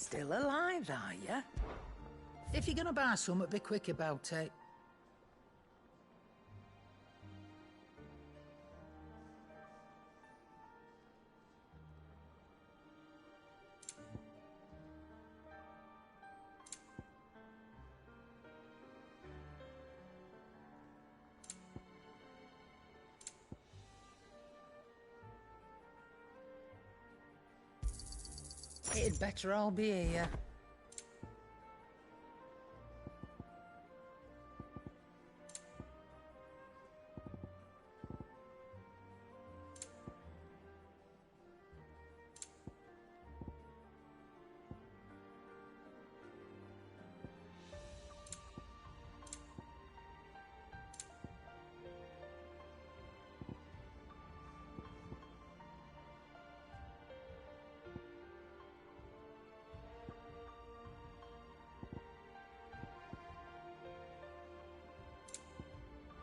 Still alive, are ya? If you're gonna buy some, be quick about it. It'd better all be here.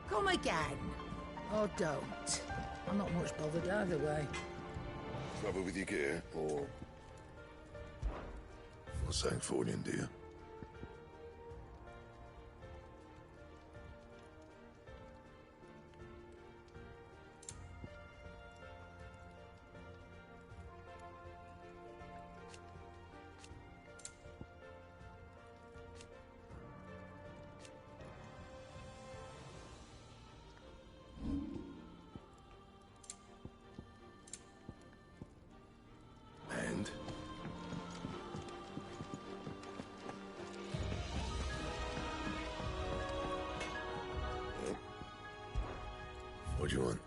Come again. Or don't. I'm not much bothered either way. Trouble with your gear, or something falling, do you? And? What do you want?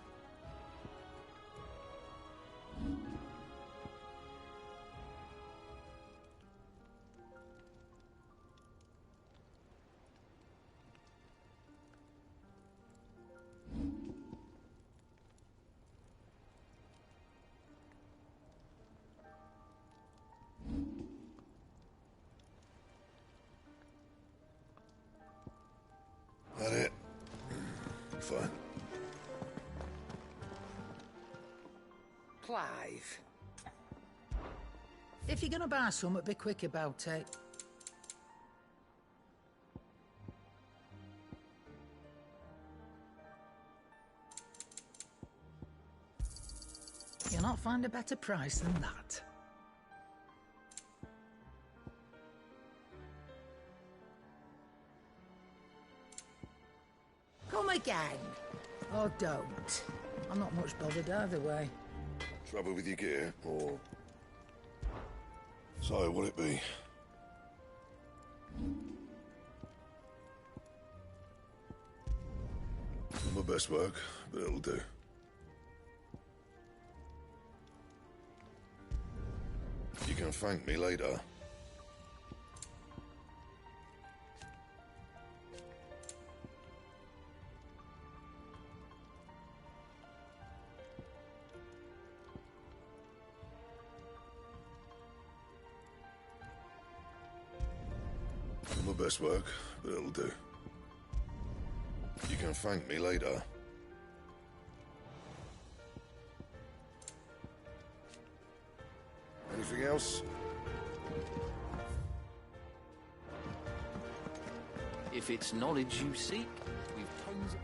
That it? Fine. Clive. If you're gonna buy some, be quick about it. You'll not find a better price than that. Come again. Or don't. I'm not much bothered either way. Trouble with your gear, or so will it be? Not my best work, but it'll do. You can thank me later. Not my best work, but it'll do. You can thank me later. Anything else? If it's knowledge you seek, we've tons of...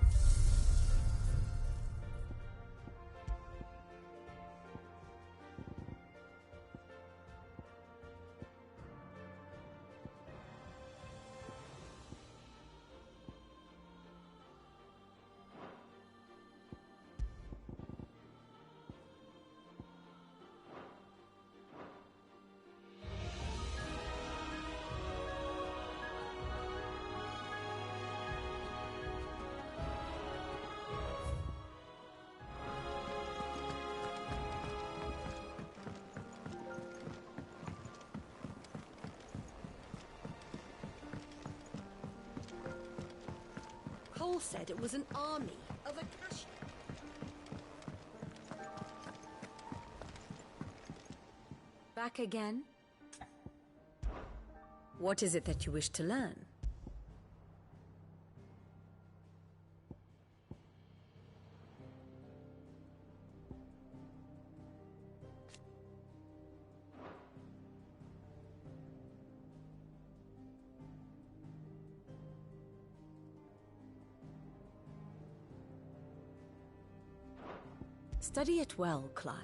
Cole said it was an army of Akashi. Back again? What is it that you wish to learn? Study it well, Clive.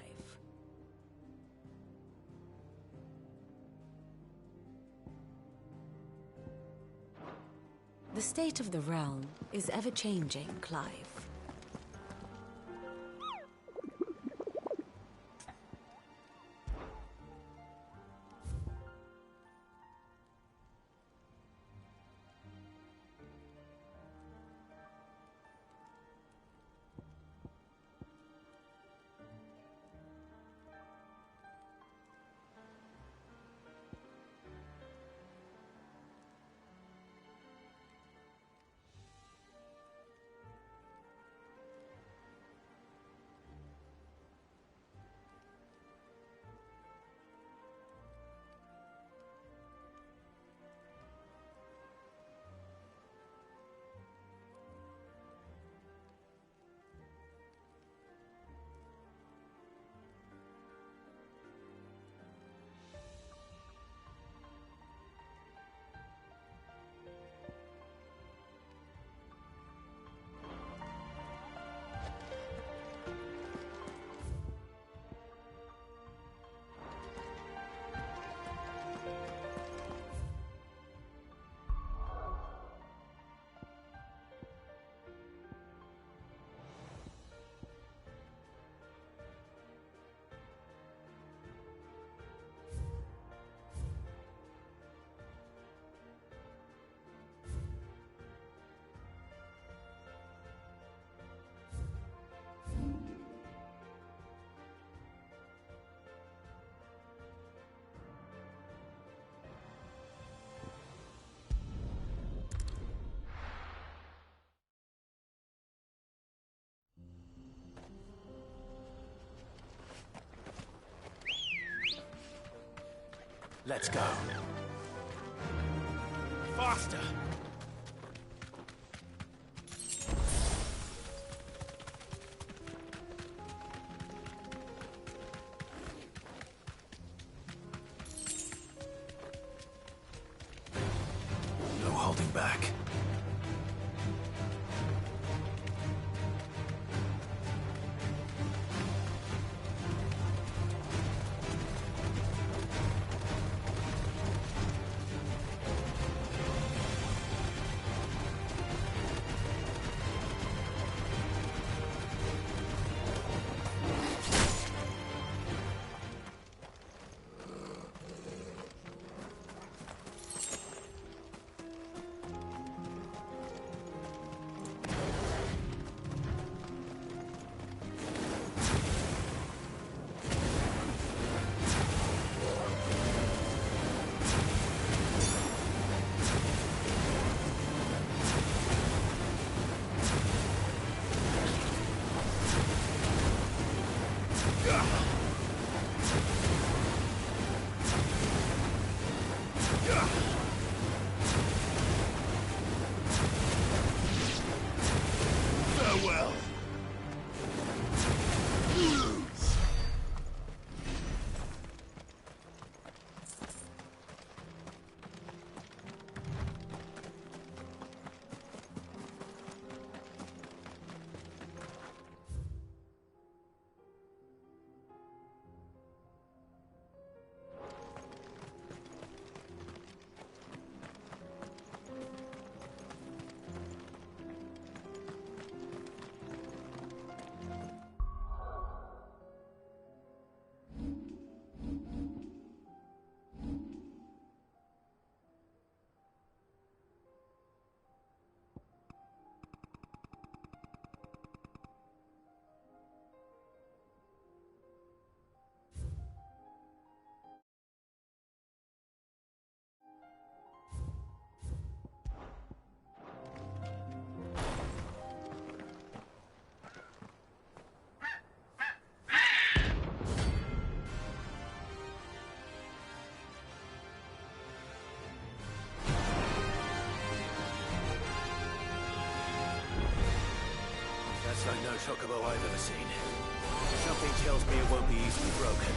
The state of the realm is ever-changing, Clive. Let's go. Faster! No holding back. Farewell. That's like no chocobo I've ever seen. Something tells me it won't be easily broken.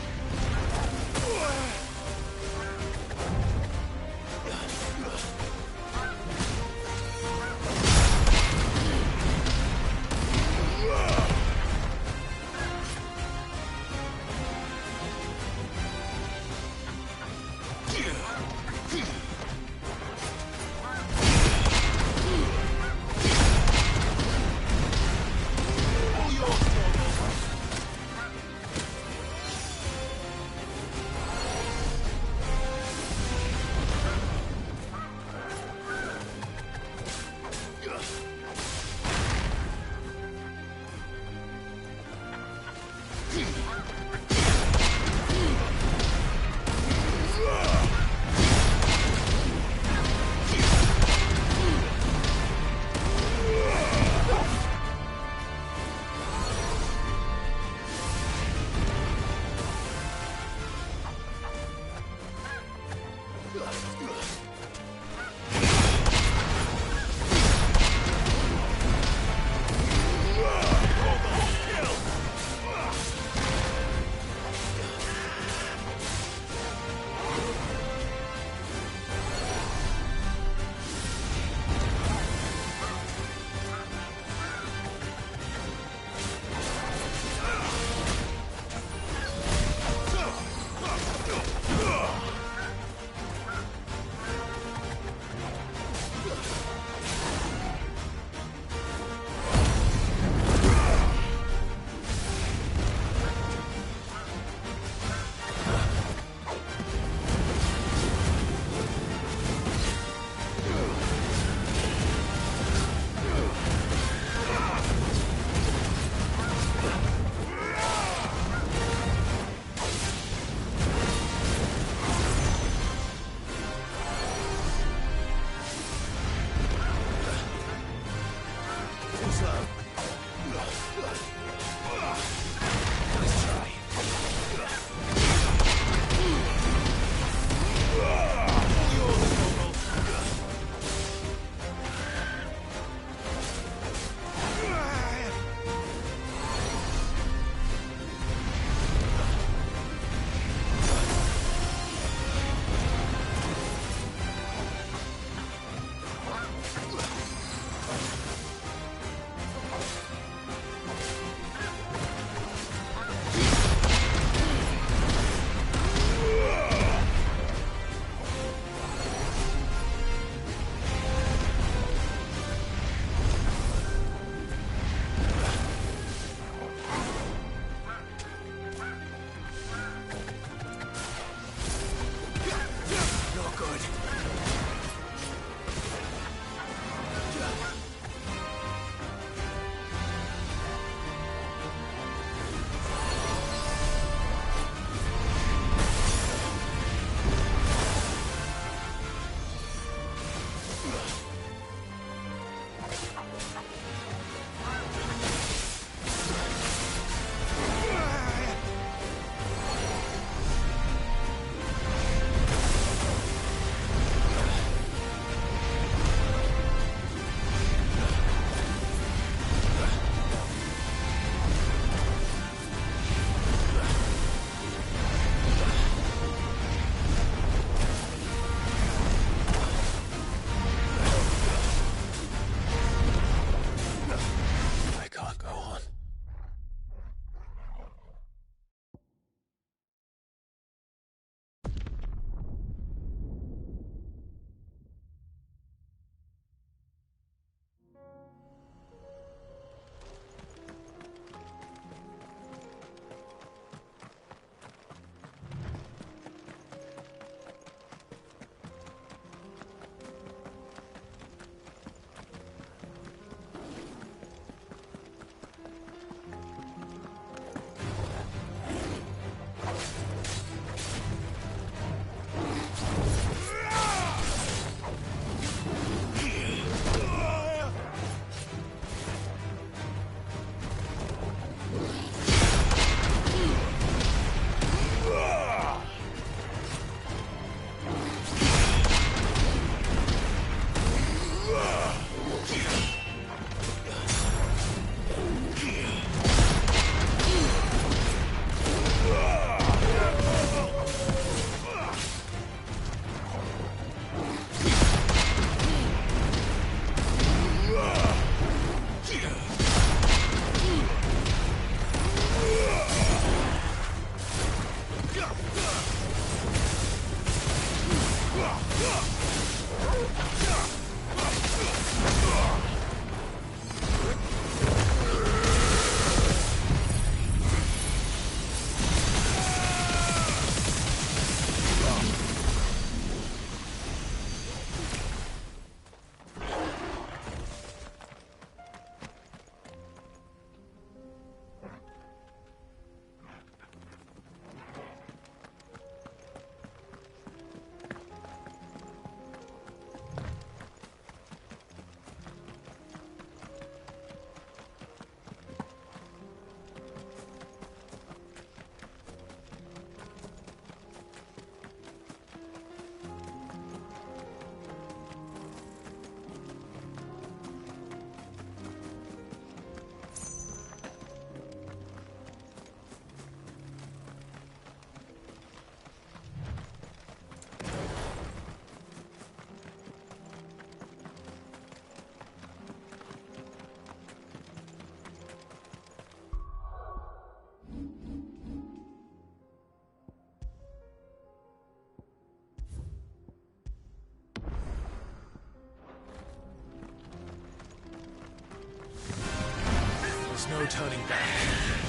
There's no turning back.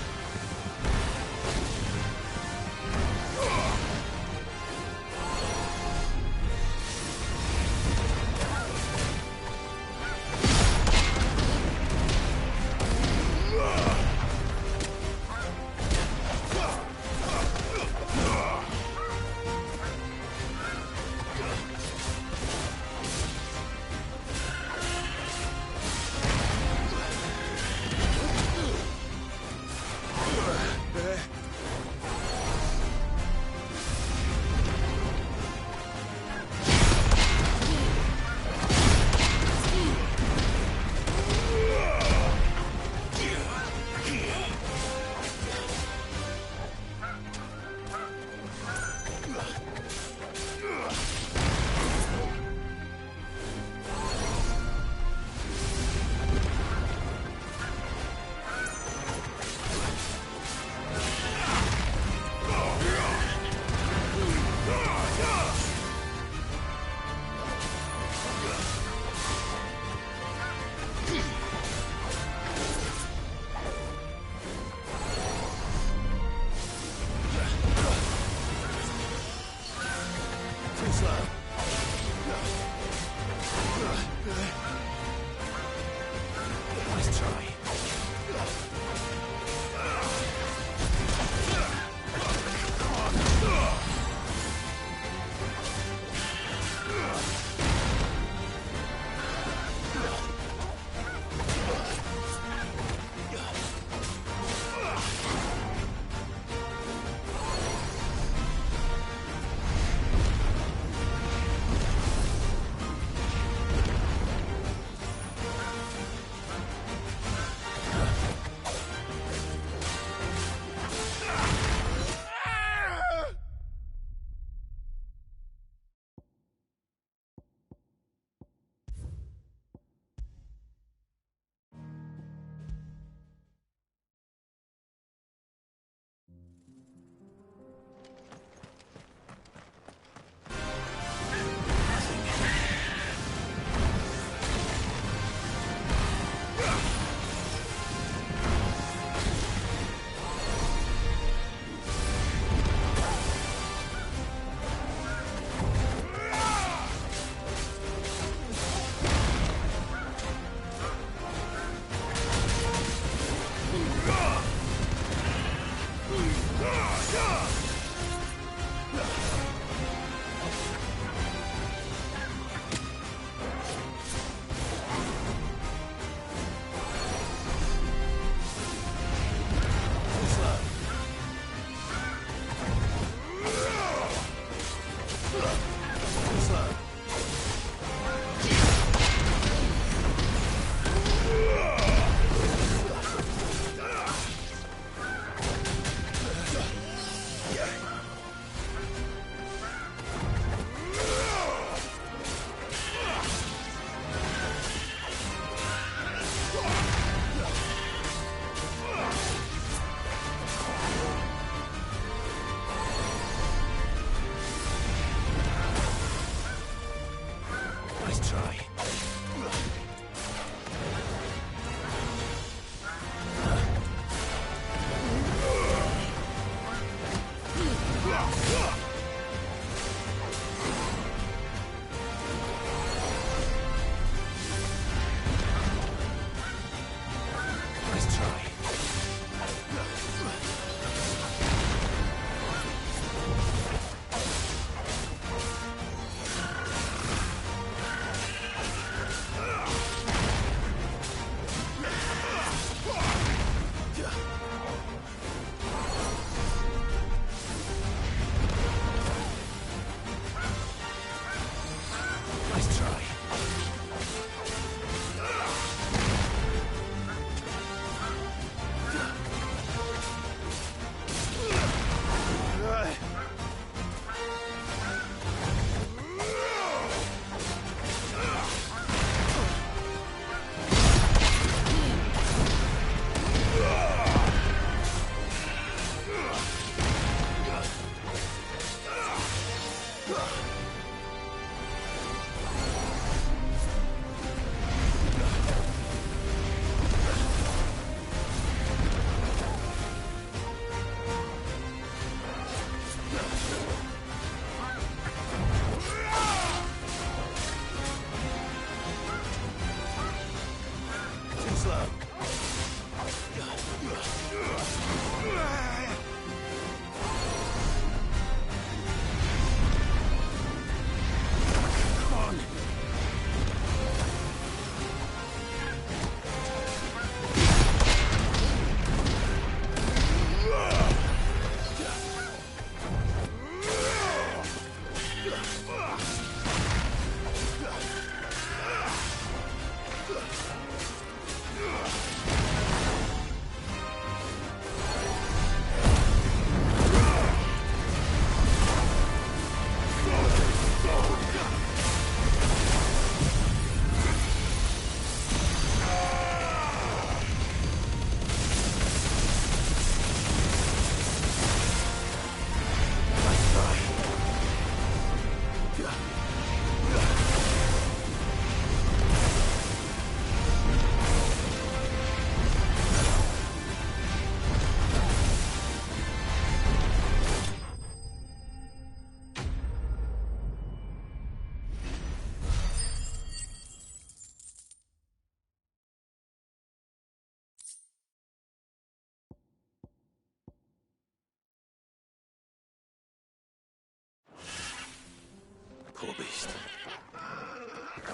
Nice try.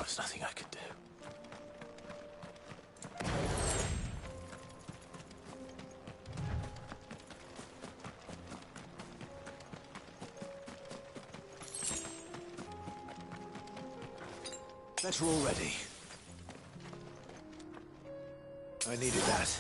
was nothing I could do. Better already. I needed that.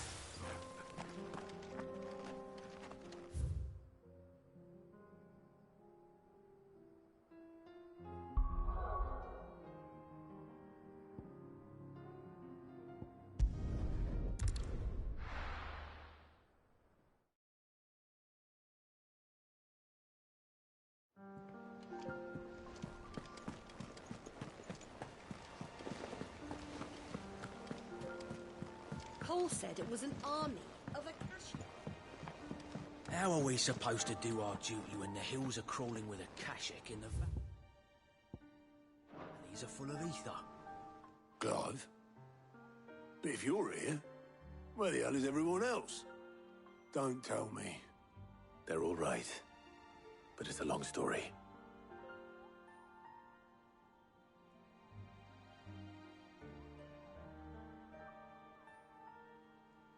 Cole said it was an army of a cashier. How are we supposed to do our duty when the hills are crawling with a Kashik in the These are full of ether. Clive? But if you're here, where the hell is everyone else? Don't tell me. They're all right. But it's a long story.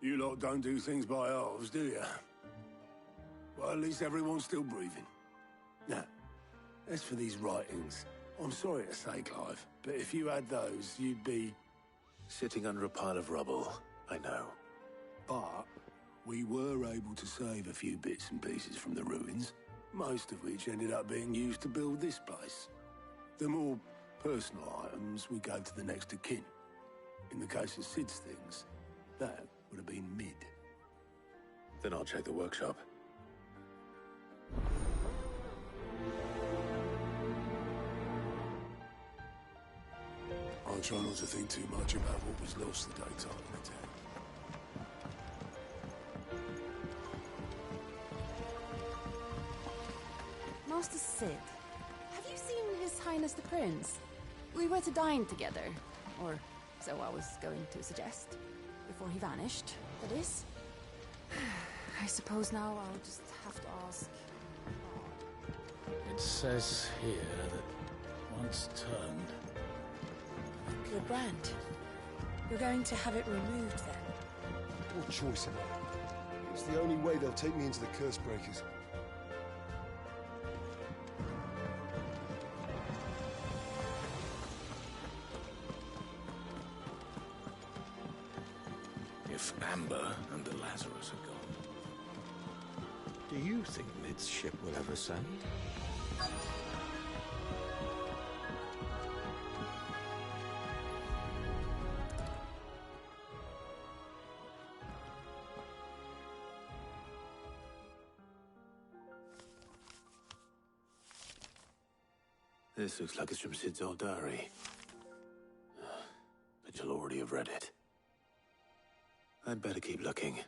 You lot don't do things by halves, do you? Well, at least everyone's still breathing. Now, as for these writings, I'm sorry to say, Clive, but if you had those, you'd be... sitting under a pile of rubble, I know. But we were able to save a few bits and pieces from the ruins, most of which ended up being used to build this place. The more personal items we gave to the next of kin. In the case of Sid's things, that would have been mid. Then I'll check the workshop. I'll try not to think too much about what was lost the day targeting attack. Master Sid, have you seen His Highness the Prince? We were to dine together, or so I was going to suggest. Before he vanished, that is. I suppose now I'll just have to ask. It says here that once turned... Your brand. You're going to have it removed then? What choice am I? It's the only way they'll take me into the Curse Breakers. If Amber and the Lazarus are gone, do you think Mid's ship will ever sail? This looks like it's from Sid's old diary. But you'll already have read it. I'd better keep looking.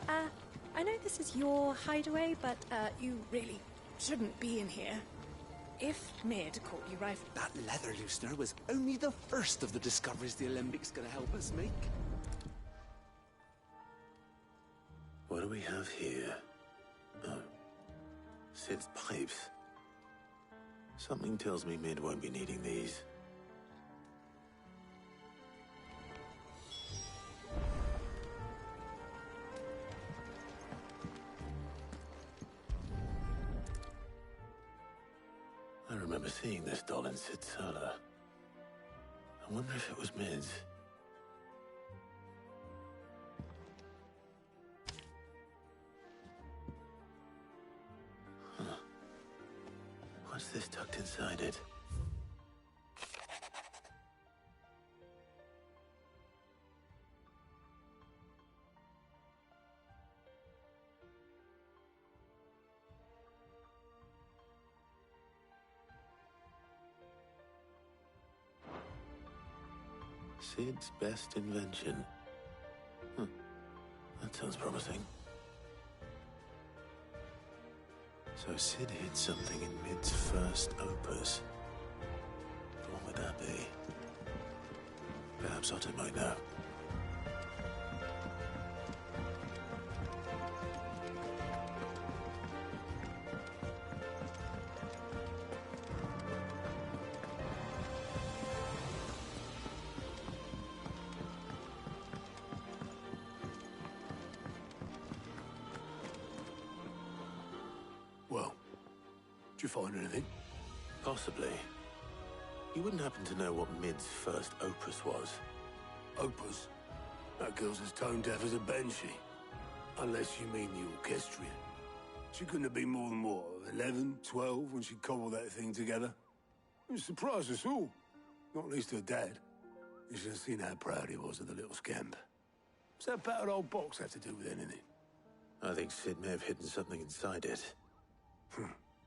I know this is your hideaway, but you really shouldn't be in here. If Mid caught you right... That leather loosener was only the first of the discoveries the Alembics gonna help us make. What do we have here? Oh. Sid's pipes. Something tells me Mid won't be needing these. I remember seeing this doll in Sid's cellar. I wonder if it was Mid's. Huh. What's this tucked inside it? Sid's best invention. Huh. That sounds promising. So Sid hid something in Mid's first opus. What would that be? Perhaps Otto might know. you find anything? Possibly. You wouldn't happen to know what Mid's first opus was? Opus? That girl's as tone deaf as a banshee. Unless you mean the orchestrion. She couldn't have been more than, what, 11, 12 when she cobbled that thing together? It surprised us all. Not least her dad. You should have seen how proud he was of the little scamp. What's that battered old box have to do with anything? I think Sid may have hidden something inside it.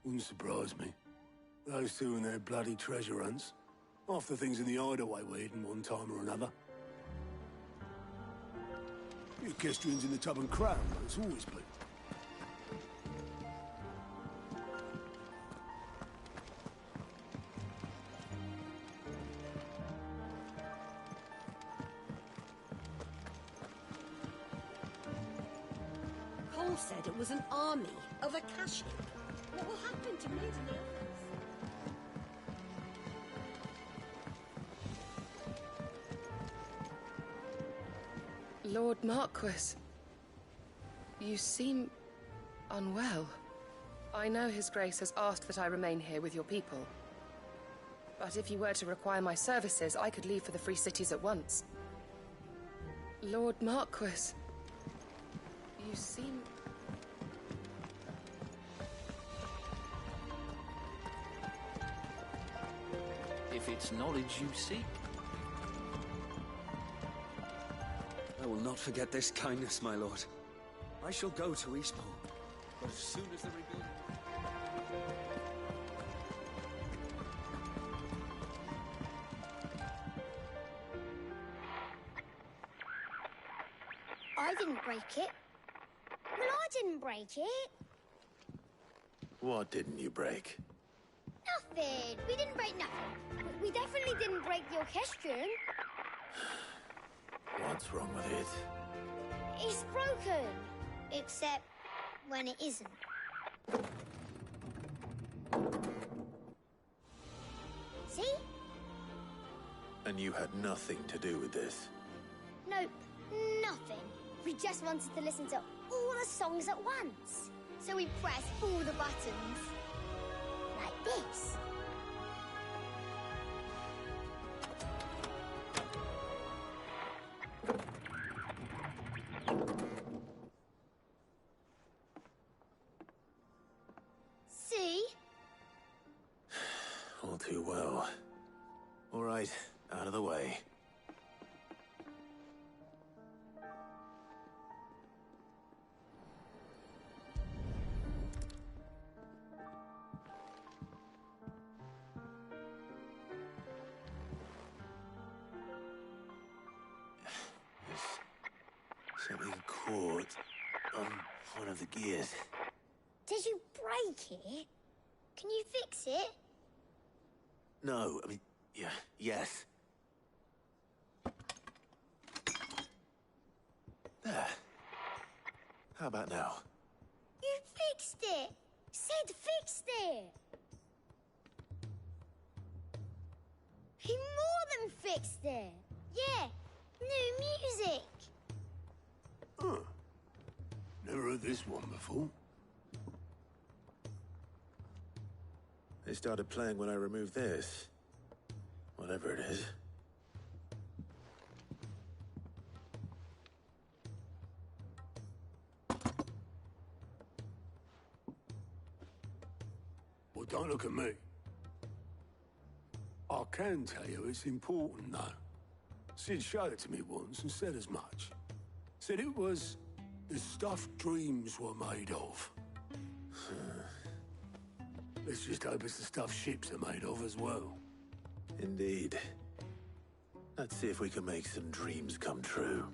Wouldn't surprise me. Those two and their bloody treasure hunts. Half the things in the hideaway were hidden one time or another. The orchestrion's in the Tub and Crown, but it's always been. Cole said it was an army of Akashic. What will happen to Mid and the others? Lord Marquis, you seem unwell. I know His Grace has asked that I remain here with your people. But if you were to require my services, I could leave for the Free Cities at once. Lord Marquis, you seem... If it's knowledge you seek. I will not forget this kindness, my lord. I shall go to Eastport, but as soon as the rebuilding... I didn't break it. Well, I didn't break it. What didn't you break? Nothing. We didn't break nothing. We definitely didn't break the orchestrion. What's wrong with it? It's broken. Except when it isn't. See? And you had nothing to do with this? Nope, nothing. We just wanted to listen to all the songs at once. So we pressed all the buttons. Like this. See? All too well. All right, out of the way. Something caught on one of the gears. Did you break it? Can you fix it? No, I mean, yeah, yes. There. How about now? You fixed it! Sid fixed it! He more than fixed it! Yeah, new music! Huh. Never heard this one before. They started playing when I removed this. Whatever it is. Well, don't look at me. I can tell you it's important, though. Sid showed it to me once and said as much. Said it was the stuff dreams were made of. Let's just hope it's the stuff ships are made of as well. Indeed. Let's see if we can make some dreams come true.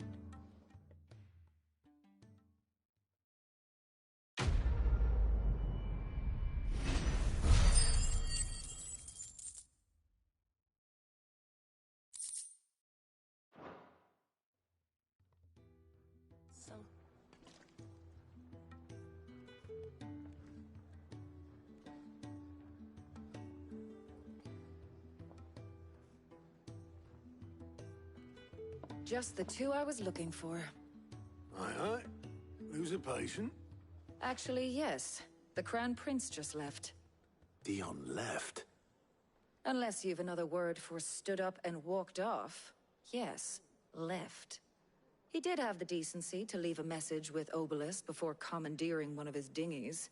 Just the two I was looking for. Aye. Who's a patient? Actually, yes. The Crown Prince just left. Dion left. Unless you've another word for stood up and walked off. Yes, left. He did have the decency to leave a message with Obelisk before commandeering one of his dinghies.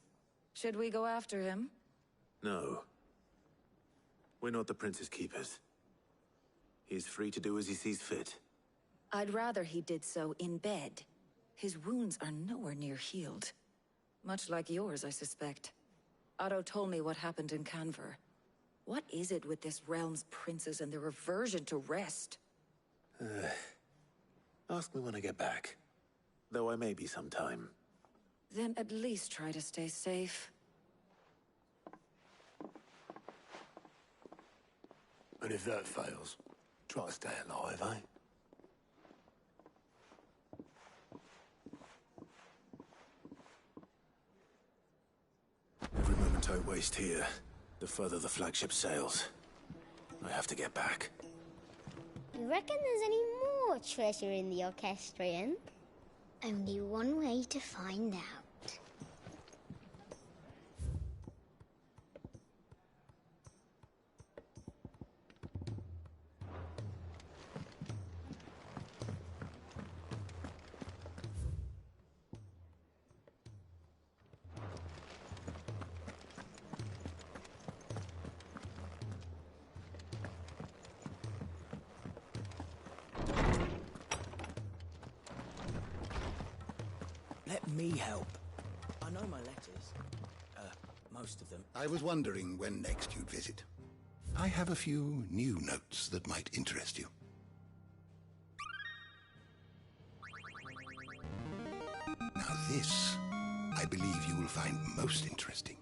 Should we go after him? No. We're not the Prince's keepers. He's free to do as he sees fit. I'd rather he did so in bed. His wounds are nowhere near healed. Much like yours, I suspect. Otto told me what happened in Canver. What is it with this realm's princes and their aversion to rest? Ask me when I get back. Though I may be sometime. Then at least try to stay safe. And if that fails, try to stay alive, eh? Every moment I waste here, the further the flagship sails. I have to get back. You reckon there's any more treasure in the Orchestrion? Only one way to find out. Let me help. I know my letters. Most of them. I was wondering when next you'd visit. I have a few new notes that might interest you. Now this, I believe you will find most interesting.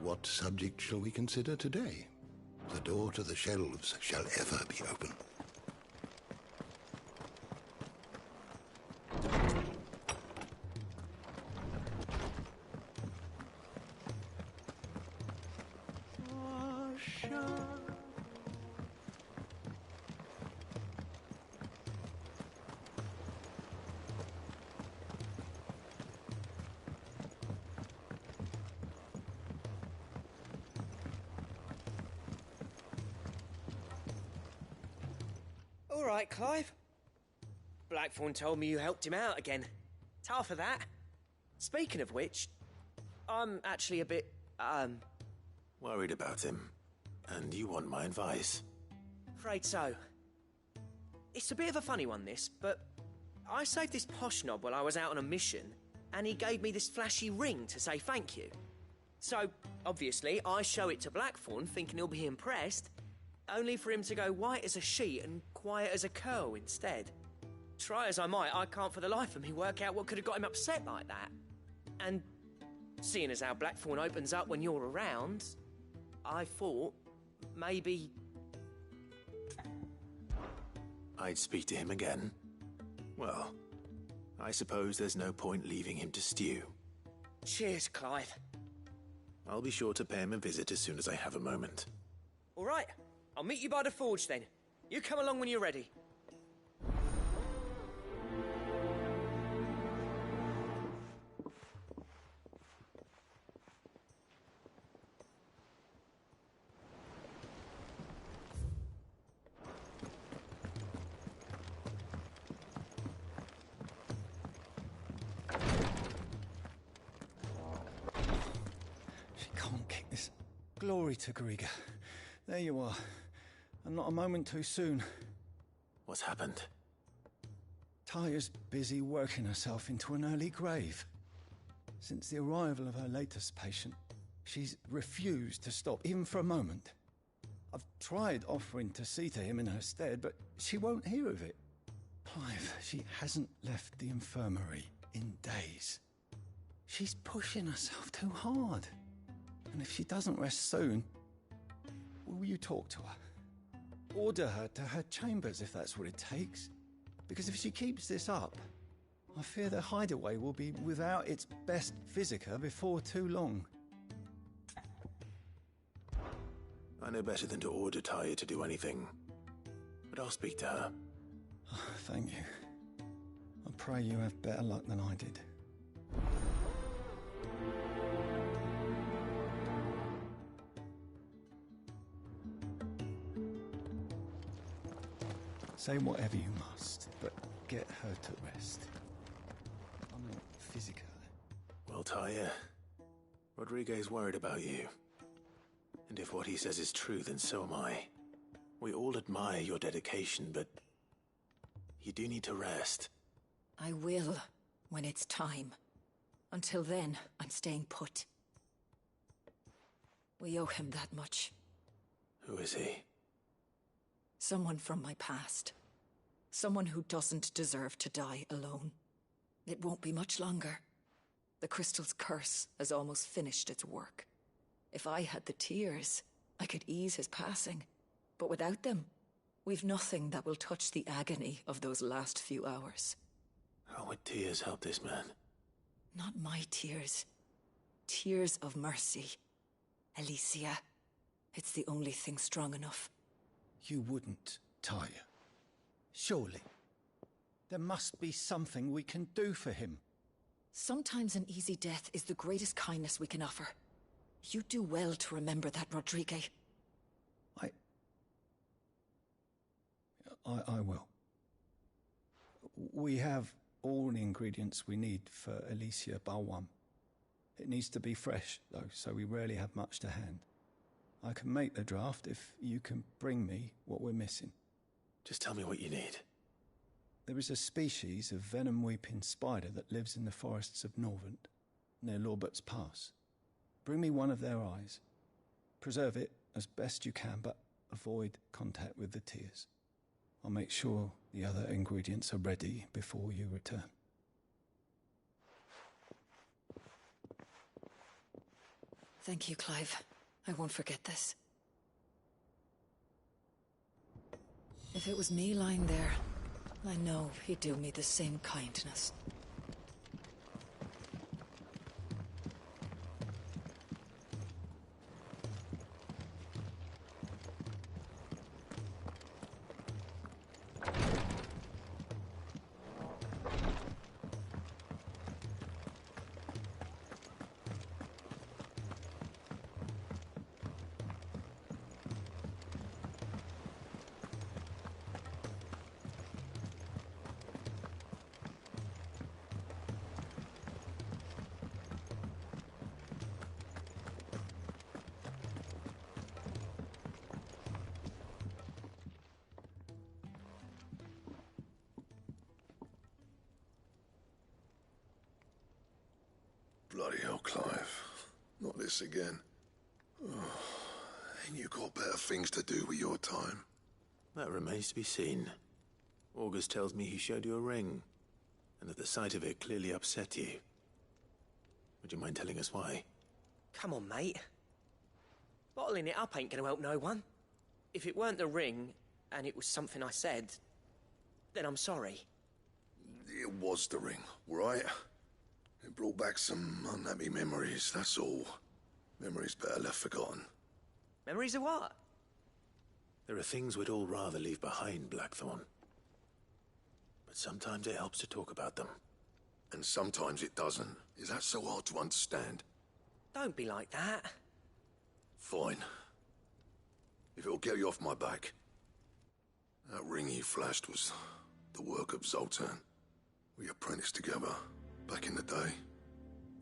What subject shall we consider today? The door to the shelves shall ever be open. All right, Clive. Blackthorn told me you helped him out again. Tough of that. Speaking of which, I'm actually a bit, Worried about him. And you want my advice? afraid so. It's a bit of a funny one, this, but I saved this posh knob while I was out on a mission, and he gave me this flashy ring to say thank you. So, obviously, I show it to Blackthorn, thinking he'll be impressed, only for him to go white as a sheet and quiet as a curl instead. Try as I might, I can't for the life of me work out what could have got him upset like that. And seeing as how Blackthorn opens up when you're around, I thought maybe... I'd speak to him again. Well, I suppose there's no point leaving him to stew. Cheers, Clive. I'll be sure to pay him a visit as soon as I have a moment. All right, I'll meet you by the forge then. You come along when you're ready. Glory to Griga. There you are. And not a moment too soon. What's happened? Taya's busy working herself into an early grave. Since the arrival of her latest patient, she's refused to stop, even for a moment. I've tried offering to see to him in her stead, but she won't hear of it. Clive, she hasn't left the infirmary in days. She's pushing herself too hard. And if she doesn't rest soon, will you talk to her? Order her to her chambers if that's what it takes. Because if she keeps this up, I fear the hideaway will be without its best visitor before too long. I know better than to order Taya to do anything. But I'll speak to her. Thank you. I pray you have better luck than I did. Say whatever you must, but get her to rest. I mean, physically. Well, Taya, Rodriguez worried about you. And if what he says is true, then so am I. We all admire your dedication, but you do need to rest. I will, when it's time. Until then, I'm staying put. We owe him that much. Who is he? Someone from my past. Someone who doesn't deserve to die alone. It won't be much longer. The crystal's curse has almost finished its work. If I had the tears, I could ease his passing. But without them, we've nothing that will touch the agony of those last few hours. How would tears help this man? Not my tears. Tears of mercy. Alicia, it's the only thing strong enough. You wouldn't, Taya. Surely. There must be something we can do for him. Sometimes an easy death is the greatest kindness we can offer. You do well to remember that, Rodriguez. I will. We have all the ingredients we need for Alicia Balwam. It needs to be fresh, though, so we rarely have much to hand. I can make the draft if you can bring me what we're missing. Just tell me what you need. There is a species of venom-weeping spider that lives in the forests of Norvent, near Lorbert's Pass. Bring me one of their eyes. Preserve it as best you can, but avoid contact with the tears. I'll make sure the other ingredients are ready before you return. Thank you, Clive. I won't forget this. If it was me lying there, I know he'd do me the same kindness. Bloody hell, Clive. Not this again. Oh, ain't you got better things to do with your time? That remains to be seen. August tells me he showed you a ring, and that the sight of it clearly upset you. Would you mind telling us why? Come on, mate. Bottling it up ain't gonna help no one. If it weren't the ring, and it was something I said, then I'm sorry. It was the ring, right? It brought back some unhappy memories, that's all. Memories better left forgotten. Memories of what? There are things we'd all rather leave behind, Blackthorn. But sometimes it helps to talk about them. And sometimes it doesn't. Is that so hard to understand? Don't be like that. Fine. If it'll get you off my back. That ring you flashed was the work of Zoltan. We apprenticed together. Back in the day.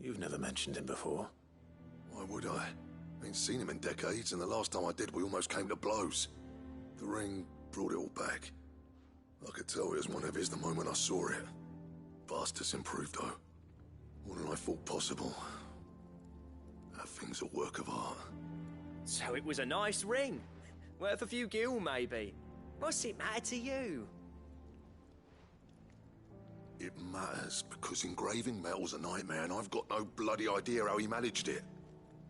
You've never mentioned him before. Why would I? Ain't seen him in decades, and the last time I did, we almost came to blows. The ring brought it all back. I could tell it was one of his the moment I saw it. Bastard's improved, though. More than I thought possible. That thing's a work of art. So it was a nice ring. Worth a few gil, maybe. What's it matter to you? It matters because engraving metal's a nightmare, and I've got no bloody idea how he managed it.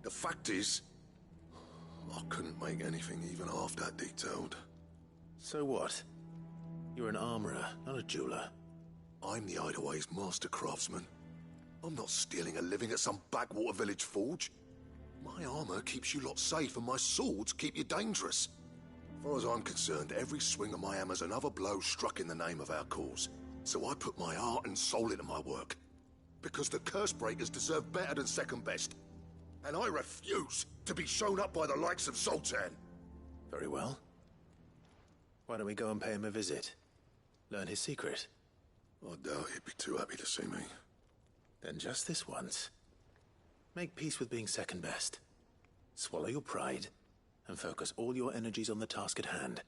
The fact is, I couldn't make anything even half that detailed. So what? You're an armorer, not a jeweler. I'm the Hideaway's master craftsman. I'm not stealing a living at some backwater village forge. My armor keeps you lot safe, and my swords keep you dangerous. As far as I'm concerned, every swing of my hammer's another blow struck in the name of our cause. So I put my heart and soul into my work. Because the curse breakers deserve better than second best. And I refuse to be shown up by the likes of Zoltan. Very well. Why don't we go and pay him a visit? Learn his secret. I doubt he'd be too happy to see me. Then just this once. Make peace with being second best. Swallow your pride, and focus all your energies on the task at hand.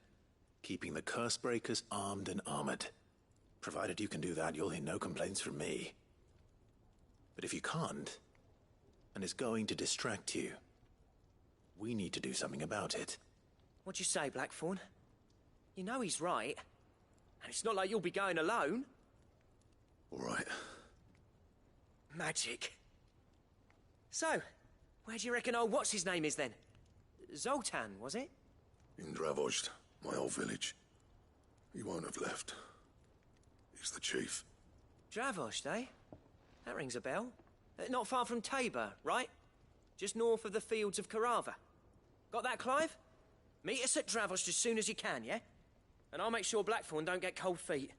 Keeping the curse breakers armed and armored. Provided you can do that, you'll hear no complaints from me. But if you can't, and it's going to distract you, we need to do something about it. What'd you say, Blackthorn? You know he's right. And it's not like you'll be going alone. All right. Magic. So, where do you reckon old what's-his-name is then? Zoltan, was it? In Dravozd, my old village. He won't have left. He's the chief. Dravozd, eh? That rings a bell. Not far from Tabor, right? Just north of the fields of Carava. Got that, Clive? Meet us at Dravozd as soon as you can, yeah? And I'll make sure Blackthorn don't get cold feet.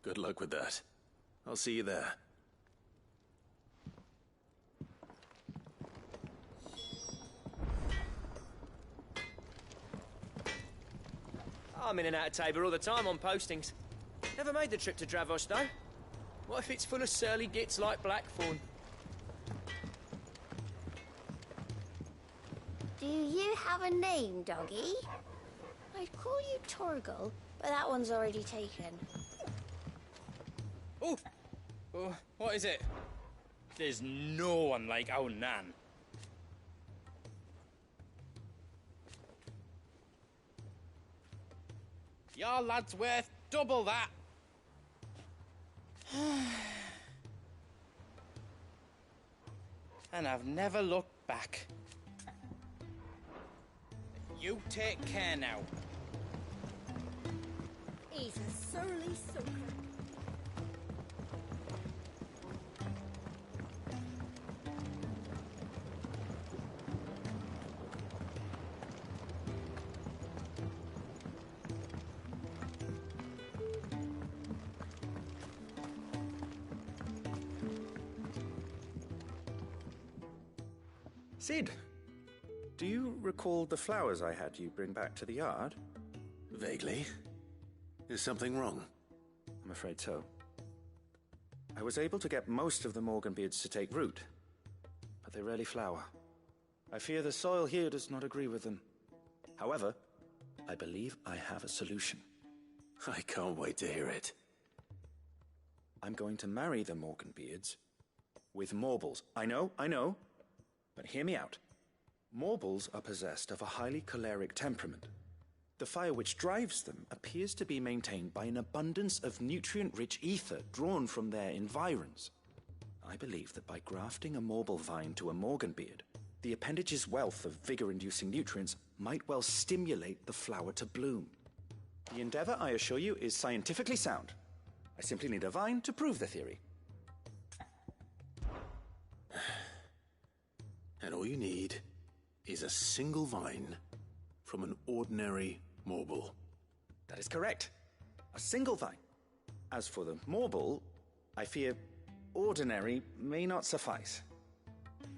Good luck with that. I'll see you there. I'm in and out of Tabor all the time on postings. Never made the trip to Dravozd, though. What if it's full of surly gits like Blackthorn? Do you have a name, doggy? I'd call you Torgal, but that one's already taken. Oh! What is it? There's no one like our Nan. Your lad's worth double that. And I've never looked back. You take care now. He's a surly soaker. Sid, do you recall the flowers I had you bring back to the yard? Vaguely. Is something wrong? I'm afraid so. I was able to get most of the Morganbeards to take root, but they rarely flower. I fear the soil here does not agree with them. However, I believe I have a solution. I can't wait to hear it. I'm going to marry the Morganbeards with Morbles. I know. But hear me out. Morbles are possessed of a highly choleric temperament. The fire which drives them appears to be maintained by an abundance of nutrient-rich ether drawn from their environs. I believe that by grafting a Morble vine to a Morganbeard, the appendage's wealth of vigor-inducing nutrients might well stimulate the flower to bloom. The endeavor, I assure you, is scientifically sound. I simply need a vine to prove the theory. And all you need is a single vine from an ordinary Morble. That is correct. A single vine. As for the Morble, I fear ordinary may not suffice.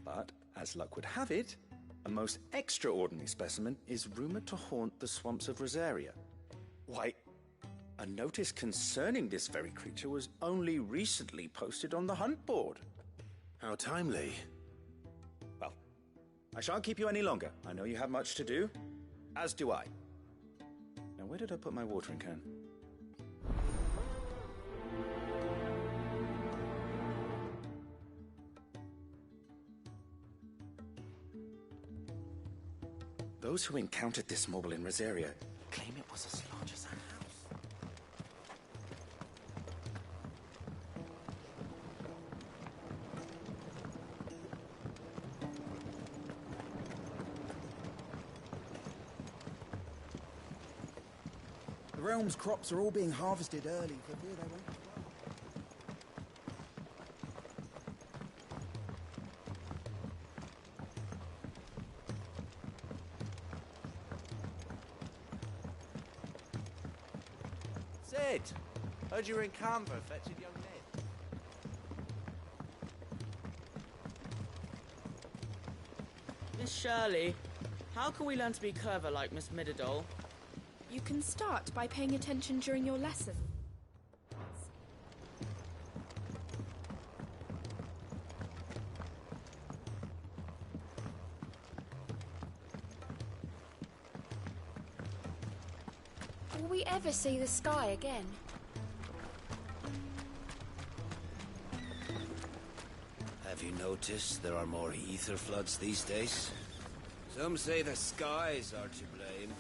But, as luck would have it, a most extraordinary specimen is rumored to haunt the swamps of Rosaria. Why, a notice concerning this very creature was only recently posted on the hunt board. How timely. Well, I shan't keep you any longer. I know you have much to do, as do I. Now, where did I put my watering can? Those who encountered this marble in Rosaria claim it was as large as a house. The realm's crops are all being harvested early for fear they won't. Sid! Heard you were in Canberra fetching young Ned. Miss Shirley, how can we learn to be clever like Miss Middledole? You can start by paying attention during your lesson. Will we ever see the sky again? Have you noticed there are more ether floods these days? Some say the skies are to blame.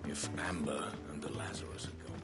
If Amber and the Lazarus are gone.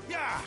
Yeah!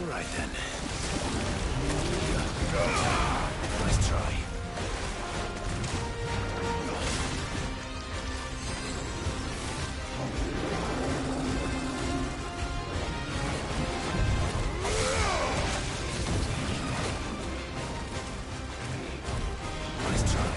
Right then. Nice try. Nice try.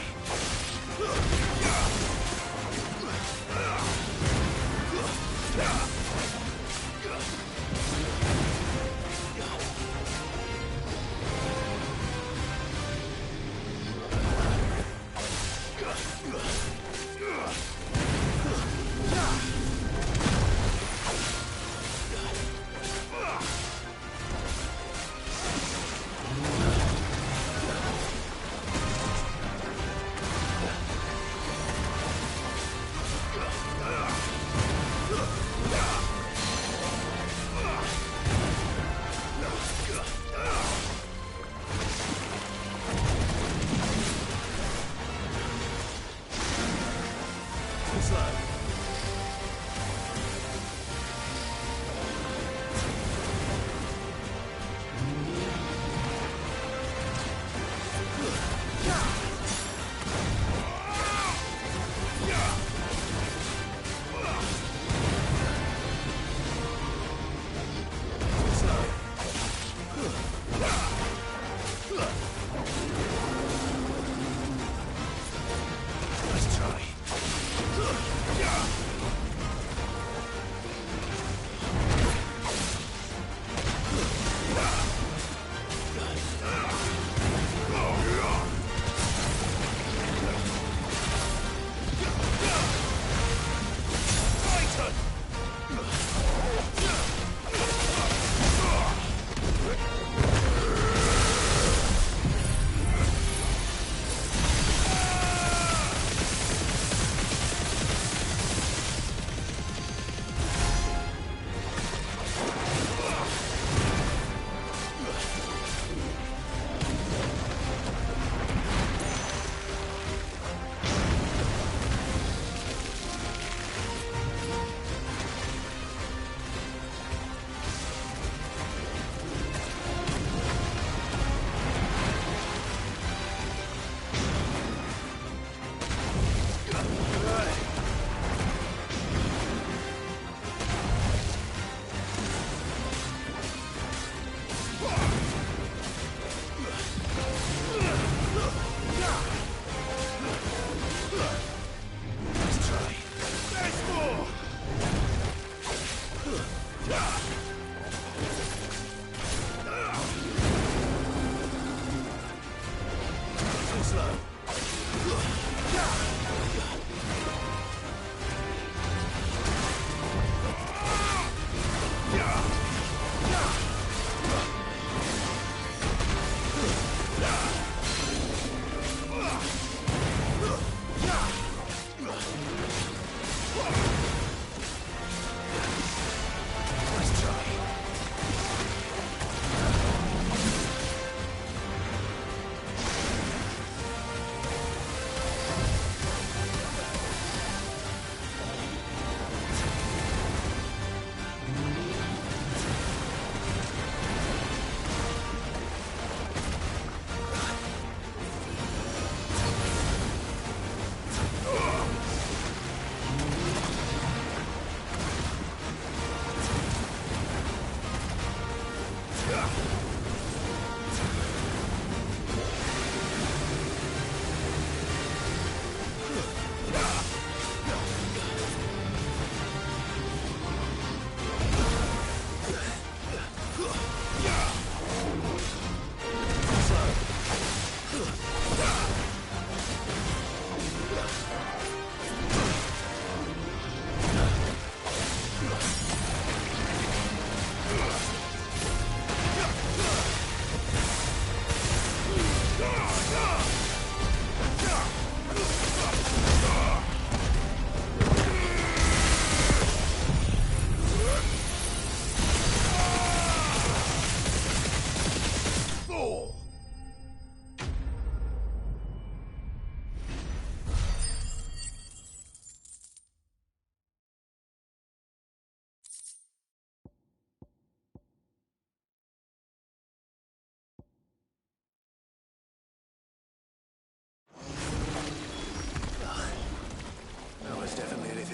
Too slow.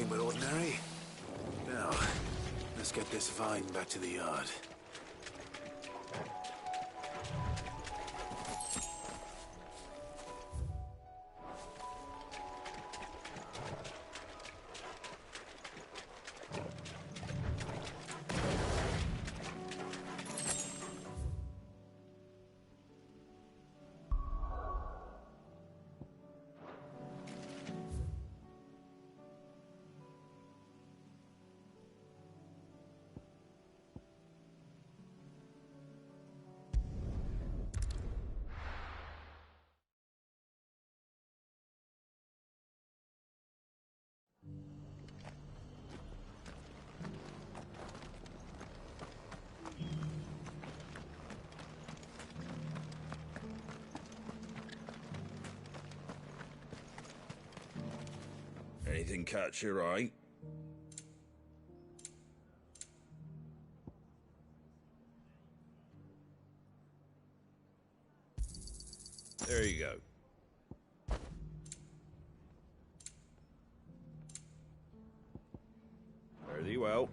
But ordinary. Now, let's get this vine back to the yard. Anything catch your eye? There you go. Fare thee well.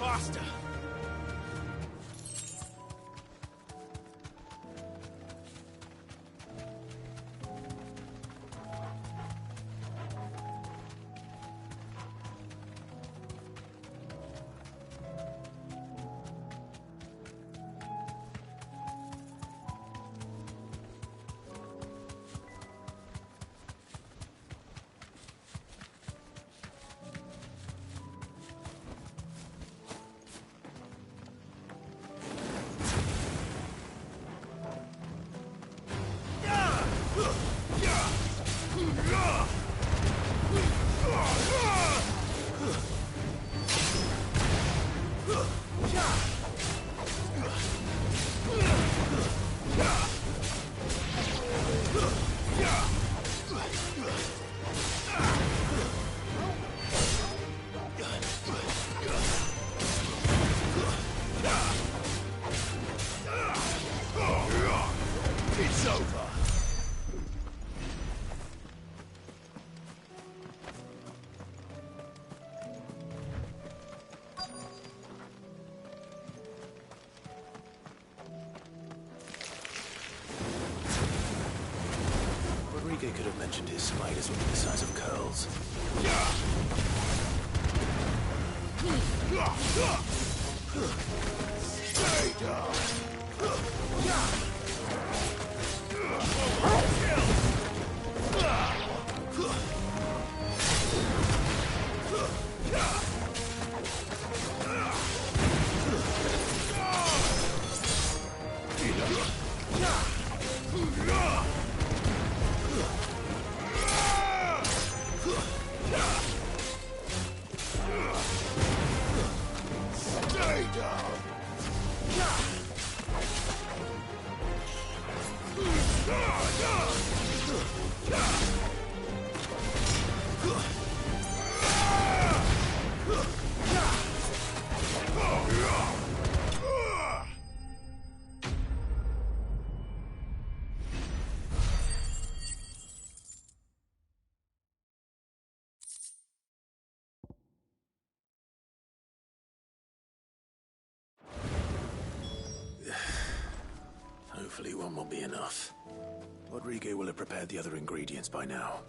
Faster! Rodriguez could have mentioned his spiders would be the size of curls. Stay down! Stay down! Hopefully one will be enough. Rodriguez will have prepared the other ingredients by now.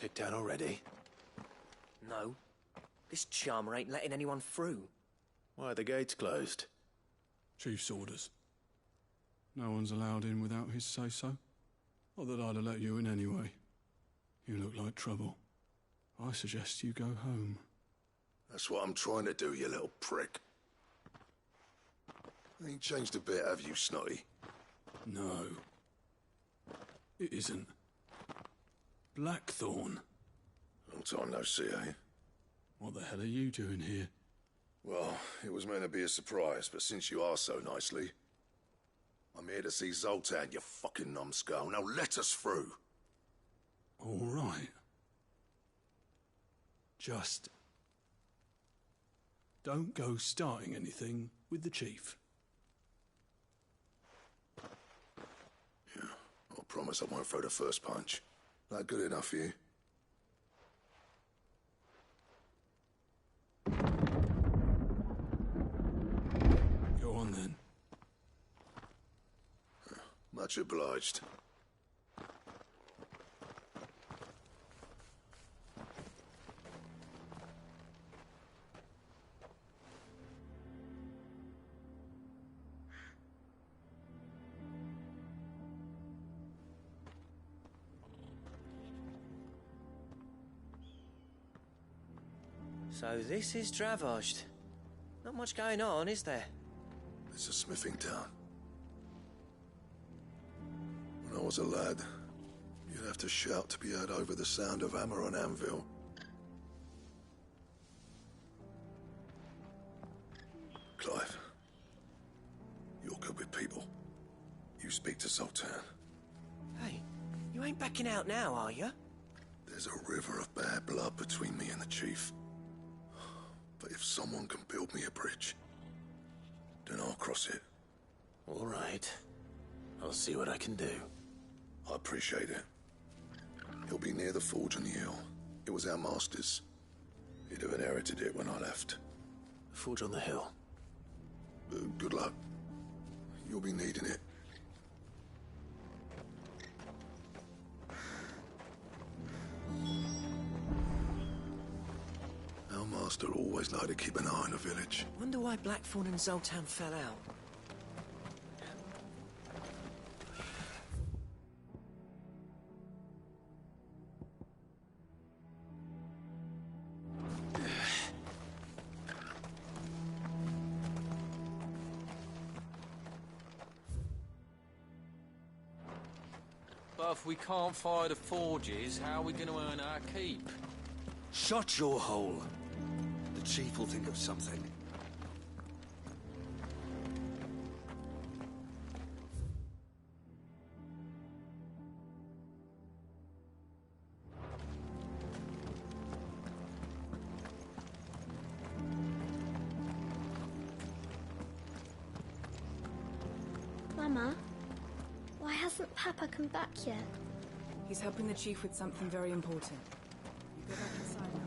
Kicked out already? No. This charmer ain't letting anyone through. Why are the gates closed? Chief's orders. No one's allowed in without his say-so. Not that I'd have let you in anyway. You look like trouble. I suggest you go home. That's what I'm trying to do, you little prick. Ain't changed a bit, have you, Snotty? No. It isn't. Blackthorn. Long time no see, eh? What the hell are you doing here? Well, it was meant to be a surprise, but since you are so nicely, I'm here to see Zoltan, you fucking numbskull. Now let us through. All right. Just don't go starting anything with the chief. Yeah, I promise I won't throw the first punch. That good enough for you? Go on then. Much obliged. So this is Dravozd. Not much going on, is there? It's a smithing town. When I was a lad, you'd have to shout to be heard over the sound of hammer on anvil. Clive, you're good with people. You speak to Zoltan. Hey, you ain't backing out now, are you? There's a river of bad blood between me and the chief. But if someone can build me a bridge, then I'll cross it. All right. I'll see what I can do. I appreciate it. He'll be near the forge on the hill. It was our master's. He'd have inherited it when I left. The forge on the hill? Good luck. You'll be needing it. Our master always liked to keep an eye on the village. Wonder why Blackthorn and Zoltan fell out. But if we can't fire the forges, how are we going to earn our keep? Shut your hole. The chief will think of something. Mama, why hasn't Papa come back yet? He's helping the Chief with something very important. You go back inside now.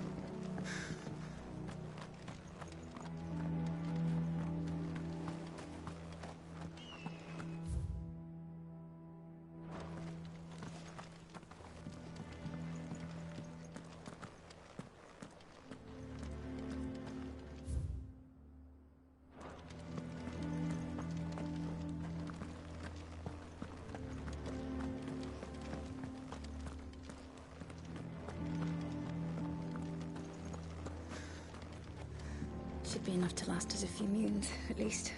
Should be enough to last us a few moons, at least.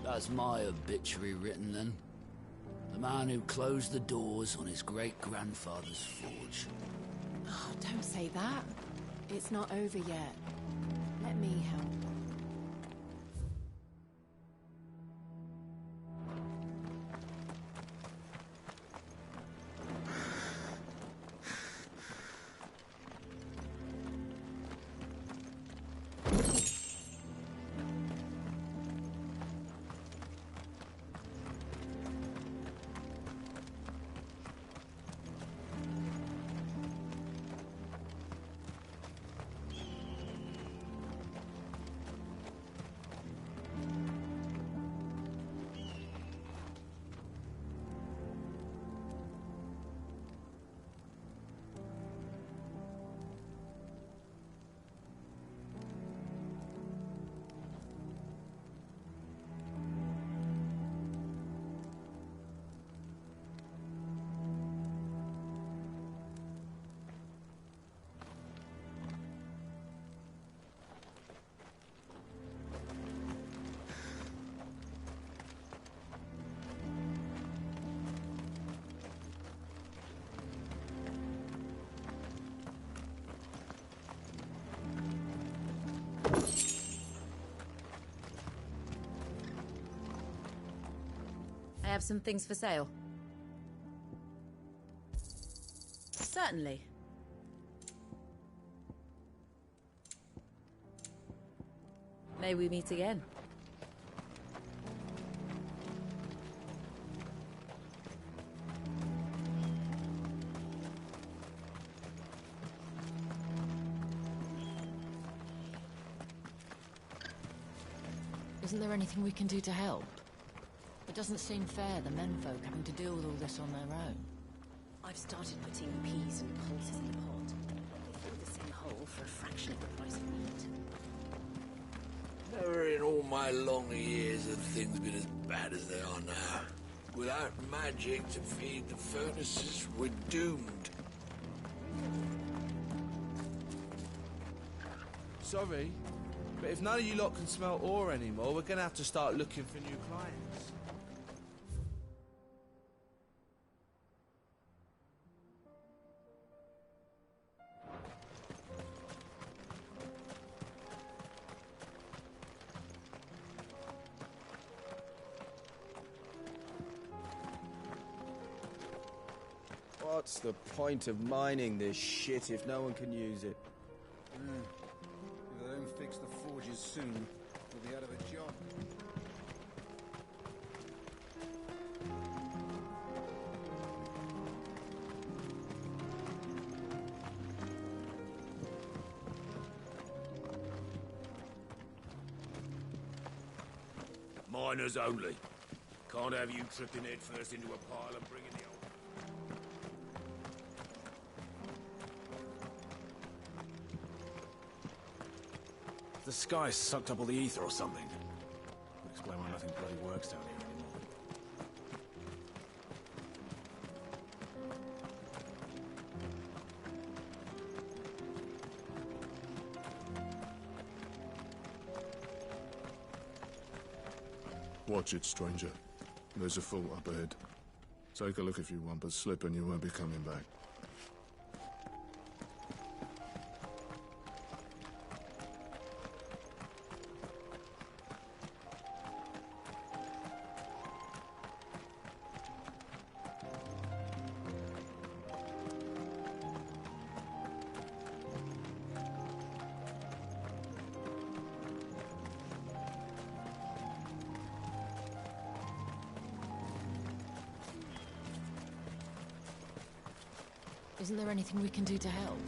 That's my obituary written then. The man who closed the doors on his great-grandfather's forge. Oh, don't say that. It's not over yet. Let me help. I have some things for sale. Certainly. May we meet again? Isn't there anything we can do to help? It doesn't seem fair, the menfolk having to deal with all this on their own. I've started putting peas and pulses in the pot. They fill the same hole for a fraction of the price of meat. Never in all my long years have things been as bad as they are now. Without magic to feed the furnaces, we're doomed. Sorry, but if none of you lot can smell ore anymore, we're gonna have to start looking for new clients. What's the point of mining this shit if no one can use it? If they don't fix the forges soon, we'll be out of a job. Miners only. Can't have you tripping head first into a pile and bringing the old... The sky sucked up all the ether or something. Would explain why nothing bloody works down here anymore. Watch it, stranger. There's a fault up ahead. Take a look if you want, but slip and you won't be coming back. Isn't there anything we can do to help?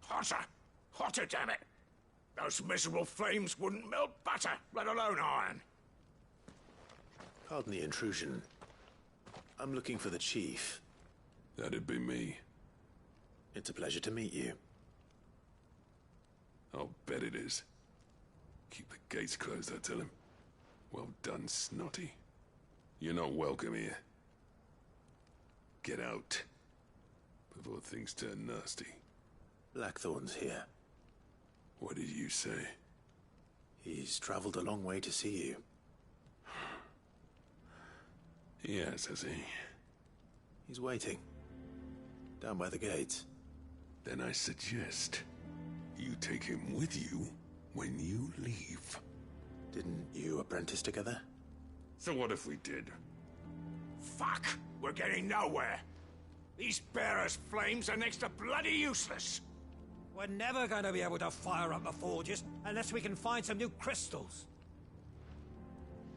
Hotter! Hotter, damn it! Those miserable flames wouldn't melt butter, let alone iron. Pardon the intrusion. I'm looking for the chief. That'd be me. It's a pleasure to meet you. I'll bet it is. Keep the gates closed, I tell him. Well done, Snotty. You're not welcome here. Get out. Before things turn nasty. Blackthorn's here. What did you say? He's traveled a long way to see you. Yes, has he? He's waiting. Down by the gates. Then I suggest you take him with you when you leave. Didn't you apprentice together? So what if we did? Fuck! We're getting nowhere. These bearers' flames are next to bloody useless. We're never going to be able to fire up the forges unless we can find some new crystals.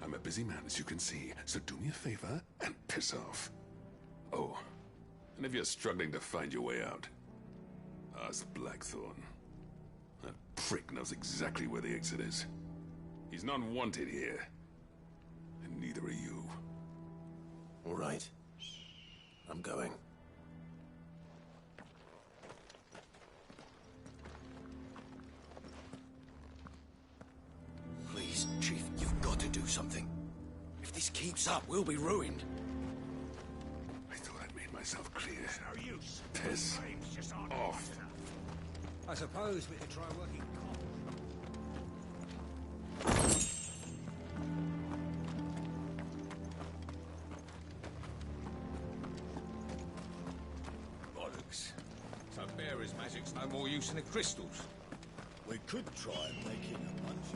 I'm a busy man, as you can see, so do me a favor and piss off. Oh, and if you're struggling to find your way out, ask Blackthorn. That prick knows exactly where the exit is. He's not wanted here, and neither are you. All right. I'm going. Please, Chief, you've got to do something. If this keeps up, we'll be ruined. I thought I'd made myself clear. No use. Piss off. I suppose we could try working. Bollocks. So bearers' magic's no more use than the crystals. We could try and make it a bunch.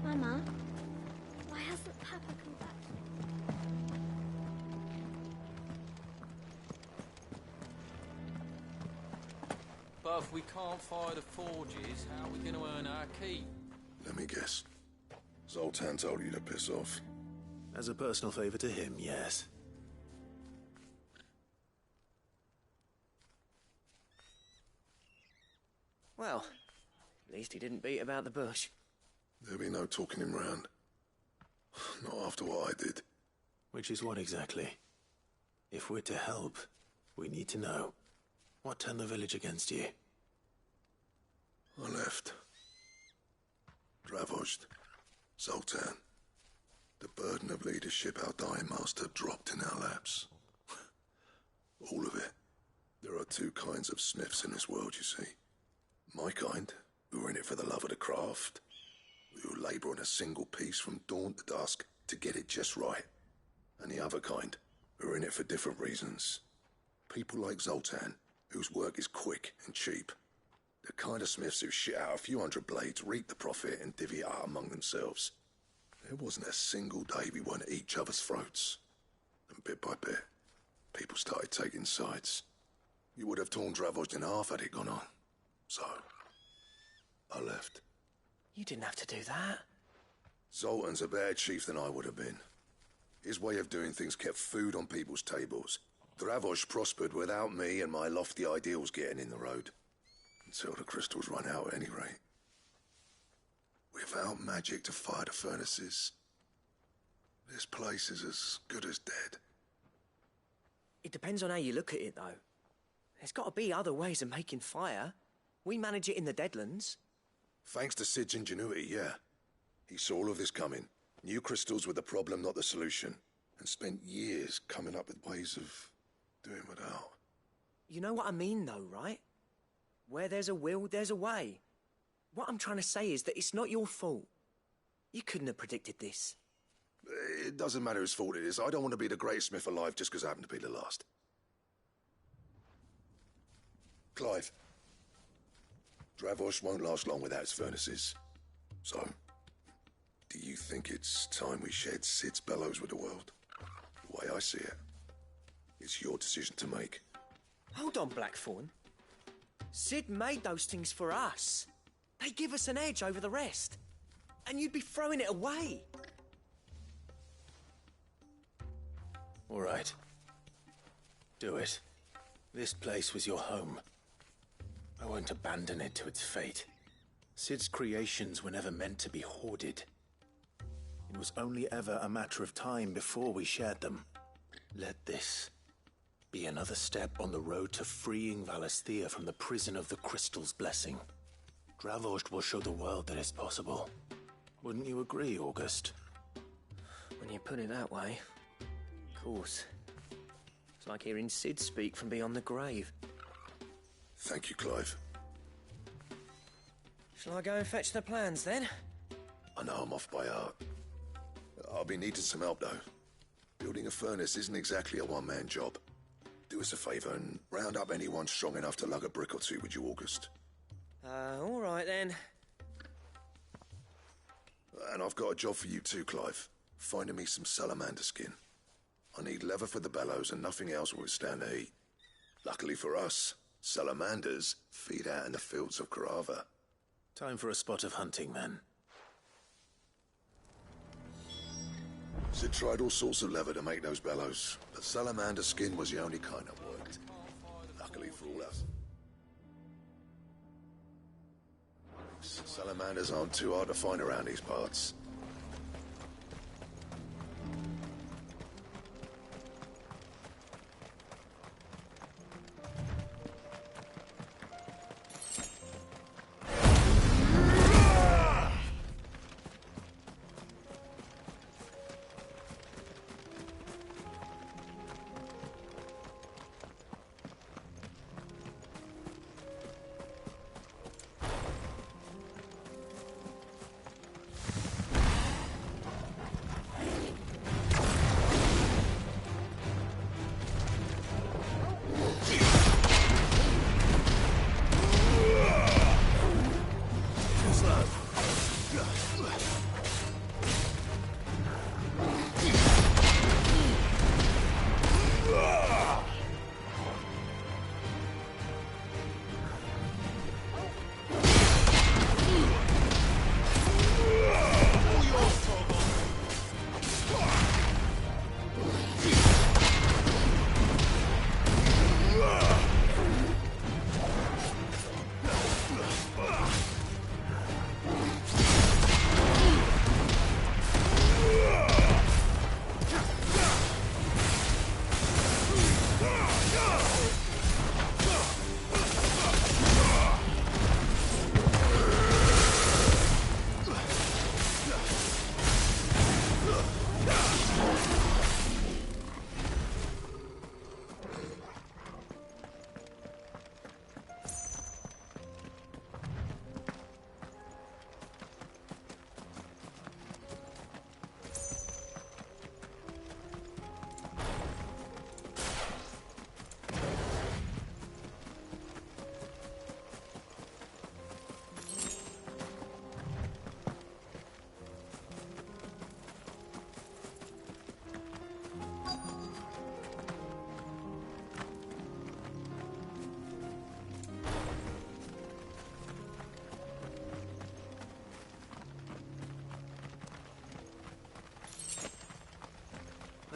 Mama, why hasn't Papa come back? But if we can't fire the forges, how are we going to earn our keep? Let me guess. Zoltan told you to piss off. As a personal favor to him, yes. Well, at least he didn't beat about the bush. There'll be no talking him round. Not after what I did. Which is what exactly? If we're to help, we need to know. What turned the village against you? I left. Dravozd. Zoltan. The burden of leadership our dying master dropped in our laps. All of it. There are two kinds of smiths in this world, you see. My kind, who are in it for the love of the craft, who labour on a single piece from dawn to dusk to get it just right. And the other kind, who are in it for different reasons. People like Zoltan, whose work is quick and cheap. The kind of smiths who shit out a few hundred blades, reap the profit, and divvy it out among themselves. There wasn't a single day we weren't at each other's throats. And bit by bit, people started taking sides. You would have torn Dravozd in half had it gone on. So, I left. You didn't have to do that. Zoltan's a better chief than I would have been. His way of doing things kept food on people's tables. Dravozd prospered without me and my lofty ideals getting in the road. Until the crystals run out at any rate. Without magic to fire the furnaces, this place is as good as dead. It depends on how you look at it, though. There's got to be other ways of making fire. We manage it in the Deadlands. Thanks to Sid's ingenuity, yeah. He saw all of this coming. Knew crystals were the problem, not the solution. And spent years coming up with ways of doing without. You know what I mean, though, right? Where there's a will, there's a way. What I'm trying to say is that it's not your fault. You couldn't have predicted this. It doesn't matter whose fault it is. I don't want to be the greatest smith alive just because I happen to be the last. Clive. Dravozd won't last long without his furnaces. So, do you think it's time we shared Sid's bellows with the world? The way I see it, It's your decision to make. Hold on, Blackthorn. Sid made those things for us. They give us an edge over the rest. And you'd be throwing it away. All right. Do it. This place was your home. I won't abandon it to its fate. Sid's creations were never meant to be hoarded. It was only ever a matter of time before we shared them. Let this be another step on the road to freeing Valisthea from the prison of the Crystal's blessing. Dravost will show the world that it's possible. Wouldn't you agree, August? When you put it that way, of course. It's like hearing Sid speak from beyond the grave. Thank you, Clive. Shall I go and fetch the plans, then? I know I'm off by heart. I'll be needing some help, though. Building a furnace isn't exactly a one-man job. Do us a favour and round up anyone strong enough to lug a brick or two, would you, August? All right, then. And I've got a job for you too, Clive. Finding me some salamander skin. I need leather for the bellows and nothing else will withstand the heat. Luckily for us, salamanders feed out in the fields of Carava. Time for a spot of hunting, then. Sid tried all sorts of leather to make those bellows, but salamander skin was the only kind that worked. Luckily for all us. Salamanders aren't too hard to find around these parts.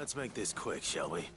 Let's make this quick, shall we?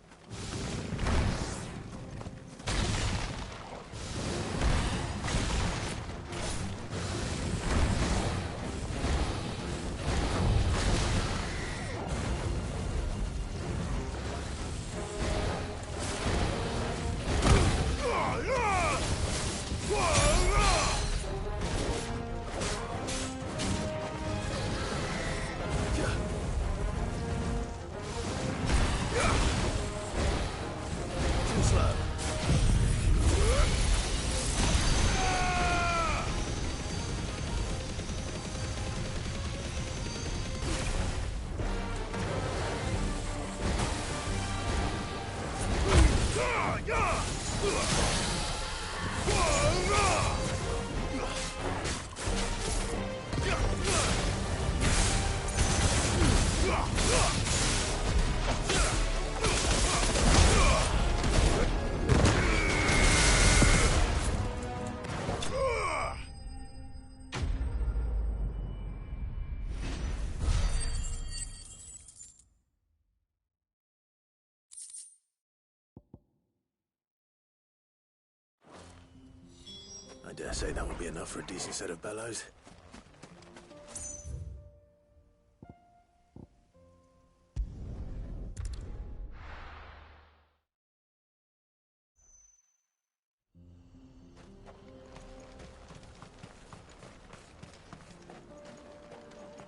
I dare say that would be enough for a decent set of bellows.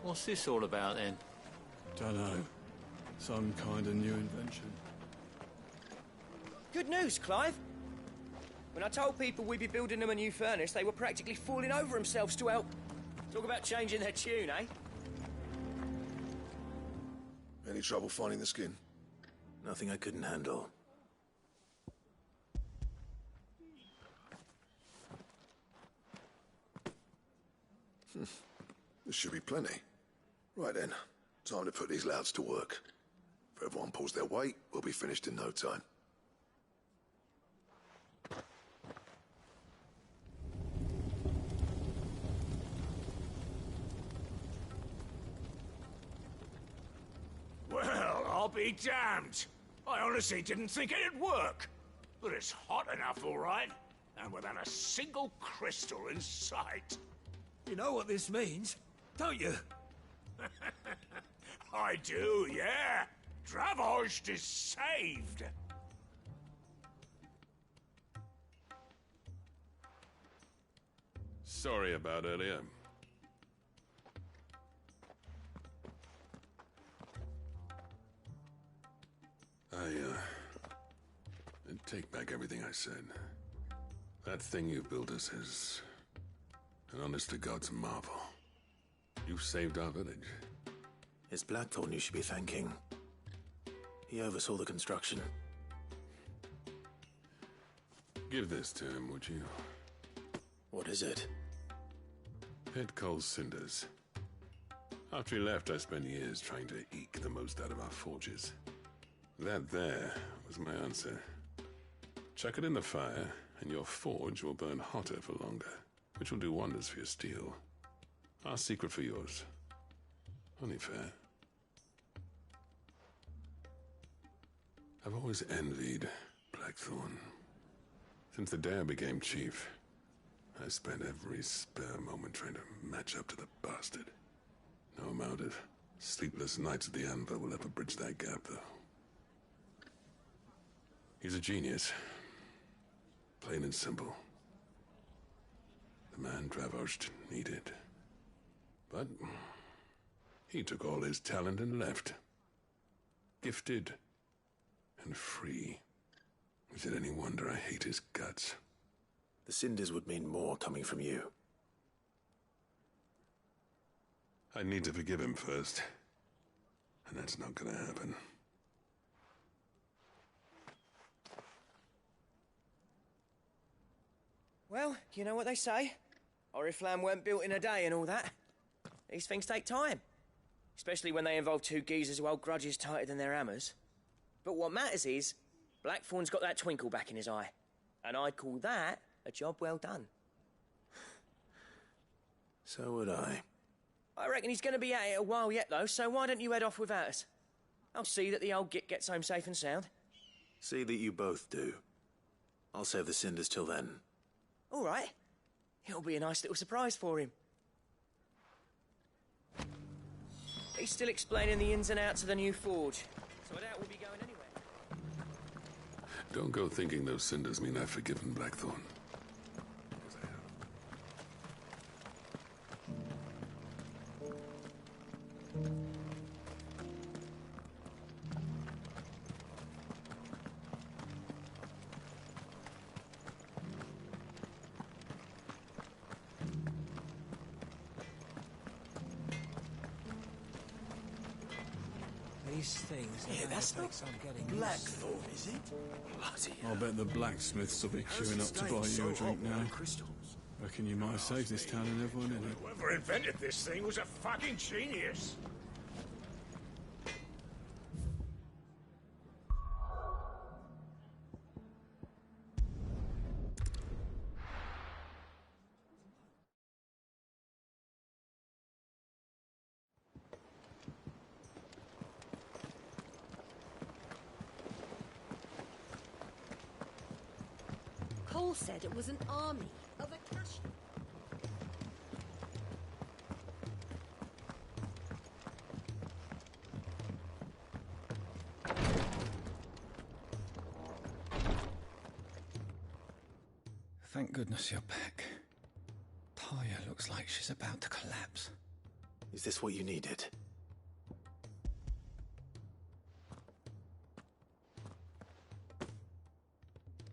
What's this all about then? Dunno. Some kind of new invention. Good news, Clive. When I told people we'd be building them a new furnace, they were practically falling over themselves to help. Talk about changing their tune, eh? Any trouble finding the skin? Nothing I couldn't handle. There should be plenty. Right then, time to put these louds to work. If everyone pulls their weight, we'll be finished in no time. Well, I'll be damned. I honestly didn't think it'd work. But it's hot enough, all right. And without a single crystal in sight. You know what this means, don't you? I do, yeah. Dravost is saved. Sorry about earlier. I take back everything I said. That thing you built us is an honest-to-God's marvel. You saved our village. It's Blackthorn you should be thanking. He oversaw the construction. Give this to him, would you? What is it? Pit Cole's cinders. After he left, I spent years trying to eke the most out of our forges. That there was my answer. Chuck it in the fire, and your forge will burn hotter for longer, which will do wonders for your steel. Our secret for yours. Only fair. I've always envied Blackthorn. Since the day I became chief, I spent every spare moment trying to match up to the bastard. No amount of sleepless nights at the Anvil will ever bridge that gap, though. He's a genius. Plain and simple. The man Dravost needed. But he took all his talent and left. Gifted and free. Is it any wonder I hate his guts? The cinders would mean more coming from you. I need to forgive him first. And that's not gonna happen. Well, you know what they say. Oriflamme weren't built in a day and all that. These things take time. Especially when they involve two geezers who hold grudges tighter than their hammers. But what matters is, Blackthorn's got that twinkle back in his eye. And I'd call that a job well done. So would I. I reckon he's going to be at it a while yet, though, so why don't you head off without us? I'll see that the old git gets home safe and sound. See that you both do. I'll save the cinders till then. All right. It'll be a nice little surprise for him. He's still explaining the ins and outs of the new forge, so I doubt we'll be going anywhere. Don't go thinking those cinders mean I've forgiven Blackthorn. These things are that's not Blackthorn, is it? Bloody I'll bet the blacksmiths will be queuing up to buy you a drink now. Reckon you might have saved this town and everyone in it. Whoever invented this thing was a fucking genius. all said it was an army of Akashi. Thank goodness you're back. Talia looks like she's about to collapse. Is this what you needed?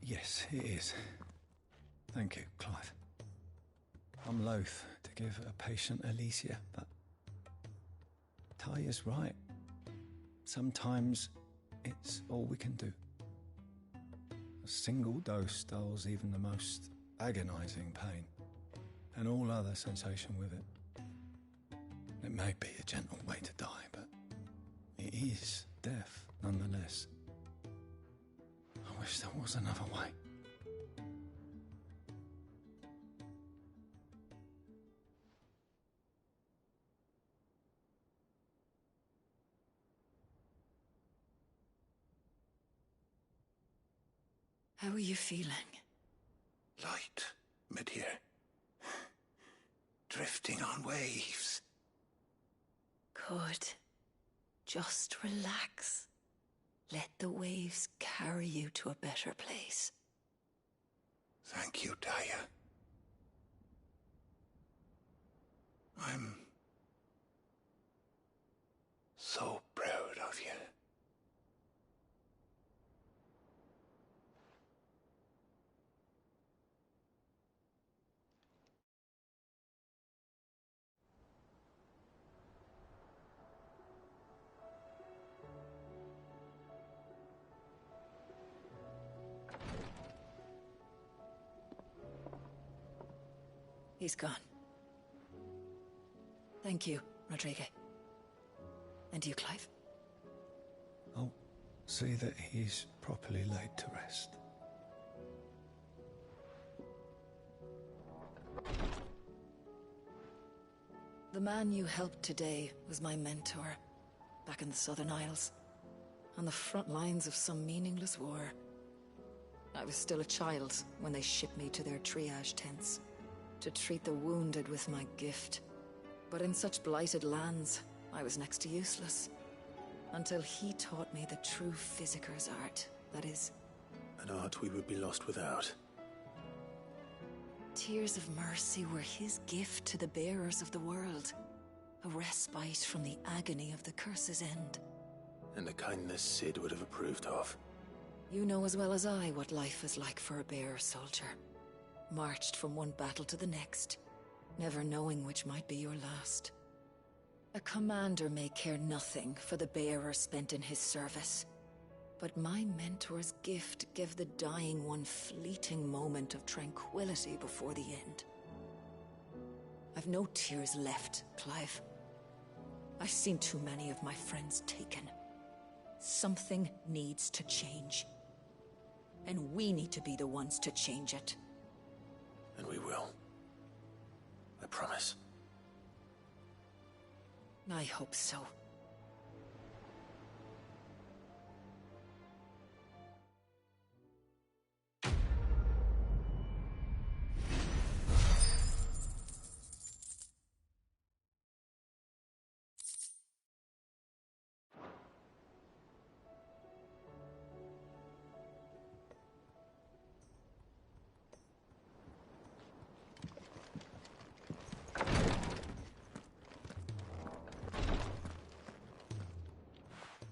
Yes, it is. Thank you, Clive. I'm loath to give a patient Alicia, but Talia's right. Sometimes it's all we can do. A single dose dulls even the most agonizing pain, and all other sensation with it. It may be a gentle way to die, but it is death nonetheless. I wish there was another way. How are you feeling? Light, mid-here. Drifting on waves. Good. Just relax. Let the waves carry you to a better place. Thank you, Daya. I'm so proud of you. He's gone. Thank you, Rodrigo. And you, Clive? I'll see that he's properly laid to rest. The man you helped today was my mentor, back in the Southern Isles, on the front lines of some meaningless war. I was still a child when they shipped me to their triage tents, to treat the wounded with my gift. But in such blighted lands, I was next to useless. Until he taught me the true physicker's art, that is... An art we would be lost without. Tears of mercy were his gift to the bearers of the world. A respite from the agony of the curse's end. And a kindness Sid would have approved of. You know as well as I what life is like for a bearer soldier. Marched from one battle to the next, never knowing which might be your last. A commander may care nothing for the bearer spent in his service, but my mentor's gift gave the dying one fleeting moment of tranquility before the end. I've no tears left, Clive. I've seen too many of my friends taken. Something needs to change. And we need to be the ones to change it. And we will. I promise. I hope so.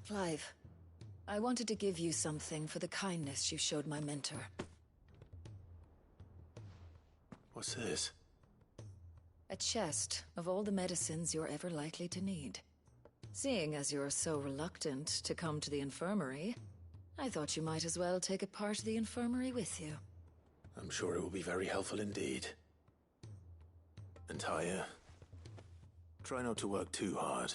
Clive, I wanted to give you something for the kindness you showed my mentor. What's this? A chest of all the medicines you're ever likely to need. Seeing as you're so reluctant to come to the infirmary, I thought you might as well take a part of the infirmary with you. I'm sure it will be very helpful indeed. And Taya, try not to work too hard.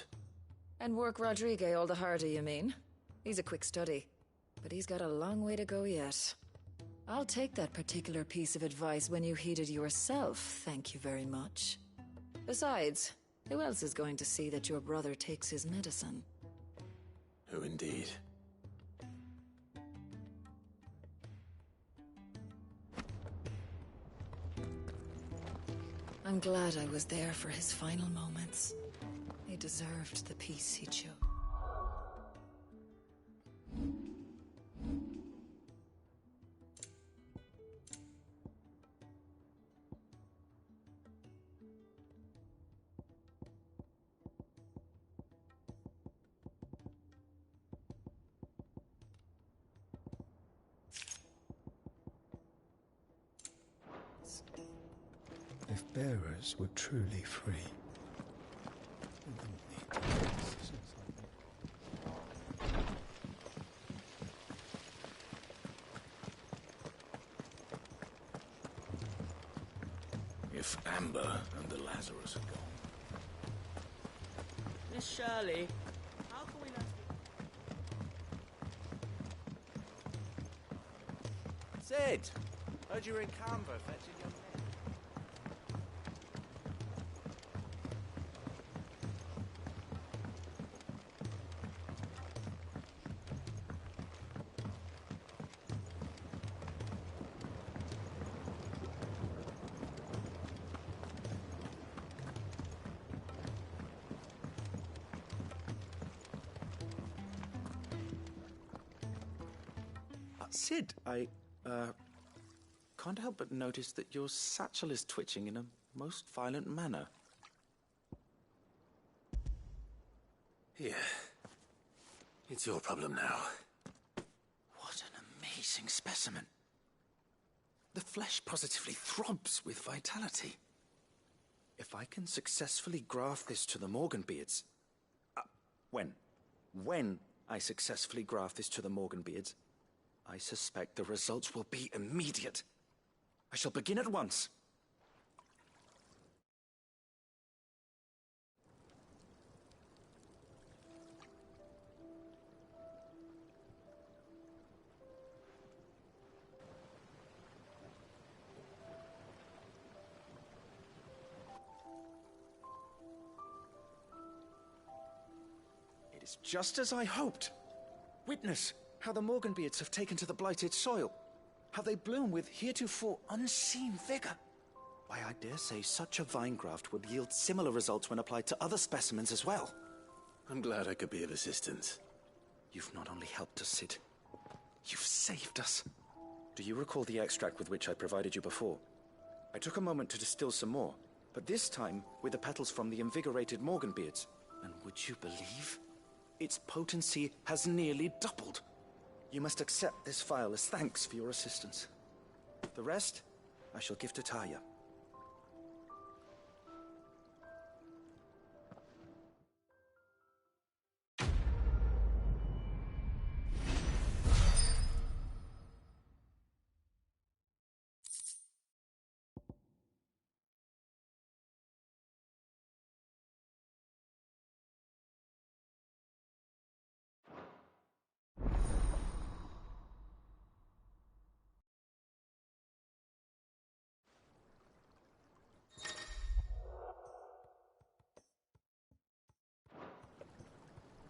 And work Rodrigo all the harder, you mean? He's a quick study, but he's got a long way to go yet. I'll take that particular piece of advice when you heed it yourself, thank you very much. Besides, who else is going to see that your brother takes his medicine? Who indeed? I'm glad I was there for his final moments. He deserved the peace he chose. If bearers were truly free, they wouldn't need to make decisions like this. If Amber and the Lazarus are gone. Miss Shirley, how can we learn to... Sid! Heard you were in Canberra fetching your men. Sid, I can't help but notice that your satchel is twitching in a most violent manner. Here. It's your problem now. What an amazing specimen. The flesh positively throbs with vitality. If I can successfully graft this to the Morganbeards... When I successfully graft this to the Morganbeards, I suspect the results will be immediate. I shall begin at once. It is just as I hoped. Witness how the Morganbeards have taken to the blighted soil. How they bloom with heretofore unseen vigor. Why, I dare say such a vine graft would yield similar results when applied to other specimens as well. I'm glad I could be of assistance. You've not only helped us, Sid, you've saved us. Do you recall the extract with which I provided you before? I took a moment to distill some more, but this time with the petals from the invigorated Morganbeards. And would you believe? Its potency has nearly doubled. You must accept this file as thanks for your assistance. The rest, I shall give to Taya.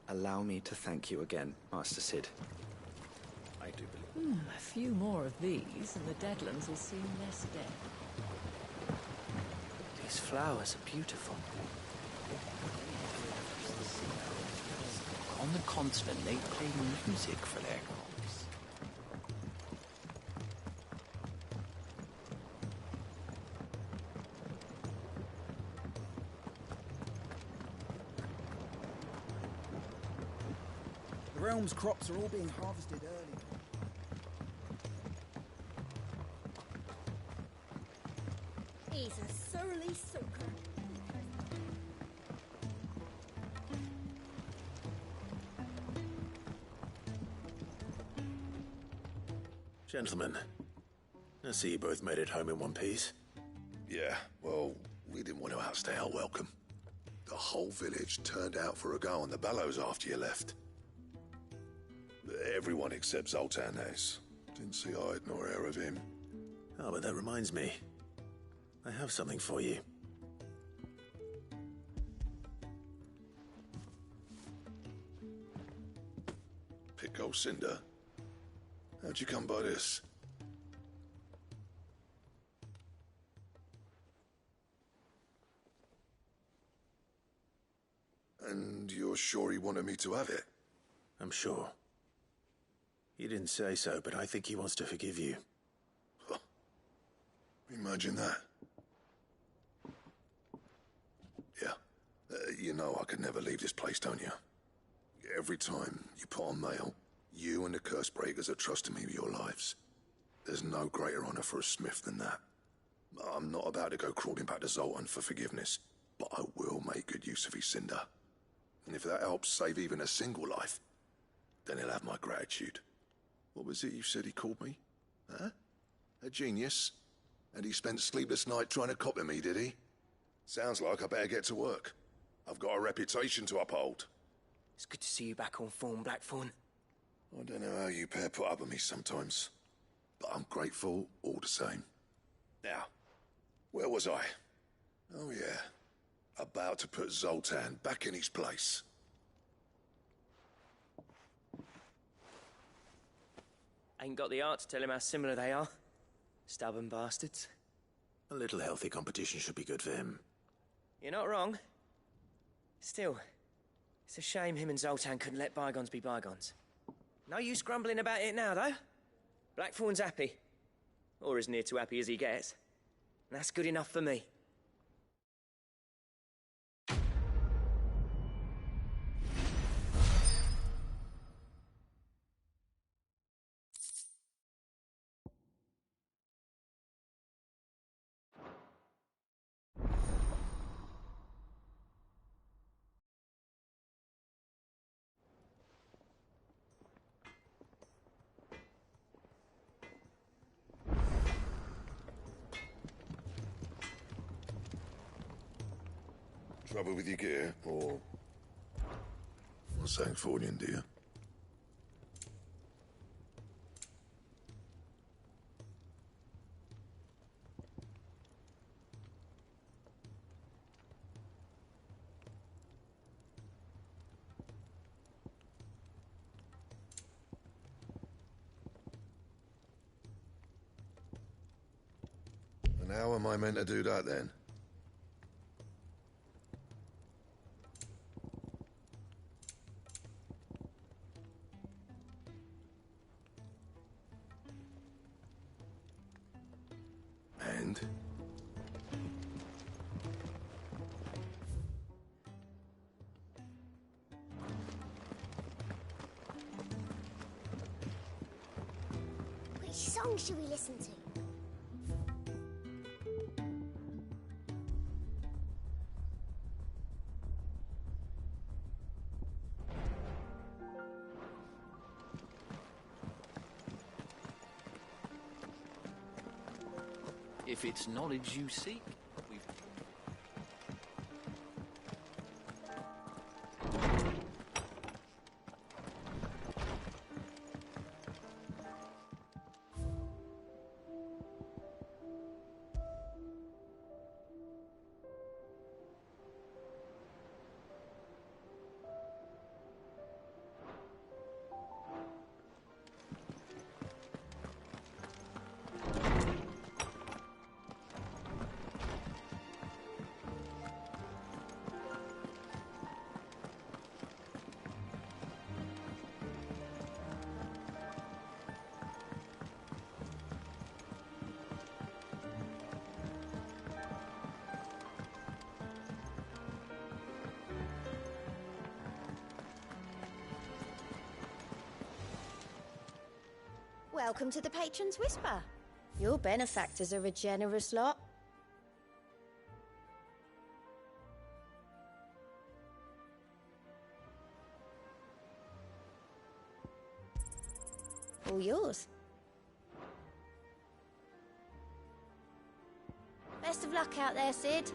Allow me to thank you again, Master Sid. I do believe... A few more of these, and the Deadlands will seem less dead. These flowers are beautiful. On the continent, they play music for their crops. The realm's crops are all being harvested early. He's a surly soaker. Gentlemen, I see you both made it home in one piece. Yeah, well, we didn't want to outstay our welcome. The whole village turned out for a go on the bellows after you left. Everyone except Zoltanes. Didn't see hide nor hair of him. Oh, but that reminds me. I have something for you. Pico Cinder? How'd you come by this? And you're sure he wanted me to have it? I'm sure. He didn't say so, but I think he wants to forgive you. Huh. Imagine that. Yeah. You know I could never leave this place, don't you? Every time you put on mail, you and the curse breakers are trusting me with your lives. There's no greater honor for a smith than that. I'm not about to go crawling back to Zoltan for forgiveness, but I will make good use of his cinder. And if that helps save even a single life, then he'll have my gratitude. What was it you said he called me? Huh? A genius? And he spent sleepless night trying to copy me, did he? Sounds like I better get to work. I've got a reputation to uphold. It's good to see you back on form, Blackthorn. I don't know how you pair put up with me sometimes, but I'm grateful all the same. Now, where was I? Oh yeah, about to put Zoltan back in his place. Ain't got the art to tell him how similar they are. Stubborn bastards. A little healthy competition should be good for him. You're not wrong. Still, it's a shame him and Zoltan couldn't let bygones be bygones. No use grumbling about it now, though. Blackthorn's happy. Or as near to happy as he gets. And that's good enough for me. Trouble with your gear, or something for you, dear? And how am I meant to do that then? And? Which song should we listen to? If it's knowledge you seek, we've... Welcome to the Patron's Whisper. Your benefactors are a generous lot. All yours. Best of luck out there, Sid.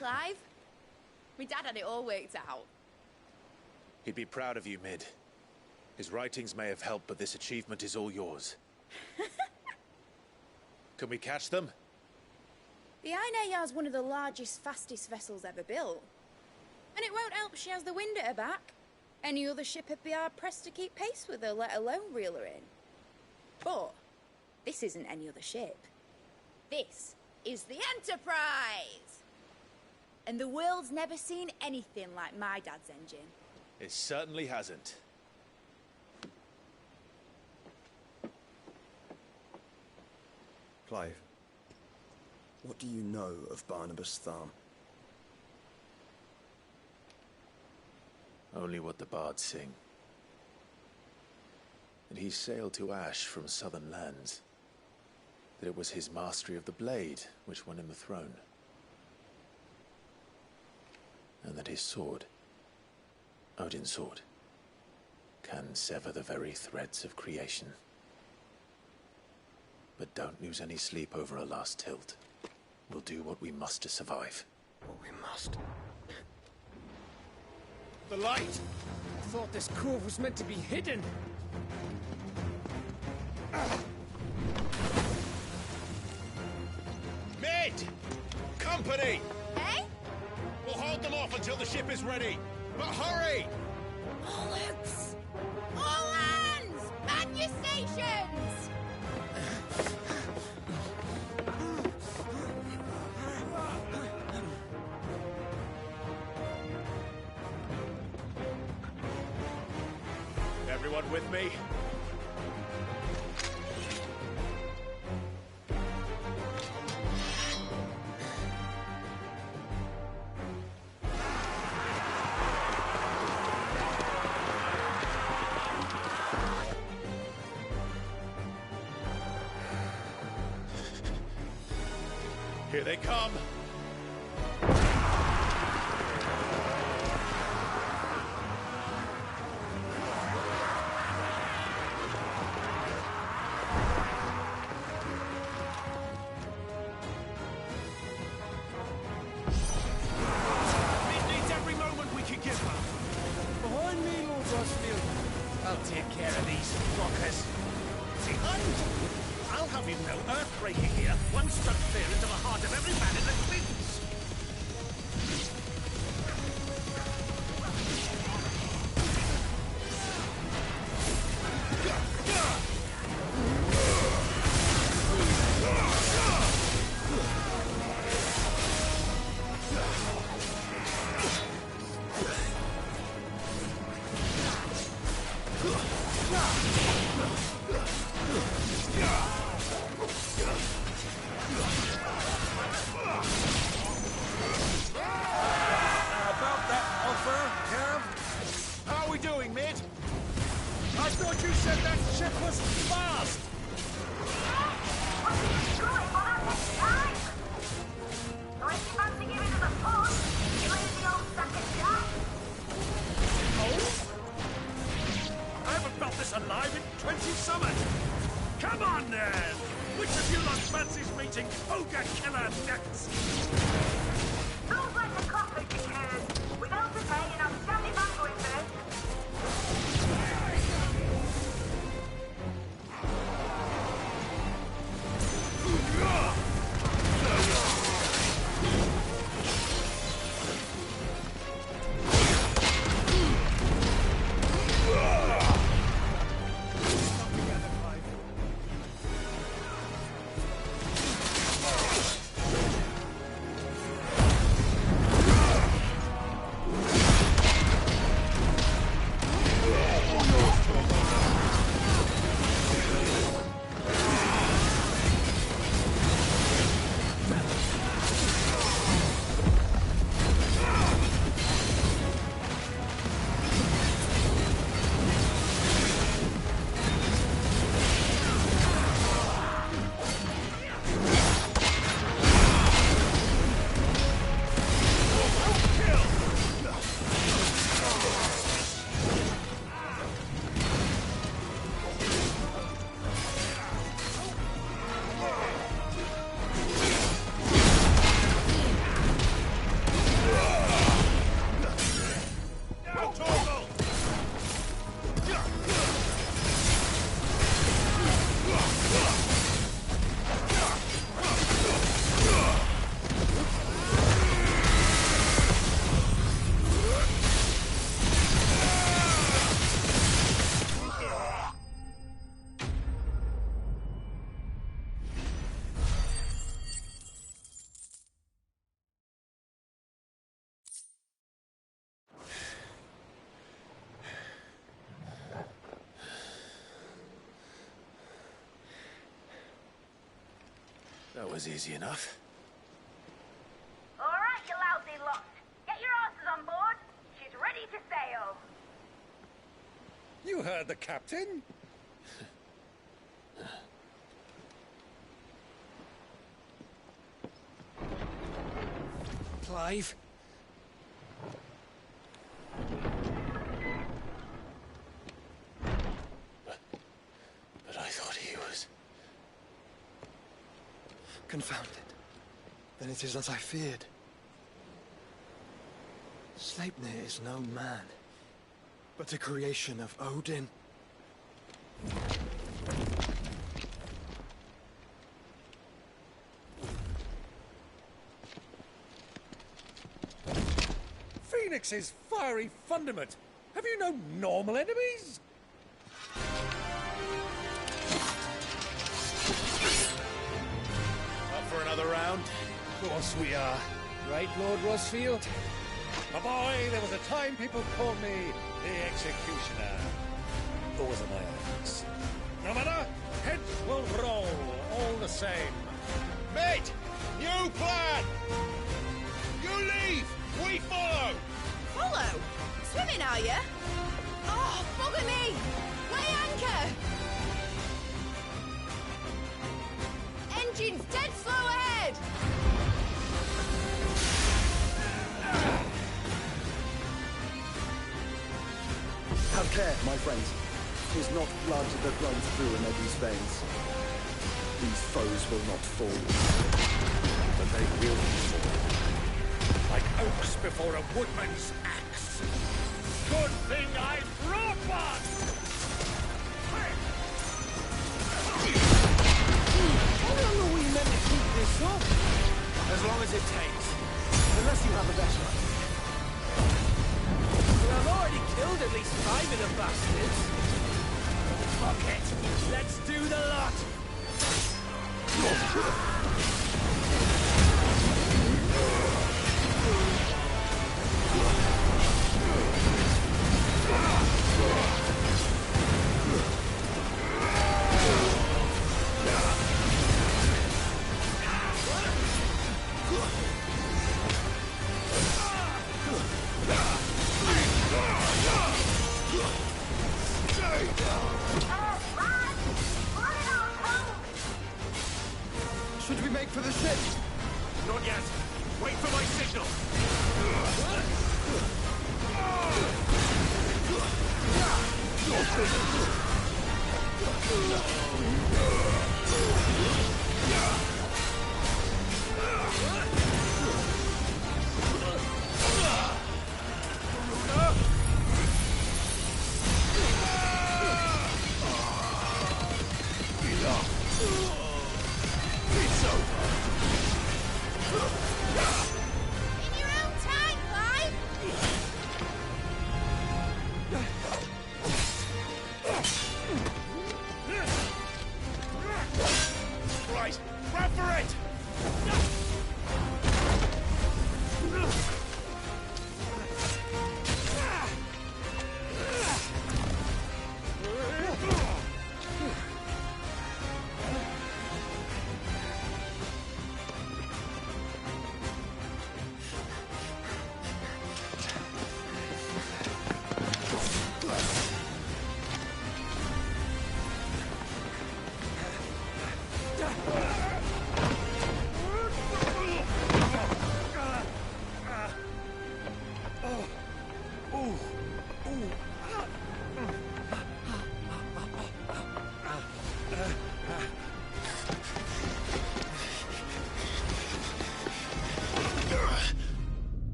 Clive. My dad had it all worked out. He'd be proud of you, Mid. His writings may have helped, but this achievement is all yours. Can we catch them? The Aina is one of the largest, fastest vessels ever built. And it won't help she has the wind at her back. Any other ship would be hard-pressed to keep pace with her, let alone reel her in. But this isn't any other ship. This is the Enterprise! And the world's never seen anything like my dad's engine. It certainly hasn't. Clive, what do you know of Barnabas Thumb? Only what the bards sing. That he sailed to Ash from southern lands. That it was his mastery of the blade which won him the throne. And that his sword, Odin's sword, can sever the very threads of creation. But don't lose any sleep over a last tilt. We'll do what we must to survive. What we must? The light! I thought this cove was meant to be hidden. Mid! Company! Eh? We'll hold them off until the ship is ready. But hurry! Bollocks! All hands! Man your stations! Everyone with me? Here they come! I'll take care of these fuckers. Behind you! I'll have you know, earthbreaking here. One struck fear into the heart of every man in the Queens. That was easy enough. All right, you lousy lot. Get your asses on board. She's ready to sail. You heard the captain. Clive? But I thought he was... Confounded. Then it is as I feared. Sleipnir is no man, but a creation of Odin. Phoenix's fiery fundament. Have you no normal enemies? Up for another round? Of course we are. Right, Lord Rosfield? My boy, there was a time people called me the Executioner. Those are my acts. No matter, heads will roll all the same. Mate! New plan! You leave! We follow! Follow? Swimming, are you? Oh, bugger me! Weigh anchor! Engine's dead slow ahead! Have care, my friends. 'Tis not blood that runs through an Eddie's veins. These foes will not fall. But they will fall. Like oaks before a woodman's axe. Good thing I brought one! How long are we meant to keep this up? As long as it takes. Unless you have a better idea. Well, I've already killed at least 5 of the bastards. Fuck it. Let's do the lot. Should we make for the ship? Not yet. Wait for my signal. In your own time, Clive! Right, run for it!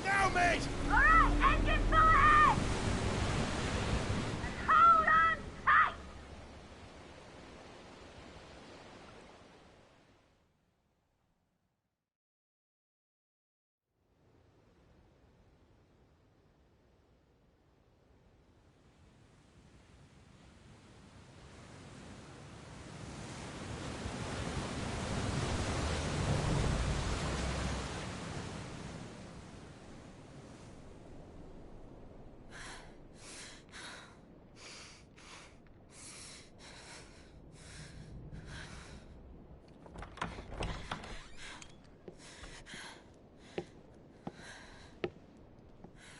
Now, mate! All right, engine full ahead! And hold on tight!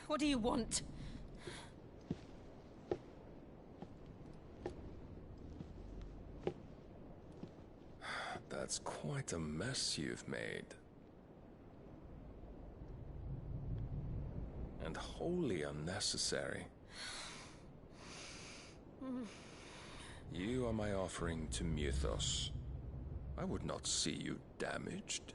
What do you want? That's quite a mess you've made. And wholly unnecessary. You are my offering to Mythos. I would not see you damaged.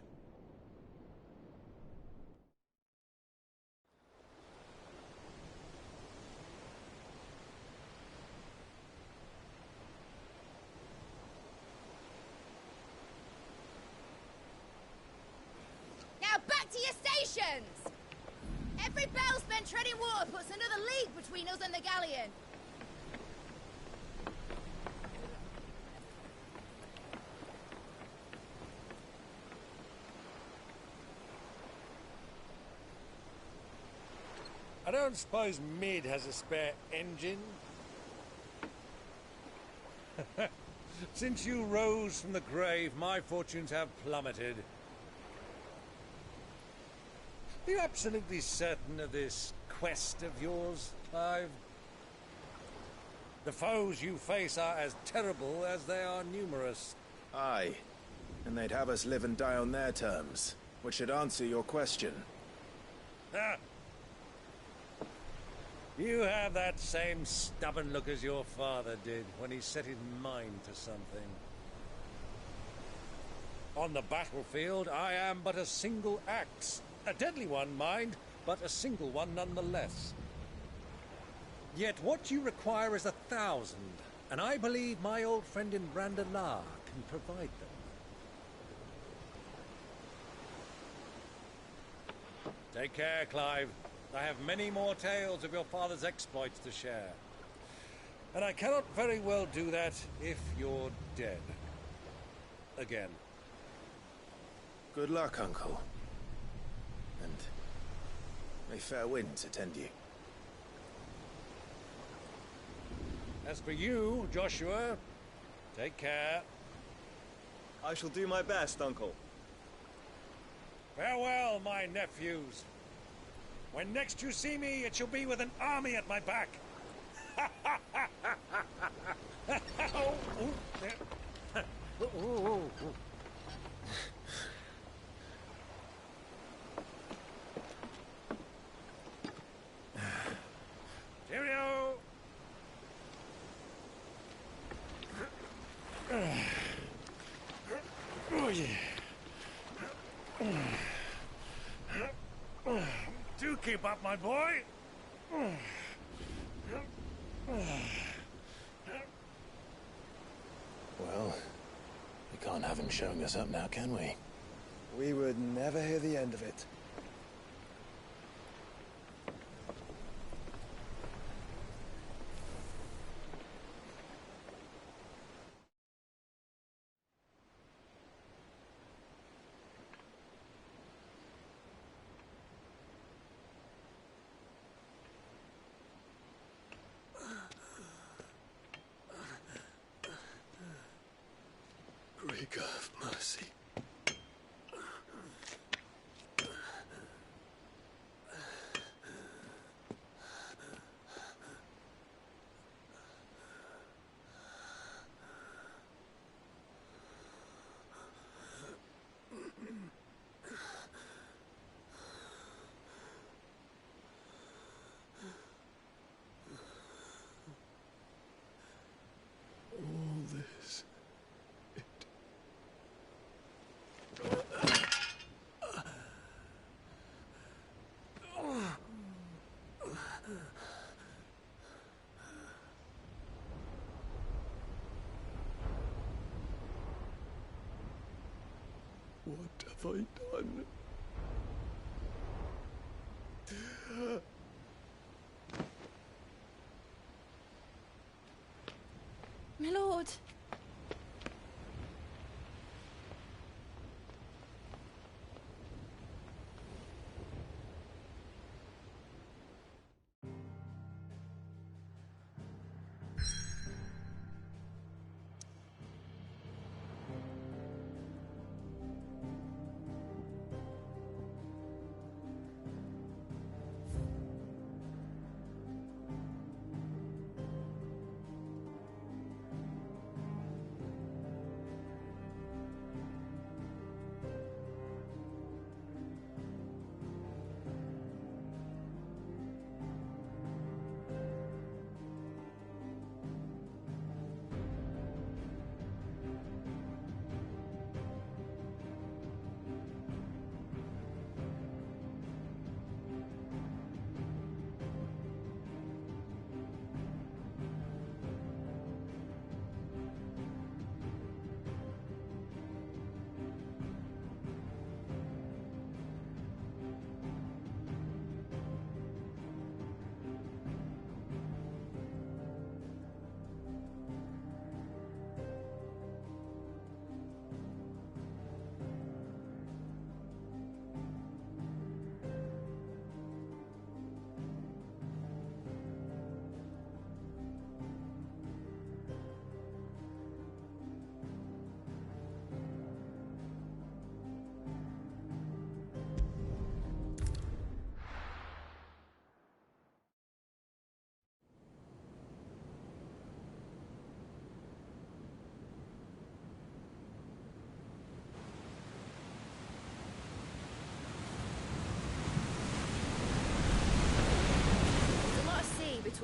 Now back to your stations! Every bell spent treading water puts another league between us and the galleon. I don't suppose Mid has a spare engine? Since you rose from the grave, my fortunes have plummeted. Are you absolutely certain of this quest of yours, Clive? The foes you face are as terrible as they are numerous. Aye, and they'd have us live and die on their terms, which should answer your question. Ah. You have that same stubborn look as your father did when he set his mind to something. On the battlefield, I am but a single axe. A deadly one, mind, but a single one nonetheless. Yet what you require is 1,000, and I believe my old friend in Brandalar can provide them. Take care, Clive. I have many more tales of your father's exploits to share. And I cannot very well do that if you're dead. Again. Good luck, Uncle. And may fair winds attend you. As for you, Joshua, take care. I shall do my best, Uncle. Farewell, my nephews. When next you see me, it shall be with an army at my back. Oh, Cheerio! Oh, yeah. Do keep up, my boy. Well, we can't have him showing us up now, can we? We would never hear the end of it. Greek of mercy. All this. What have I done? My lord.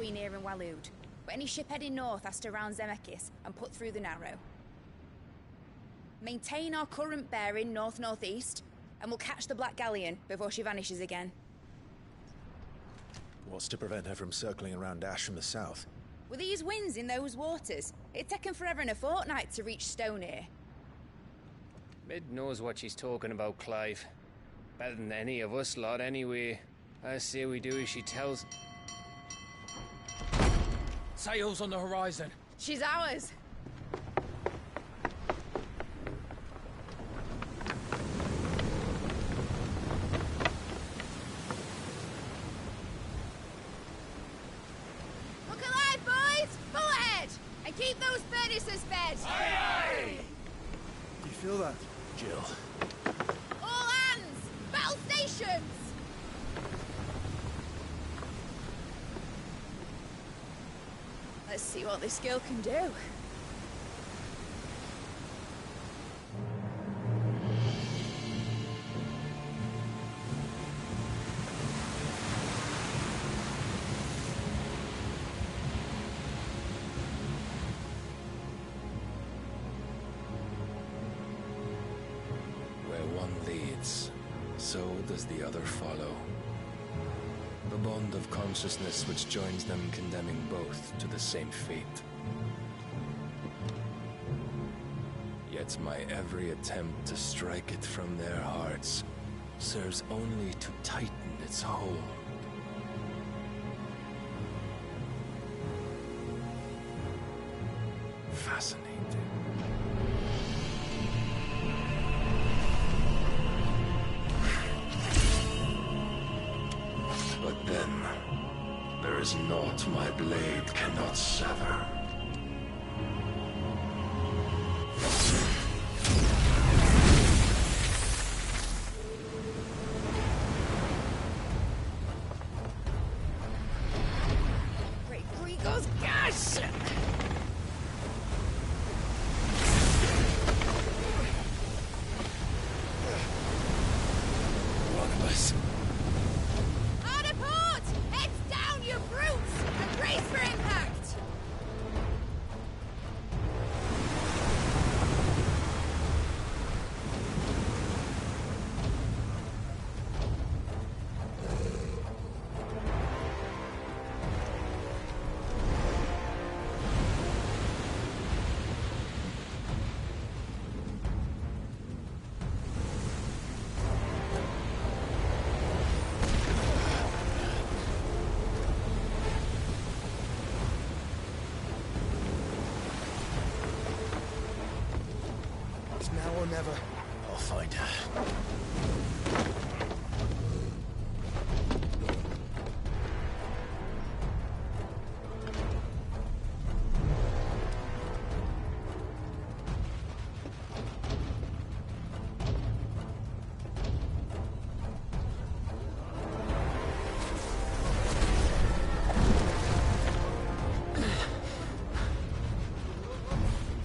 between here and Waloed. But any ship heading north has to round Zemeckis and put through the Narrow. Maintain our current bearing north-northeast, and we'll catch the Black Galleon before she vanishes again. What's to prevent her from circling around Ash from the south? With these winds in those waters, it'd taken forever and a fortnight to reach Stonehenge. Mid knows what she's talking about, Clive. Better than any of us lot, anyway. I say we do as she tells. Sails on the horizon. She's ours. Look alive, boys! Full ahead! And keep those furnaces fed! Aye, aye! Do you feel that? Jill. All hands! Battle stations! Let's see what this girl can do. Where one leads, so does the other follow. The bond of consciousness which joins them condemning both to the same fate. Yet my every attempt to strike it from their hearts serves only to tighten its hold. Fascinating. But then, there is naught my blade cannot sever. Great Gregor's gosh! One of us. Hard a port! Heads down, you brutes! And brace for impact! It's now or never. I'll find her.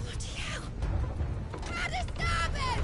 Bloody hell! Hard a starboard!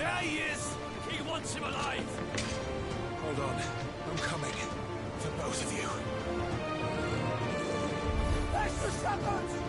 Yeah, he is! He wants him alive! Hold on. I'm coming. For both of you. That's the shepherds!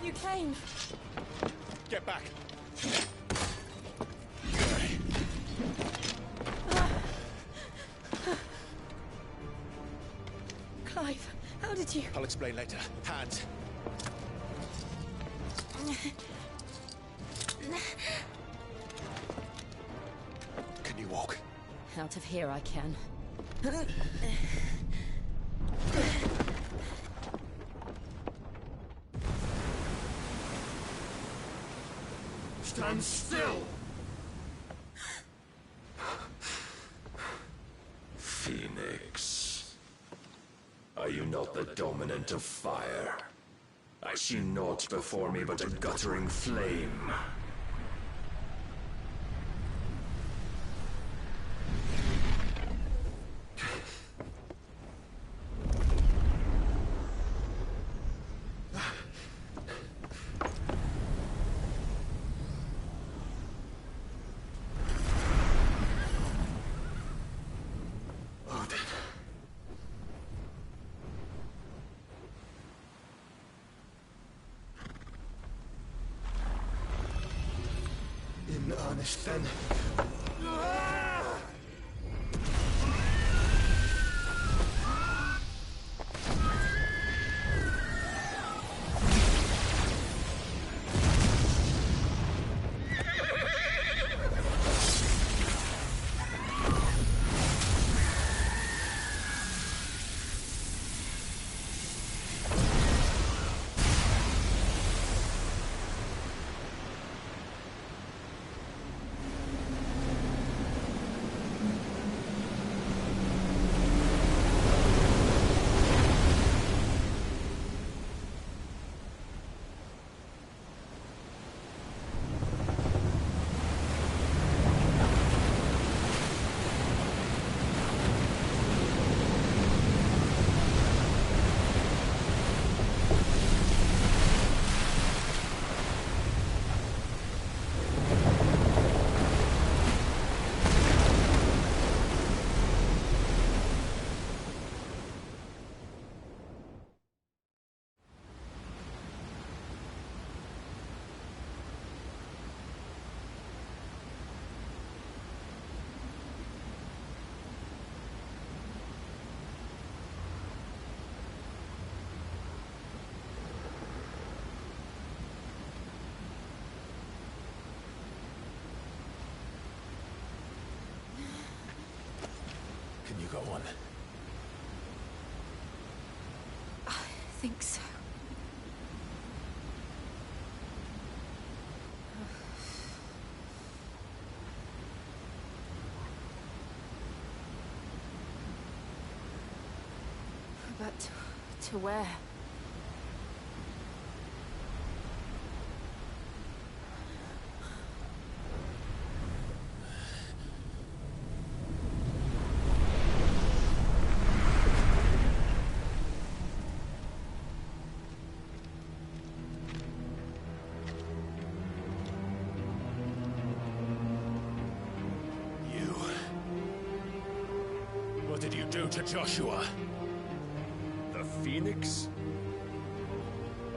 You came. Get back. Clive, how did you... I'll explain later. Hands. Can you walk? Out of here I can. Stand still! Phoenix. Are you not the dominant of fire? I see naught before me but a guttering flame. In earnest, then. Can you go on? I think so. But to where? What did you do to Joshua? The Phoenix?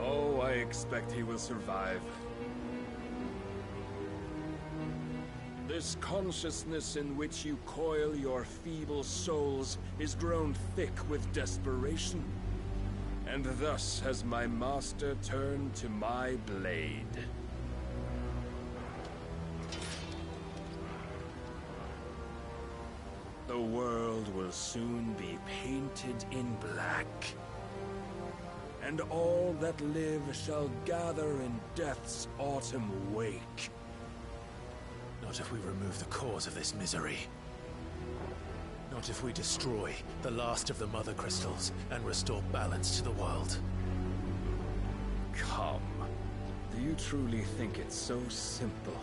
Oh, I expect he will survive. This consciousness in which you coil your feeble souls is grown thick with desperation. And thus has my master turned to my blade. The world will soon be painted in black. And all that live shall gather in death's autumn wake. Not if we remove the cause of this misery. Not if we destroy the last of the Mother Crystals and restore balance to the world. Come. Do you truly think it's so simple?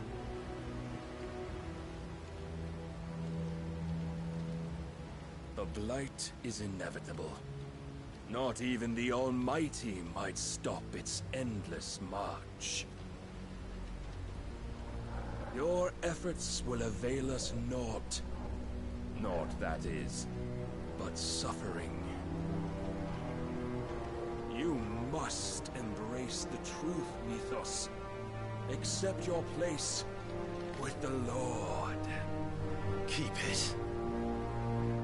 The Blight is inevitable. Not even the Almighty might stop its endless march. Your efforts will avail us naught. Naught, that is, but suffering. You must embrace the truth, Mythos. Accept your place with the Lord. Keep it.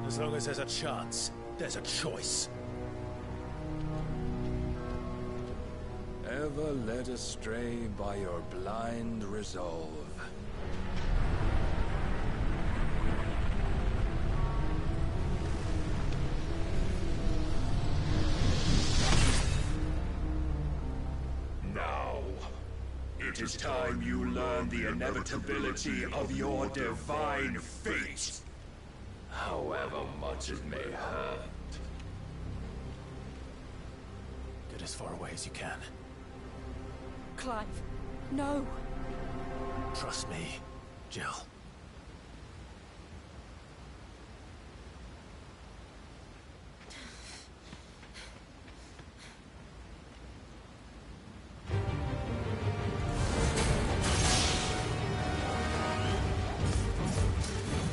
As long as there's a chance, there's a choice. Ever led astray by your blind resolve. Now, it is time you learn the inevitability of your divine fate. However much it may hurt. Get as far away as you can. Clive, no. Trust me, Jill.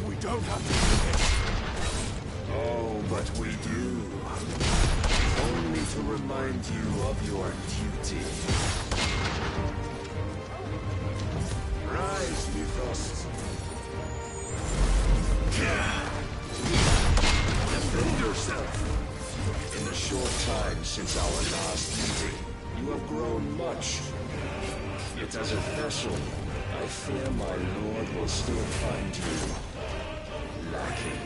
We don't have to do this. Oh, but we do. Only to remind you of your duty. Rise, Mythos. Defend yourself. In the short time since our last meeting, you have grown much. Yet as a vessel, I fear my lord will still find you lacking.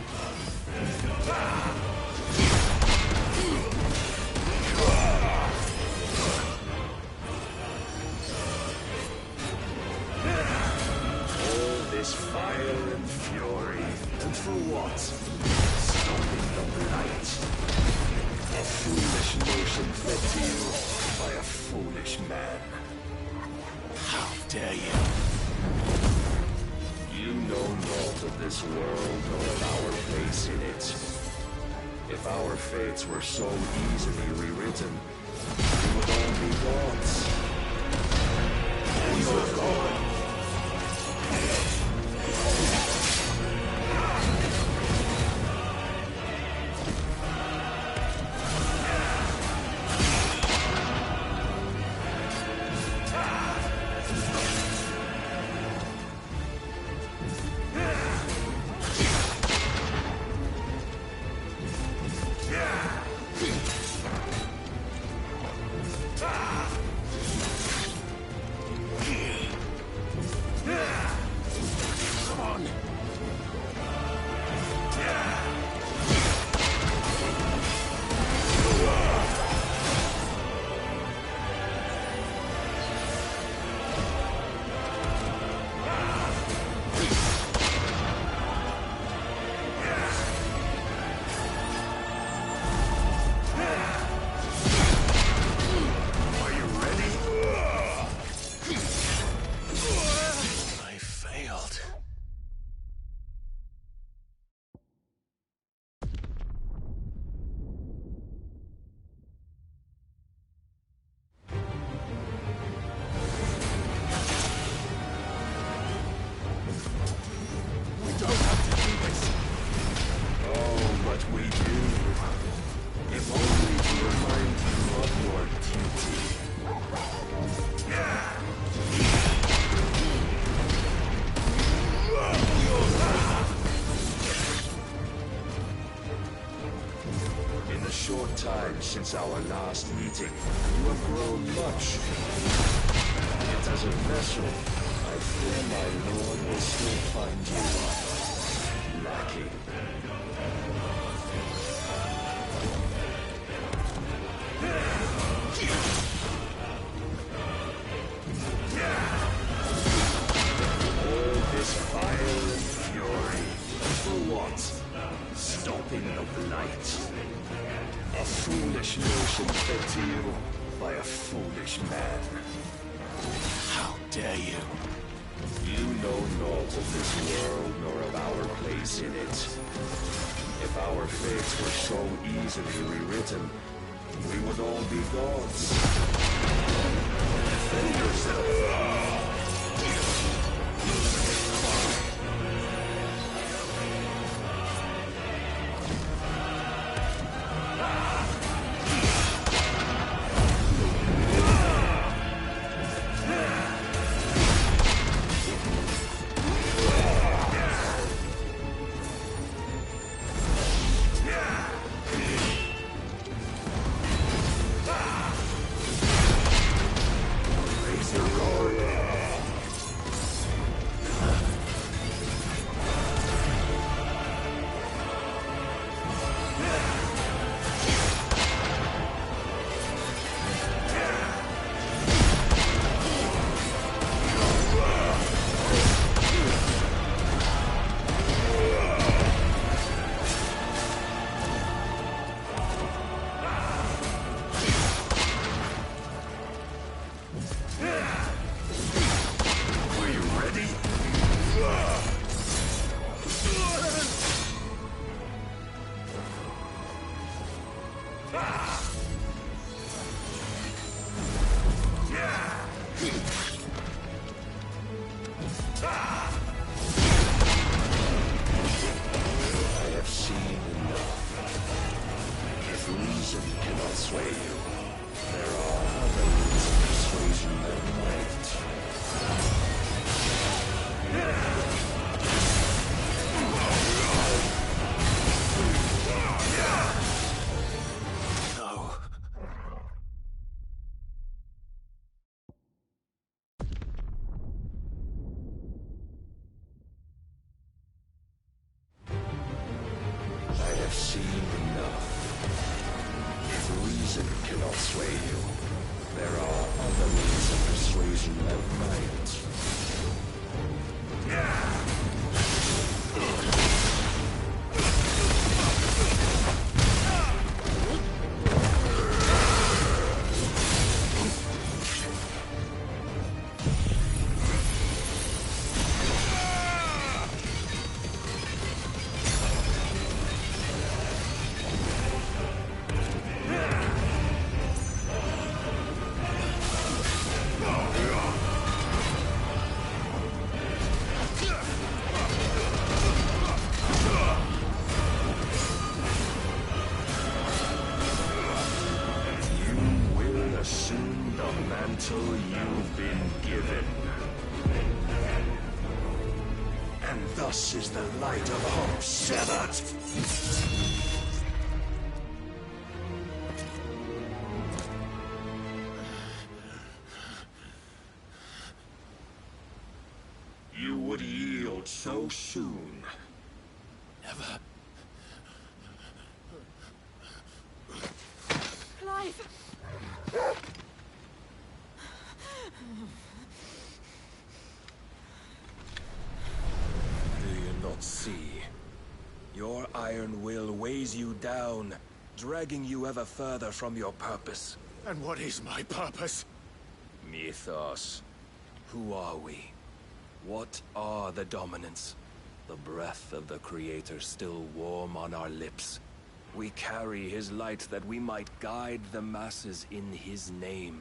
All this fire and fury, and for what? Stopping the blight. A foolish notion fed to you by a foolish man. How dare you? You know naught of this world or of our place in it. If our fates were so easily rewritten, we would all be gods. And you're gone. Since our last meeting, you have grown much. Yet as a vessel, I fear my lord will still find you lacking. All this fire and fury, for what? Stopping the blight. A foolish notion fed to you by a foolish man. How dare you? You know naught of this world nor of our place in it. If our fates were so easily rewritten, we would all be gods. Defend yourself. have seen enough. If reason cannot sway you, there are other means of persuasion that might. No. I have seen enough. If reason cannot sway you, there are other means of persuasion that might. Assume the mantle you've been given. And thus is the light of hope severed. You would yield so soon. Never. Clive! Do you not see? Your iron will weighs you down, dragging you ever further from your purpose. And what is my purpose? Mythos. Who are we? What are the dominants? The breath of the Creator still warm on our lips. We carry his light that we might guide the masses in his name.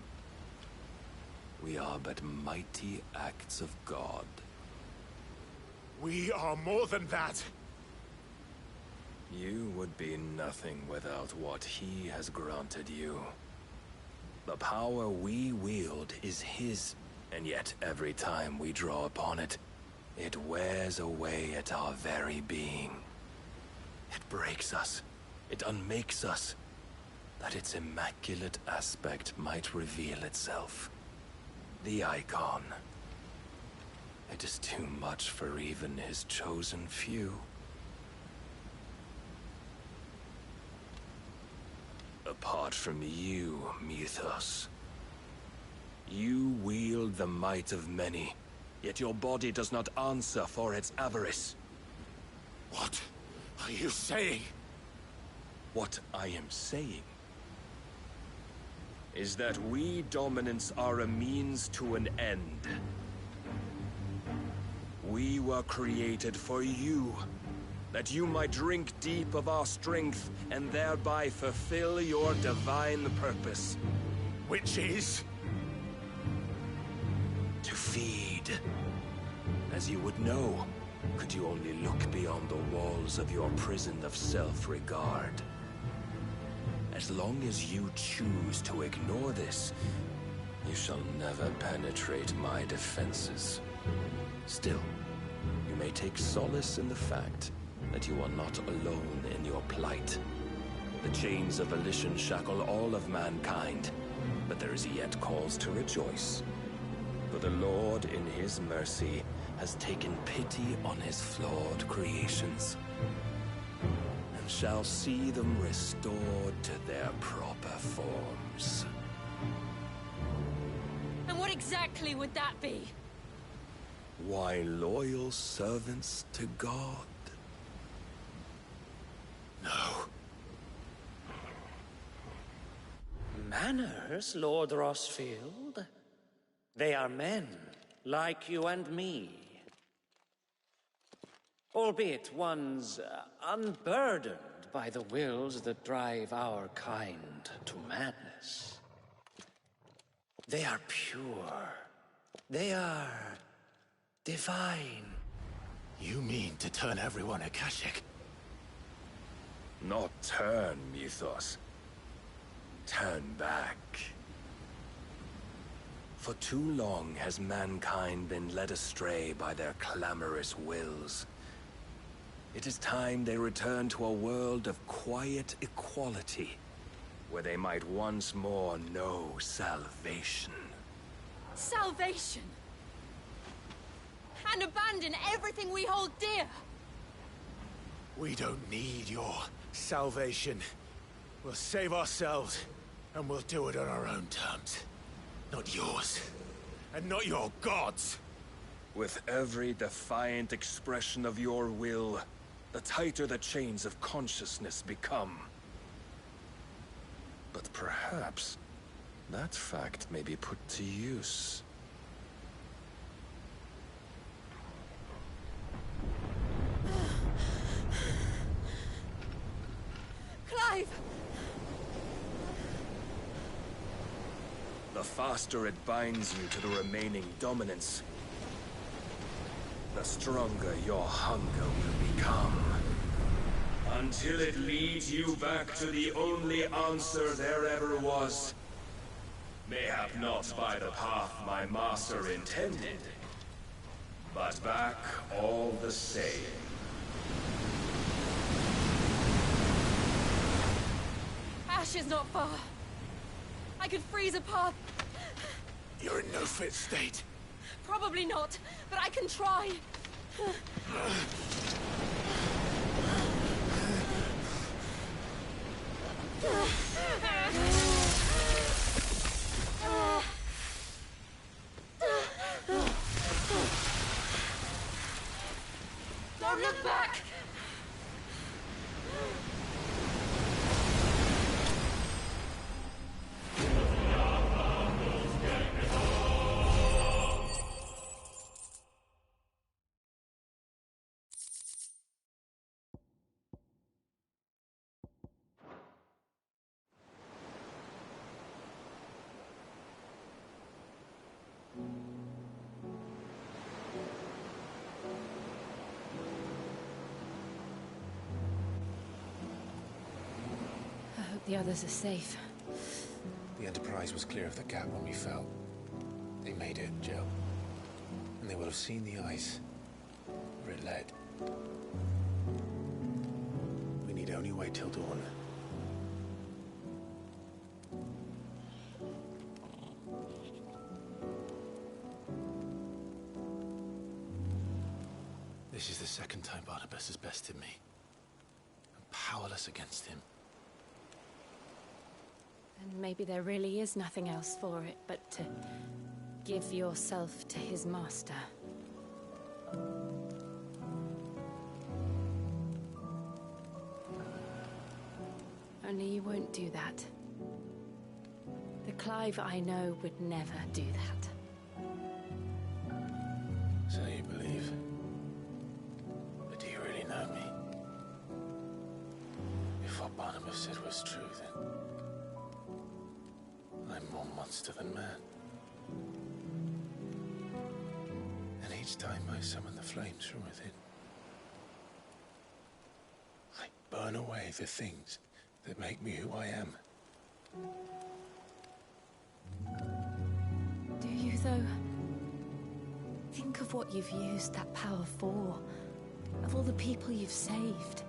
We are but mighty acts of God. We are more than that. You would be nothing without what he has granted you. The power we wield is his, and yet every time we draw upon it, it wears away at our very being. It breaks us. It unmakes us, that its immaculate aspect might reveal itself. The icon. It is too much for even his chosen few. Apart from you, Mythos, you wield the might of many, yet your body does not answer for its avarice. What are you saying? What I am saying is that we dominants are a means to an end. We were created for you, that you might drink deep of our strength and thereby fulfill your divine purpose. Which is? To feed. As you would know, could you only look beyond the walls of your prison of self-regard. As long as you choose to ignore this, you shall never penetrate my defenses. Still, you may take solace in the fact that you are not alone in your plight. The chains of volition shackle all of mankind, but there is yet cause to rejoice. For the Lord, in his mercy, has taken pity on his flawed creations, and shall see them restored to their proper forms. And what exactly would that be? Why, loyal servants to God. No. Manners, Lord Rossfield? They are men, like you and me. Albeit one's unburdened by the wills that drive our kind to madness. They are pure. They are divine. You mean to turn everyone Akashic? Not turn, Mythos. Turn back. For too long has mankind been led astray by their clamorous wills. It is time they return to a world of quiet equality, where they might once more know salvation. Salvation? And abandon everything we hold dear? We don't need your salvation. We'll save ourselves, and we'll do it on our own terms. Not yours. And not your gods! With every defiant expression of your will, the tighter the chains of consciousness become. But perhaps that fact may be put to use. Clive! The faster it binds you to the remaining dominance, the stronger your hunger will become. Until it leads you back to the only answer there ever was. Mayhap not by the path my master intended, but back all the same. Ash is not far. I could freeze a path. You're in no fit state. Probably not, but I can try. Don't look back! I hope the others are safe. The Enterprise was clear of the gap when we fell. They made it, Jill. And they will have seen the ice where it led. We need only wait till dawn. This is the second time Barnabas has bested me. I'm powerless against him. And maybe there really is nothing else for it but to give yourself to his master. Only you won't do that. The Clive I know would never do that. So you believe? But do you really know me? If what Barnabas said was true, then I'm more monster than man. And each time I summon the flames from within, I burn away the things that make me who I am. Do you, though? Think of what you've used that power for. Of all the people you've saved.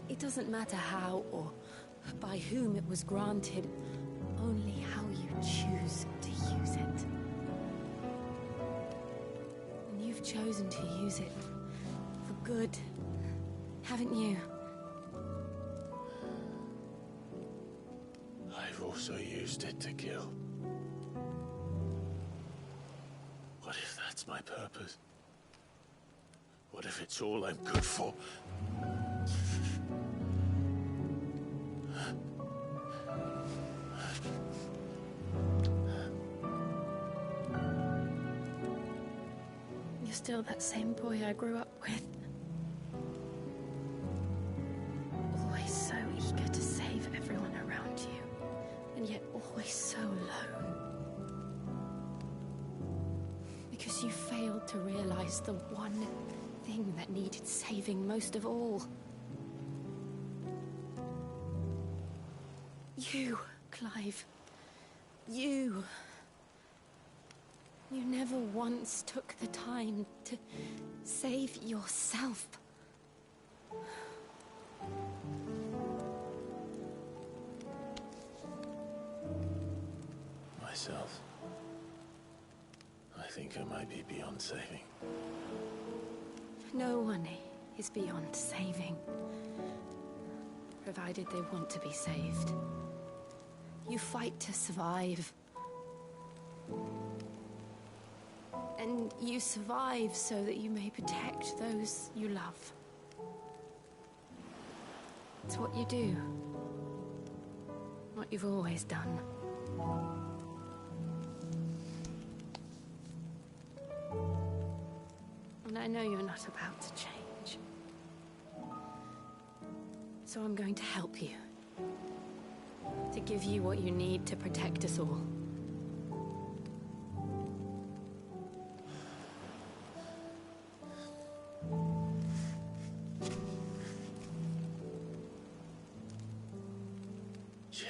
It doesn't matter how or by whom it was granted, only how you choose to use it. And you've chosen to use it for good, haven't you? I've also used it to kill. What if that's my purpose? What if it's all I'm good for? You're still that same boy I grew up with. Always so eager to save everyone around you, and yet always so alone. Because you failed to realize the one thing that needed saving most of all. You, Clive. You. You never once took the time to save yourself. Myself? I think I might be beyond saving. No one is beyond saving, provided they want to be saved. You fight to survive. And you survive so that you may protect those you love. It's what you do. What you've always done. And I know you're not about to change. So I'm going to help you. To give you what you need to protect us all. Jill.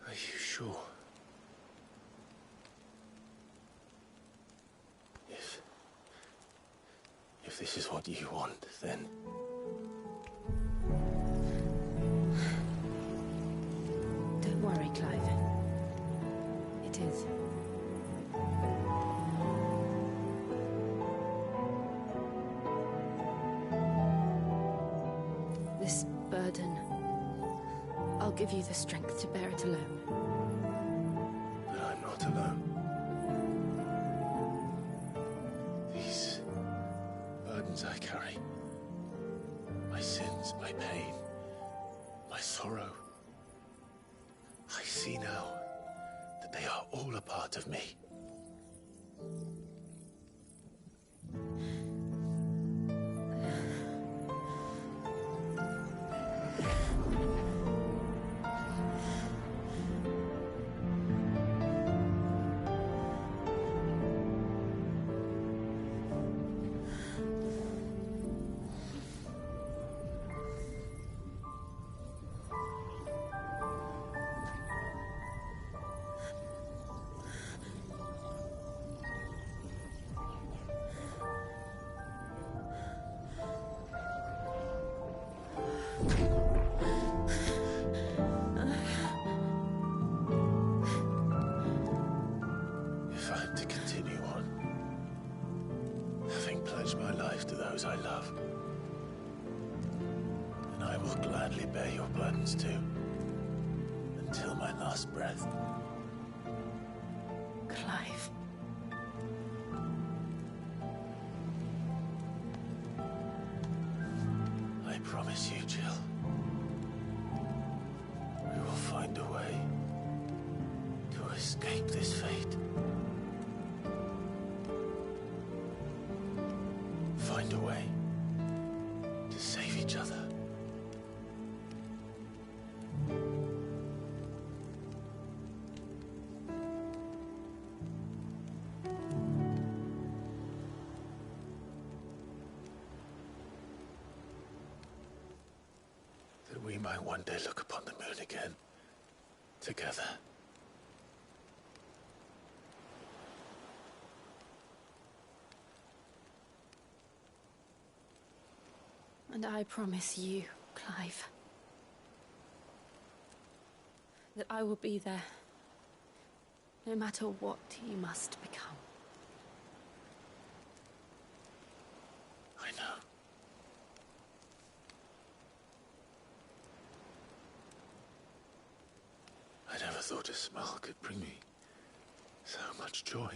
Are you sure? If this is what you want, then... Don't worry, Clive. It is. This burden, I'll give you the strength to bear it alone. But I'm not alone. These burdens I carry, my sins, my pain, my sorrow, I see now that they are all a part of me. If I'm to continue on, having pledged my life to those I love, then I will gladly bear your burdens too, until my last breath. Clive. I promise you, Jill, we will find a way to escape this fate. Find a way to save each other. That we might one day look upon the moon again, together. And I promise you, Clive, that I will be there, no matter what you must become. I know. I never thought a smile could bring me so much joy.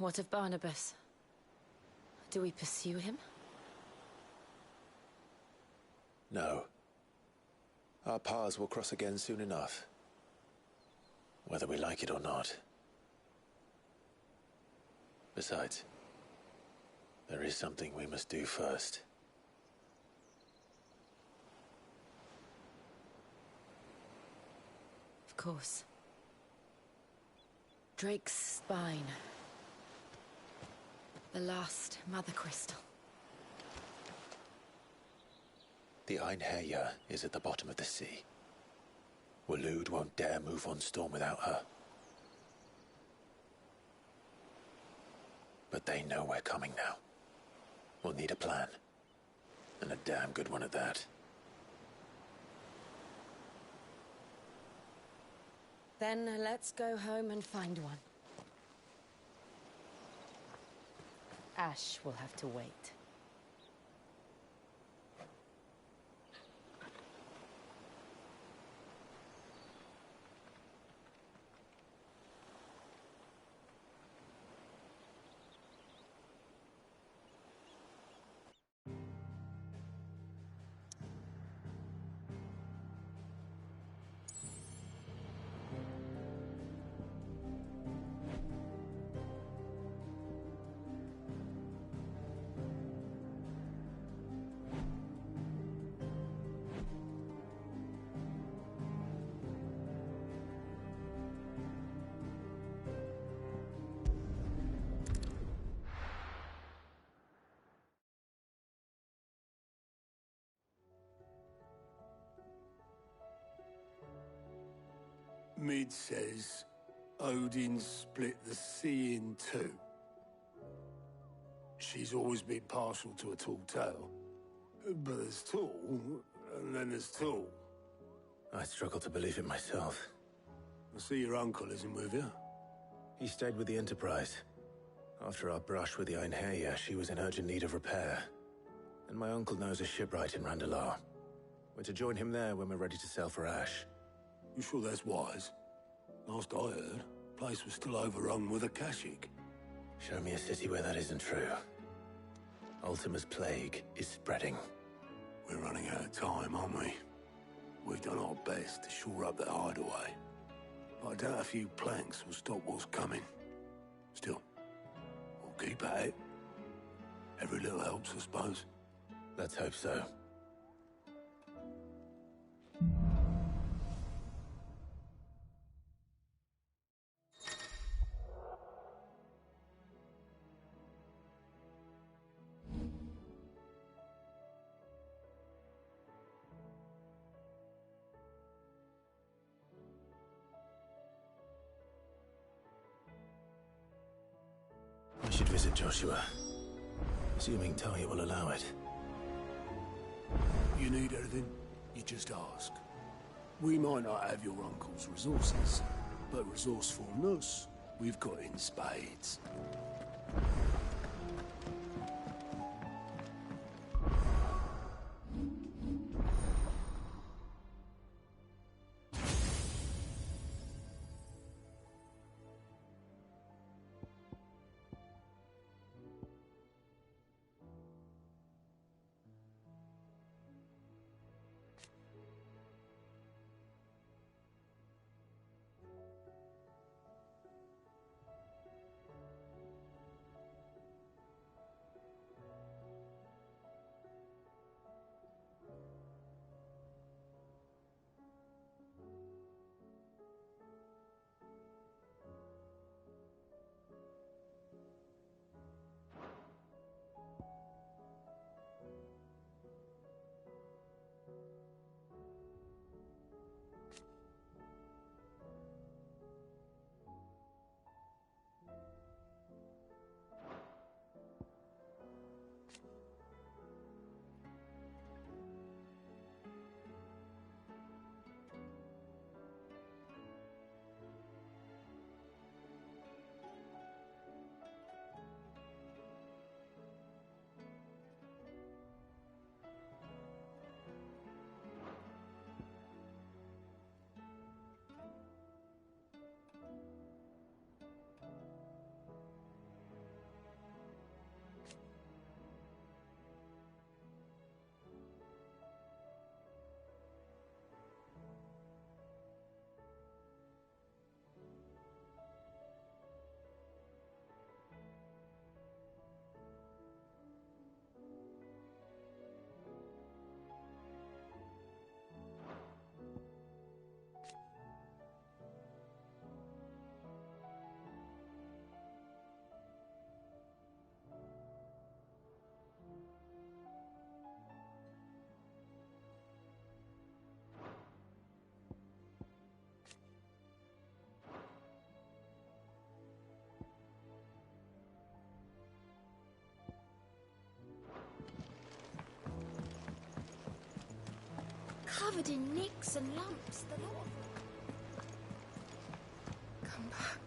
What of Barnabas? Do we pursue him? No. Our paths will cross again soon enough. Whether we like it or not. Besides, there is something we must do first. Of course. Drake's spine. The last Mother Crystal. The Einherja is at the bottom of the sea. Waloed won't dare move on Storm without her. But they know we're coming now. We'll need a plan. And a damn good one at that. Then let's go home and find one. Ash will have to wait. Mid says Odin split the sea in two. She's always been partial to a tall tale. But there's tall, and then there's tall. I struggle to believe it myself. I see your uncle isn't with you. He stayed with the Enterprise. After our brush with the Einherja, she was in urgent need of repair. And my uncle knows a shipwright in Randalar. We're to join him there when we're ready to sail for Ash. You sure that's wise? Last I heard, the place was still overrun with Akashic. Show me a city where that isn't true. Ultima's plague is spreading. We're running out of time, aren't we? We've done our best to shore up that hideaway. But I doubt a few planks will stop what's coming. Still, we'll keep at it. Every little helps, I suppose. Let's hope so. I should visit Joshua. Assuming Talia will allow it. You need anything, you just ask. We might not have your uncle's resources, but resourcefulness, we've got in spades. covered in nicks and lumps, the lot of them. Come back.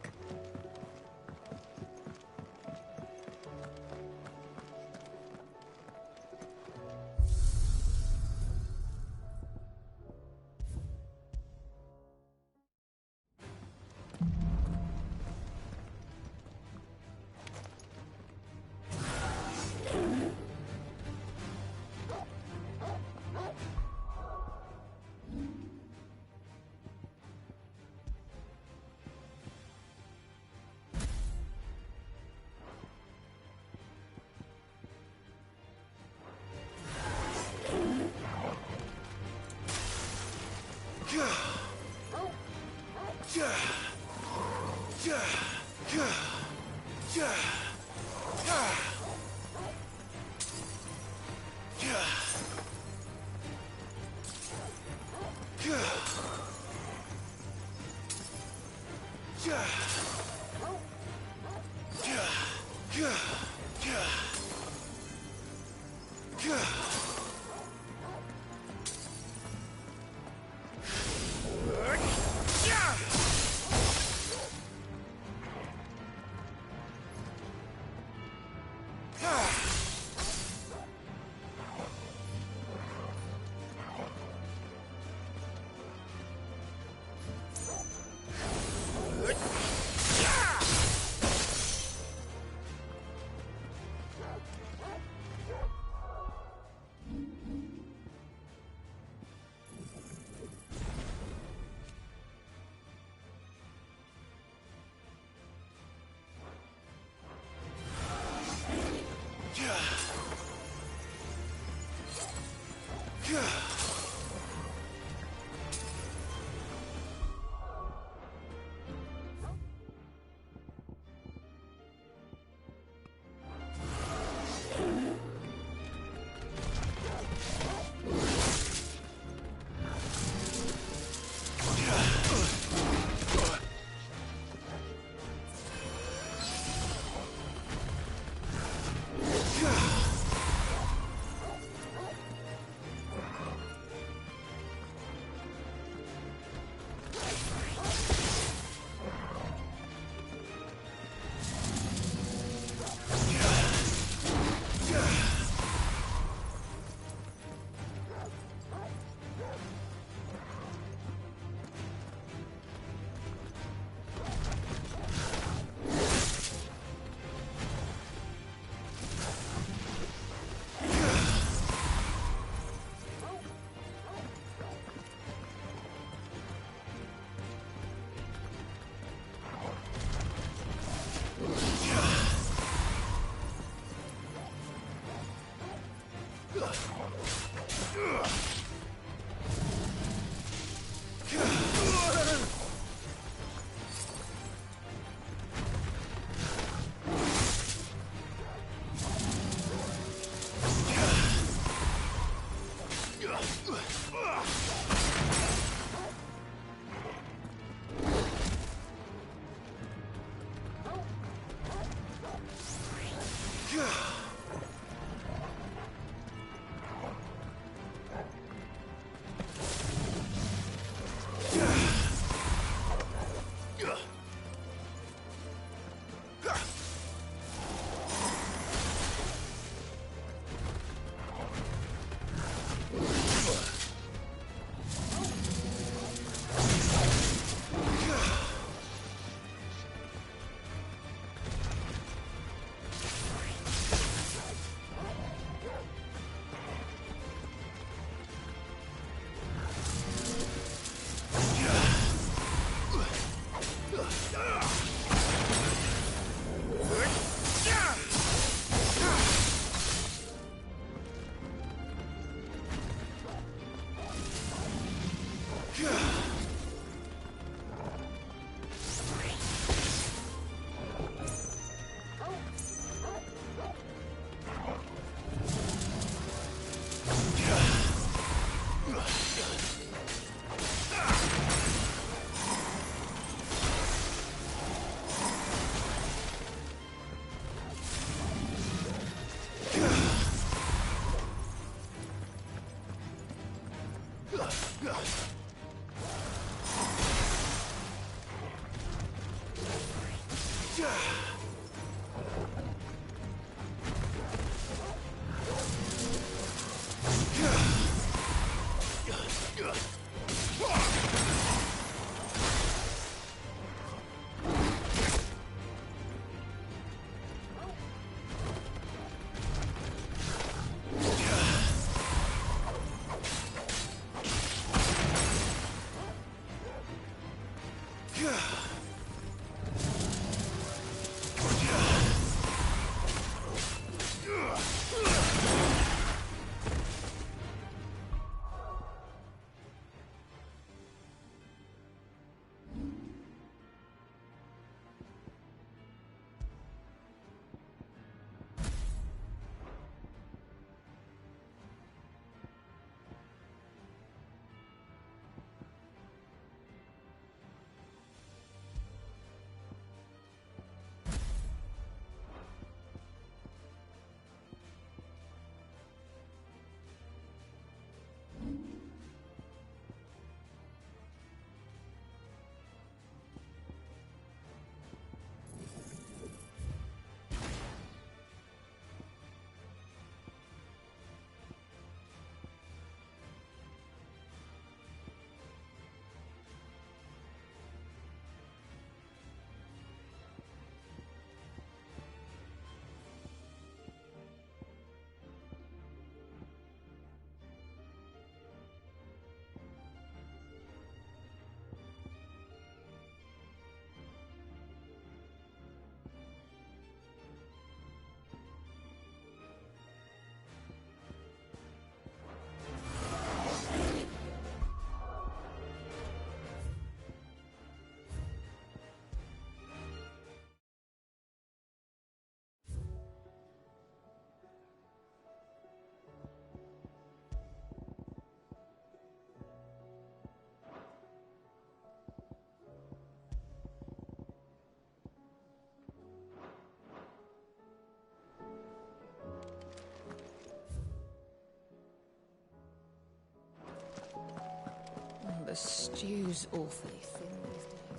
The stew's awfully thin these days.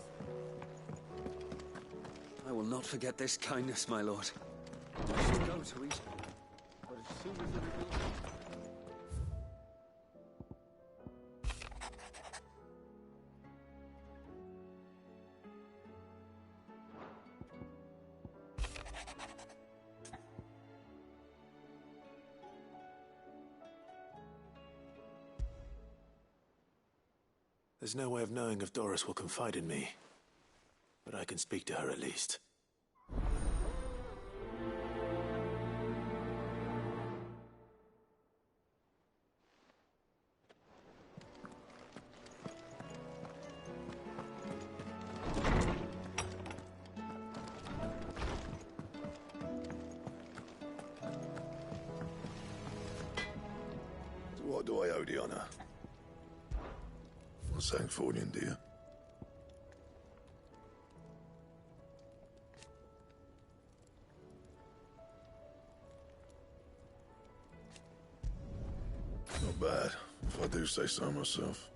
I will not forget this kindness, my lord. I shall go, Teresa. But as soon as it reveals... There's no way of knowing if Doris will confide in me, but I can speak to her at least. So what do I owe the honor? What's that for, dear? Not bad, if I do say so myself.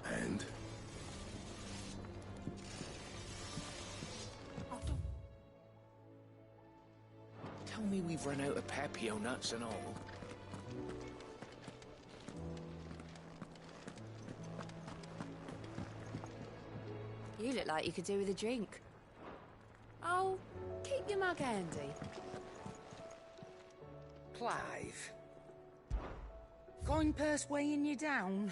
And? Tell me we've run out of Papio nuts and all. You look like you could do with a drink. Oh, keep your mug handy. Clive. Coin purse weighing you down?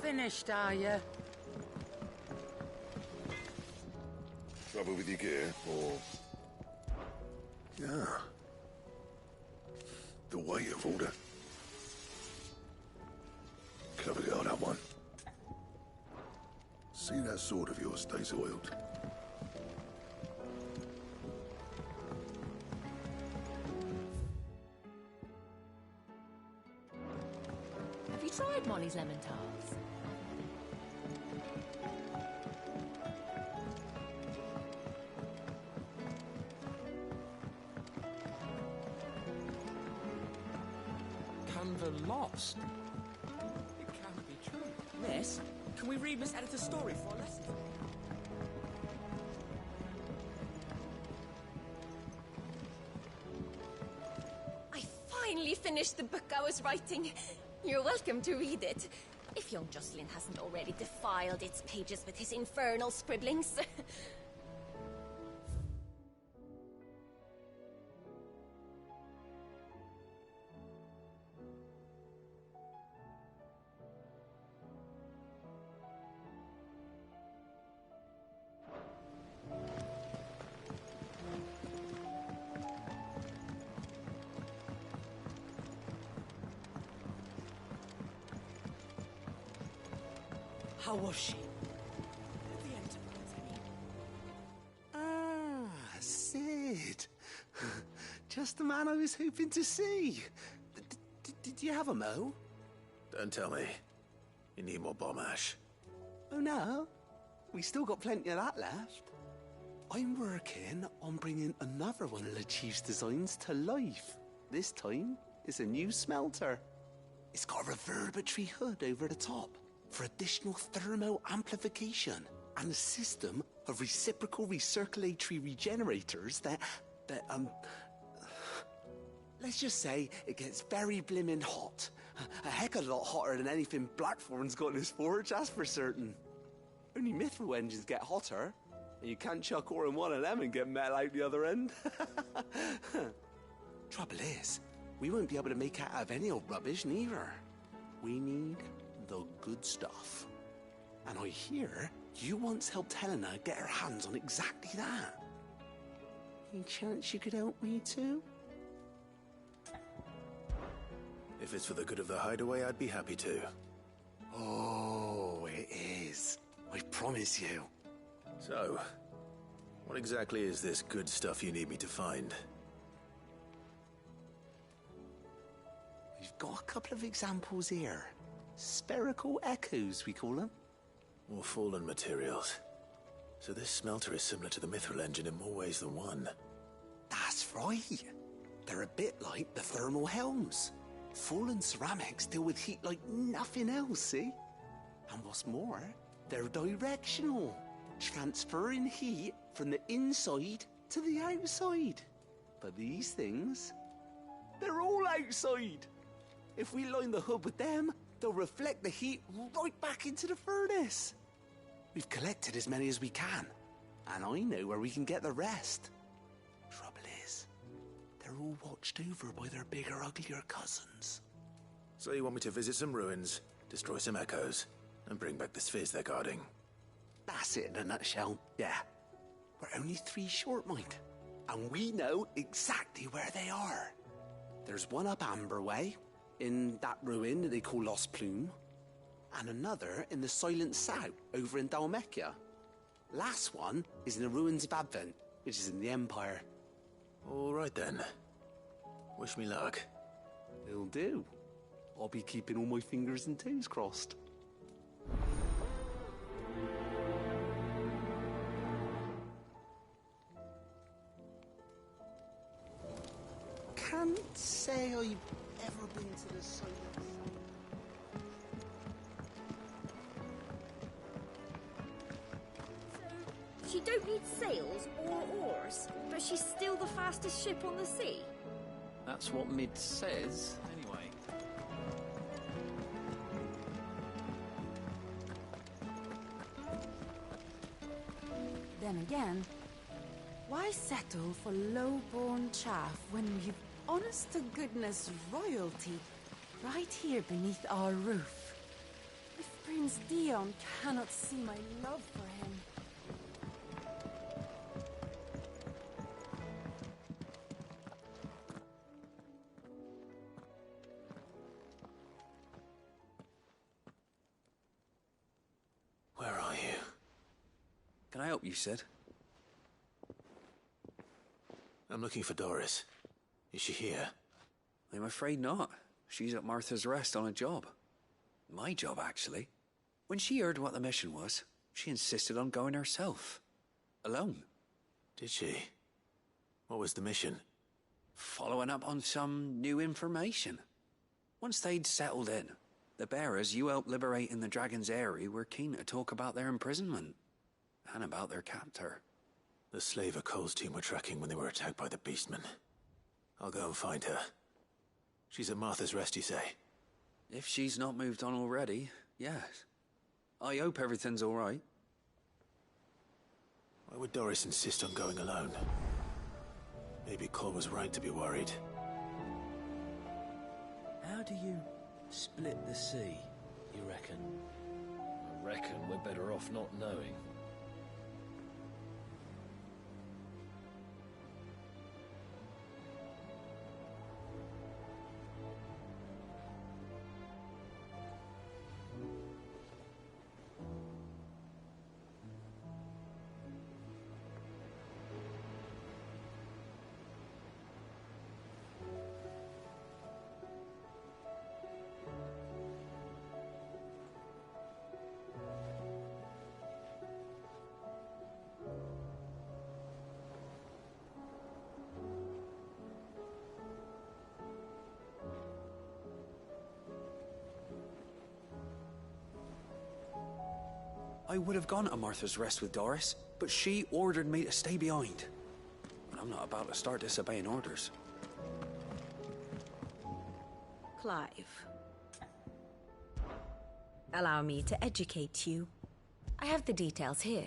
Finished, are you? Trouble with your gear, or... Yeah. The weight of order. Clever girl, that one. See that sword of yours stays oiled. you tried Molly's lemon tarts? Canva lost? It can't be true. Miss, can we read Miss Editor's story for our lesson? I finally finished the book I was writing. You're welcome to read it. If young Jocelyn hasn't already defiled its pages with his infernal scribblings. How was she? Sid. Just the man I was hoping to see. Did you have a mo? Don't tell me. You need more bomb ash. Oh no, we still got plenty of that left. I'm working on bringing another one of the Chief's designs to life. This time, it's a new smelter. It's got a reverberatory hood over the top for additional thermal amplification and a system of reciprocal recirculatory regenerators that let's just say it gets very blimmin' hot. A heck of a lot hotter than anything Blackthorn's got in his forge, that's for certain. Only mithril engines get hotter, and you can't chuck ore in one of them and get metal out the other end. Trouble is, we won't be able to make out of any old rubbish neither. We need the good stuff. And I hear you once helped Helena get her hands on exactly that. Any chance you could help me too? If it's for the good of the hideaway, I'd be happy to. Oh, it is. I promise you. So, what exactly is this good stuff you need me to find? We've got a couple of examples here. Spherical echoes, we call them. More fallen materials. So this smelter is similar to the mithril engine in more ways than one. That's right. They're a bit like the thermal helms. Fallen ceramics deal with heat like nothing else, see? And what's more, they're directional, transferring heat from the inside to the outside. But these things, they're all outside. If we line the hood with them, they'll reflect the heat right back into the furnace. We've collected as many as we can, and I know where we can get the rest. Trouble is, they're all watched over by their bigger, uglier cousins. So you want me to visit some ruins, destroy some echoes, and bring back the spheres they're guarding? That's it in a nutshell, yeah. We're only 3 short, mind, and we know exactly where they are. There's one up Amber Way, in that ruin that they call Lost Plume, and another in the Silent South over in Dalmekia. Last one is in the ruins of Advent, which is in the Empire. All right then. Wish me luck. It'll do. I'll be keeping all my fingers and toes crossed. Can't say I've ever been to the Silent South. She don't need sails or oars, but she's still the fastest ship on the sea. That's what Mid says, anyway. Then again, why settle for low-born chaff when you've honest-to-goodness royalty right here beneath our roof? If Prince Dion cannot see my love for him... Where are you? Can I help you, Sid? I'm looking for Doris. Is she here? I'm afraid not. She's at Martha's Rest on a job. My job, actually. When she heard what the mission was, she insisted on going herself. Alone. Did she? What was the mission? Following up on some new information. Once they'd settled in, the bearers you helped liberate in the Dragon's Eyrie were keen to talk about their imprisonment. And about their captor. The slaver Cole's team were tracking when they were attacked by the Beastmen. I'll go and find her. She's at Martha's Rest, you say? If she's not moved on already, yes. I hope everything's all right. Why would Doris insist on going alone? Maybe Cole was right to be worried. How do you split the sea, you reckon? I reckon we're better off not knowing. I would have gone to Martha's Rest with Doris, but she ordered me to stay behind. And I'm not about to start disobeying orders. Clive. Allow me to educate you. I have the details here.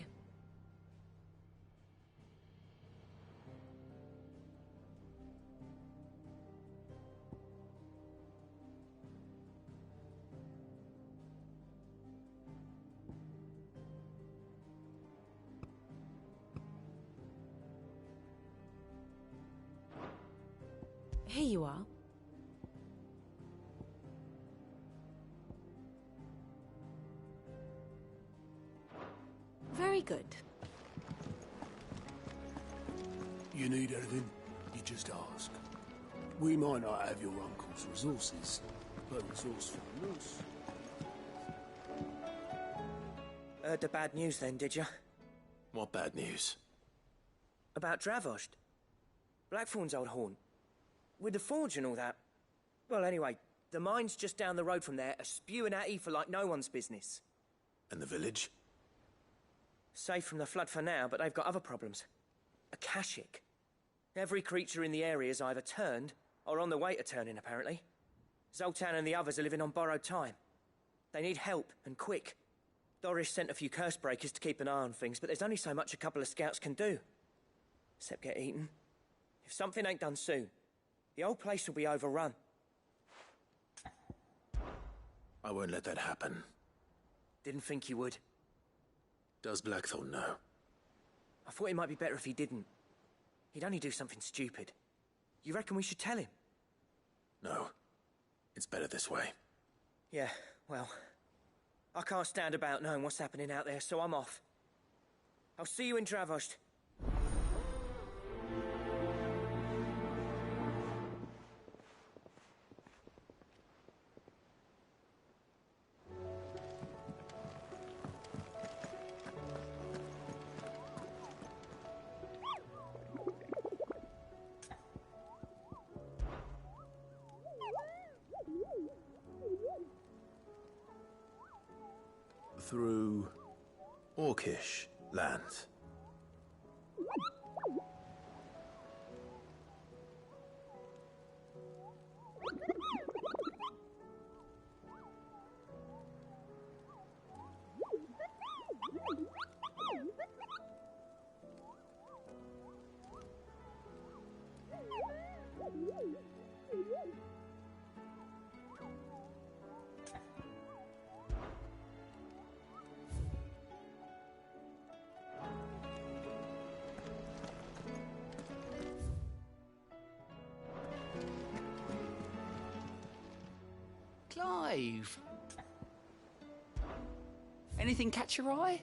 Here you are. Very good. You need anything, you just ask. We might not have your uncle's resources, but resourcefulness. Heard the bad news then, did you? What bad news? About Dravost. Blackthorn's old haunt. With the forge and all that. Well, anyway, the mines just down the road from there are spewing at Aoife like no one's business. And the village? Safe from the flood for now, but they've got other problems. Akashic. Every creature in the area's either turned, or on the way to turning, apparently. Zoltan and the others are living on borrowed time. They need help, and quick. Doris sent a few curse breakers to keep an eye on things, but there's only so much a couple of scouts can do. Except get eaten. If something ain't done soon, the old place will be overrun. I won't let that happen. Didn't think you would. Does Blackthorn know? I thought it might be better if he didn't. He'd only do something stupid. You reckon we should tell him? No. It's better this way. Yeah, well, I can't stand about knowing what's happening out there, so I'm off. I'll see you in Dravost. Through Orcish lands. Clive! Anything catch your eye?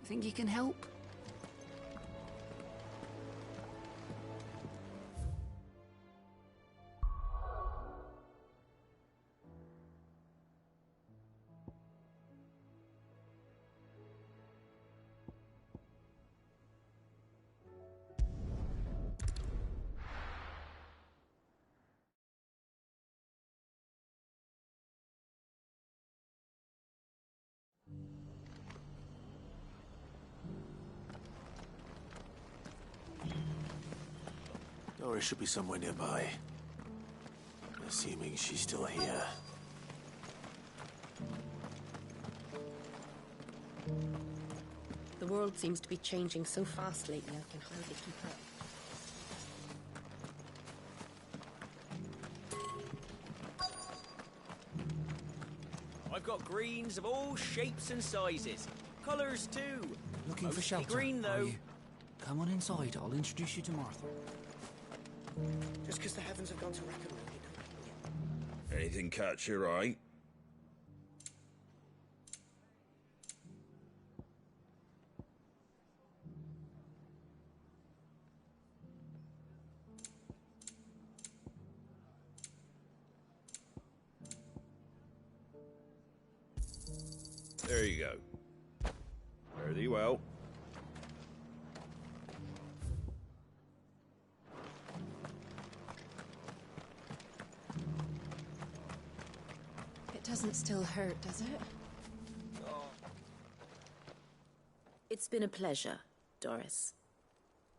Think you can help? Doris should be somewhere nearby. Assuming she's still here. The world seems to be changing so fast lately, I can hardly keep up. I've got greens of all shapes and sizes. Colours too. Looking for Mostly shelter, green are though. you? Come on inside, I'll introduce you to Martha. Just because the heavens have gone to rack and roll, you don't. Anything catch your eye? There you go. Fare thee well. It doesn't still hurt, does it? It's been a pleasure, Doris.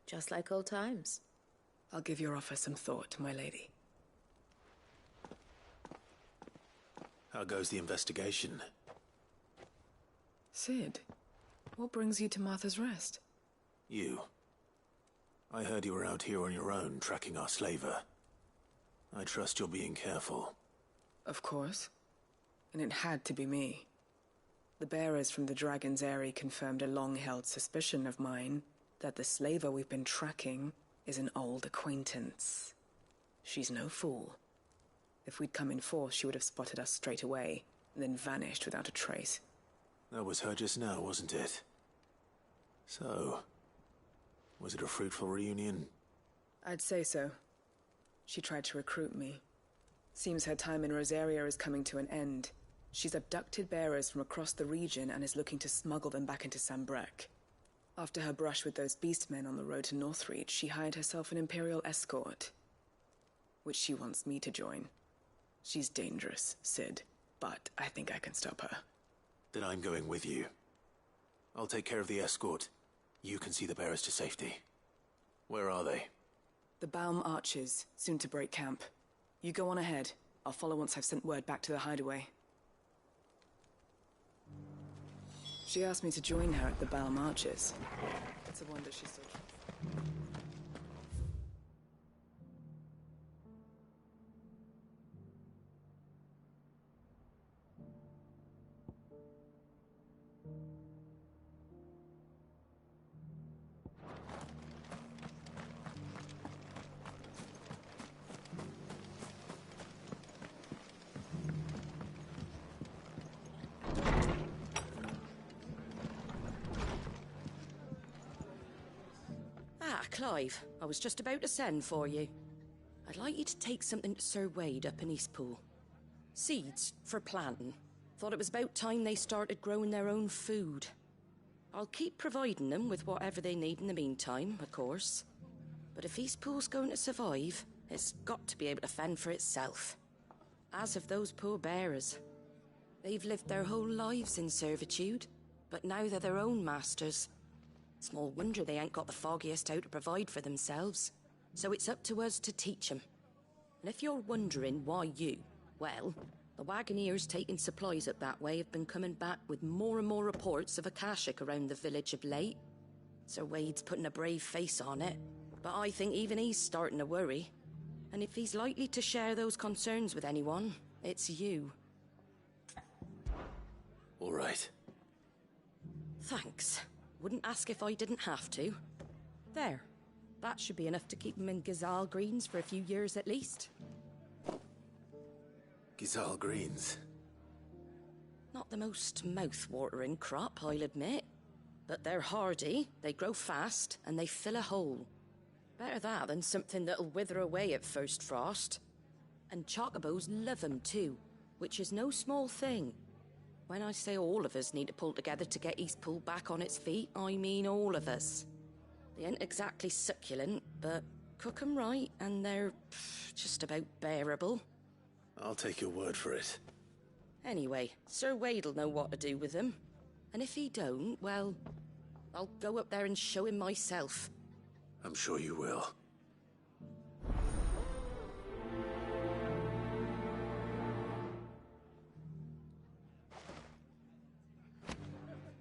Just like old times. I'll give your offer some thought, my lady. How goes the investigation? Sid, what brings you to Martha's Rest? You. I heard you were out here on your own, tracking our slaver. I trust you're being careful. Of course. And it had to be me. The bearers from the Dragon's Eyrie confirmed a long-held suspicion of mine that the slaver we've been tracking is an old acquaintance. She's no fool. If we'd come in force, she would have spotted us straight away, and then vanished without a trace. That was her just now, wasn't it? So, was it a fruitful reunion? I'd say so. She tried to recruit me. Seems her time in Rosaria is coming to an end. She's abducted bearers from across the region and is looking to smuggle them back into Sambrec. After her brush with those beastmen on the road to Northreach, she hired herself an Imperial escort, which she wants me to join. She's dangerous, Sid, but I think I can stop her. Then I'm going with you. I'll take care of the escort. You can see the bearers to safety. Where are they? The Baum Archers, soon to break camp. You go on ahead. I'll follow once I've sent word back to the hideaway. She asked me to join her at the Baum Archers. It's a wonder she's still trusted. Clive, I was just about to send for you. I'd like you to take something to Sir Wade up in Eastpool. Seeds for planting. Thought it was about time they started growing their own food. I'll keep providing them with whatever they need in the meantime, of course. But if Eastpool's going to survive, it's got to be able to fend for itself. As have those poor bearers. They've lived their whole lives in servitude, but now they're their own masters. Small wonder they ain't got the foggiest how to provide for themselves. So it's up to us to teach them. And if you're wondering why you, well, the Wagoneers taking supplies up that way have been coming back with more and more reports of Akashic around the village of late. Sir Wade's putting a brave face on it, but I think even he's starting to worry. And if he's likely to share those concerns with anyone, it's you. All right. Thanks. Wouldn't ask if I didn't have to. There. That should be enough to keep them in Gazal Greens for a few years at least. Gazal Greens? Not the most mouth-watering crop, I'll admit. But they're hardy, they grow fast, and they fill a hole. Better that than something that'll wither away at first frost. And chocobos love 'em too, which is no small thing. When I say all of us need to pull together to get Eastpool back on its feet, I mean all of us. They ain't exactly succulent, but cook 'em right, and they're just about bearable. I'll take your word for it. Anyway, Sir Wade'll know what to do with them. And if he don't, well, I'll go up there and show him myself. I'm sure you will.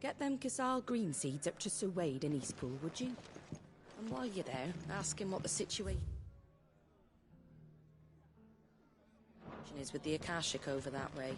Get them Gazal green seeds up to Sir Wade in Eastpool, would you? And while you're there, ask him what the situation is with the Akashic over that way.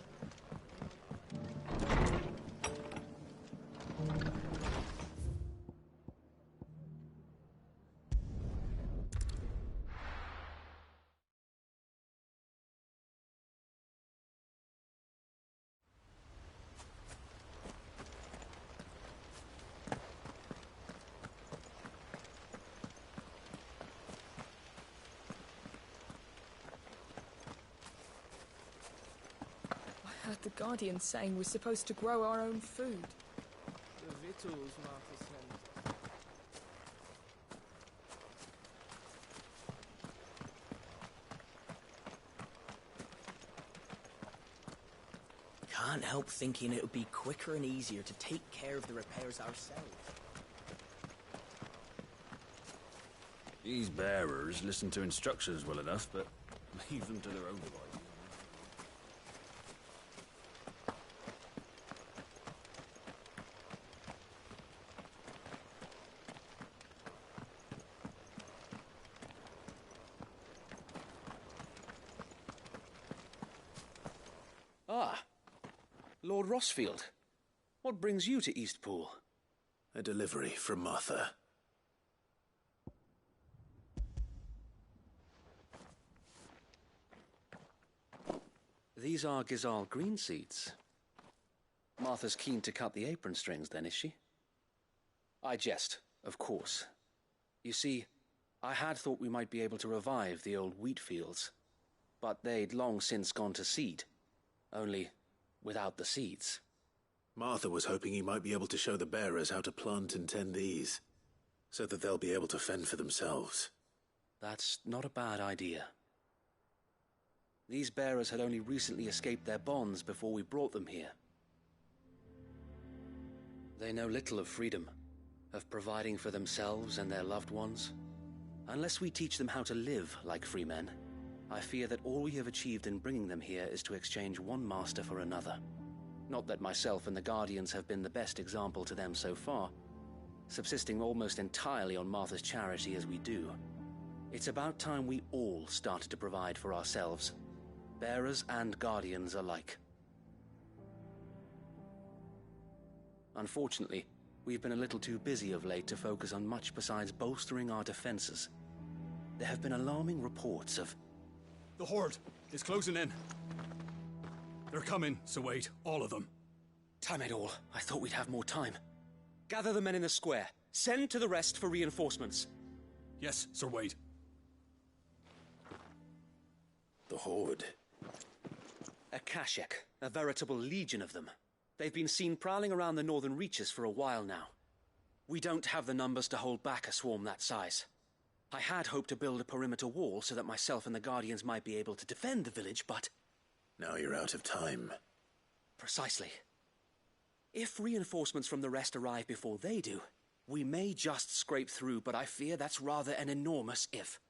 The Guardian saying we're supposed to grow our own food. The victuals, Martha said. Can't help thinking it would be quicker and easier to take care of the repairs ourselves. These bearers listen to instructions well enough, but leave them to their own devices. Ah, Lord Rossfield. What brings you to Eastpool? A delivery from Martha. These are Gazal green seeds. Martha's keen to cut the apron strings, then, is she? I jest, of course. You see, I had thought we might be able to revive the old wheat fields, but they'd long since gone to seed. Only without the seeds. Martha was hoping he might be able to show the bearers how to plant and tend these, so that they'll be able to fend for themselves. That's not a bad idea. These bearers had only recently escaped their bonds before we brought them here. They know little of freedom, of providing for themselves and their loved ones. Unless we teach them how to live like free men, I fear that all we have achieved in bringing them here is to exchange one master for another. Not that myself and the Guardians have been the best example to them so far, subsisting almost entirely on Martha's charity as we do. It's about time we all started to provide for ourselves, bearers and Guardians alike. Unfortunately, we've been a little too busy of late to focus on much besides bolstering our defenses. There have been alarming reports of... The Horde is closing in. They're coming, Sir Wade, all of them. Damn it all, I thought we'd have more time. Gather the men in the square. Send to the rest for reinforcements. Yes, Sir Wade. The Horde. Akashic, a veritable legion of them. They've been seen prowling around the northern reaches for a while now. We don't have the numbers to hold back a swarm that size. I had hoped to build a perimeter wall so that myself and the Guardians might be able to defend the village, but... Now you're out of time. Precisely. If reinforcements from the rest arrive before they do, we may just scrape through, but I fear that's rather an enormous if.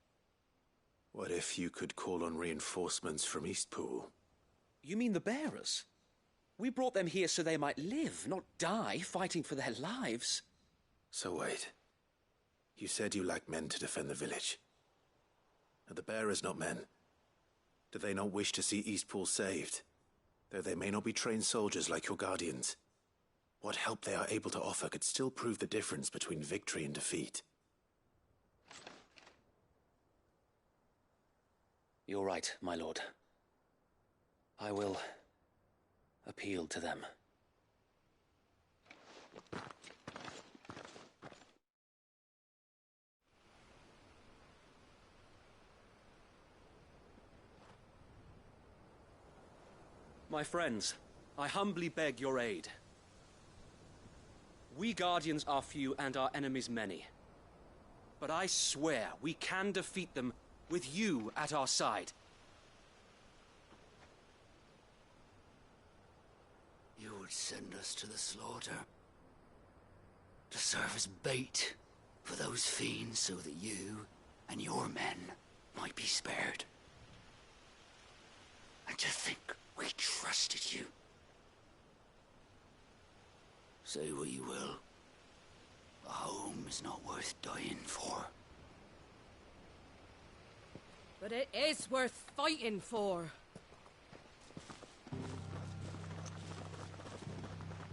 What if you could call on reinforcements from Eastpool? You mean the bearers? We brought them here so they might live, not die, fighting for their lives. So wait. You said you lack men to defend the village. Are the bearers not men? Do they not wish to see Eastpool saved? Though they may not be trained soldiers like your Guardians, what help they are able to offer could still prove the difference between victory and defeat. You're right, my lord. I will appeal to them. My friends, I humbly beg your aid. We Guardians are few and our enemies many. But I swear we can defeat them with you at our side. You would send us to the slaughter. To serve as bait for those fiends so that you and your men might be spared. And to think we trusted you. Say what you will. A home is not worth dying for. But it is worth fighting for.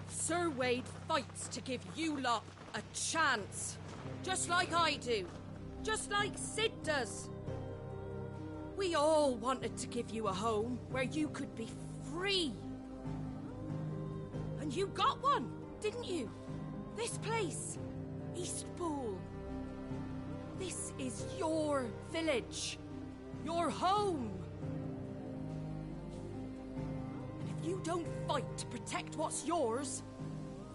Sir Wade fights to give you lot a chance. Just like I do. Just like Sid does. We all wanted to give you a home where you could be free. And you got one, didn't you? This place, Eastpool. This is your village. Your home. And if you don't fight to protect what's yours,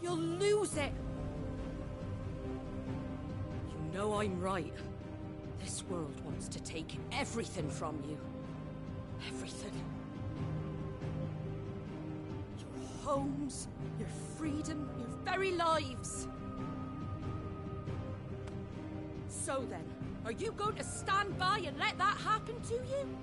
you'll lose it. You know I'm right. This world wants to take everything from you. Everything. Your homes, your freedom, your very lives. So then, are you going to stand by and let that happen to you?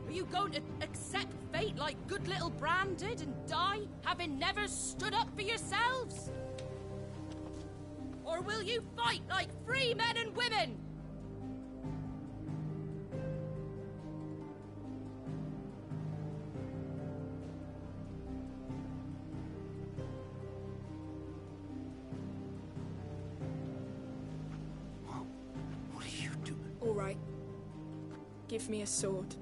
Are you going to accept fate like good little Bran did and die, having never stood up for yourselves? Or will you fight like free men and women? What are you doing? All right. Give me a sword.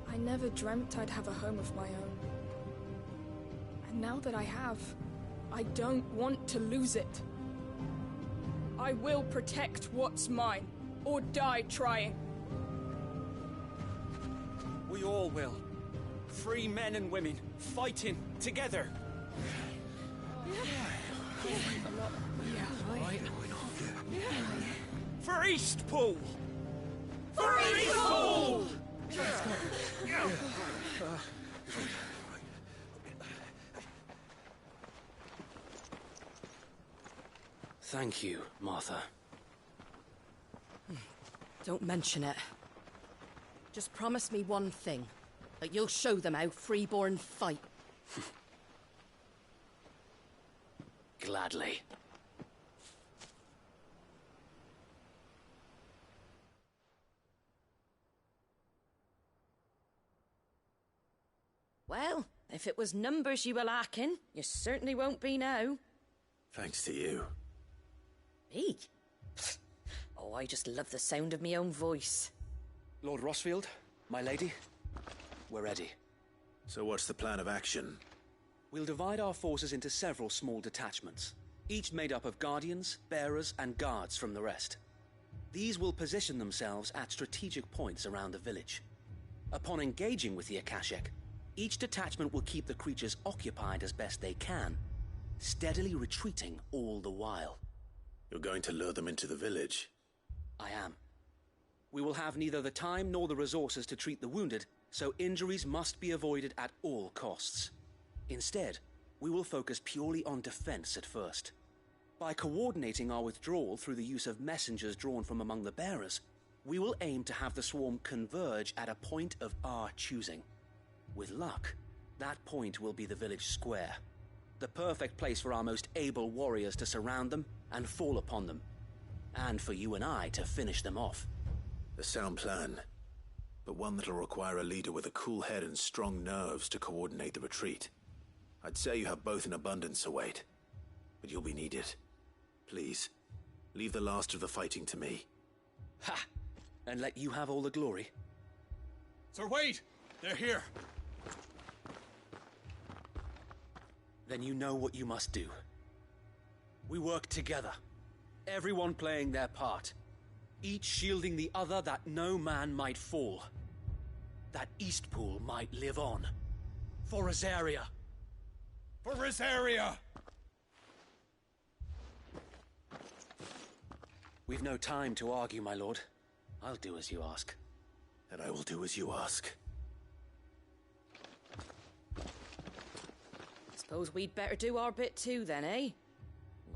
I never dreamt I'd have a home of my own. And now that I have, I don't want to lose it. I will protect what's mine, or die trying. We all will. Free men and women, fighting together. For Eastpool! For Eastpool! Thank you, Martha. Don't mention it. Just promise me one thing. That you'll show them how freeborn fight. Gladly. Well, if it was numbers you were lacking, you certainly won't be now. Thanks to you. Me? Oh, I just love the sound of my own voice. Lord Rossfield, my lady, we're ready. So what's the plan of action? We'll divide our forces into several small detachments, each made up of guardians, bearers, and guards from the rest. These will position themselves at strategic points around the village. Upon engaging with the Akashic, each detachment will keep the creatures occupied as best they can, steadily retreating all the while. You're going to lure them into the village? I am. We will have neither the time nor the resources to treat the wounded, so injuries must be avoided at all costs. Instead, we will focus purely on defense at first. By coordinating our withdrawal through the use of messengers drawn from among the bearers, we will aim to have the swarm converge at a point of our choosing. With luck, that point will be the village square, the perfect place for our most able warriors to surround them and fall upon them, and for you and I to finish them off. A sound plan, but one that'll require a leader with a cool head and strong nerves to coordinate the retreat. I'd say you have both in abundance, Sir Wade, but you'll be needed. Please, leave the last of the fighting to me. Ha! And let you have all the glory. Sir Wade! They're here! Then you know what you must do. We work together, everyone playing their part, each shielding the other that no man might fall. that Eastpool might live on. For Rosaria. For Rosaria! We've no time to argue, my lord. I'll do as you ask. And I will do as you ask. Suppose we'd better do our bit too, then, eh?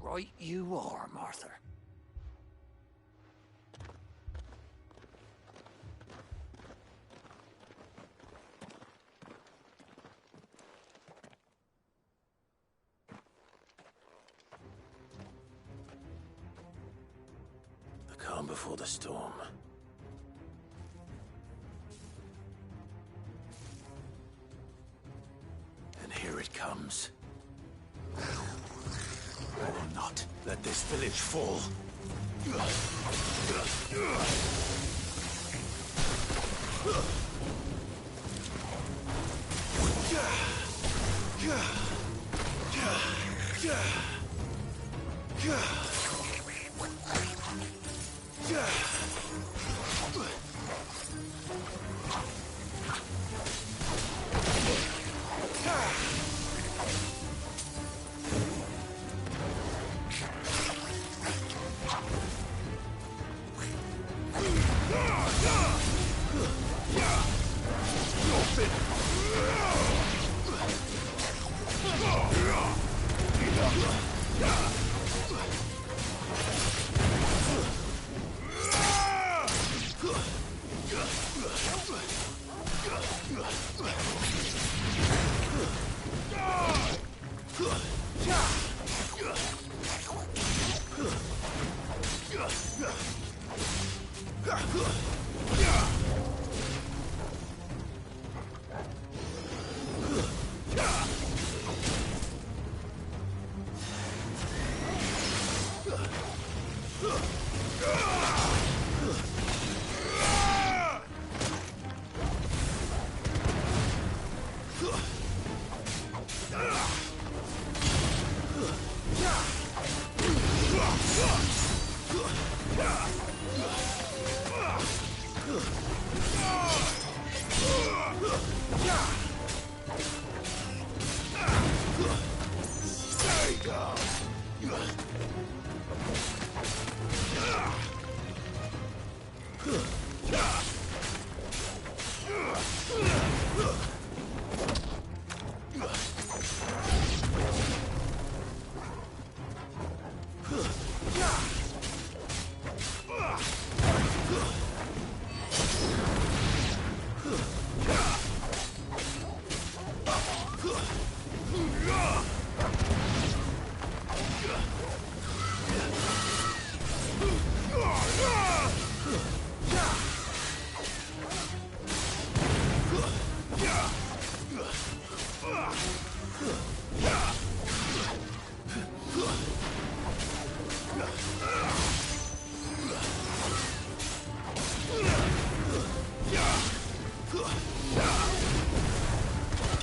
Right you are, Martha. The calm before the storm. And here it comes. I will not let this village fall.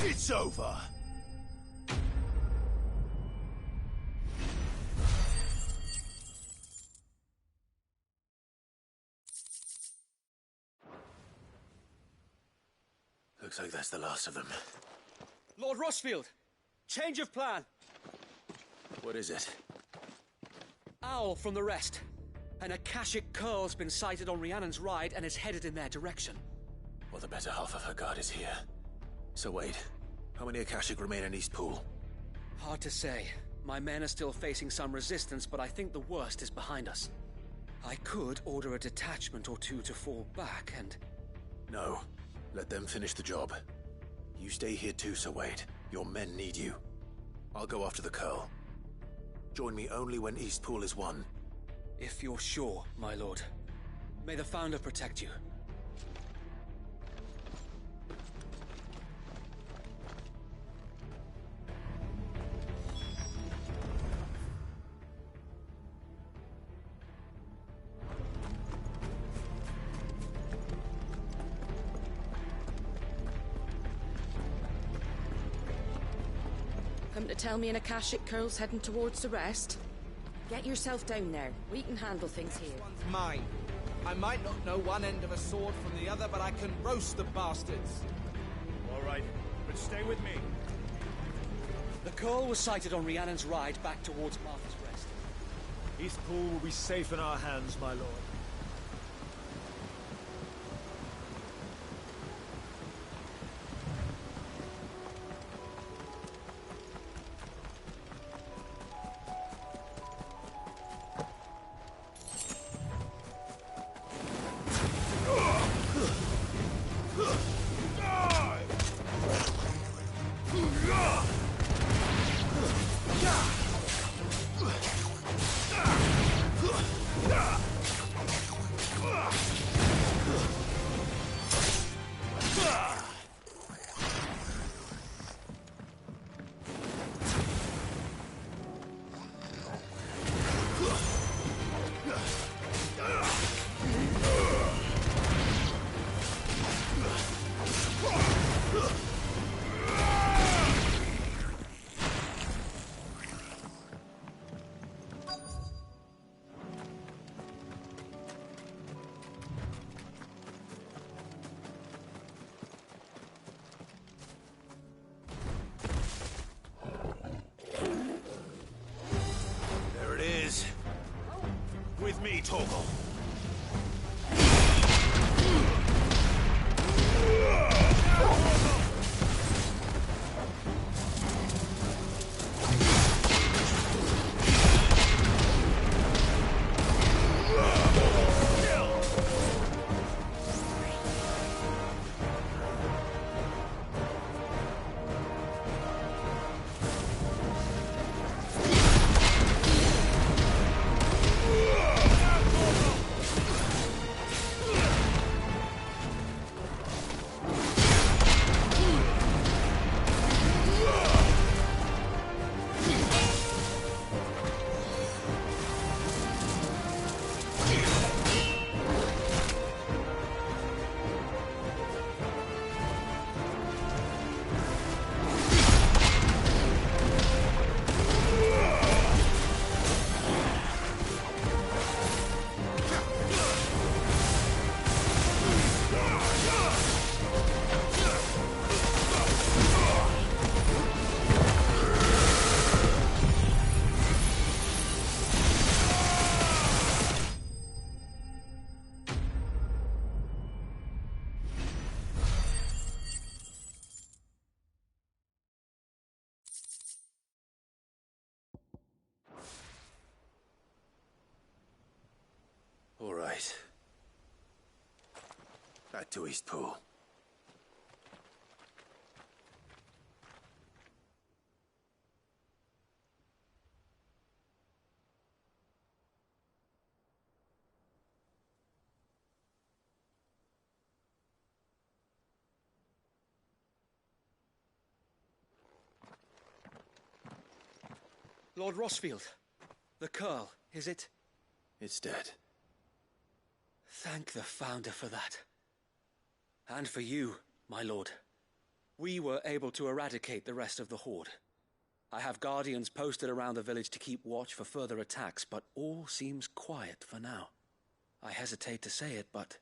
It's over. Looks like that's the last of them. Lord Rossfield! Change of plan! What is it? Owl from the rest. An Akashic Curl's been sighted on Rhiannon's ride and is headed in their direction. Well, the better half of her guard is here. So wait, how many Akashic remain in Eastpool? Hard to say. My men are still facing some resistance, but I think the worst is behind us. I could order a detachment or two to fall back and... No. Let them finish the job. You stay here too, Sir Wade. Your men need you. I'll go after the Curl. Join me only when Eastpool is won. If you're sure, my lord. May the Founder protect you. Come to tell me an Akashic Curl's heading towards the rest? Get yourself down there. We can handle things here. Mine. I might not know one end of a sword from the other, but I can roast the bastards. All right, but stay with me. The Carl was sighted on Rhiannon's ride back towards Martha's Rest. Eastpool will be safe in our hands, my lord. With me, Torgal. All right. Back to Eastpool. Lord Rossfield, the Curl, is it? It's dead. Thank the Founder for that. And for you, my lord. We were able to eradicate the rest of the Horde. I have guardians posted around the village to keep watch for further attacks, but all seems quiet for now. I hesitate to say it, but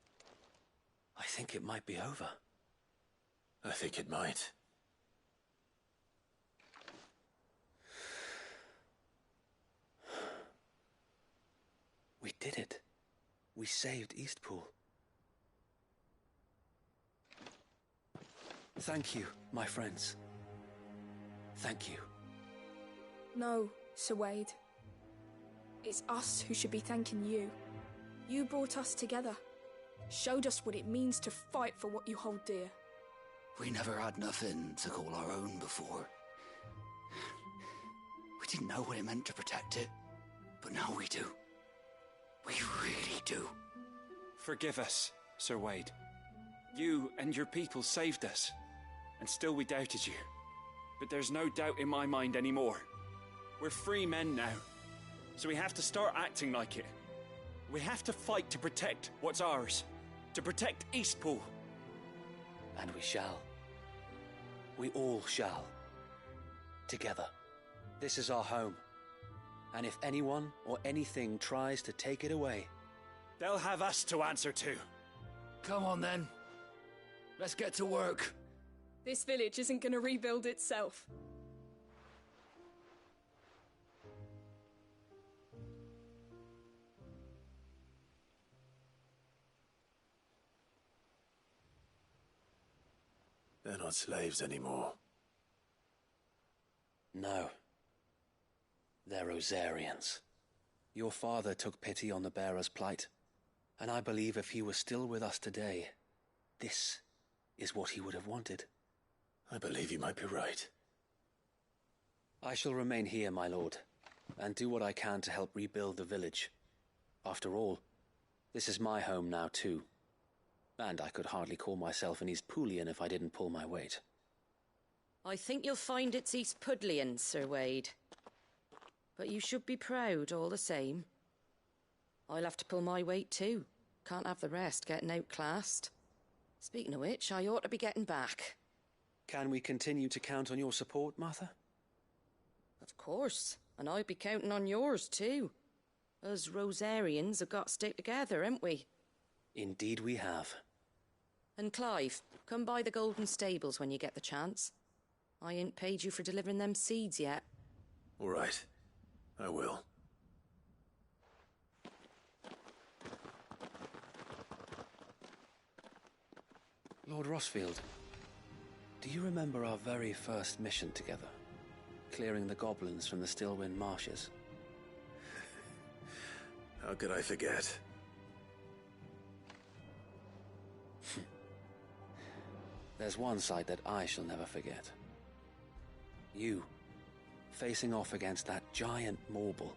I think it might be over. I think it might. We did it. We saved Eastpool. Thank you, my friends. Thank you. No, Sir Wade. It's us who should be thanking you. You brought us together. Showed us what it means to fight for what you hold dear. We never had nothing to call our own before. We didn't know what it meant to protect it, but now we do. We really do. Forgive us, Sir Wade. You and your people saved us, and still we doubted you. But there's no doubt in my mind anymore. We're free men now, so we have to start acting like it. We have to fight to protect what's ours, to protect Eastpool. And we shall. We all shall. Together. This is our home. And if anyone or anything tries to take it away, They'll have us to answer to. Come on then. Let's get to work. This village isn't gonna rebuild itself. They're not slaves anymore. No. They're Rosarians. Your father took pity on the bearer's plight, and I believe if he was still with us today, this is what he would have wanted. I believe you might be right. I shall remain here, my lord, and do what I can to help rebuild the village. After all, this is my home now too. And I could hardly call myself an East Poolian if I didn't pull my weight. I think you'll find it's East Pudlian, Sir Wade. But you should be proud all the same. I'll have to pull my weight too. Can't have the rest getting outclassed. Speaking of which, I ought to be getting back. Can we continue to count on your support, Martha? Of course, and I'll be counting on yours too. Us Rosarians have got to stick together, haven't we? Indeed we have. And Clive, come by the Golden Stables when you get the chance. I ain't paid you for delivering them seeds yet. All right. I will. Lord Rossfield, do you remember our very first mission together? Clearing the goblins from the Stillwind marshes? How could I forget? There's one sight that I shall never forget. You, facing off against that giant Morble.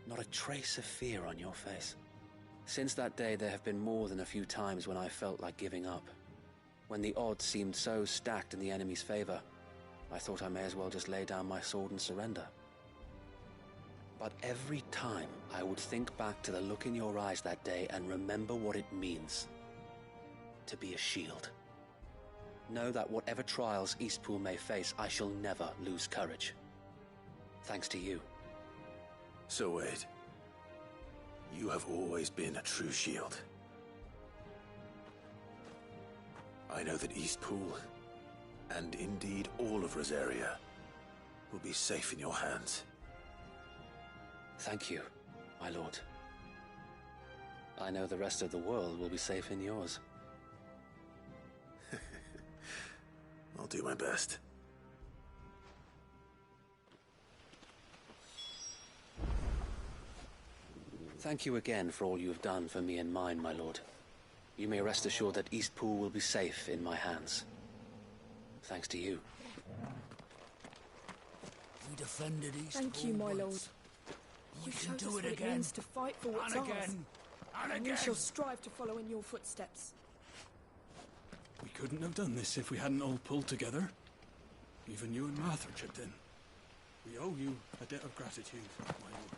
Not a trace of fear on your face. Since that day, there have been more than a few times when I felt like giving up. When the odds seemed so stacked in the enemy's favor, I thought I may as well just lay down my sword and surrender. But every time, I would think back to the look in your eyes that day and remember what it means to be a shield. Know that whatever trials Eastpool may face, I shall never lose courage. Thanks to you. So Wade, you have always been a true shield. I know that Eastpool, and indeed all of Rosaria, will be safe in your hands. Thank you, my lord. I know the rest of the world will be safe in yours. I'll do my best. Thank you again for all you have done for me and mine, my lord. You may rest assured that Eastpool will be safe in my hands. Thanks to you. We defended Eastpool. Thank you, my lord. We You can showed do us it what it again. means to fight for what's And ours. again. And And again. we shall strive to follow in your footsteps. We couldn't have done this if we hadn't all pulled together. Even you and Martha chipped in. We owe you a debt of gratitude, my lord.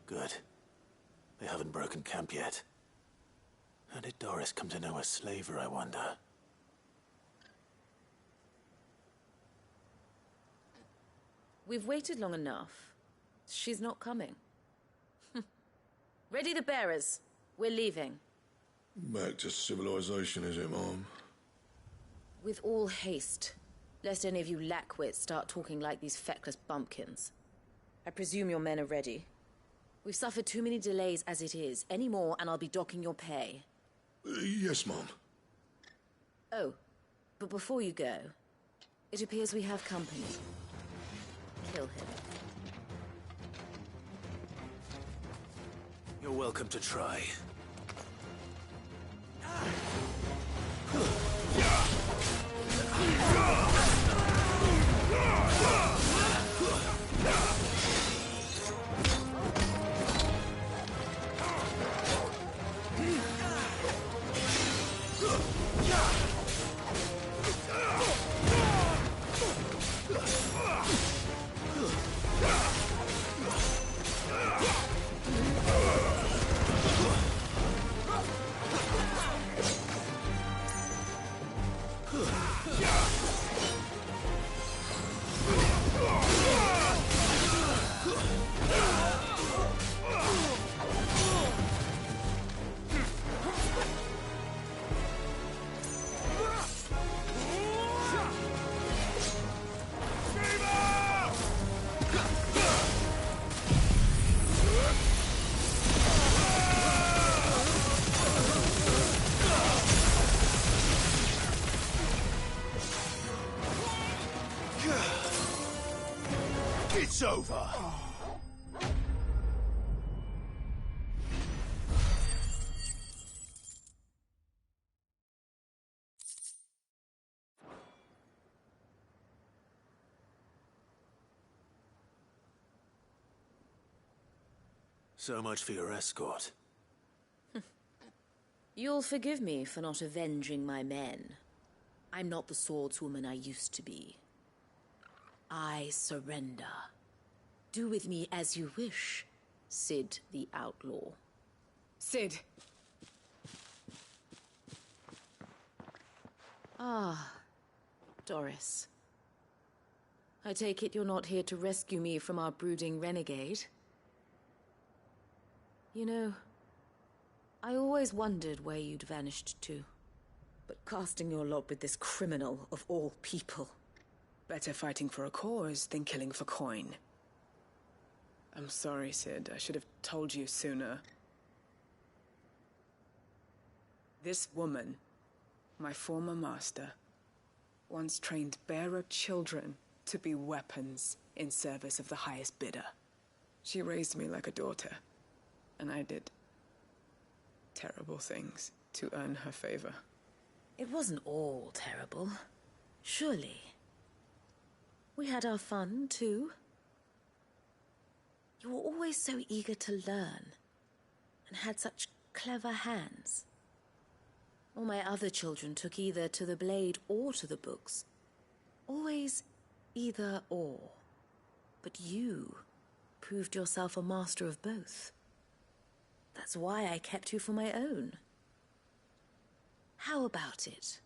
Good. They haven't broken camp yet. How did Doris come to know a slaver, I wonder? We've waited long enough. She's not coming. Ready the bearers. We're leaving. Back to civilization, is it, Mom? With all haste, lest any of you lackwits start talking like these feckless bumpkins. I presume your men are ready. We've suffered too many delays as it is. Any more and I'll be docking your pay. Yes, Mom. Oh, but before you go, it appears we have company. Kill him. You're welcome to try. It's over. So much for your escort. You'll forgive me for not avenging my men. I'm not the swordswoman I used to be. I surrender. Do with me as you wish, Sid the Outlaw. Sid! Ah, Doris. I take it you're not here to rescue me from our brooding renegade? You know, I always wondered where you'd vanished to. But casting your lot with this criminal of all people... Better fighting for a cause than killing for coin. I'm sorry, Sid. I should have told you sooner. This woman, my former master, once trained bearer children to be weapons in service of the highest bidder. She raised me like a daughter, and I did terrible things to earn her favor. It wasn't all terrible, surely. We had our fun, too. You were always so eager to learn, and had such clever hands. All my other children took either to the blade or to the books. Always either or. But you proved yourself a master of both. That's why I kept you for my own. How about it,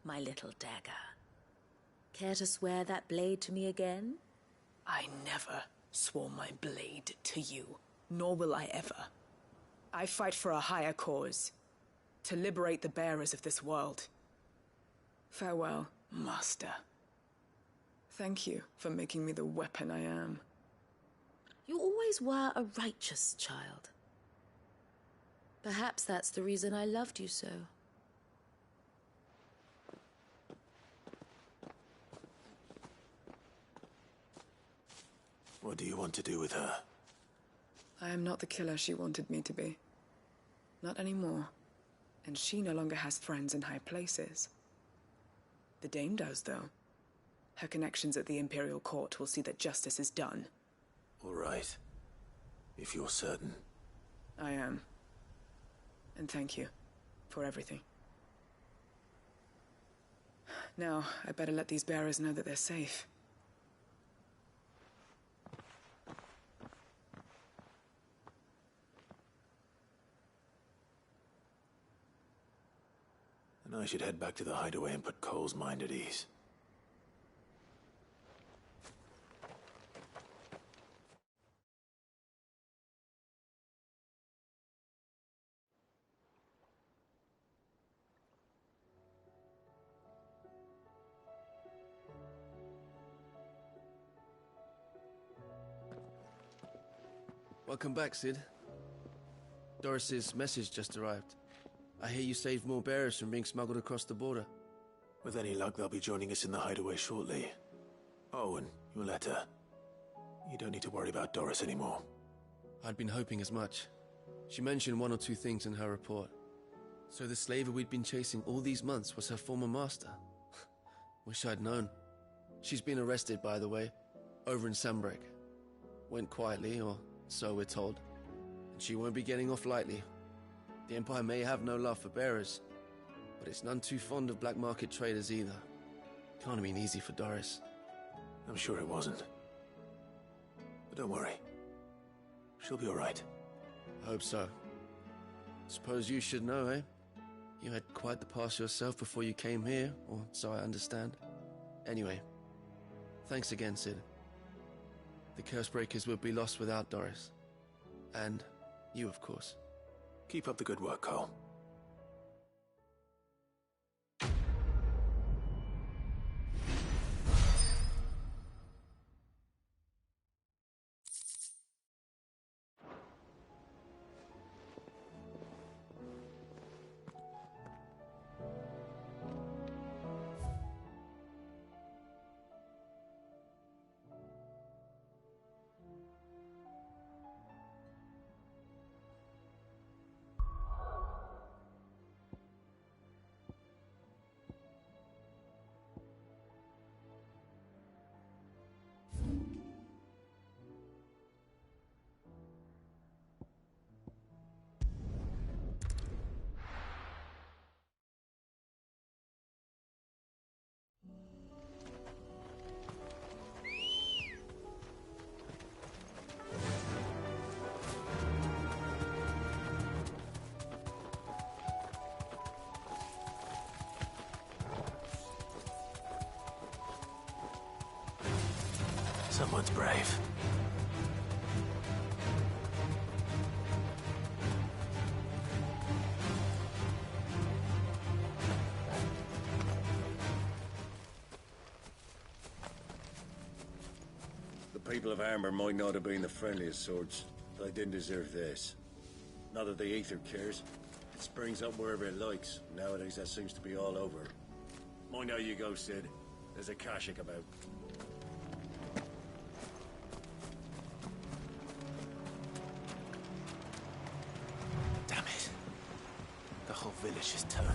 my little dagger? Care to swear that blade to me again? I never swore my blade to you, nor will I ever. I fight for a higher cause, to liberate the bearers of this world. Farewell, Master. Thank you for making me the weapon I am. You always were a righteous child. Perhaps that's the reason I loved you so. What do you want to do with her? I am not the killer she wanted me to be. Not anymore. And she no longer has friends in high places. The Dame does, though. Her connections at the Imperial Court will see that justice is done. All right. If you're certain. I am. And thank you for everything. Now, I better let these bearers know that they're safe. I should head back to the hideaway and put Cole's mind at ease. Welcome back, Sid. Doris's message just arrived. I hear you saved more bearers from being smuggled across the border. With any luck, they'll be joining us in the hideaway shortly. Oh, and your letter. You don't need to worry about Doris anymore. I'd been hoping as much. She mentioned one or two things in her report. So the slaver we'd been chasing all these months was her former master. Wish I'd known. She's been arrested, by the way, over in Sambrek. Went quietly, or so we're told. And she won't be getting off lightly. The Empire may have no love for bearers, but it's none too fond of black market traders either. Can't have been easy for Doris. I'm sure it wasn't. But don't worry. She'll be all right. I hope so. Suppose you should know, eh? You had quite the past yourself before you came here, or so I understand. Anyway, thanks again, Sid. The Cursebreakers would be lost without Doris. And you, of course. Keep up the good work, Cole. Someone's brave. The people of Amber might not have been the friendliest sorts, but they didn't deserve this. Not that the Aether cares. It springs up wherever it likes. Nowadays that seems to be all over. Mind how you go, Sid. There's a Kashik about. Damn it. The whole village is turned.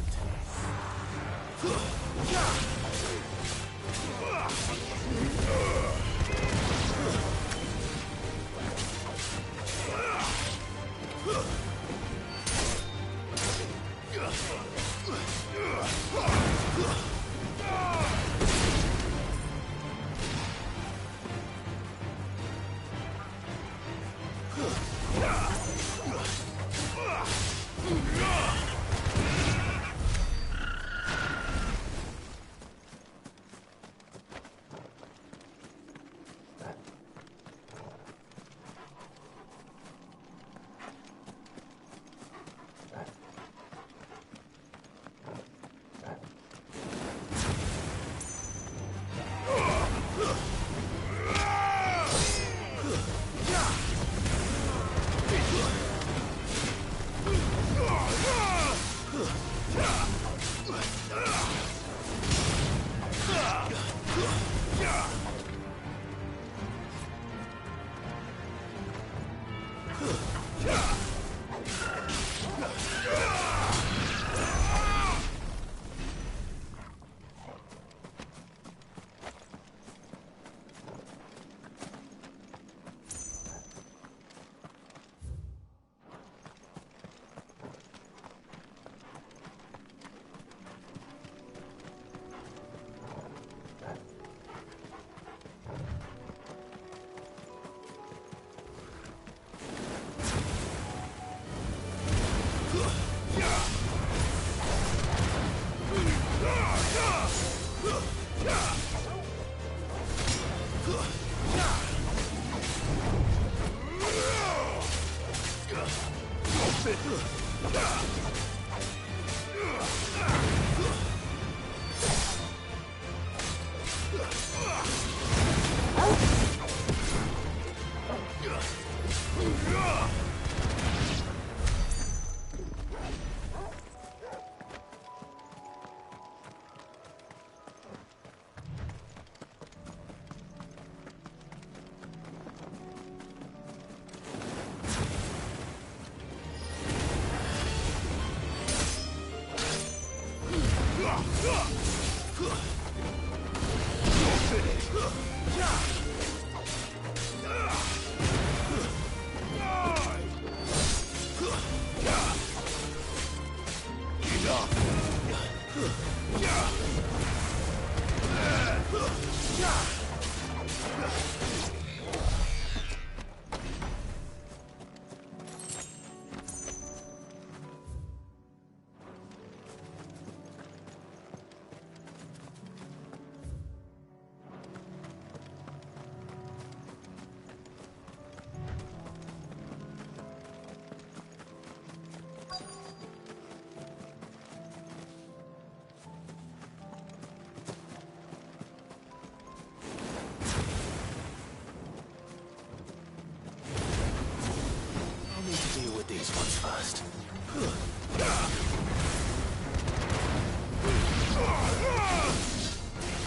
These ones first.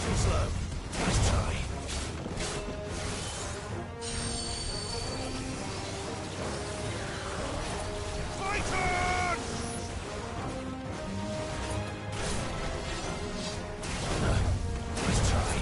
Too slow. Let's try. Fighter! Let's try.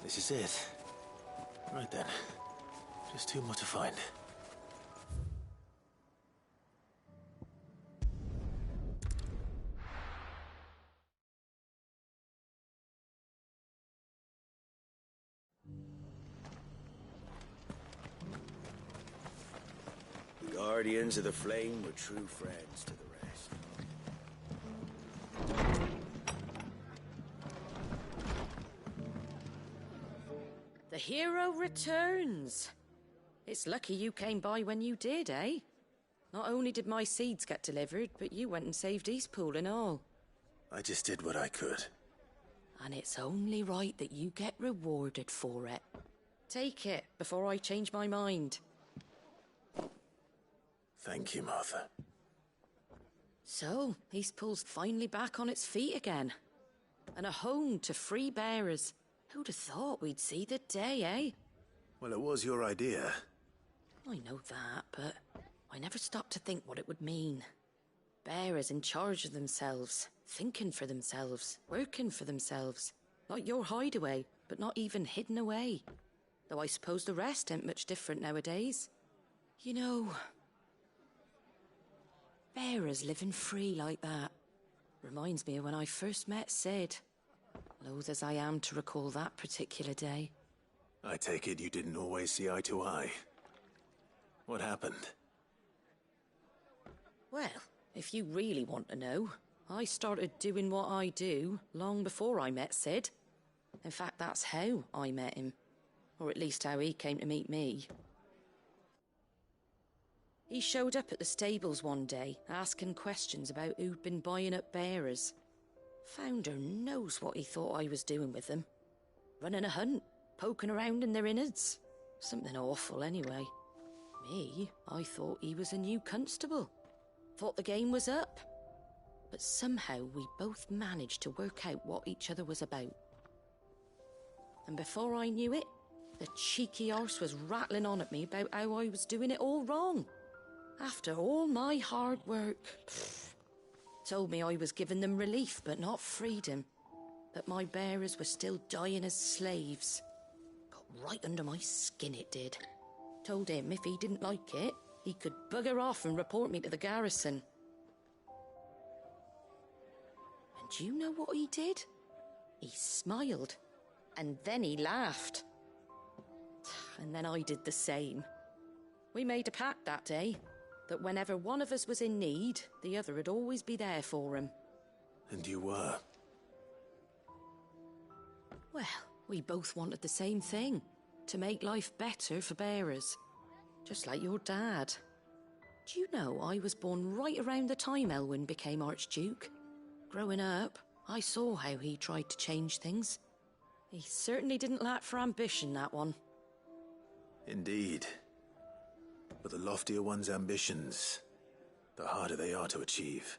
This is it. Right then. Just two more to find. The Guardians of the Flame were true friends to the rest. The hero returns. It's lucky you came by when you did, eh? Not only did my seeds get delivered, but you went and saved Eastpool and all. I just did what I could. And it's only right that you get rewarded for it. Take it before I change my mind. Thank you, Martha. So, Eastpool's finally back on its feet again. And a home to free bearers. Who'd have thought we'd see the day, eh? Well, it was your idea. I know that, but I never stopped to think what it would mean. Bearers in charge of themselves, thinking for themselves, working for themselves. Like your hideaway, but not even hidden away. Though I suppose the rest ain't much different nowadays. You know, bearers living free like that reminds me of when I first met Sid. Loath as I am to recall that particular day. I take it you didn't always see eye to eye. What happened? Well, if you really want to know, I started doing what I do long before I met Sid. In fact, that's how I met him. Or at least how he came to meet me. He showed up at the stables one day, asking questions about who'd been buying up bearers. Founder knows what he thought I was doing with them. Running a hunt, poking around in their innards. Something awful, anyway. Me, I thought he was a new constable. Thought the game was up. But somehow we both managed to work out what each other was about. And before I knew it, the cheeky arse was rattling on at me about how I was doing it all wrong. After all my hard work. Told me I was giving them relief, but not freedom. That my bearers were still dying as slaves. Got right under my skin, it did. Told him if he didn't like it, he could bugger off and report me to the garrison. And do you know what he did? He smiled. And then he laughed. And then I did the same. We made a pact that day, that whenever one of us was in need, the other would always be there for him. And you were? Well, we both wanted the same thing. To make life better for bearers. Just like your dad. Do you know I was born right around the time Elwyn became Archduke? Growing up, I saw how he tried to change things. He certainly didn't lack for ambition, that one. Indeed. But the loftier one's ambitions, the harder they are to achieve.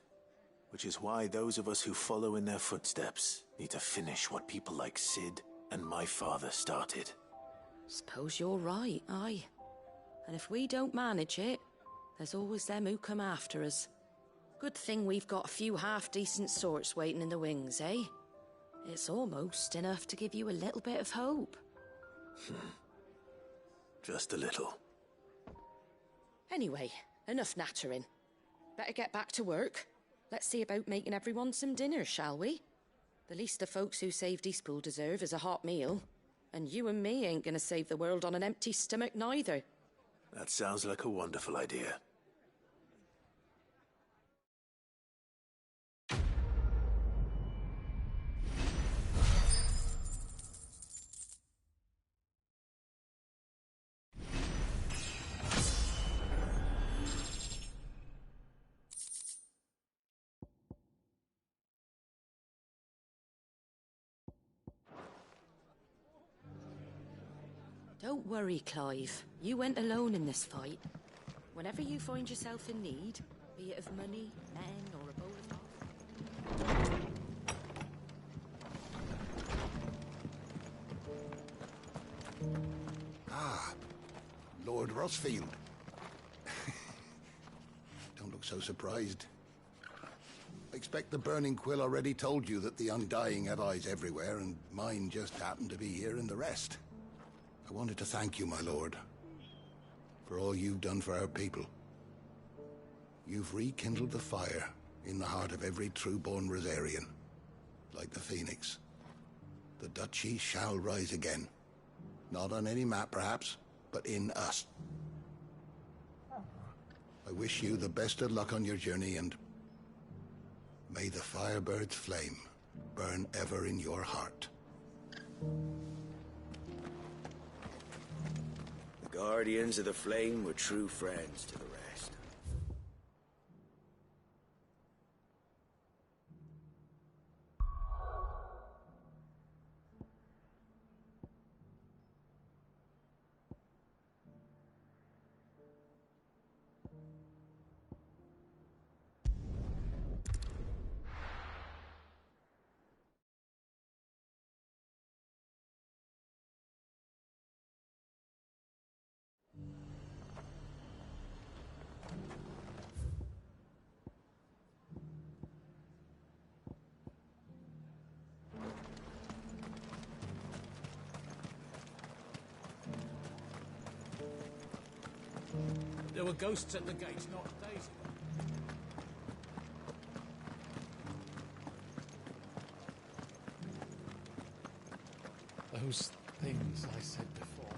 Which is why those of us who follow in their footsteps need to finish what people like Sid and my father started. Suppose you're right, aye. And if we don't manage it, there's always them who come after us. Good thing we've got a few half-decent sorts waiting in the wings, eh? It's almost enough to give you a little bit of hope. Just a little. Anyway, enough nattering. Better get back to work. Let's see about making everyone some dinner, shall we? The least the folks who saved Eastpool deserve is a hot meal. And you and me ain't gonna save the world on an empty stomach neither. That sounds like a wonderful idea. Don't worry, Clive. You went alone in this fight. Whenever you find yourself in need, be it of money, men, or a bowl of... Ah, Lord Rossfield. Don't look so surprised. I expect the Burning Quill already told you that the Undying had eyes everywhere, and mine just happened to be here in the rest. I wanted to thank you, my lord, for all you've done for our people. You've rekindled the fire in the heart of every true-born Rosarian, like the Phoenix. The Duchy shall rise again. Not on any map, perhaps, but in us. I wish you the best of luck on your journey, and may the Firebird's flame burn ever in your heart. The Guardians of the Flame were true friends to the rest. There were ghosts at the gates not days ago. Those things I said before.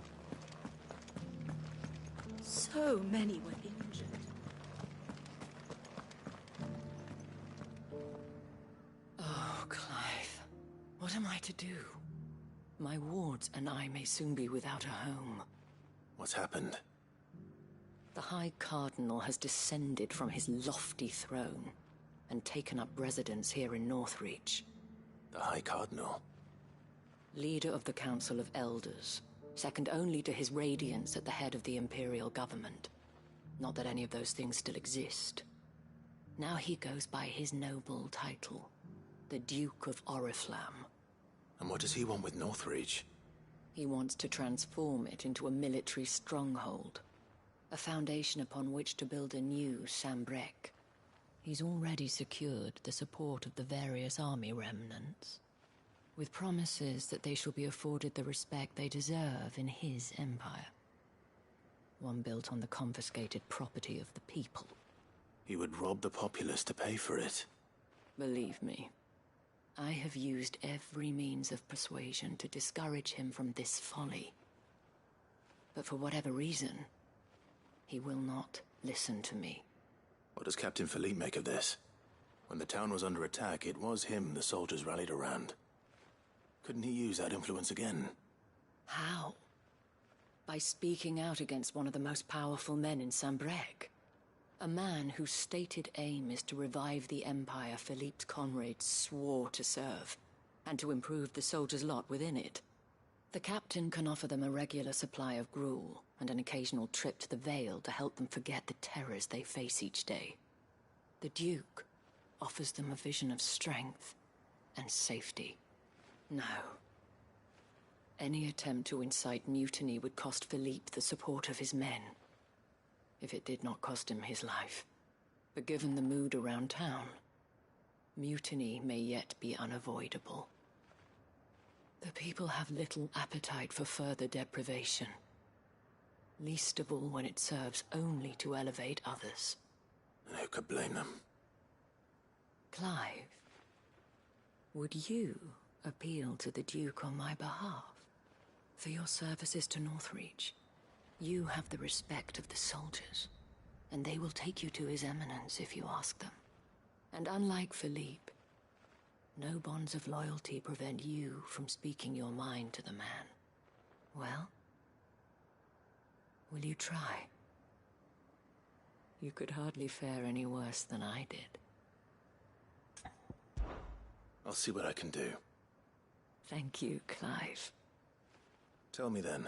So many were injured. Oh, Clive. What am I to do? My wards and I may soon be without a home. What's happened? The The High Cardinal has descended from his lofty throne and taken up residence here in Northreach. The High Cardinal? Leader of the Council of Elders, second only to his Radiance at the head of the Imperial government. Not that any of those things still exist. Now he goes by his noble title, the Duke of Oriflamme. And what does he want with Northreach? He wants to transform it into a military stronghold, a foundation upon which to build a new Sambrec. He's already secured the support of the various army remnants, with promises that they shall be afforded the respect they deserve in his empire. One built on the confiscated property of the people. He would rob the populace to pay for it. Believe me, I have used every means of persuasion to discourage him from this folly. But for whatever reason, he will not listen to me. What does Captain Philippe make of this? When the town was under attack, it was him the soldiers rallied around. Couldn't he use that influence again? How? By speaking out against one of the most powerful men in Sambrec. A man whose stated aim is to revive the empire Philippe's comrades swore to serve, and to improve the soldiers' lot within it. The captain can offer them a regular supply of gruel, and an occasional trip to the Vale to help them forget the terrors they face each day. The Duke offers them a vision of strength and safety. No. Any attempt to incite mutiny would cost Philippe the support of his men. If it did not cost him his life. But given the mood around town, mutiny may yet be unavoidable. The people have little appetite for further deprivation. Least of all when it serves only to elevate others. And who could blame them? Clive, would you appeal to the Duke on my behalf? For your services to Northreach, you have the respect of the soldiers, and they will take you to His Eminence if you ask them. And unlike Philippe, no bonds of loyalty prevent you from speaking your mind to the man. Well, will you try? You could hardly fare any worse than I did. I'll see what I can do. Thank you, Clive. Tell me then,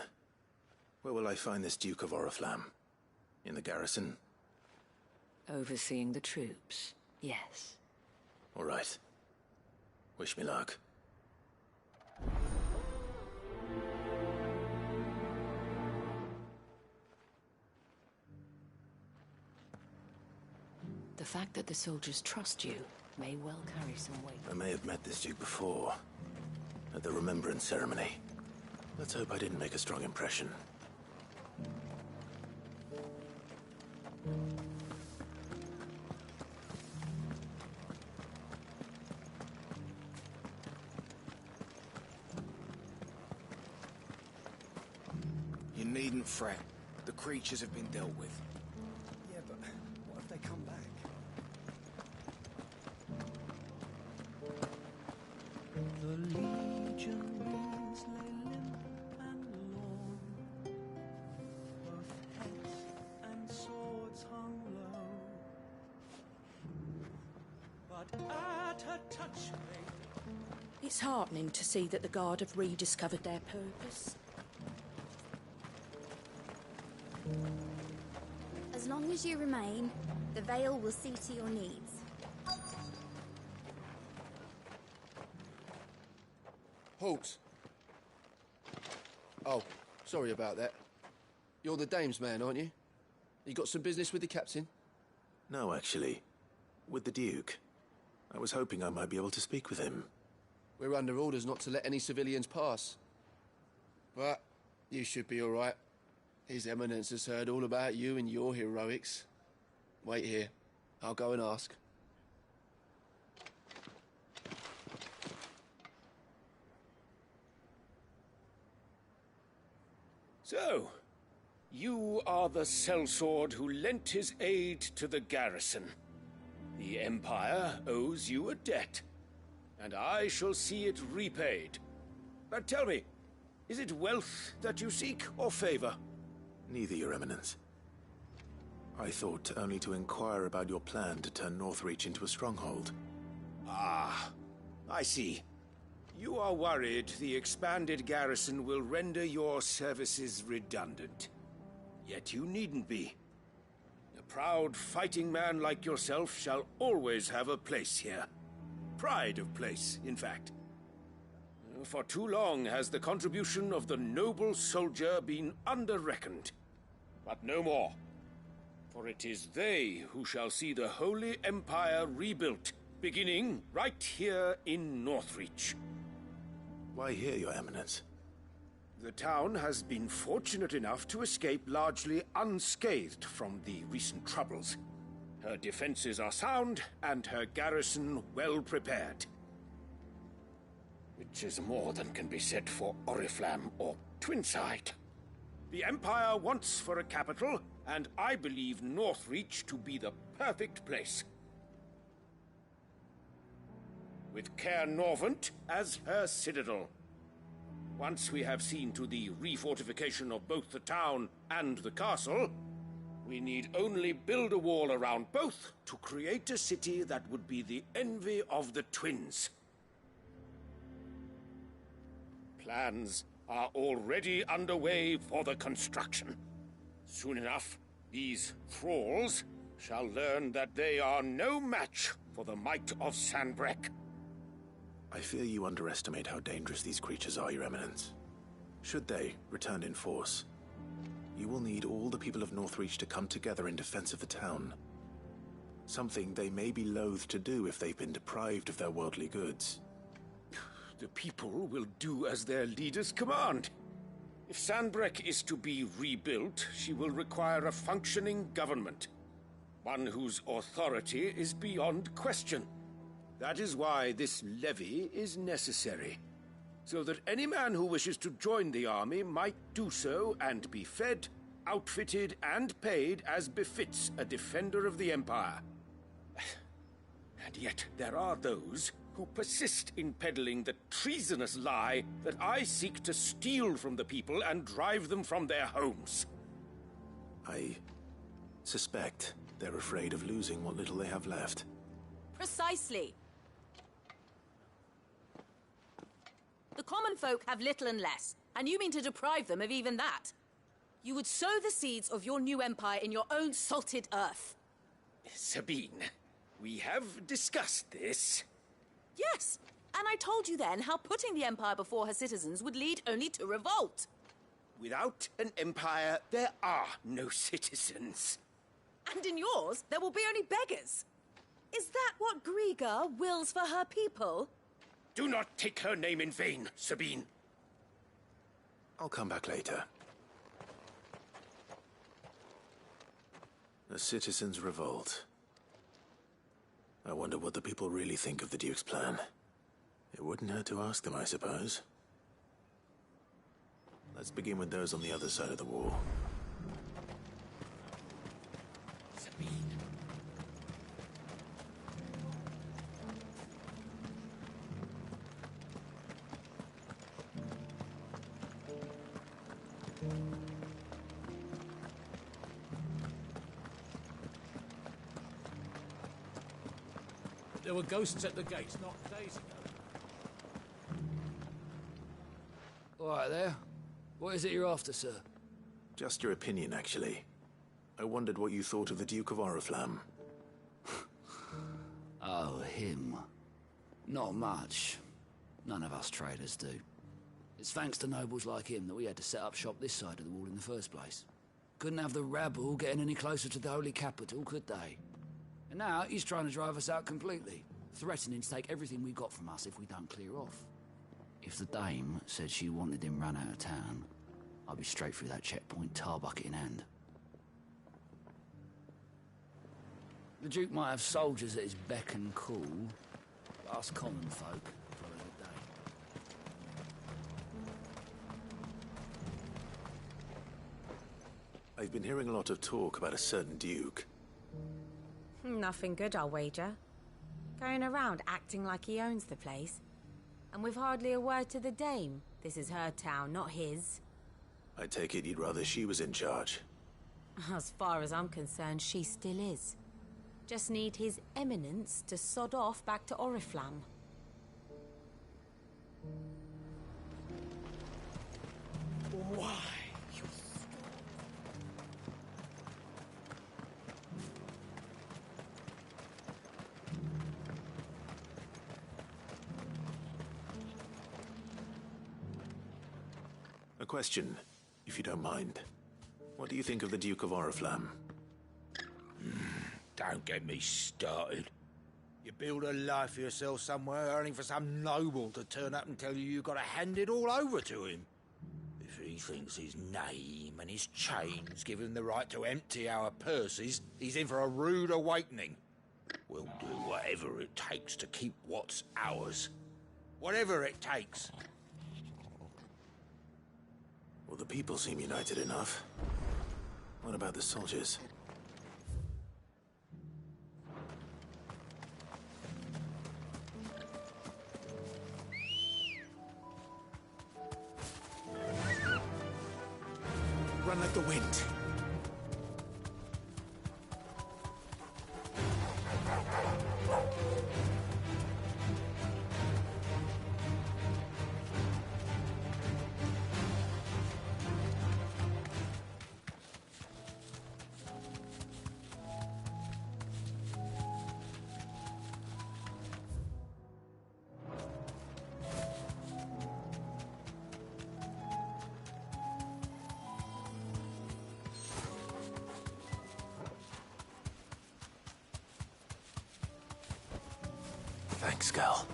where will I find this Duke of Oriflamme? In the garrison? Overseeing the troops, yes. All right. Wish me luck. The fact that the soldiers trust you may well carry some weight. I may have met this Duke before, at the Remembrance Ceremony. Let's hope I didn't make a strong impression. You needn't fret. The creatures have been dealt with. Yeah, but what if they come back? The legionaries lay limp and lorn, both heads and swords hung low. But at her touch they... It's heartening to see that the Guard have rediscovered their purpose. As long as you remain, the Vale will see to your needs. Halt! Oh, sorry about that. You're the dame's man, aren't you? You got some business with the captain? No, actually. With the Duke. I was hoping I might be able to speak with him. We're under orders not to let any civilians pass. But you should be all right. His Eminence has heard all about you and your heroics. Wait here. I'll go and ask. So, you are the sellsword who lent his aid to the garrison. The Empire owes you a debt, and I shall see it repaid. But tell me, is it wealth that you seek, or favor? Neither, Your Eminence. I thought only to inquire about your plan to turn Northreach into a stronghold. Ah, I see. You are worried the expanded garrison will render your services redundant. Yet you needn't be. A proud fighting man like yourself shall always have a place here. Pride of place, in fact. For too long has the contribution of the noble soldier been under-reckoned. But no more. For it is they who shall see the Holy Empire rebuilt, beginning right here in Northreach. Why here, Your Eminence? The town has been fortunate enough to escape largely unscathed from the recent troubles. Her defenses are sound, and her garrison well prepared. Which is more than can be said for Oriflamme or Twinside. The Empire wants for a capital, and I believe Northreach to be the perfect place. With Caer Norvent as her citadel. Once we have seen to the refortification of both the town and the castle, we need only build a wall around both to create a city that would be the envy of the twins. Plans are already underway for the construction. Soon enough, these thralls shall learn that they are no match for the might of Sanbreque. I fear you underestimate how dangerous these creatures are, Your Eminence. Should they return in force, you will need all the people of Northreach to come together in defense of the town. Something they may be loath to do if they've been deprived of their worldly goods. The people will do as their leaders command. If Sanbreque is to be rebuilt, she will require a functioning government. One whose authority is beyond question. That is why this levy is necessary. So that any man who wishes to join the army might do so and be fed, outfitted, and paid as befits a defender of the Empire. And yet there are those who persist in peddling the treasonous lie that I seek to steal from the people and drive them from their homes. I suspect they're afraid of losing what little they have left. Precisely. The common folk have little and less, and you mean to deprive them of even that. You would sow the seeds of your new empire in your own salted earth. Sabine, we have discussed this. Yes, and I told you then how putting the empire before her citizens would lead only to revolt. Without an empire, there are no citizens. And in yours, there will be only beggars. Is that what Griga wills for her people? Do not take her name in vain, Sabine. I'll come back later. A citizens' revolt. I wonder what the people really think of the Duke's plan. It wouldn't hurt to ask them, I suppose. Let's begin with those on the other side of the wall. Sabine. There were ghosts at the gates not days ago. All right there. What is it you're after, sir? Just your opinion, actually. I wondered what you thought of the Duke of Oriflamme. Oh, him. Not much. None of us traders do. It's thanks to nobles like him that we had to set up shop this side of the wall in the first place. Couldn't have the rabble getting any closer to the holy capital, could they? And now he's trying to drive us out completely, threatening to take everything we got from us if we don't clear off. If the dame said she wanted him run out of town, I'd be straight through that checkpoint, tar bucket in hand. The Duke might have soldiers at his beck and call, but us common folk follow the day. I've been hearing a lot of talk about a certain Duke. Nothing good, I'll wager. Going around acting like he owns the place. And with hardly a word to the dame. This is her town, not his. I take it you'd rather she was in charge. As far as I'm concerned, she still is. Just need His Eminence to sod off back to Oriflamme. Why? A question, if you don't mind. What do you think of the Duke of Oriflamme? Don't get me started. You build a life for yourself somewhere, earning for some noble to turn up and tell you you've got to hand it all over to him. If he thinks his name and his chains give him the right to empty our purses, he's in for a rude awakening. We'll do whatever it takes to keep what's ours. Whatever it takes. Well, the people seem united enough. What about the soldiers? Run like the wind. Thanks, girl.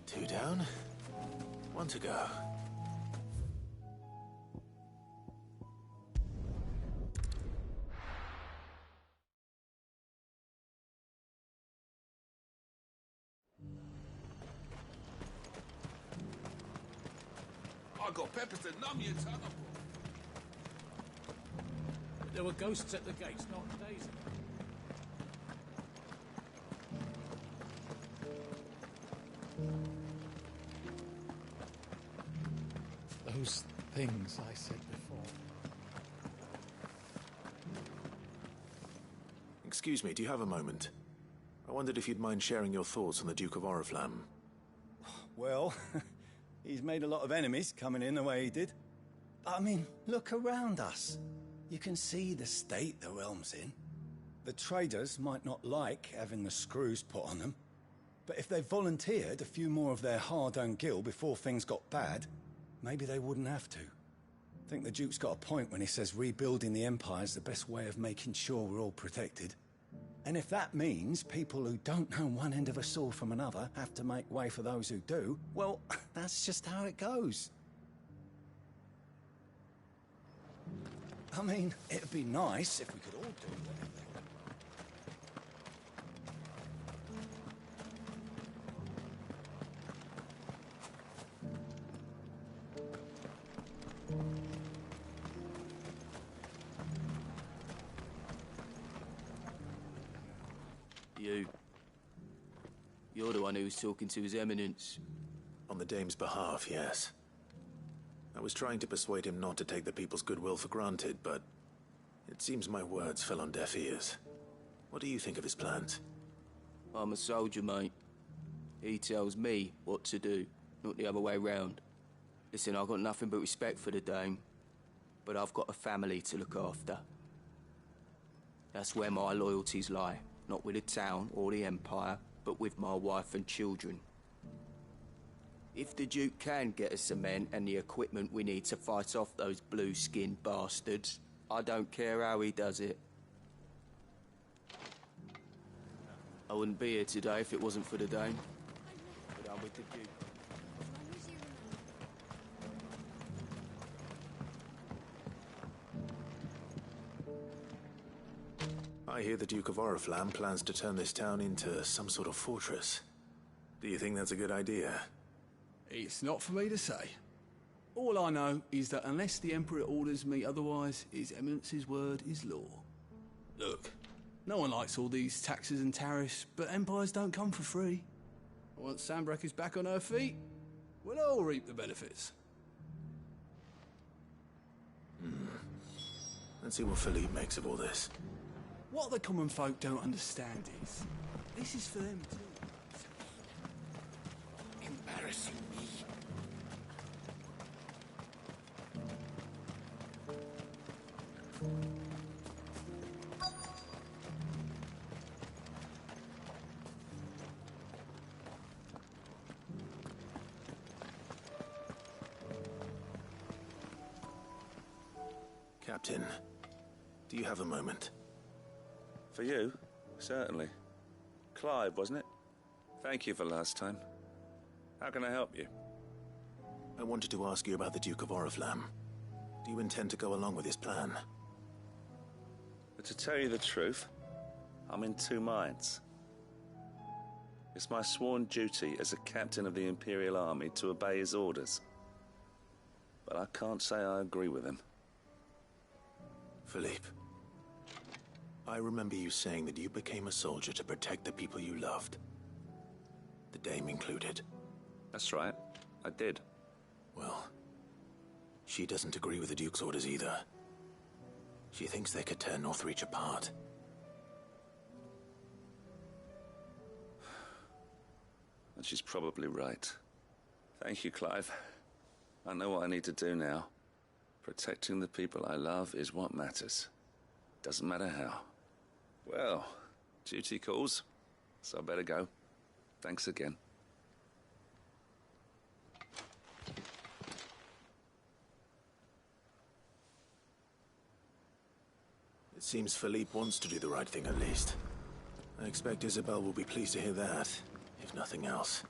Two down, one to go. I got peppers to numb you, ton. There were ghosts at the gates not days ago. Those things I said before. Excuse me, do you have a moment? I wondered if you'd mind sharing your thoughts on the Duke of Oriflamme. Well, he's made a lot of enemies coming in the way he did. But I mean, look around us. You can see the state the realm's in. The traders might not like having the screws put on them, but if they volunteered a few more of their hard-earned gil before things got bad, maybe they wouldn't have to. I think the Duke's got a point when he says rebuilding the Empire's the best way of making sure we're all protected. And if that means people who don't know one end of a sword from another have to make way for those who do, well, that's just how it goes. I mean, it'd be nice if we could all do whatever. You. You're the one who was talking to His Eminence. On the Dame's behalf, yes. I was trying to persuade him not to take the people's goodwill for granted, but it seems my words fell on deaf ears. What do you think of his plans? I'm a soldier, mate. He tells me what to do, not the other way round. Listen, I've got nothing but respect for the Dame, but I've got a family to look after. That's where my loyalties lie, not with the town or the Empire, but with my wife and children. If the Duke can get us cement and the equipment we need to fight off those blue-skinned bastards, I don't care how he does it. I wouldn't be here today if it wasn't for the Dame. But I'm with the Duke. I hear the Duke of Oriflamme plans to turn this town into some sort of fortress. Do you think that's a good idea? It's not for me to say. All I know is that unless the Emperor orders me otherwise, His Eminence's word is law. Look, no one likes all these taxes and tariffs, but empires don't come for free. Once Sanbreque is back on her feet, we'll all reap the benefits. Let's see what Philippe makes of all this. What the common folk don't understand is, this is for them too. Embarrassing me. Captain, do you have a moment? For you? Certainly. Clive, wasn't it? Thank you for last time. How can I help you? I wanted to ask you about the Duke of Oriflamme. Do you intend to go along with his plan? But to tell you the truth, I'm in two minds. It's my sworn duty as a captain of the Imperial Army to obey his orders. But I can't say I agree with him. Philippe, I remember you saying that you became a soldier to protect the people you loved. The Dame included. That's right, I did. Well, she doesn't agree with the Duke's orders either. She thinks they could tear Northreach apart. And she's probably right. Thank you, Clive. I know what I need to do now. Protecting the people I love is what matters. Doesn't matter how. Well, duty calls, so I better go. Thanks again. It seems Philippe wants to do the right thing at least. I expect Isabel will be pleased to hear that, if nothing else.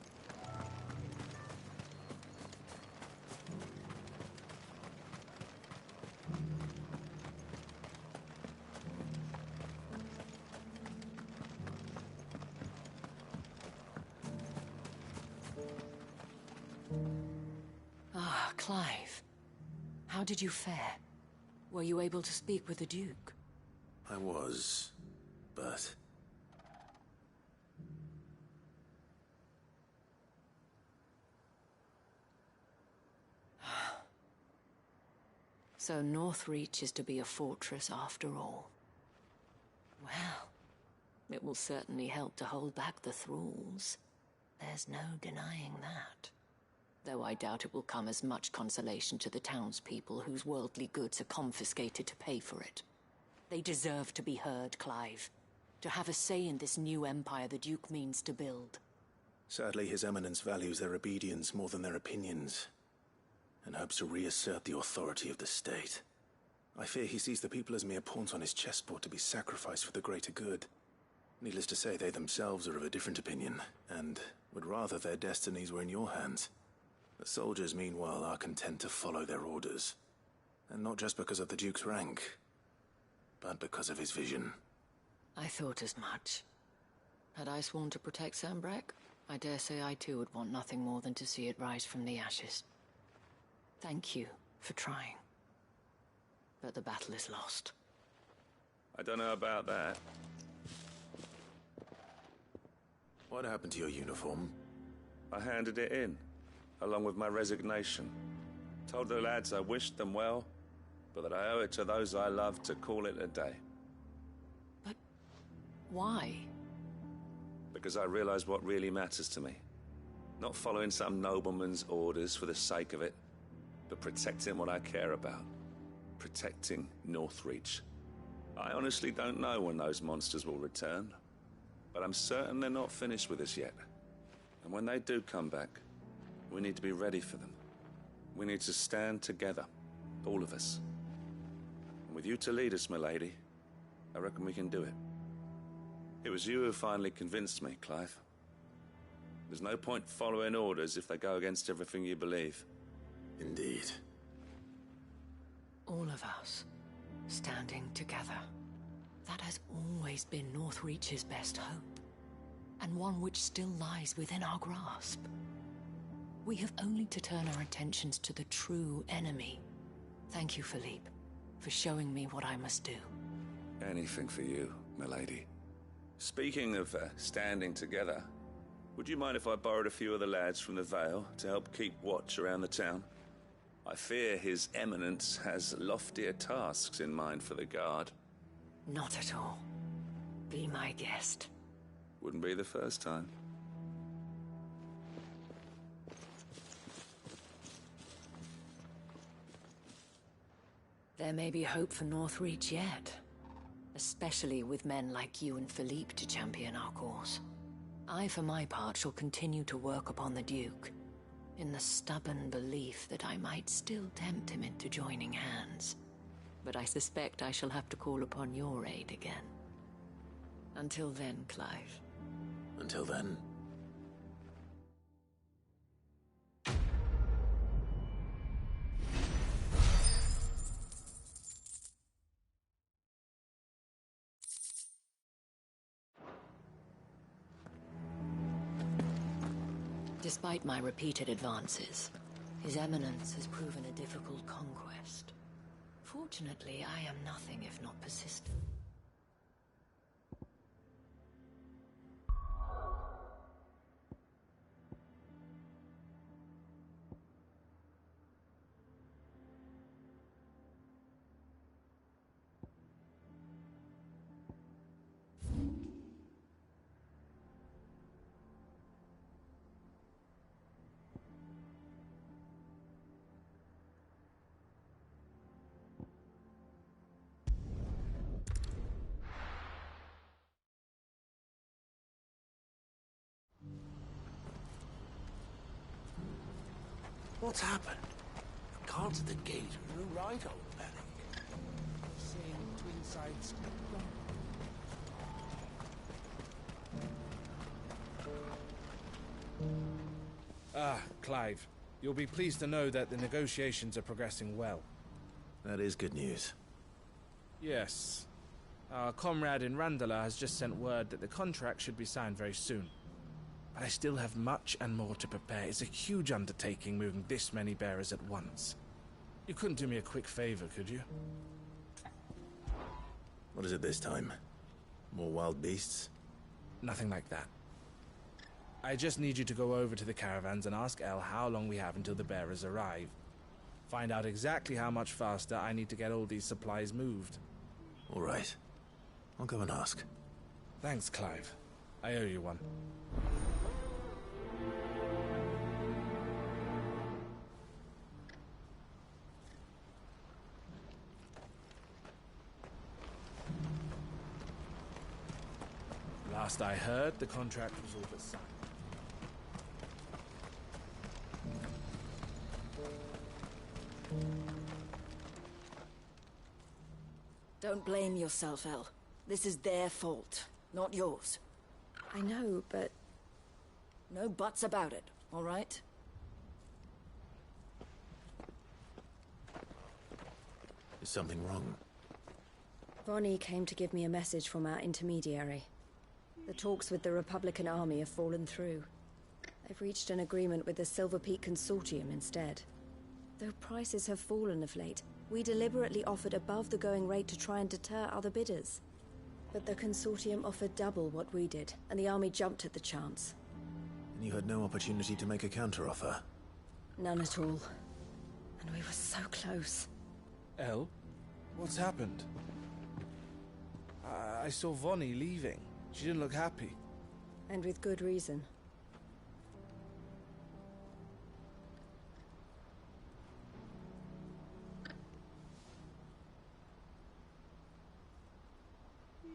Ah, Clive. How did you fare? Were you able to speak with the Duke? I was, but... So Northreach is to be a fortress after all. Well, it will certainly help to hold back the thralls. There's no denying that. Though I doubt it will come as much consolation to the townspeople whose worldly goods are confiscated to pay for it. They deserve to be heard, Clive. To have a say in this new empire the Duke means to build. Sadly, His Eminence values their obedience more than their opinions, and hopes to reassert the authority of the state. I fear he sees the people as mere pawns on his chessboard to be sacrificed for the greater good. Needless to say, they themselves are of a different opinion, and would rather their destinies were in your hands. The soldiers, meanwhile, are content to follow their orders. And not just because of the Duke's rank, but because of his vision. I thought as much. Had I sworn to protect Sanbreque, I dare say I too would want nothing more than to see it rise from the ashes. Thank you for trying. But the battle is lost. I don't know about that. What happened to your uniform? I handed it in, along with my resignation. Told the lads I wished them well, but that I owe it to those I love to call it a day. But why? Because I realize what really matters to me. Not following some nobleman's orders for the sake of it, but protecting what I care about. Protecting Northreach. I honestly don't know when those monsters will return, but I'm certain they're not finished with us yet. And when they do come back, we need to be ready for them. We need to stand together, all of us. And with you to lead us, milady, I reckon we can do it. It was you who finally convinced me, Clive. There's no point following orders if they go against everything you believe. Indeed. All of us, standing together. That has always been Northreach's best hope, and one which still lies within our grasp. We have only to turn our attentions to the true enemy. Thank you, Philippe, for showing me what I must do. Anything for you, milady. Speaking of standing together, would you mind if I borrowed a few of the lads from the Vale to help keep watch around the town? I fear His Eminence has loftier tasks in mind for the guard. Not at all. Be my guest. Wouldn't be the first time. There may be hope for Northreach yet. Especially with men like you and Philippe to champion our cause. I, for my part, shall continue to work upon the Duke, in the stubborn belief that I might still tempt him into joining hands. But I suspect I shall have to call upon your aid again. Until then, Clive. Until then. Despite my repeated advances, His Eminence has proven a difficult conquest. Fortunately, I am nothing if not persistent. What's happened? The guards at the gate are in a right old panic. Same twin sides. Clive. You'll be pleased to know that the negotiations are progressing well. That is good news. Yes. Our comrade in Randala has just sent word that the contract should be signed very soon. But I still have much and more to prepare. It's a huge undertaking moving this many bearers at once. You couldn't do me a quick favor, could you? What is it this time? More wild beasts? Nothing like that. I just need you to go over to the caravans and ask El how long we have until the bearers arrive. Find out exactly how much faster I need to get all these supplies moved. All right. I'll go and ask. Thanks, Clive. I owe you one. Last I heard, the contract was all but signed. Don't blame yourself, El. This is their fault, not yours. I know, but... No buts about it, all right? Is something wrong? Bonnie came to give me a message from our intermediary. The talks with the Republican Army have fallen through. They've reached an agreement with the Silver Peak Consortium instead. Though prices have fallen of late, we deliberately offered above the going rate to try and deter other bidders. But the Consortium offered double what we did, and the army jumped at the chance. And you had no opportunity to make a counteroffer? None at all. And we were so close. Elle? What's happened? I saw Vonnie leaving. She didn't look happy. And with good reason.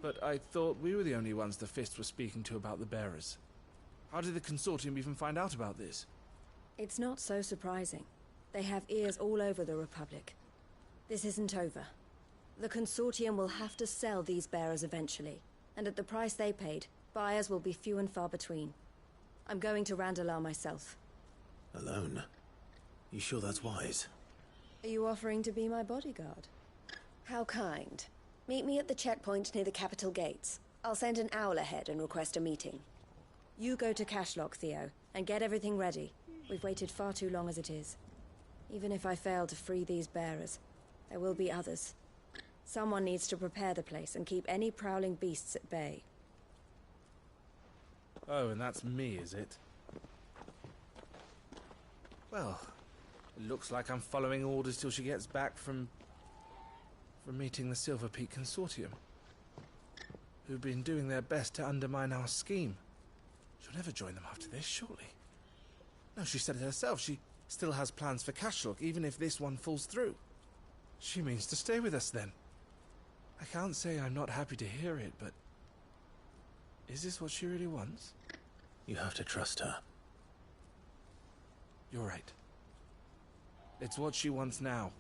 But I thought we were the only ones the Fist was speaking to about the bearers. How did the Consortium even find out about this? It's not so surprising. They have ears all over the Republic. This isn't over. The Consortium will have to sell these bearers eventually, and at the price they paid, buyers will be few and far between. I'm going to Randalar myself. Alone? You sure that's wise? Are you offering to be my bodyguard? How kind. Meet me at the checkpoint near the capital gates. I'll send an owl ahead and request a meeting. You go to Cashlock, Theo, and get everything ready. We've waited far too long as it is. Even if I fail to free these bearers, there will be others. Someone needs to prepare the place and keep any prowling beasts at bay. Oh, and that's me, is it? Well, it looks like I'm following orders till she gets back from meeting the Silver Peak Consortium, who've been doing their best to undermine our scheme. She'll never join them after this, surely. No, she said it herself. She still has plans for Cashlock, even if this one falls through. She means to stay with us, then. I can't say I'm not happy to hear it, but... is this what she really wants? You have to trust her. You're right. It's what she wants now.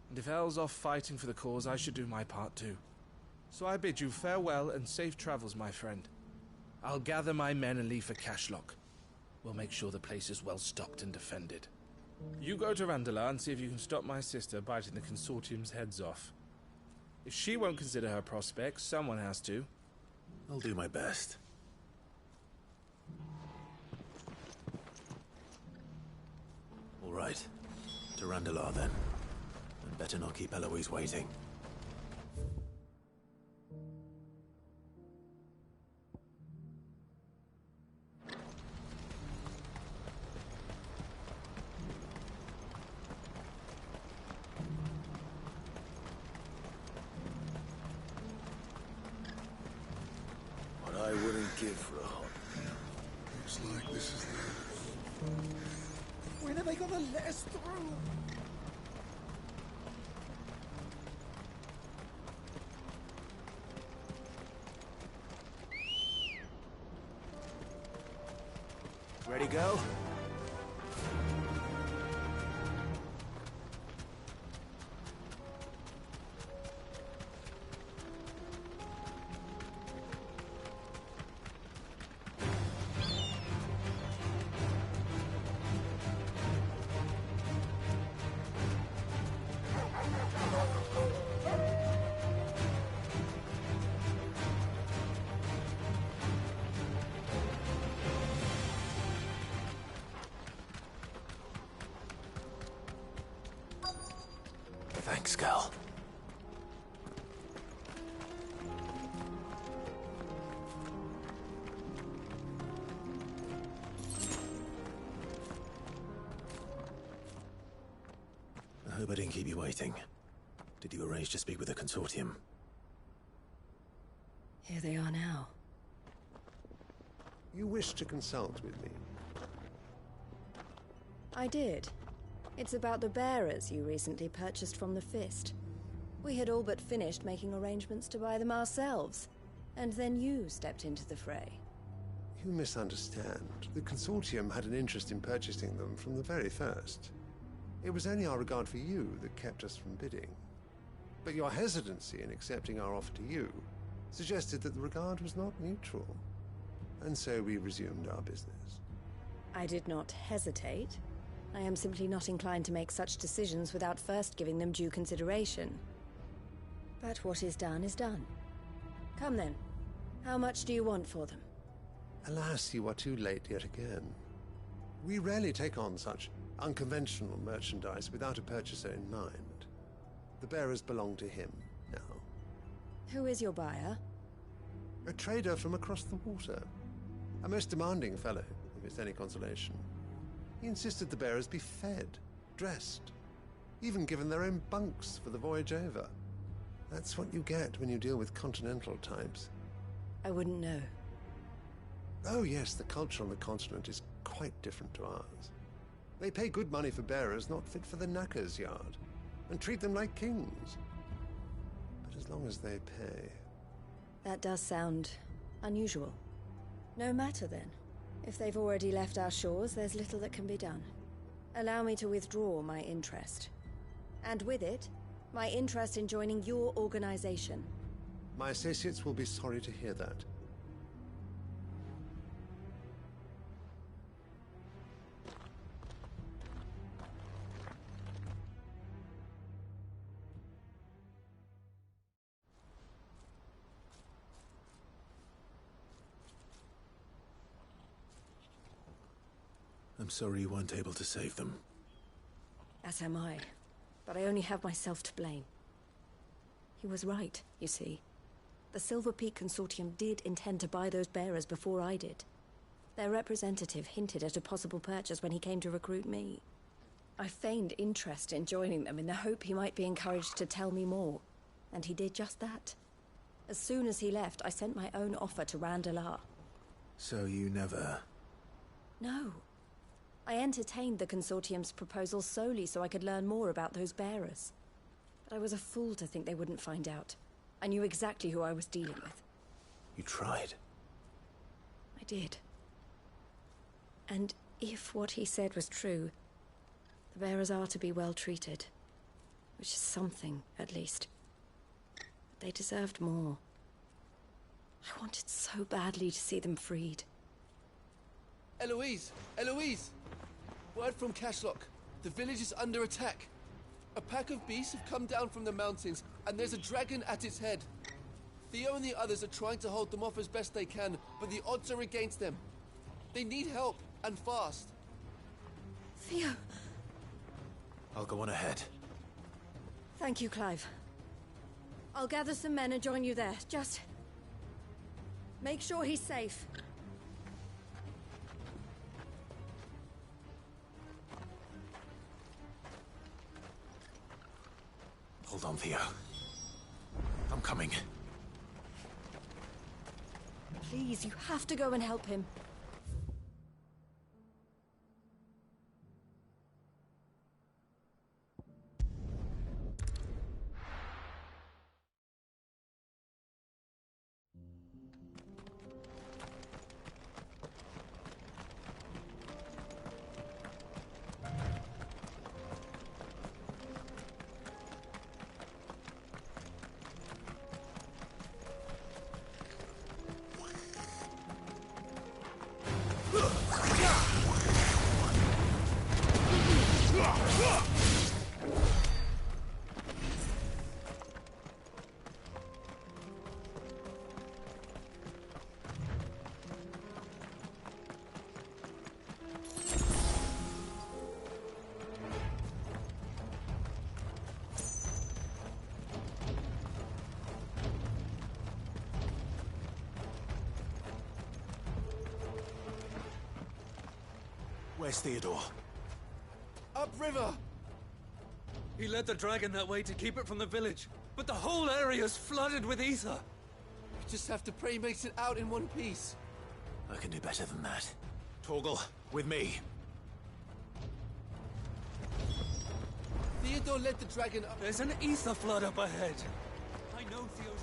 And if Elle's off fighting for the cause, I should do my part too. So I bid you farewell and safe travels, my friend. I'll gather my men and leave for Cashlock. We'll make sure the place is well stocked and defended. You go to Randalar and see if you can stop my sister biting the Consortium's heads off. If she won't consider her prospects, someone has to. I'll do my best. All right. To Randalar, then. And better not keep Eloise waiting. I wouldn't give for a hot meal. Looks like this is the... When are they gonna let us through? Ready, go? Thanks, Cal. I hope I didn't keep you waiting. Did you arrange to speak with the Consortium? Here they are now. You wish to consult with me? I did. It's about the bearers you recently purchased from the Fist. We had all but finished making arrangements to buy them ourselves, and then you stepped into the fray. You misunderstand. The Consortium had an interest in purchasing them from the very first. It was only our regard for you that kept us from bidding. But your hesitancy in accepting our offer to you suggested that the regard was not mutual. And so we resumed our business. I did not hesitate. I am simply not inclined to make such decisions without first giving them due consideration. But what is done is done. Come then. How much do you want for them? Alas, you are too late yet again. We rarely take on such unconventional merchandise without a purchaser in mind. The bearers belong to him now. Who is your buyer? A trader from across the water. A most demanding fellow, if it's any consolation. He insisted the bearers be fed, dressed, even given their own bunks for the voyage over. That's what you get when you deal with continental types. I wouldn't know. Oh yes, the culture on the continent is quite different to ours. They pay good money for bearers not fit for the knacker's yard, and treat them like kings. But as long as they pay... That does sound unusual. No matter then. If they've already left our shores, there's little that can be done. Allow me to withdraw my interest. And with it, my interest in joining your organization. My associates will be sorry to hear that. I'm sorry you weren't able to save them. As am I. But I only have myself to blame. He was right, you see. The Silver Peak Consortium did intend to buy those bearers before I did. Their representative hinted at a possible purchase when he came to recruit me. I feigned interest in joining them in the hope he might be encouraged to tell me more. And he did just that. As soon as he left, I sent my own offer to Randalar. So you never... No. I entertained the Consortium's proposal solely so I could learn more about those bearers. But I was a fool to think they wouldn't find out. I knew exactly who I was dealing with. You tried. I did. And if what he said was true, the bearers are to be well treated. Which is something, at least. But they deserved more. I wanted so badly to see them freed. Eloise! Eloise! Word from Cashlock. The village is under attack. A pack of beasts have come down from the mountains, and there's a dragon at its head. Theo and the others are trying to hold them off as best they can, but the odds are against them. They need help, and fast. Theo! I'll go on ahead. Thank you, Clive. I'll gather some men and join you there. Just... make sure he's safe. Hold on, Theo. I'm coming. Please, you have to go and help him. Where's Theodore? Upriver! He led the dragon that way to keep it from the village, but the whole area's flooded with ether. We just have to pray he makes it out in one piece. I can do better than that. Torgal, with me. Theodore led the dragon up... There's an ether flood up ahead. I know Theo's...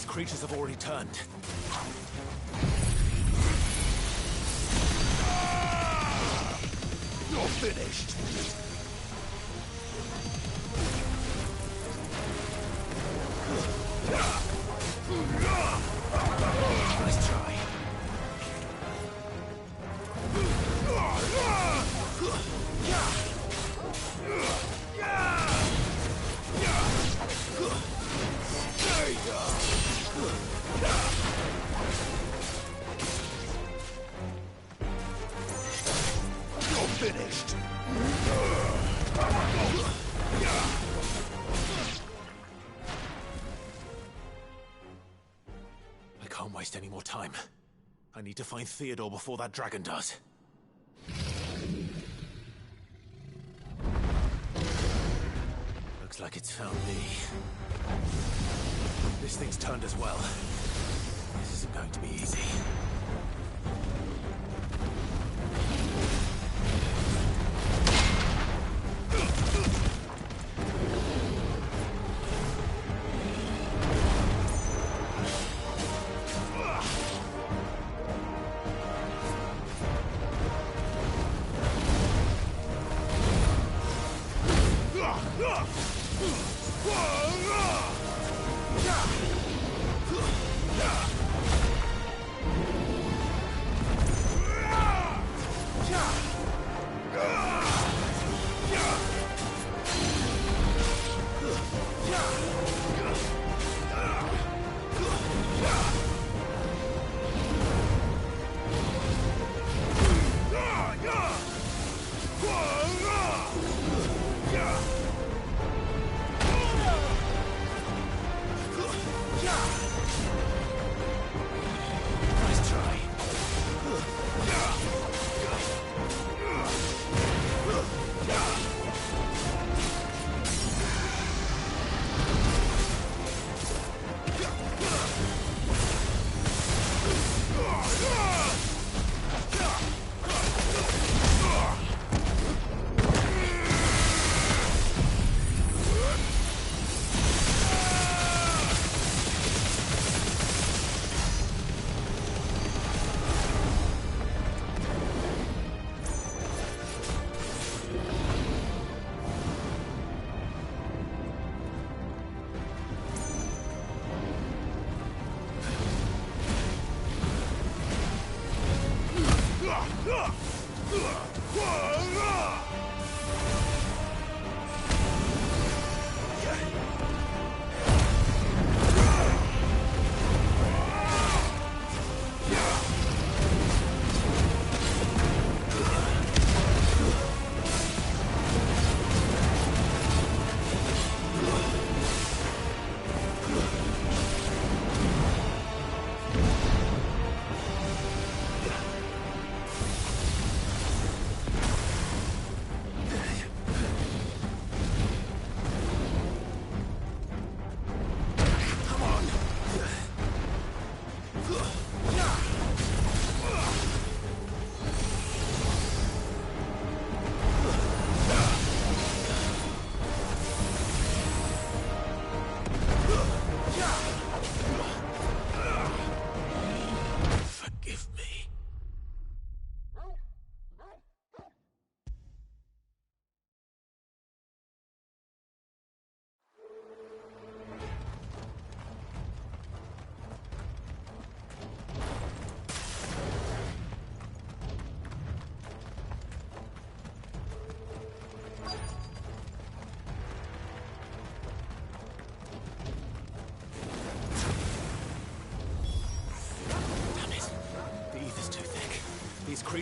Creatures have already turned. You're finished. Nice try. Finished. I can't waste any more time. I need to find Theodore before that dragon does. Looks like it's found me. This thing's turned as well. This isn't going to be easy.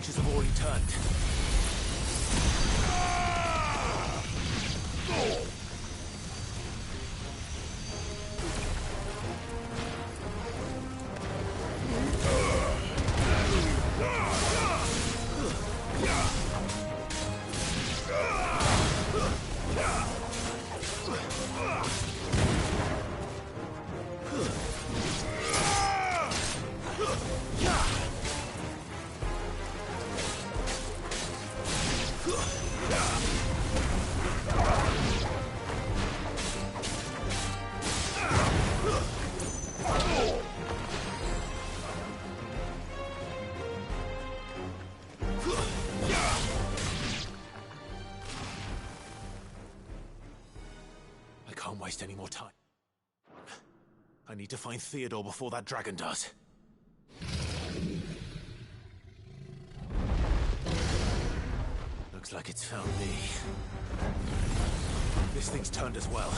creatures have already turned. I can't waste any more time. I need to find Theodore before that dragon does. Looks like it's found me. This thing's turned as well.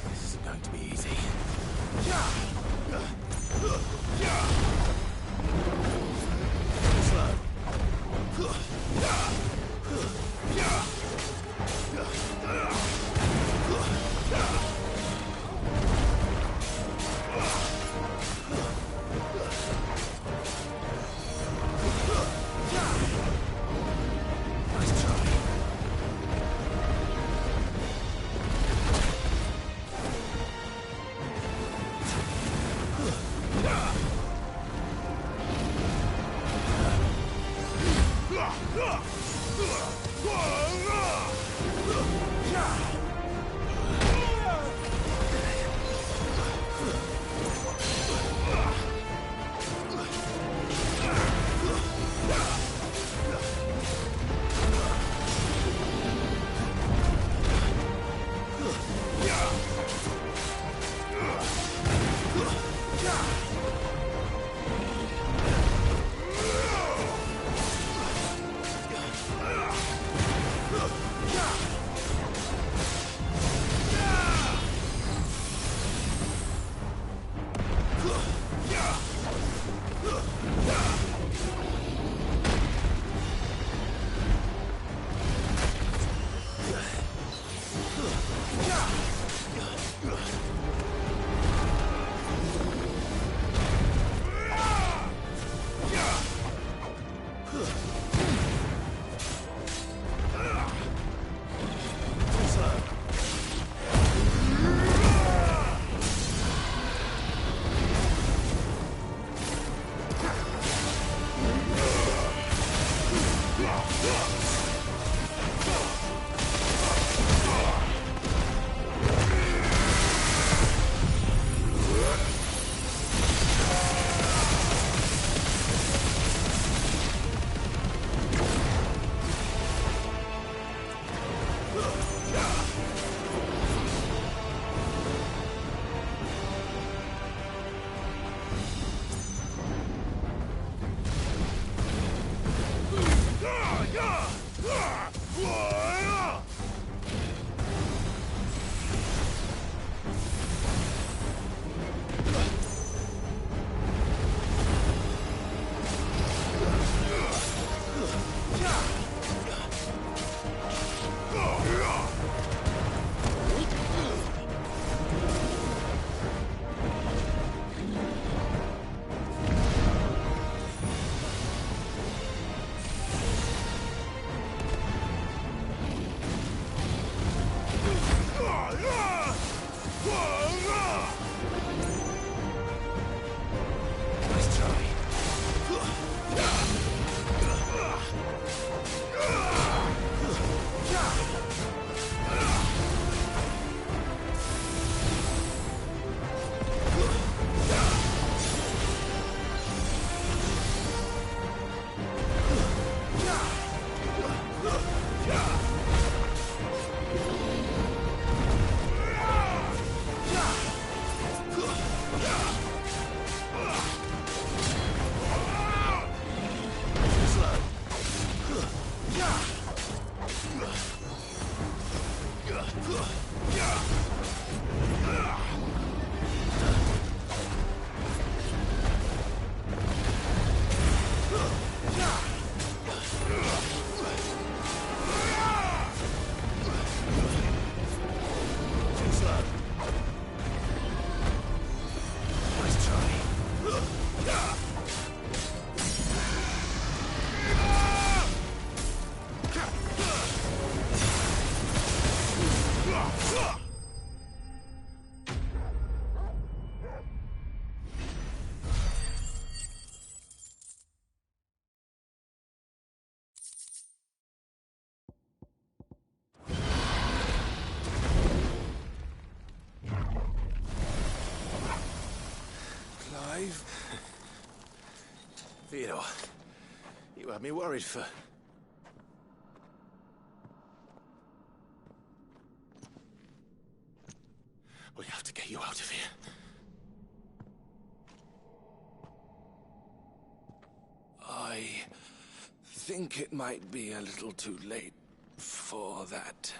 This isn't going to be easy. Theodore, you had me worried for... We have to get you out of here. I think it might be a little too late for that.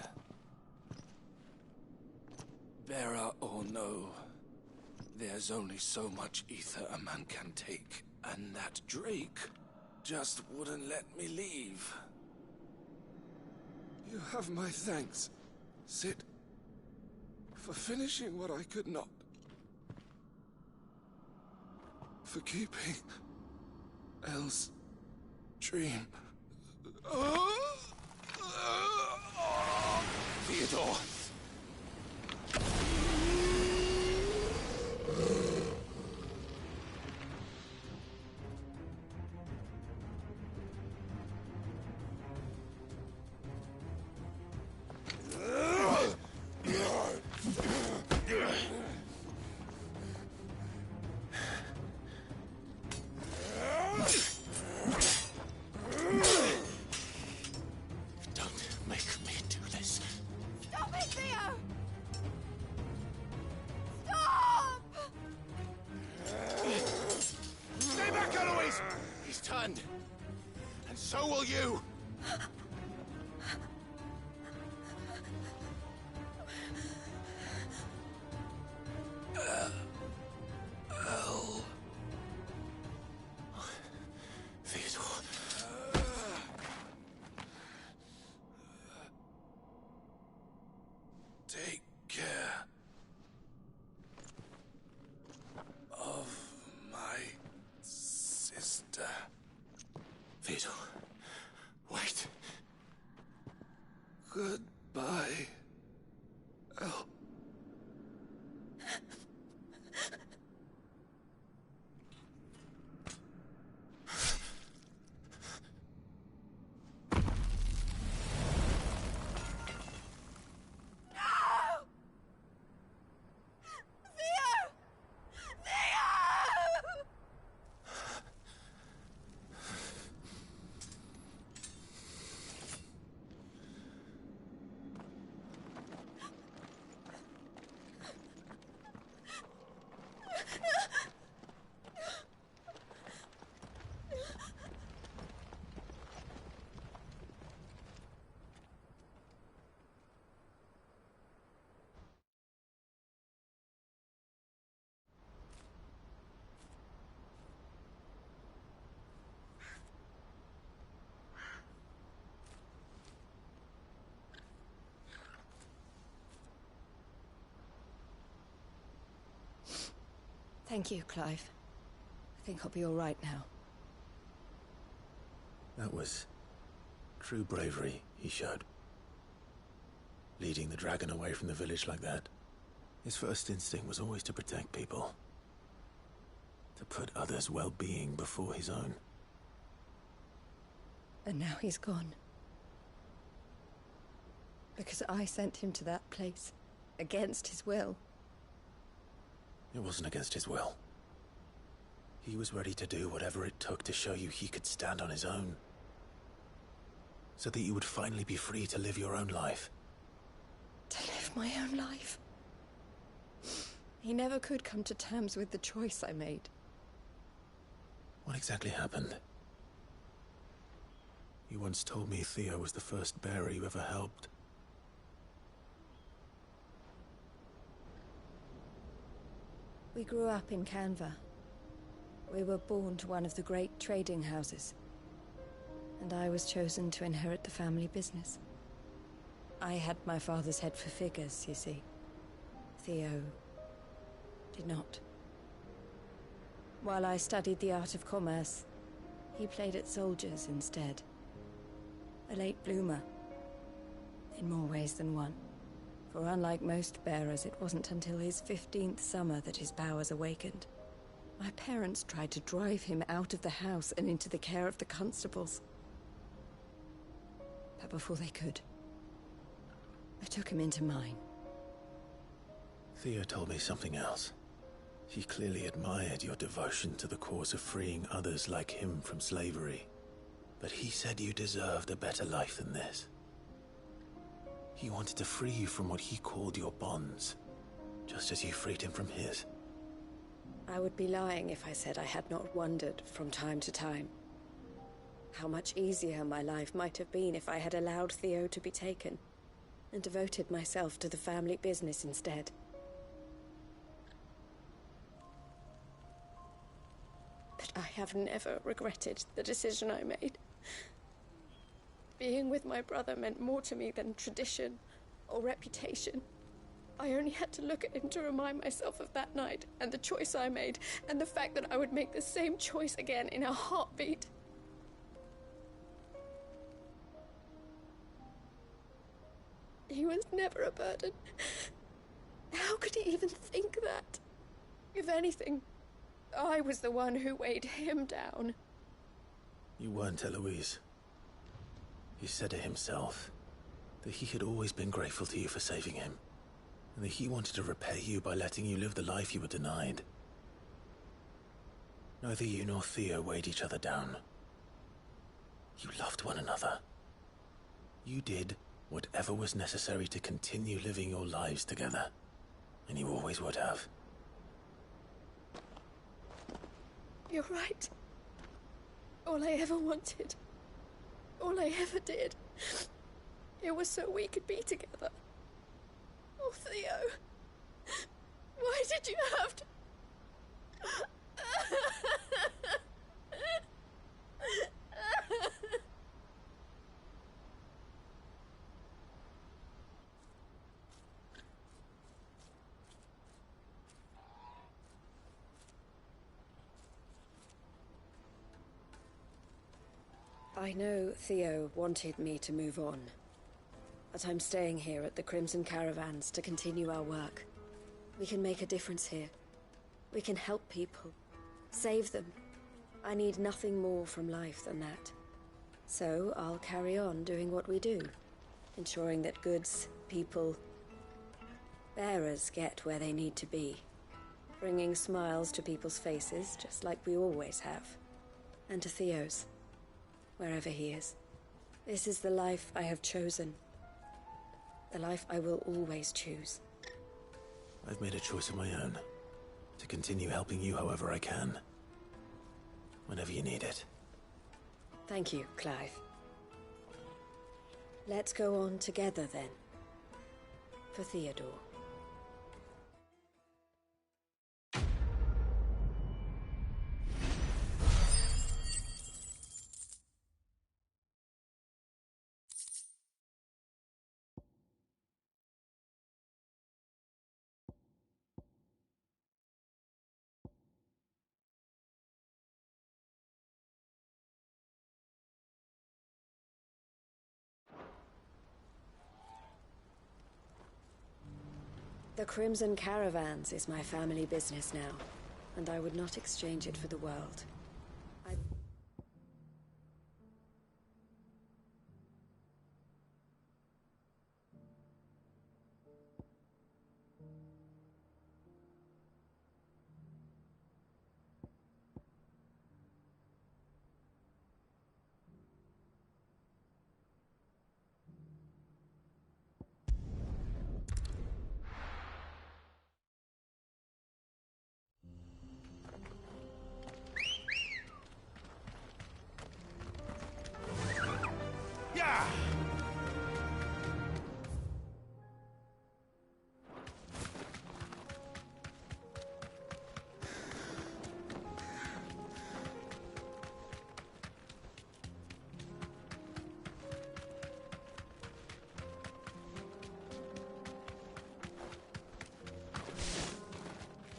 Bearer or no, there's only so much ether a man can take, and that Drake just wouldn't let me leave. You have my thanks, Sid, for finishing what I could not. For keeping Elle's dream. Theodore! And so will you! Elle. Theodore. Take care of my sister. Theodore, wait. Goodbye, Elle. Thank you, Clive. I think I'll be all right now. That was true bravery he showed. Leading the dragon away from the village like that. His first instinct was always to protect people. To put others' well-being before his own. And now he's gone. Because I sent him to that place, against his will. It wasn't against his will. He was ready to do whatever it took to show you he could stand on his own. So that you would finally be free to live your own life. To live my own life? He never could come to terms with the choice I made. What exactly happened? You once told me Theo was the first bearer you ever helped. We grew up in Canva. We were born to one of the great trading houses. And I was chosen to inherit the family business. I had my father's head for figures, you see. Theo did not. While I studied the art of commerce, he played at soldiers instead. A late bloomer. In more ways than one. For unlike most bearers, it wasn't until his 15th summer that his powers awakened. My parents tried to drive him out of the house and into the care of the constables. But before they could, I took him into mine. Theo told me something else. He clearly admired your devotion to the cause of freeing others like him from slavery. But he said you deserved a better life than this. He wanted to free you from what he called your bonds, just as you freed him from his. I would be lying if I said I had not wondered from time to time how much easier my life might have been if I had allowed Theo to be taken and devoted myself to the family business instead. But I have never regretted the decision I made. Being with my brother meant more to me than tradition or reputation. I only had to look at him to remind myself of that night and the choice I made and the fact that I would make the same choice again in a heartbeat. He was never a burden. How could he even think that? If anything, I was the one who weighed him down. You weren't, Eloise. He said it himself, that he had always been grateful to you for saving him, and that he wanted to repay you by letting you live the life you were denied. Neither you nor Theo weighed each other down. You loved one another. You did whatever was necessary to continue living your lives together, and you always would have. You're right. All I ever wanted, all I ever did, it was so we could be together. Oh, Theo, why did you have to... I know Theo wanted me to move on, but I'm staying here at the Crimson Caravans to continue our work. We can make a difference here. We can help people, save them. I need nothing more from life than that. So I'll carry on doing what we do, ensuring that goods, people, bearers get where they need to be, bringing smiles to people's faces just like we always have, and to Theo's. Wherever he is. This is the life I have chosen. The life I will always choose. I've made a choice of my own. To continue helping you however I can. Whenever you need it. Thank you, Clive. Let's go on together then. For Theodore. The Crimson Caravans is my family business now, and I would not exchange it for the world.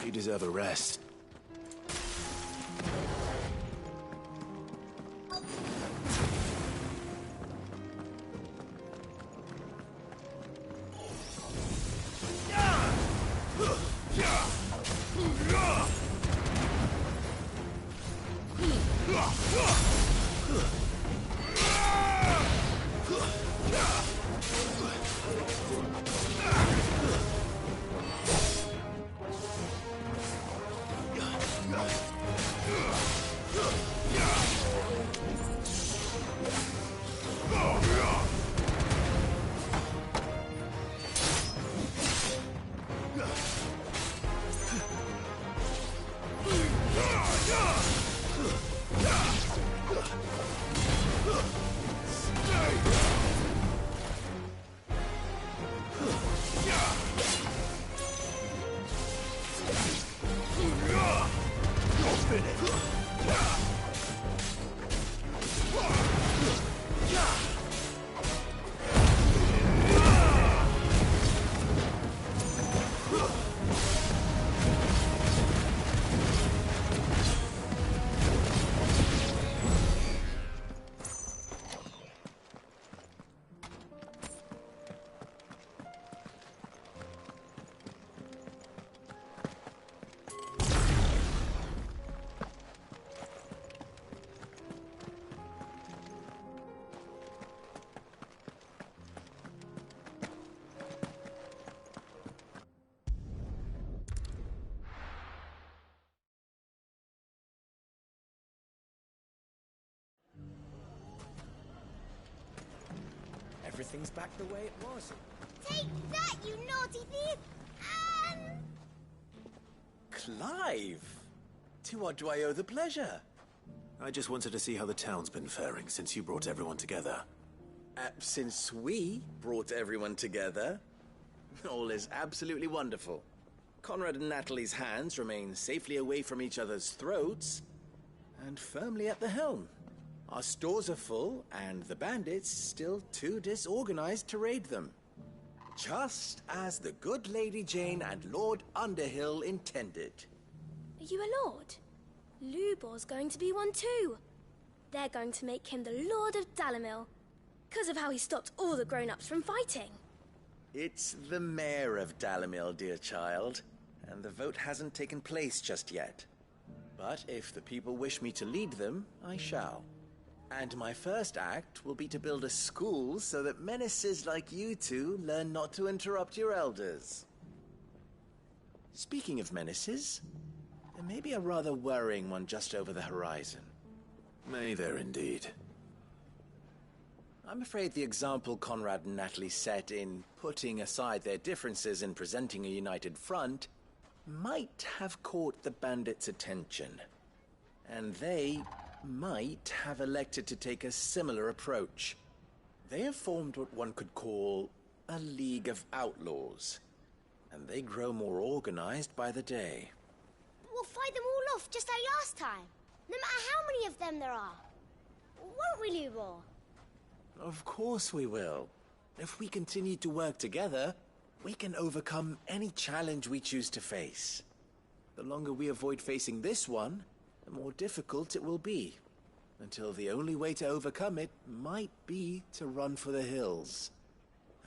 You deserve a rest. everything's back the way it was. Take that, you naughty thief! Clive! To what do I owe the pleasure? I just wanted to see how the town's been faring since you brought everyone together. Since we brought everyone together, all is absolutely wonderful. Conrad and Natalie's hands remain safely away from each other's throats and firmly at the helm. Our stores are full, and the bandits still too disorganized to raid them. Just as the good Lady Jane and Lord Underhill intended. Are you a lord? Lubor's going to be one too. They're going to make him the Lord of Dalimil, because of how he stopped all the grown-ups from fighting. It's the mayor of Dalimil, dear child, and the vote hasn't taken place just yet. But if the people wish me to lead them, I shall. And my first act will be to build a school so that menaces like you two learn not to interrupt your elders. Speaking of menaces, there may be a rather worrying one just over the horizon. May there indeed. I'm afraid the example Conrad and Natalie set in putting aside their differences and presenting a united front might have caught the bandits' attention. And they might have elected to take a similar approach. They have formed what one could call a League of Outlaws, and they grow more organized by the day. We'll fight them all off just like last time, no matter how many of them there are. Won't we, Lubor? Of course we will. If we continue to work together, we can overcome any challenge we choose to face. The longer we avoid facing this one, the more difficult it will be, until the only way to overcome it might be to run for the hills.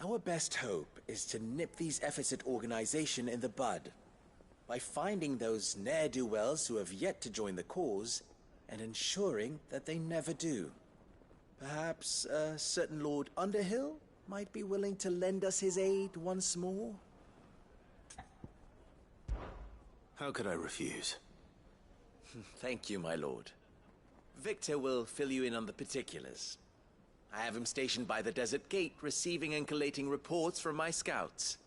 Our best hope is to nip these efforts at organization in the bud, by finding those ne'er-do-wells who have yet to join the cause, and ensuring that they never do. Perhaps a certain Lord Underhill might be willing to lend us his aid once more? How could I refuse? Thank you, my lord. Victor will fill you in on the particulars. I have him stationed by the Desert Gate, receiving and collating reports from my scouts.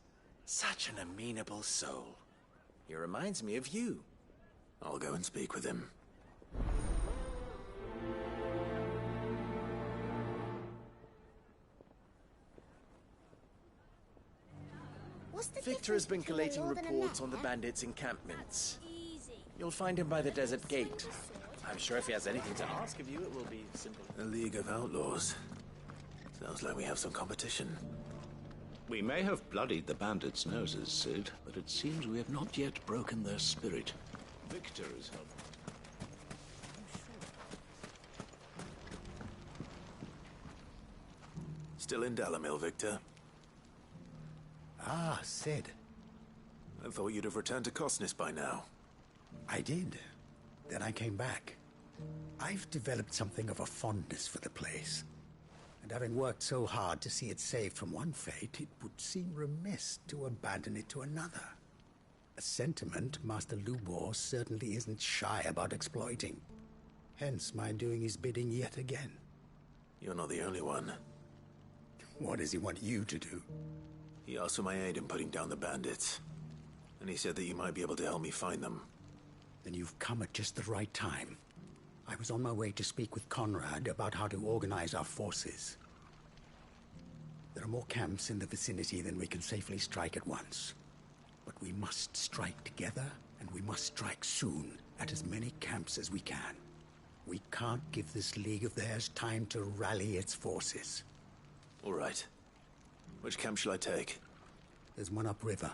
Such an amenable soul. He reminds me of you. I'll go and speak with him. Victor has been collating reports on the bandits' encampments. You'll find him by the Desert Gate. I'm sure if he has anything to ask of you, it will be simple. A League of Outlaws. Sounds like we have some competition. We may have bloodied the bandits' noses, Sid, but it seems we have not yet broken their spirit. Victor is helping. Still in Dalimil, Victor? Ah, Sid. I thought you'd have returned to Cosnis by now. I did. Then I came back. I've developed something of a fondness for the place. And having worked so hard to see it saved from one fate, it would seem remiss to abandon it to another. A sentiment Master Lubor certainly isn't shy about exploiting. Hence my doing his bidding yet again. You're not the only one. What does he want you to do? He asked for my aid in putting down the bandits. And he said that you might be able to help me find them. Then you've come at just the right time. I was on my way to speak with Conrad about how to organize our forces. There are more camps in the vicinity than we can safely strike at once. But we must strike together, and we must strike soon at as many camps as we can. We can't give this league of theirs time to rally its forces. All right. Which camp shall I take? There's one upriver.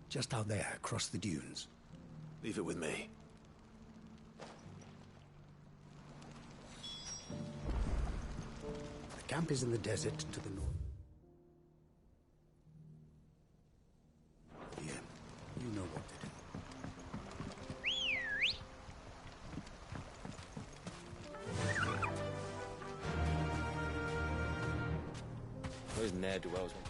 Just out there, across the dunes. Leave it with me. The camp is in the desert to the north. Yeah, you know what to do. Those ne'er-do-wells went.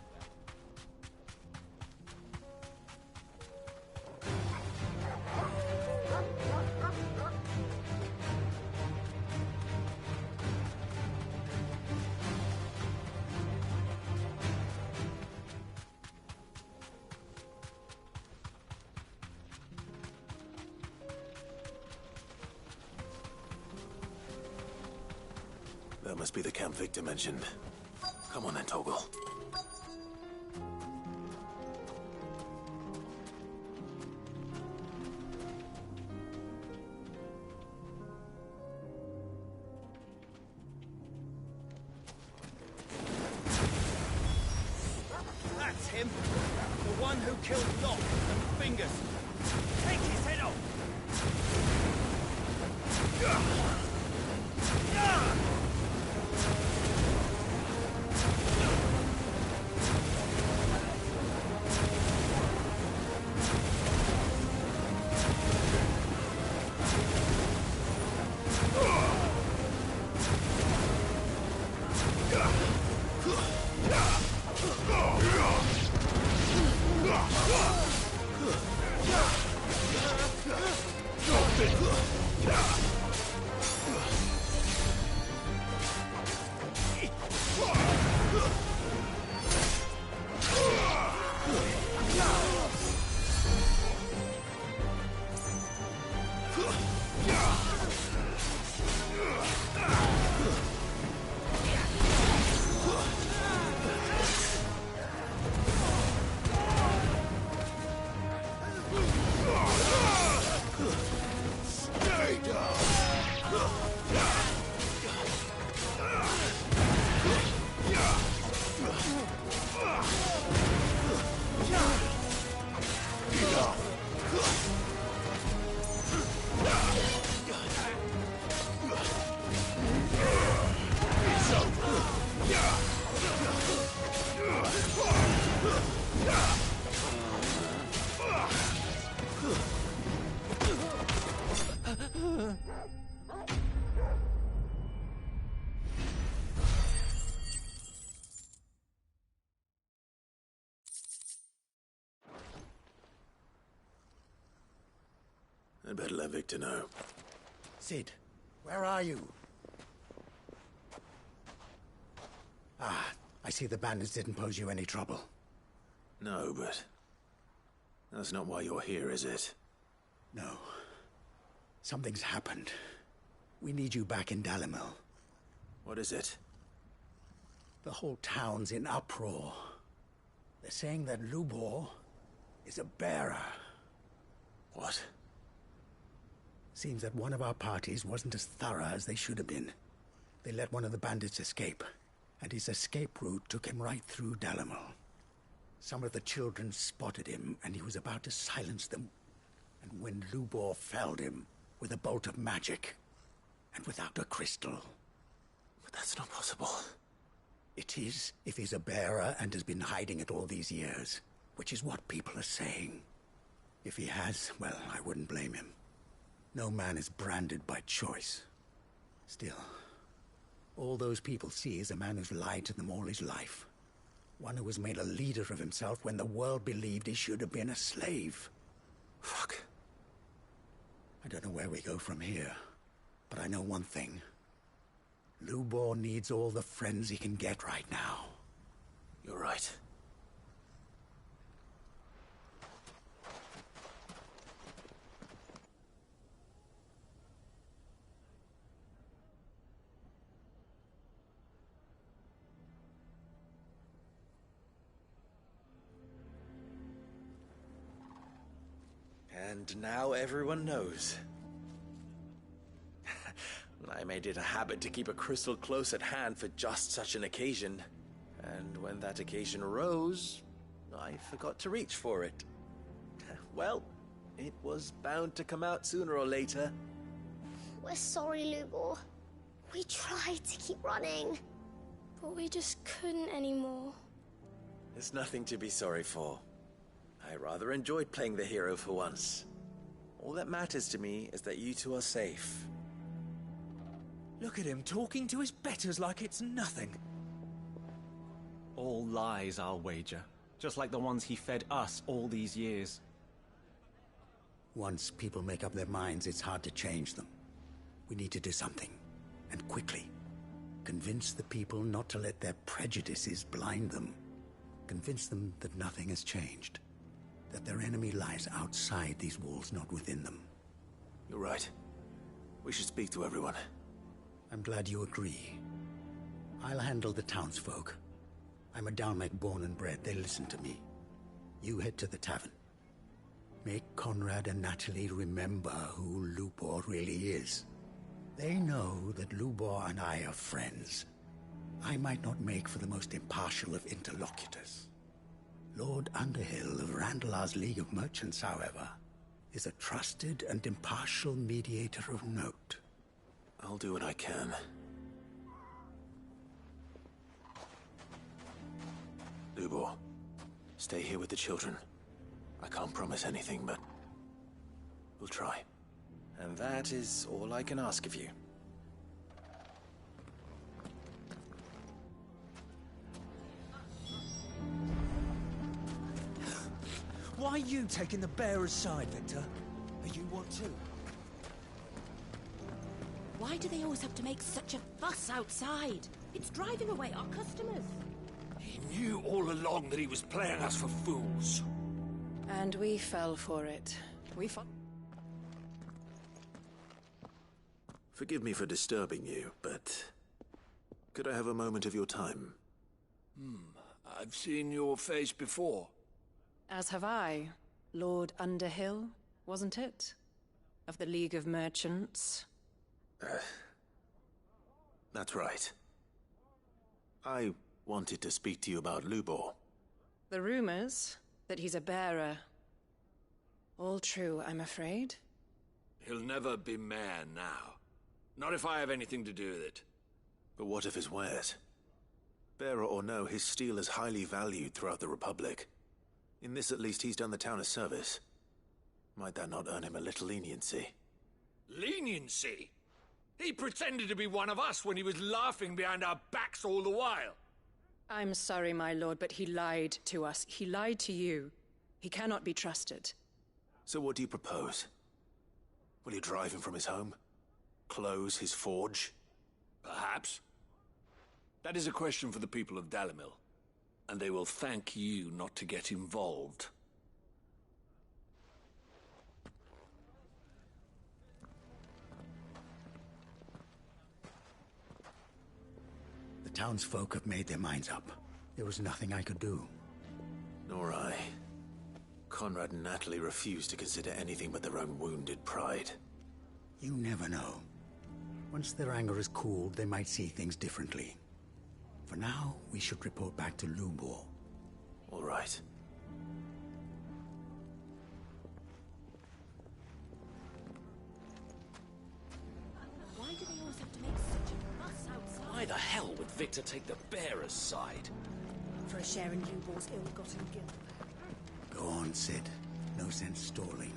That must be the camp Victor mentioned. Come on then, Toggle. That's him! The one who killed Locke and Fingers! Take his head off! I'd better let Victor know. Sid, where are you? Ah, I see the bandits didn't pose you any trouble. No, but that's not why you're here, is it? No. Something's happened. We need you back in Dalimil. What is it? The whole town's in uproar. They're saying that Lubor is a bearer. What? Seems that one of our parties wasn't as thorough as they should have been. They let one of the bandits escape, and his escape route took him right through Dalimil. Some of the children spotted him, and he was about to silence them. And when Lubor felled him with a bolt of magic, and without a crystal. But that's not possible. It is, if he's a bearer and has been hiding it all these years, which is what people are saying. If he has, well, I wouldn't blame him. No man is branded by choice. Still, all those people see is a man who's lied to them all his life. One who was made a leader of himself when the world believed he should have been a slave. Fuck. I don't know where we go from here, but I know one thing. Lubor needs all the friends he can get right now. You're right. And now everyone knows. I made it a habit to keep a crystal close at hand for just such an occasion. And when that occasion arose, I forgot to reach for it. Well, it was bound to come out sooner or later. We're sorry, Lubor. We tried to keep running, but we just couldn't anymore. There's nothing to be sorry for. I rather enjoyed playing the hero for once. All that matters to me is that you two are safe. Look at him talking to his betters like it's nothing. All lies, I'll wager. Just like the ones he fed us all these years. Once people make up their minds, it's hard to change them. We need to do something, and quickly. Convince the people not to let their prejudices blind them. Convince them that nothing has changed. That their enemy lies outside these walls, not within them. You're right. We should speak to everyone. I'm glad you agree. I'll handle the townsfolk. I'm a Dalmec born and bred. They listen to me. You head to the tavern. Make Conrad and Natalie remember who Lupor really is. They know that Lubor and I are friends. I might not make for the most impartial of interlocutors. Lord Underhill of Randalar's League of Merchants, however, is a trusted and impartial mediator of note. I'll do what I can. Lubor, stay here with the children. I can't promise anything, but we'll try. And that is all I can ask of you. Why are you taking the bearer's side, Victor? Are you one too? Why do they always have to make such a fuss outside? It's driving away our customers. He knew all along that he was playing us for fools. And we fell for it. We fought. Forgive me for disturbing you, but could I have a moment of your time? I've seen your face before. As have I. Lord Underhill, wasn't it? Of the League of Merchants. That's right. I wanted to speak to you about Lubor. The rumors that he's a bearer. All true, I'm afraid. He'll never be mayor now. Not if I have anything to do with it. But what of his wares? Bearer or no, his steel is highly valued throughout the Republic. In this, at least, he's done the town a service. Might that not earn him a little leniency? Leniency? He pretended to be one of us when he was laughing behind our backs all the while. I'm sorry, my lord, but he lied to us. He lied to you. He cannot be trusted. So what do you propose? Will you drive him from his home? Close his forge? Perhaps. That is a question for the people of Dalimil. And they will thank you not to get involved. The townsfolk have made their minds up. There was nothing I could do. Nor I. Conrad and Natalie refused to consider anything but their own wounded pride. You never know. Once their anger is cooled, they might see things differently. For now, we should report back to Lubor. All right. Why do they always have to make such a fuss outside? Why the hell would Victor take the bearer's side? For a share in Lubor's ill-gotten guilt. Go on, Sid. No sense stalling.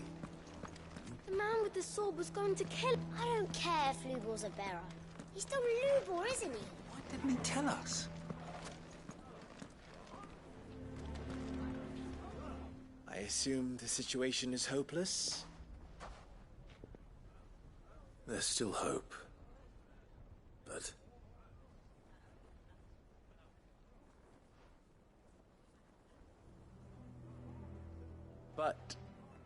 The man with the sword was going to kill him. I don't care if Lubor's a bearer. He's still Lubor, isn't he? Why didn't he tell us? I assume the situation is hopeless? There's still hope. But... But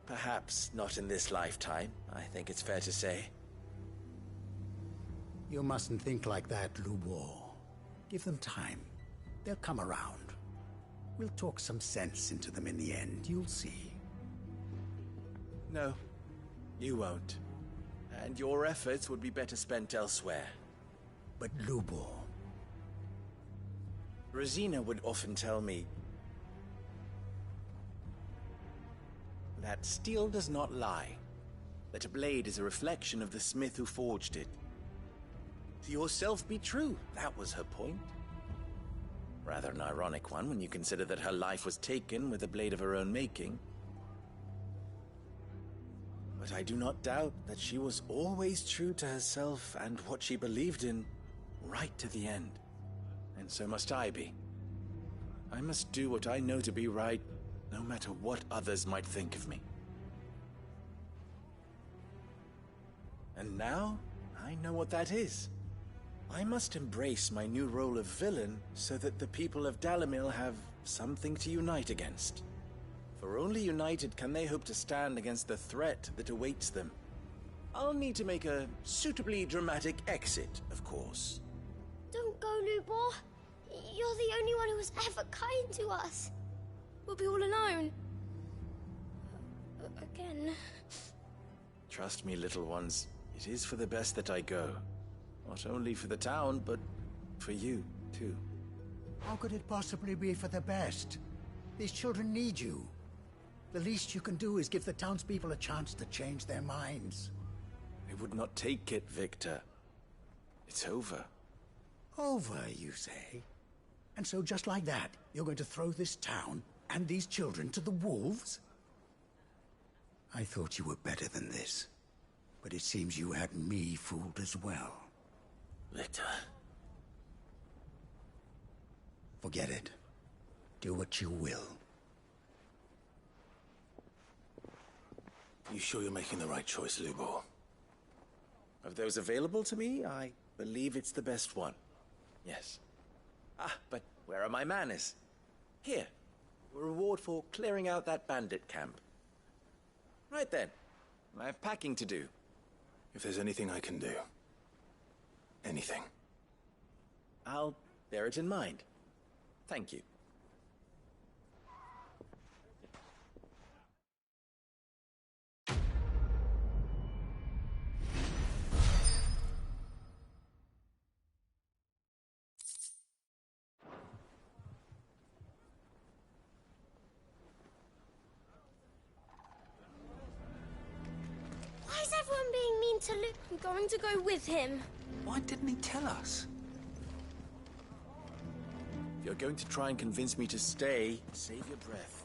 perhaps not in this lifetime, I think it's fair to say. You mustn't think like that, Lubor. Give them time. They'll come around. We'll talk some sense into them in the end, you'll see. No, you won't. And your efforts would be better spent elsewhere. But Lubor... Rosina would often tell me that steel does not lie, that a blade is a reflection of the smith who forged it. To yourself be true, that was her point. Rather an ironic one when you consider that her life was taken with a blade of her own making. But I do not doubt that she was always true to herself and what she believed in, right to the end. And so must I be. I must do what I know to be right, no matter what others might think of me. And now, I know what that is. I must embrace my new role of villain so that the people of Dalimil have something to unite against. For only united can they hope to stand against the threat that awaits them. I'll need to make a suitably dramatic exit, of course. Don't go Lubor. You're the only one who was ever kind to us. We'll be all alone. Again. Trust me, little ones. It is for the best that I go. Not only for the town, but for you, too. How could it possibly be for the best? These children need you. The least you can do is give the townspeople a chance to change their minds. I would not take it, Victor. It's over. Over, you say? And so just like that, you're going to throw this town and these children to the wolves? I thought you were better than this. But it seems you had me fooled as well. Victor. Forget it. Do what you will. You sure you're making the right choice, Lubor? Of those available to me, I believe it's the best one. Yes. Ah, but where are my manners? Here. A reward for clearing out that bandit camp. Right then. I have packing to do. If there's anything I can do. Anything. I'll bear it in mind. Thank you. Why is everyone being mean to Luke? I'm going to go with him. Why didn't he tell us? If you're going to try and convince me to stay, save your breath.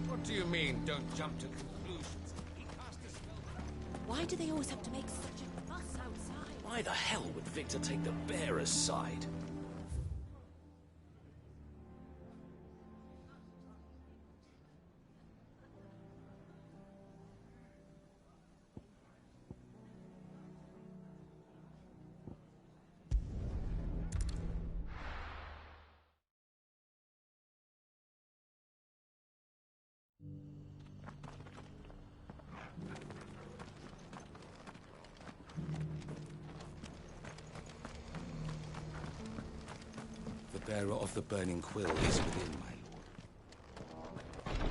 What do you mean, don't jump to conclusions? He cast a spell. Why do they always have to make such a fuss outside? Why the hell would Victor take the bearer's side? The bearer of the burning quill is within, my lord.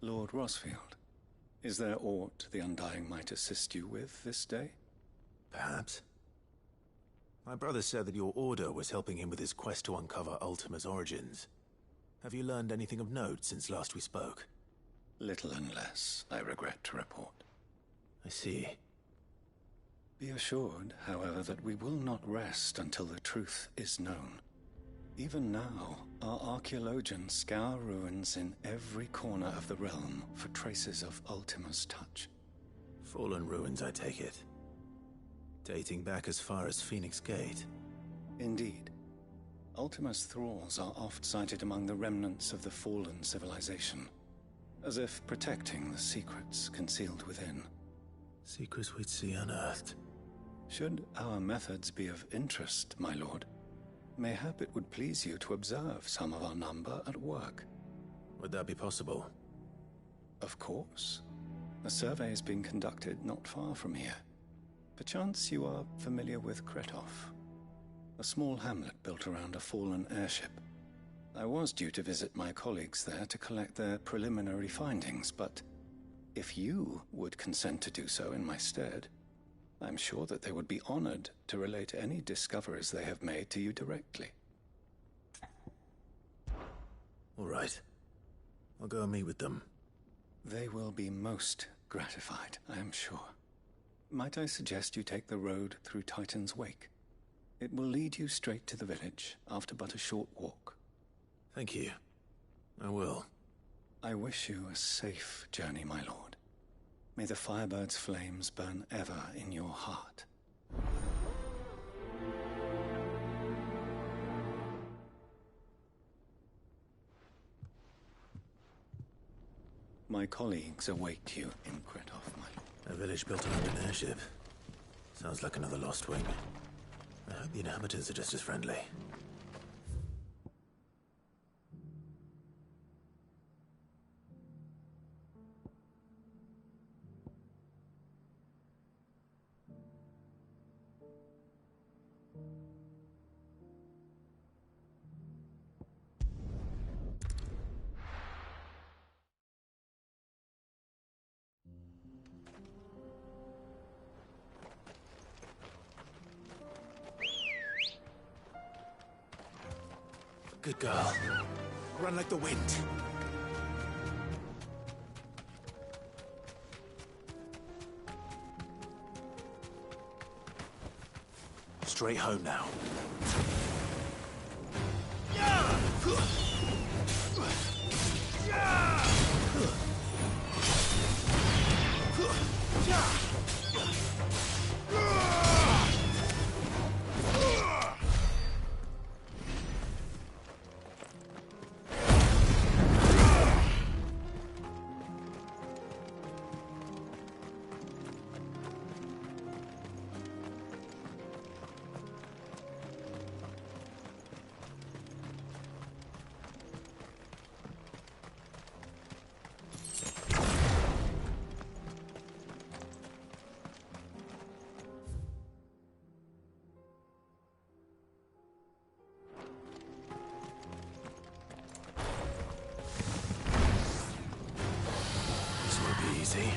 Lord Rosfield, is there aught the Undying might assist you with this day? Perhaps. My brother said that your order was helping him with his quest to uncover Ultima's origins. Have you learned anything of note since last we spoke? Little and less, I regret to report. I see. Be assured, however, that we will not rest until the truth is known. Even now, our archaeologians scour ruins in every corner of the realm for traces of Ultima's touch. Fallen ruins, I take it. Dating back as far as Phoenix Gate. Indeed. Ultima's thralls are oft sighted among the remnants of the fallen civilization, as if protecting the secrets concealed within. Secrets we'd see unearthed. Should our methods be of interest, my lord, mayhap it would please you to observe some of our number at work. Would that be possible? Of course. A survey is being conducted not far from here. Perchance you are familiar with Kretov, a small hamlet built around a fallen airship. I was due to visit my colleagues there to collect their preliminary findings, but if you would consent to do so in my stead, I'm sure that they would be honored to relate any discoveries they have made to you directly. All right. I'll go and meet with them. They will be most gratified, I am sure. Might I suggest you take the road through Titan's Wake? It will lead you straight to the village after but a short walk. Thank you. I will. I wish you a safe journey, my lord. May the Firebird's flames burn ever in your heart. My colleagues await you in Kretov, my lord. A village built around an airship. Sounds like another lost wing. I hope the inhabitants are just as friendly. Good girl. Run like the wind. Straight home now. Easy.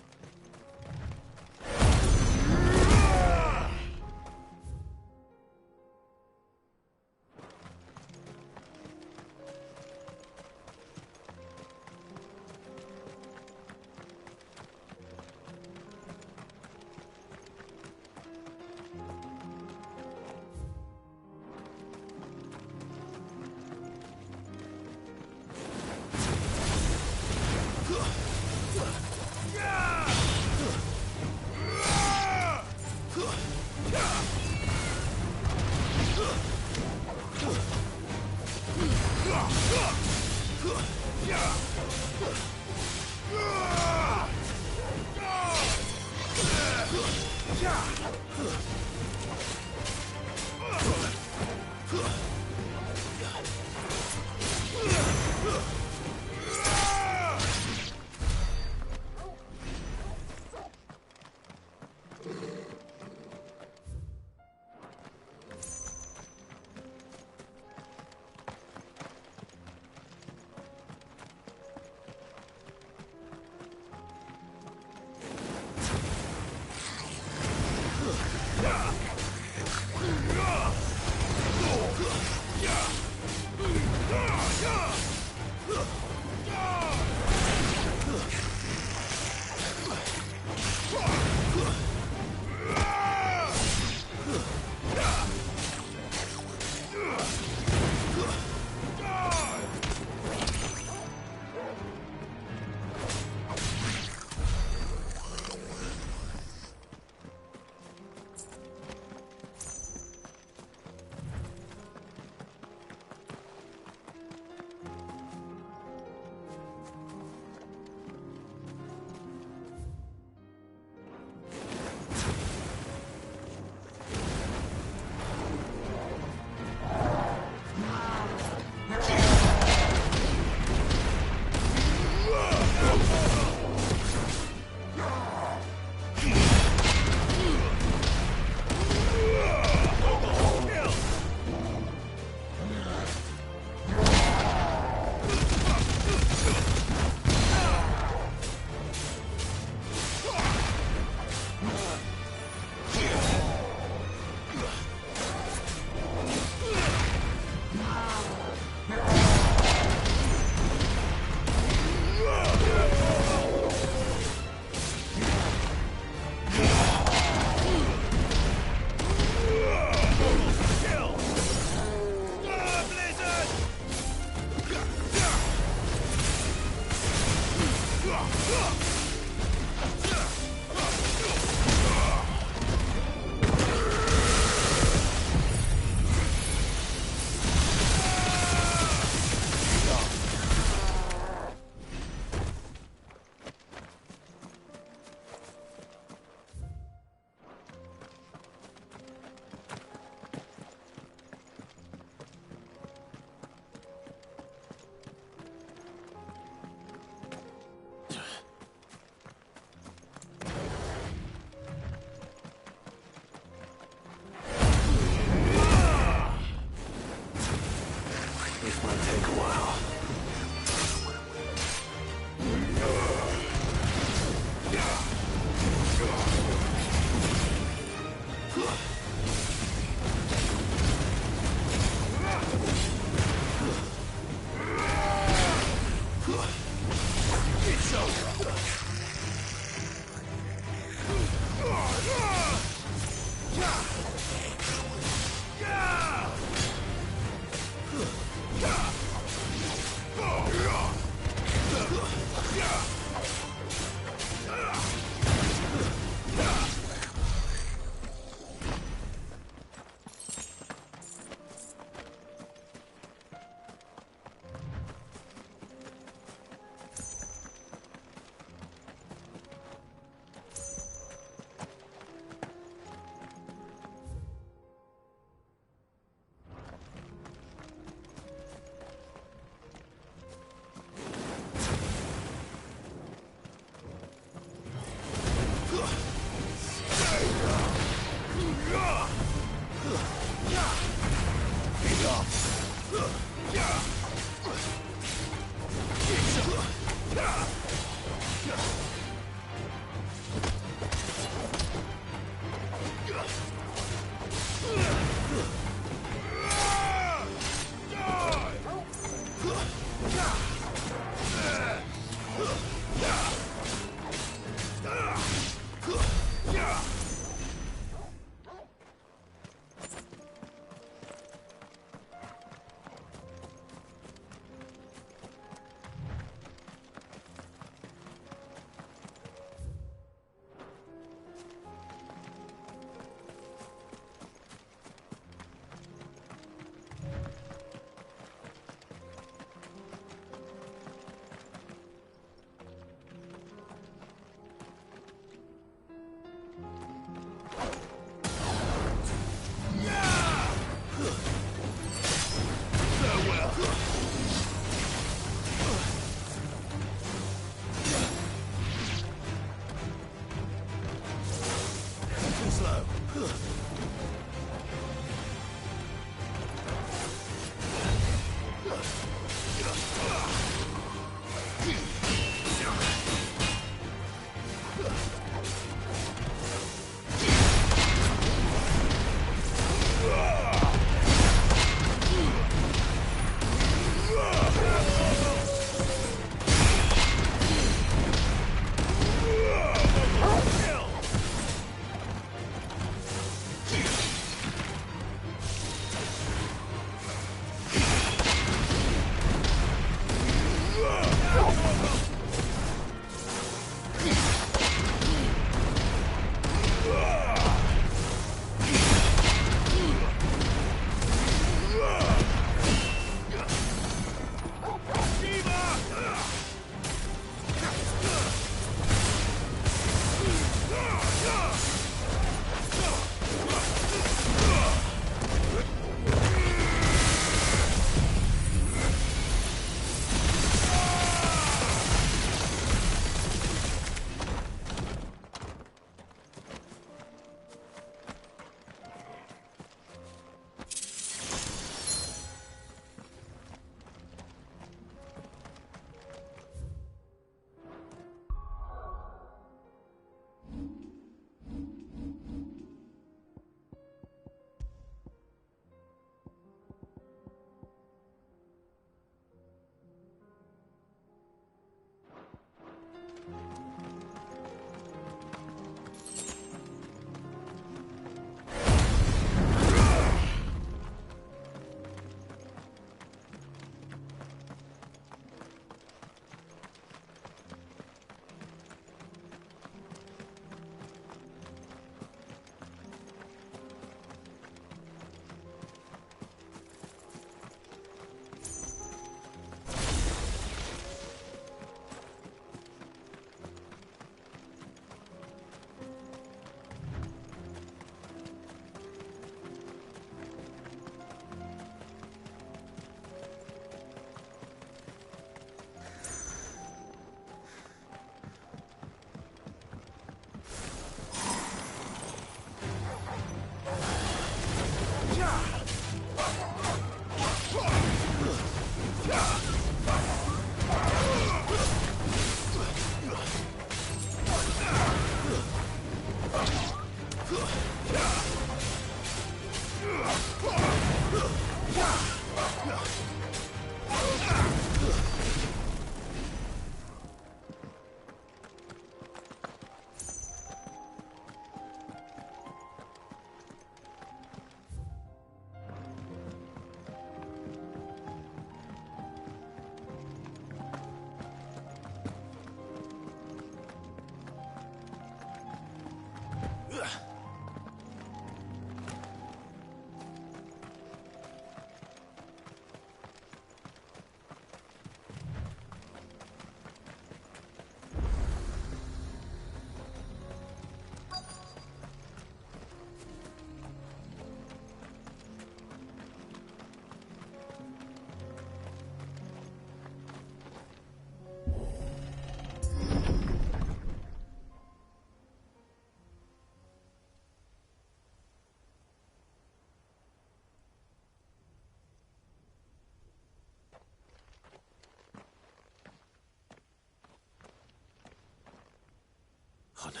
Oh no.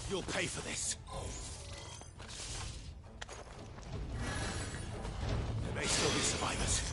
You'll pay for this. There may still be survivors.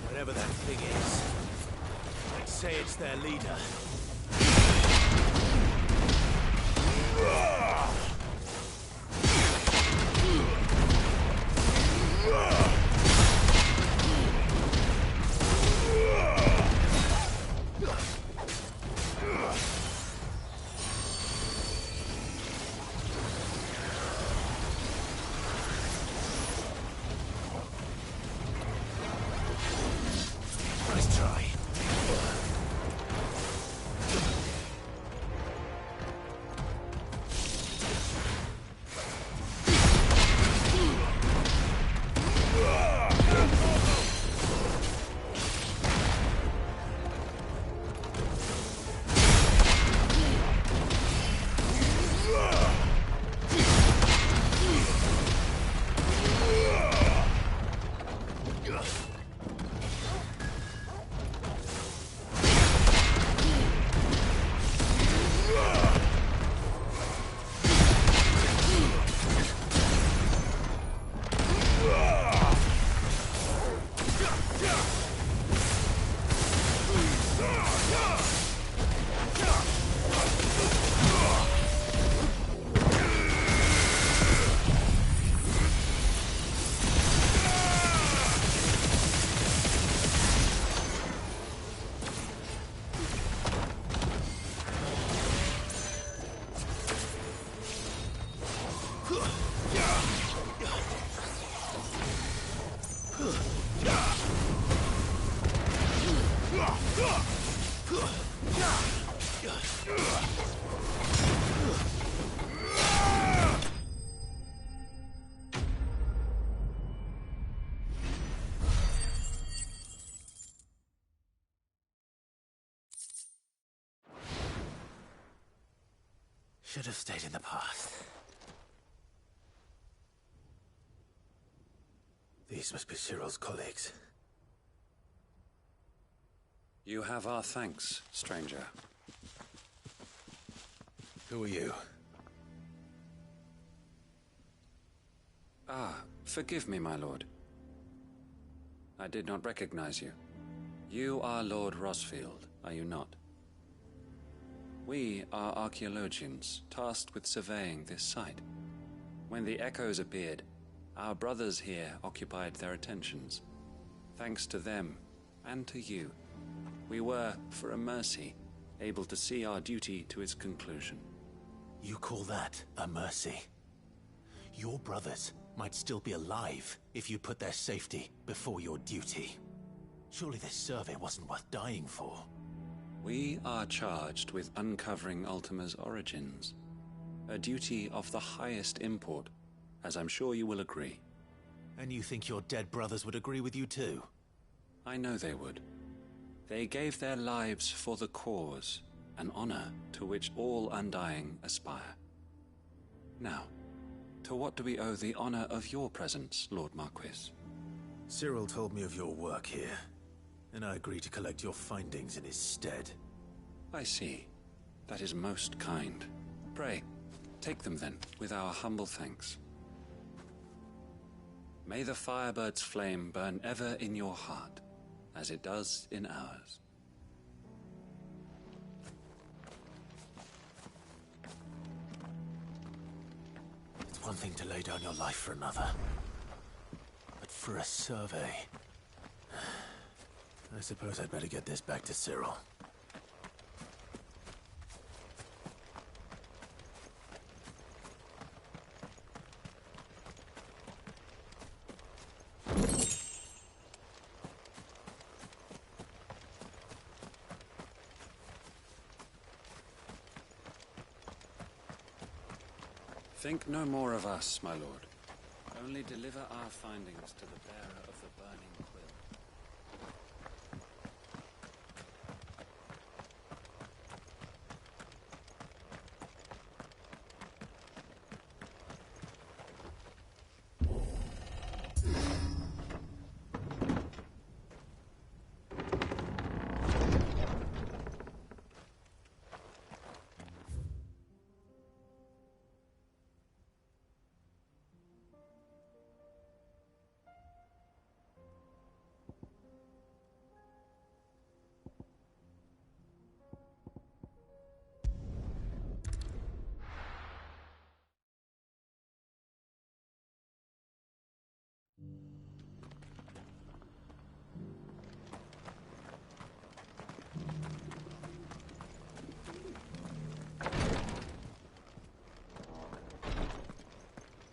Whatever that thing is, let's say it's their leader. Nice try. Should have stayed in the past. These must be Cyril's colleagues. You have our thanks, stranger. Who are you? Ah, forgive me, my lord. I did not recognize you. You are Lord Rosfield, are you not? We are archaeologians, tasked with surveying this site. When the echoes appeared, our brothers here occupied their attentions. Thanks to them, and to you, we were, for a mercy, able to see our duty to its conclusion. You call that a mercy? Your brothers might still be alive if you put their safety before your duty. Surely this survey wasn't worth dying for. We are charged with uncovering Ultima's origins. A duty of the highest import, as I'm sure you will agree. And you think your dead brothers would agree with you too? I know they would. They gave their lives for the cause, an honor to which all Undying aspire. Now, to what do we owe the honor of your presence, Lord Marquis? Cyril told me of your work here, and I agree to collect your findings in his stead. I see. That is most kind. Pray, take them then, with our humble thanks. May the Firebird's flame burn ever in your heart, as it does in ours. It's one thing to lay down your life for another, but for a survey... I suppose I'd better get this back to Cyril. Think no more of us, my lord. Only deliver our findings to the bearer of the burning quill.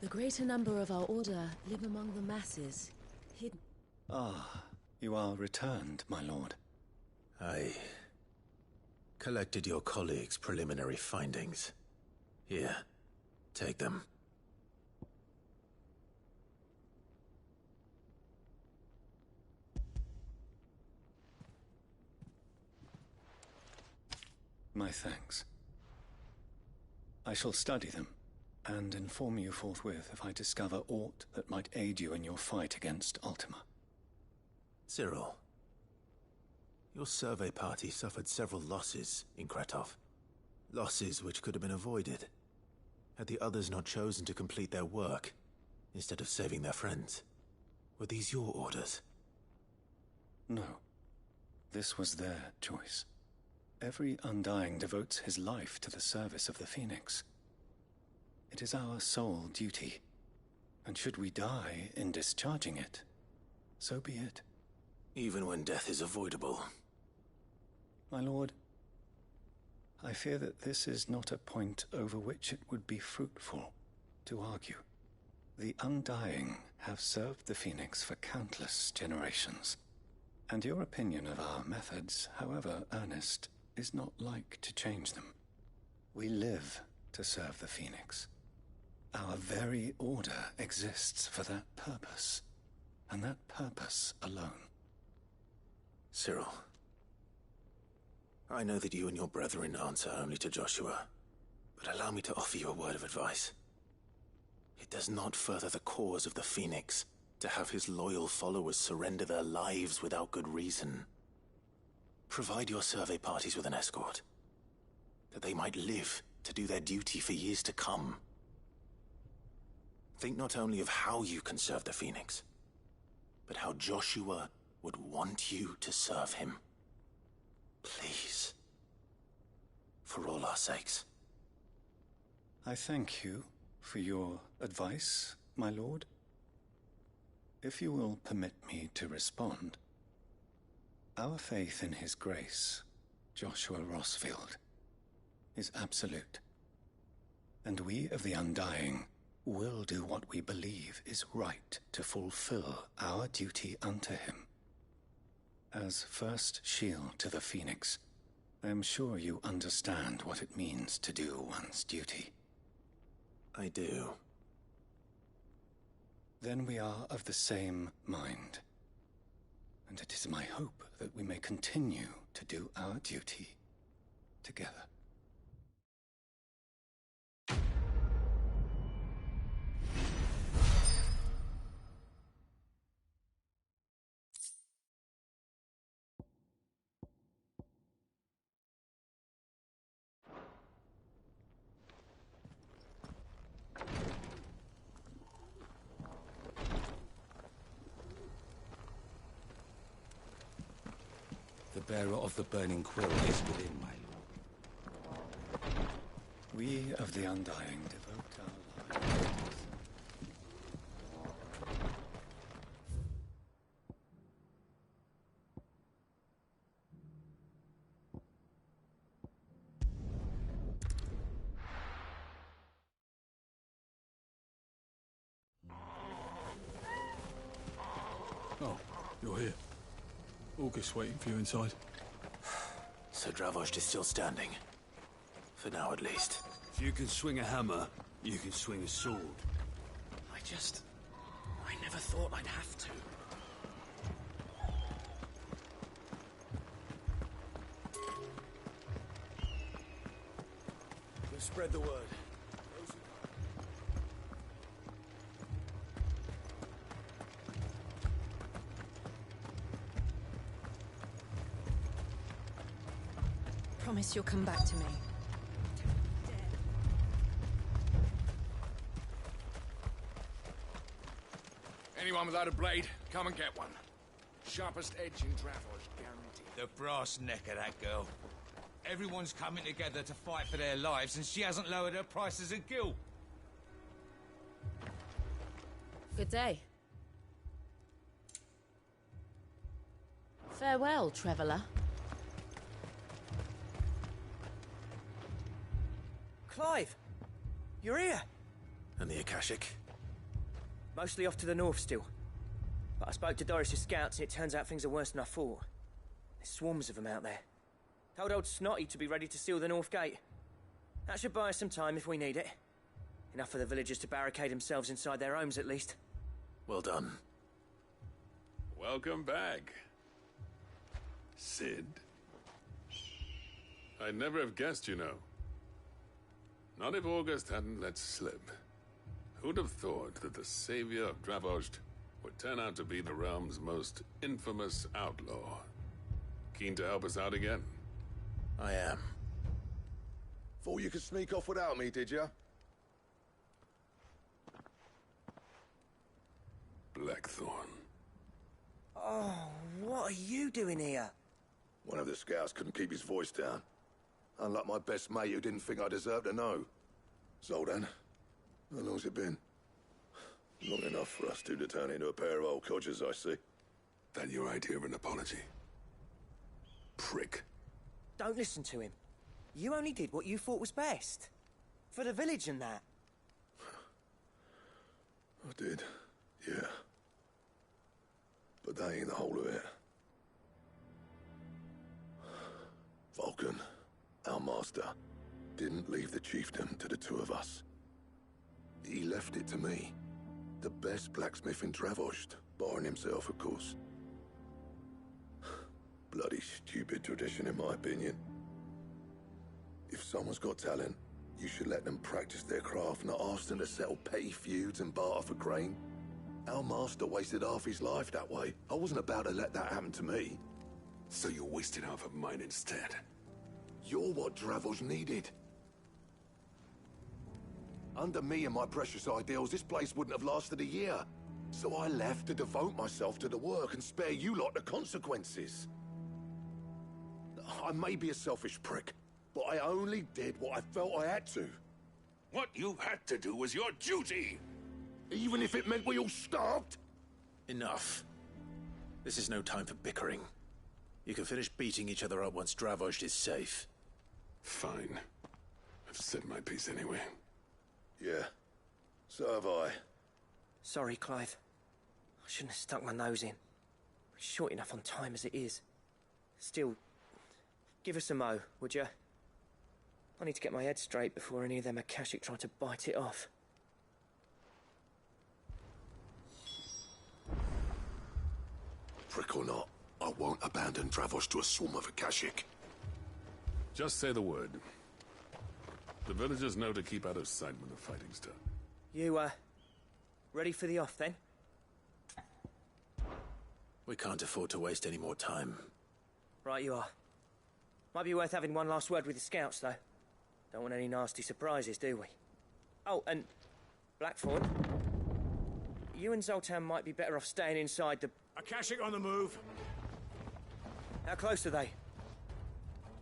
The greater number of our order live among the masses, hidden. Ah, you are returned, my lord. I collected your colleagues' preliminary findings. Here, take them. My thanks. I shall study them, and inform you forthwith if I discover aught that might aid you in your fight against Ultima. Cyril, your survey party suffered several losses in Kretov. Losses which could have been avoided, had the others not chosen to complete their work, instead of saving their friends. Were these your orders? No. This was their choice. Every Undying devotes his life to the service of the Phoenix. It is our sole duty, and should we die in discharging it, so be it. Even when death is avoidable. My lord, I fear that this is not a point over which it would be fruitful to argue. The Undying have served the Phoenix for countless generations, and your opinion of our methods, however earnest, is not like to change them. We live to serve the Phoenix. Our very order exists for that purpose, and that purpose alone. Cyril, I know that you and your brethren answer only to Joshua, But allow me to offer you a word of advice. It does not further the cause of the Phoenix to have his loyal followers surrender their lives without good reason. Provide your survey parties with an escort, that they might live to do their duty for years to come. Think not only of how you can serve the Phoenix, but how Joshua would want you to serve him. Please. For all our sakes. I thank you for your advice, my lord. If you will permit me to respond, our faith in his grace, Joshua Rossfield, is absolute. And we of the Undying will do what we believe is right to fulfill our duty unto him. As first shield to the Phoenix, I am sure you understand what it means to do one's duty. I do. Then we are of the same mind. And it is my hope that we may continue to do our duty together. The bearer of the burning quill is within, my lord. We of the Undying devote our lives. Oh, you're here. August waiting for you inside. So Dravost is still standing. For now, at least. If you can swing a hammer, you can swing a sword. I never thought I'd have to. We'll spread the word. Promise you'll come back to me. Anyone without a blade, come and get one. Sharpest edge in Dravost, guaranteed. The brass neck of that girl. Everyone's coming together to fight for their lives, and she hasn't lowered her prices a gill. Good day. Farewell, traveller. Clive! You're here! And the Akashic? Mostly off to the north still. But I spoke to Doris's scouts and it turns out things are worse than I thought. There's swarms of them out there. Told old Snotty to be ready to seal the north gate. That should buy us some time if we need it. Enough for the villagers to barricade themselves inside their homes at least. Well done. Welcome back, Sid. I'd never have guessed, you know. Not if August hadn't let slip. Who'd have thought that the savior of Dravost would turn out to be the realm's most infamous outlaw? Keen to help us out again? I am. Thought you could sneak off without me, did you? Blackthorn. Oh, what are you doing here? One of the scouts couldn't keep his voice down. Unlike my best mate who didn't think I deserved to know. So then, how long's it been? Long enough for us two to turn into a pair of old codgers, I see. That your idea of an apology? Prick. Don't listen to him. You only did what you thought was best. For the village and that. I did, yeah. But that ain't the whole of it. Vulcan, our master, didn't leave the chiefdom to the two of us. He left it to me. The best blacksmith in Dravost, barring himself, of course. Bloody stupid tradition, in my opinion. If someone's got talent, You should let them practice their craft, not ask them to settle petty feuds and barter for grain. Our master wasted half his life that way. I wasn't about to let that happen to me. So you wasted half of mine instead. You're what Dravos needed. Under me and my precious ideals, this place wouldn't have lasted a year. So I left to devote myself to the work and spare you lot the consequences. I may be a selfish prick, but I only did what I felt I had to. What you had to do was your duty! Even if it meant we all starved? Enough. This is no time for bickering. You can finish beating each other up once Dravos is safe. Fine. I've said my piece anyway. Yeah. So have I. Sorry, Clive. I shouldn't have stuck my nose in. We're short enough on time as it is. Still, give us a mo, would you? I need to get my head straight before any of them Akashic try to bite it off. Prick or not, I won't abandon Dravos to a swarm of Akashic. Just say the word. The villagers know to keep out of sight when the fighting's done. You, ready for the off, then? We can't afford to waste any more time. Right you are. Might be worth having one last word with the scouts, though. Don't want any nasty surprises, do we? Oh, and Blackthorn, you and Zoltan might be better off staying inside the... Akashic on the move. How close are they?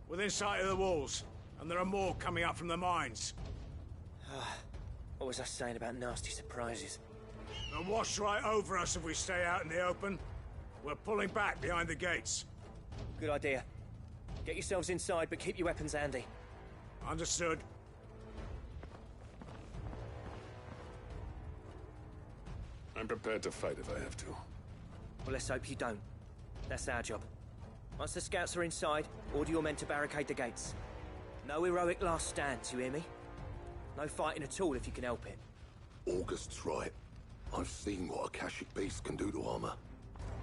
Within sight of the walls, and there are more coming up from the mines. What was I saying about nasty surprises? They'll wash right over us if we stay out in the open. We're pulling back behind the gates. Good idea. Get yourselves inside, but keep your weapons handy. Understood. I'm prepared to fight if I have to. Well, let's hope you don't. That's our job. Once the scouts are inside, order your men to barricade the gates. No heroic last stands, you hear me? No fighting at all if you can help it. August's right. I've seen what Akashic beasts can do to armor.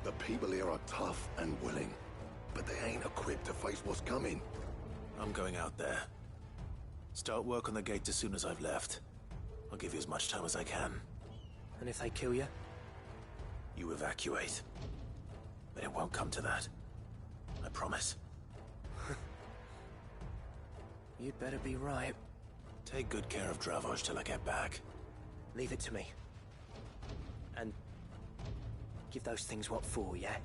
The people here are tough and willing, but they ain't equipped to face what's coming. I'm going out there. Start work on the gate as soon as I've left. I'll give you as much time as I can. And if they kill you? You evacuate. But it won't come to that. I promise. You'd better be right. Take good care of Dravos till I get back. Leave it to me. And give those things what for, yeah?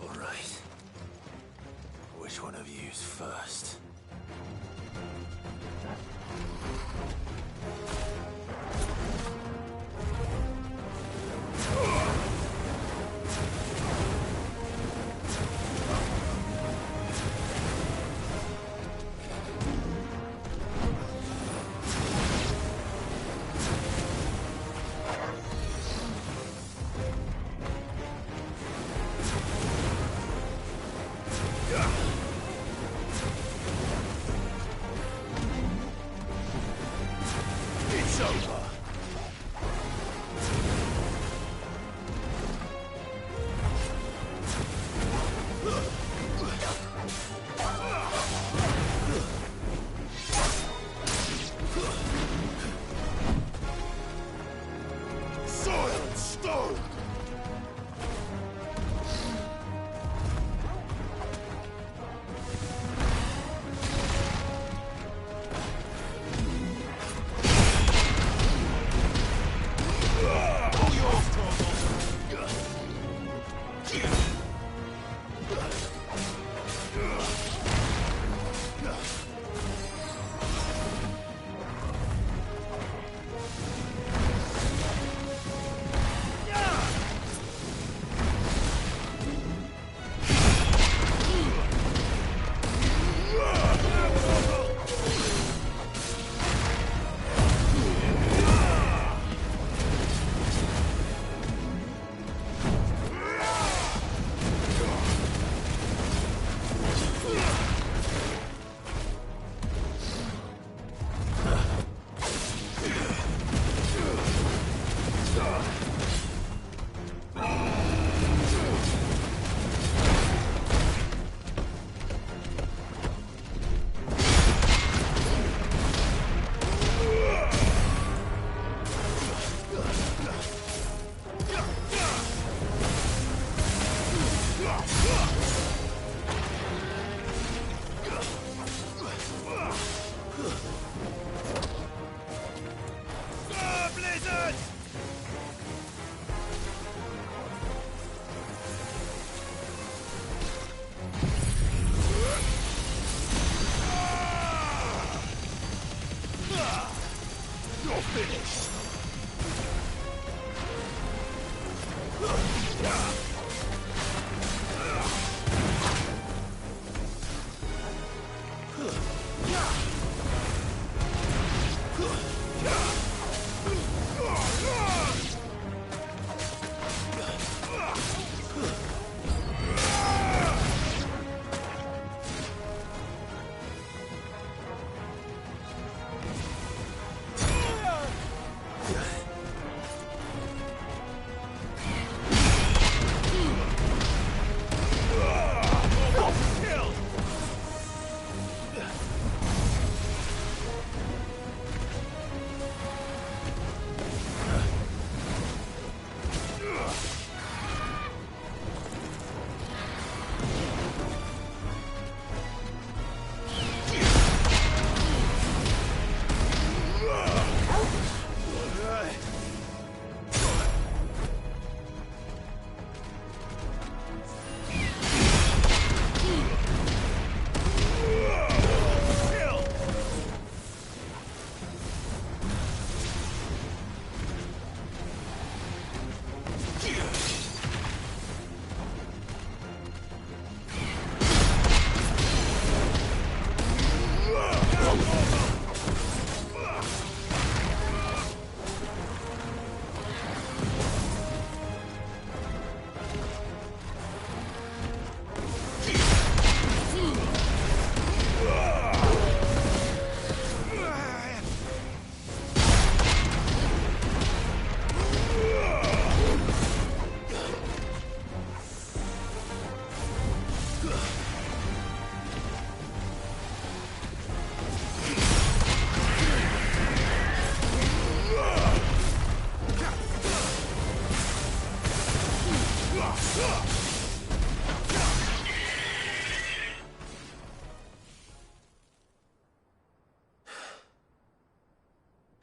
All right. Which one of you's first? It's over. Soil and stone.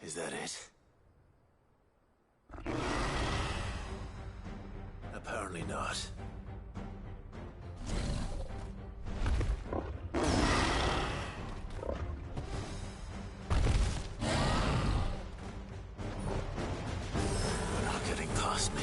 Is that it? Apparently not. You're not getting past me.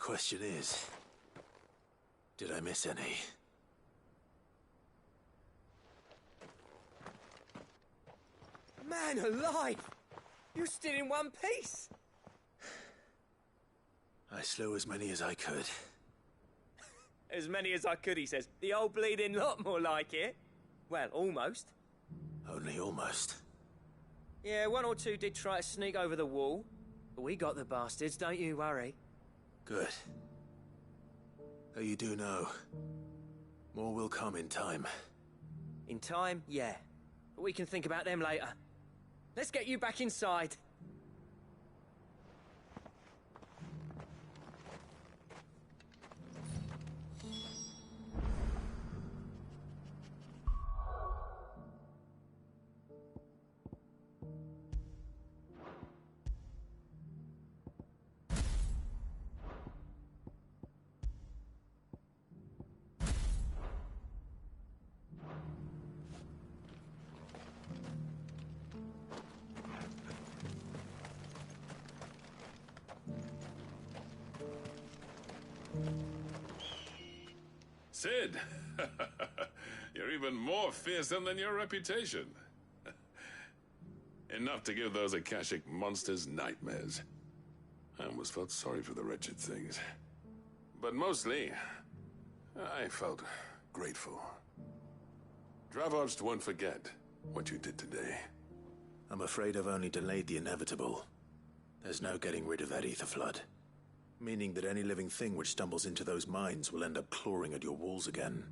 question is, did I miss any? Man alive! You stood in one piece! I slew as many as I could. As many as I could, he says. The old bleeding lot, more like it. Well, almost. Only almost. Yeah, one or two did try to sneak over the wall. But we got the bastards, don't you worry. Good. Though you do know, more will come in time. In time, yeah. But we can think about them later. Let's get you back inside. Sid! You're even more fearsome than your reputation. Enough to give those Akashic monsters nightmares. I almost felt sorry for the wretched things. But mostly, I felt grateful. Dravoged won't forget what you did today. I'm afraid I've only delayed the inevitable. There's no getting rid of that ether flood. Meaning that any living thing which stumbles into those mines will end up clawing at your walls again.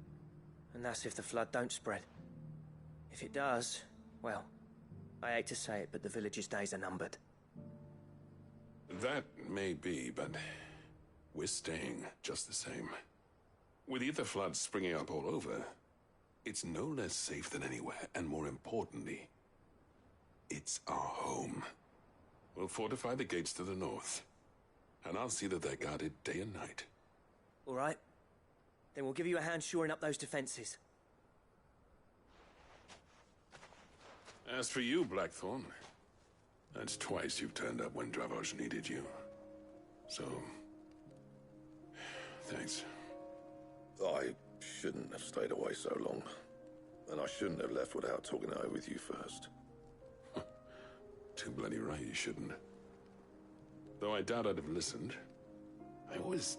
And that's if the flood don't spread. If it does, well, I hate to say it, but the village's days are numbered. That may be, but we're staying just the same. With ether floods springing up all over, it's no less safe than anywhere, and more importantly, it's our home. We'll fortify the gates to the north, and I'll see that they're guarded day and night. All right. Then we'll give you a hand shoring up those defenses. As for you, Blackthorn, that's twice you've turned up when Dravos needed you. So, thanks. I shouldn't have stayed away so long. And I shouldn't have left without talking it over with you first. Too bloody right you shouldn't. Though I doubt I'd have listened. I always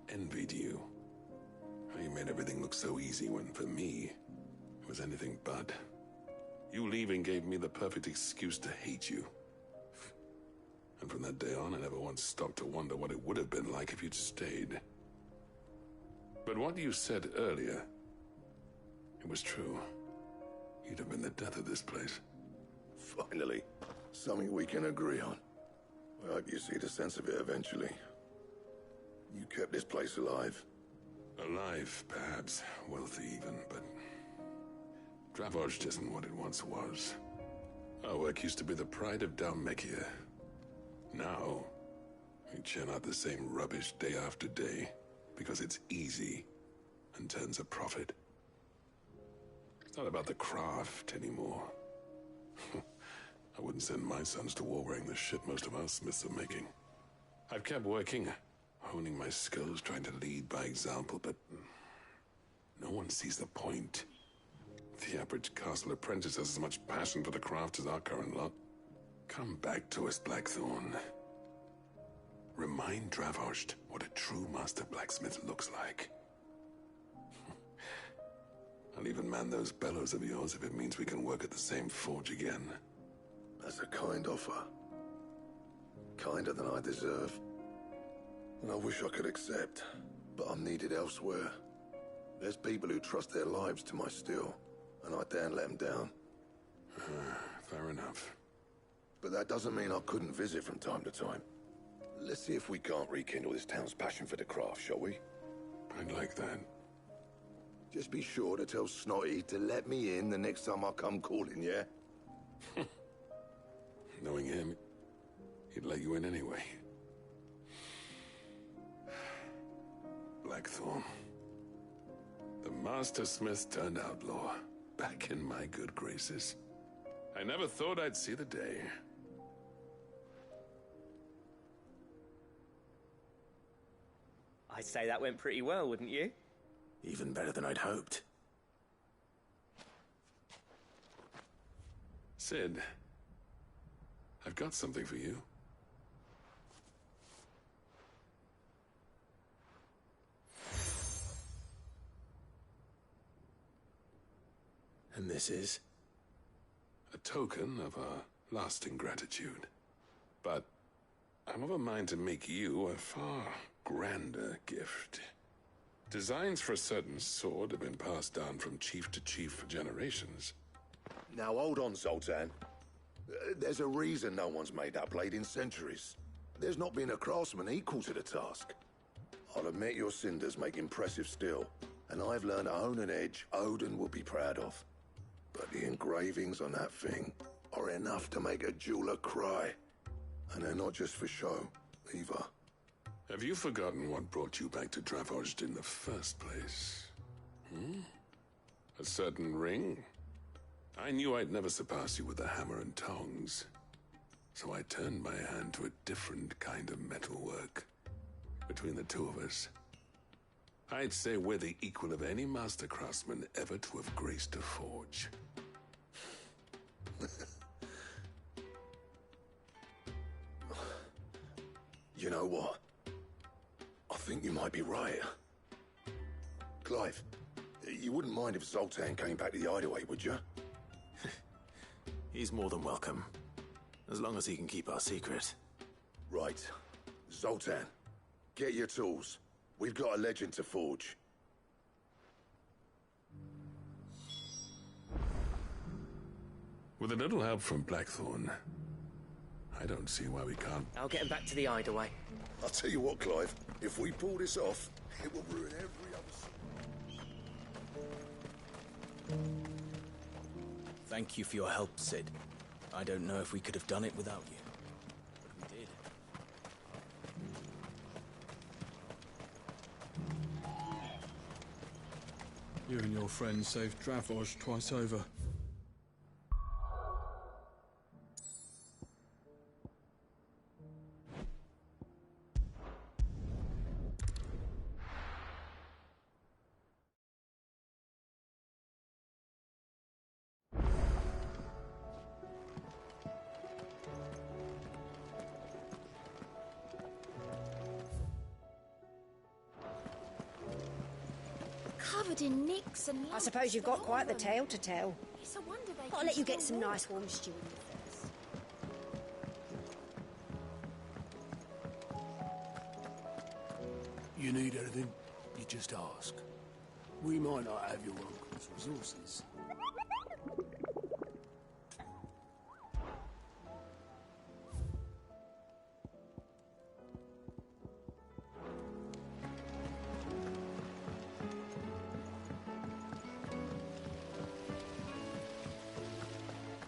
envied you. How you made everything look so easy when, for me, it was anything but. You leaving gave me the perfect excuse to hate you. And from that day on, I never once stopped to wonder what it would have been like if you'd stayed. But what you said earlier, it was true. You'd have been the death of this place. Finally, something we can agree on. I hope you see the sense of it eventually. You kept this place alive. Alive, perhaps. Wealthy even, but Dravoged isn't what it once was. Our work used to be the pride of Dalmekia. Now, we churn out the same rubbish day after day because it's easy and turns a profit. It's not about the craft anymore. I wouldn't send my sons to war wearing the shit most of our smiths are making. I've kept working, honing my skills, trying to lead by example, but no one sees the point. The average castle apprentice has as much passion for the craft as our current lot. Come back to us, Blackthorn. Remind Dravoged what a true master blacksmith looks like. I'll even man those bellows of yours if it means we can work at the same forge again. That's a kind offer. Kinder than I deserve. And I wish I could accept, but I'm needed elsewhere. There's people who trust their lives to my steel, and I daren't let them down. Fair enough. But that doesn't mean I couldn't visit from time to time. Let's see if we can't rekindle this town's passion for the craft, shall we? I'd like that. Just be sure to tell Snotty to let me in the next time I come calling, yeah? Knowing him, he'd let you in anyway. Blackthorn. The Master Smith turned outlaw, back in my good graces. I never thought I'd see the day. I'd say that went pretty well, wouldn't you? Even better than I'd hoped. Sid, I've got something for you. And this is? A token of our lasting gratitude. But I'm of a mind to make you a far grander gift. Designs for a certain sword have been passed down from chief to chief for generations. Now hold on, Zoltan. There's a reason no one's made that blade in centuries. There's not been a craftsman equal to the task. I'll admit your cinders make impressive steel, and I've learned to own an edge Odin will be proud of. But the engravings on that thing are enough to make a jeweler cry. And they're not just for show, either. Have you forgotten what brought you back to Dravozd in the first place? A certain ring? I knew I'd never surpass you with a hammer and tongs. So I turned my hand to a different kind of metalwork. Between the two of us, I'd say we're the equal of any master craftsman ever to have graced a forge. You know what? I think you might be right. Clive, you wouldn't mind if Zoltan came back to the hideaway, would you? He's more than welcome. As long as he can keep our secret. Right. Zoltan, get your tools. We've got a legend to forge. With a little help from Blackthorn, I don't see why we can't. I'll get him back to the hideaway. I'll tell you what, Clive. If we pull this off, it will ruin every other... Thank you for your help, Sid. I don't know if we could have done it without you. But we did. You and your friends saved Dravozd twice over. Covered in nicks and I suppose you've got quite the tale to tell. It's a wonder they I'll let you get some nice warm stew in first. You need anything, you just ask. We might not have your uncle's resources.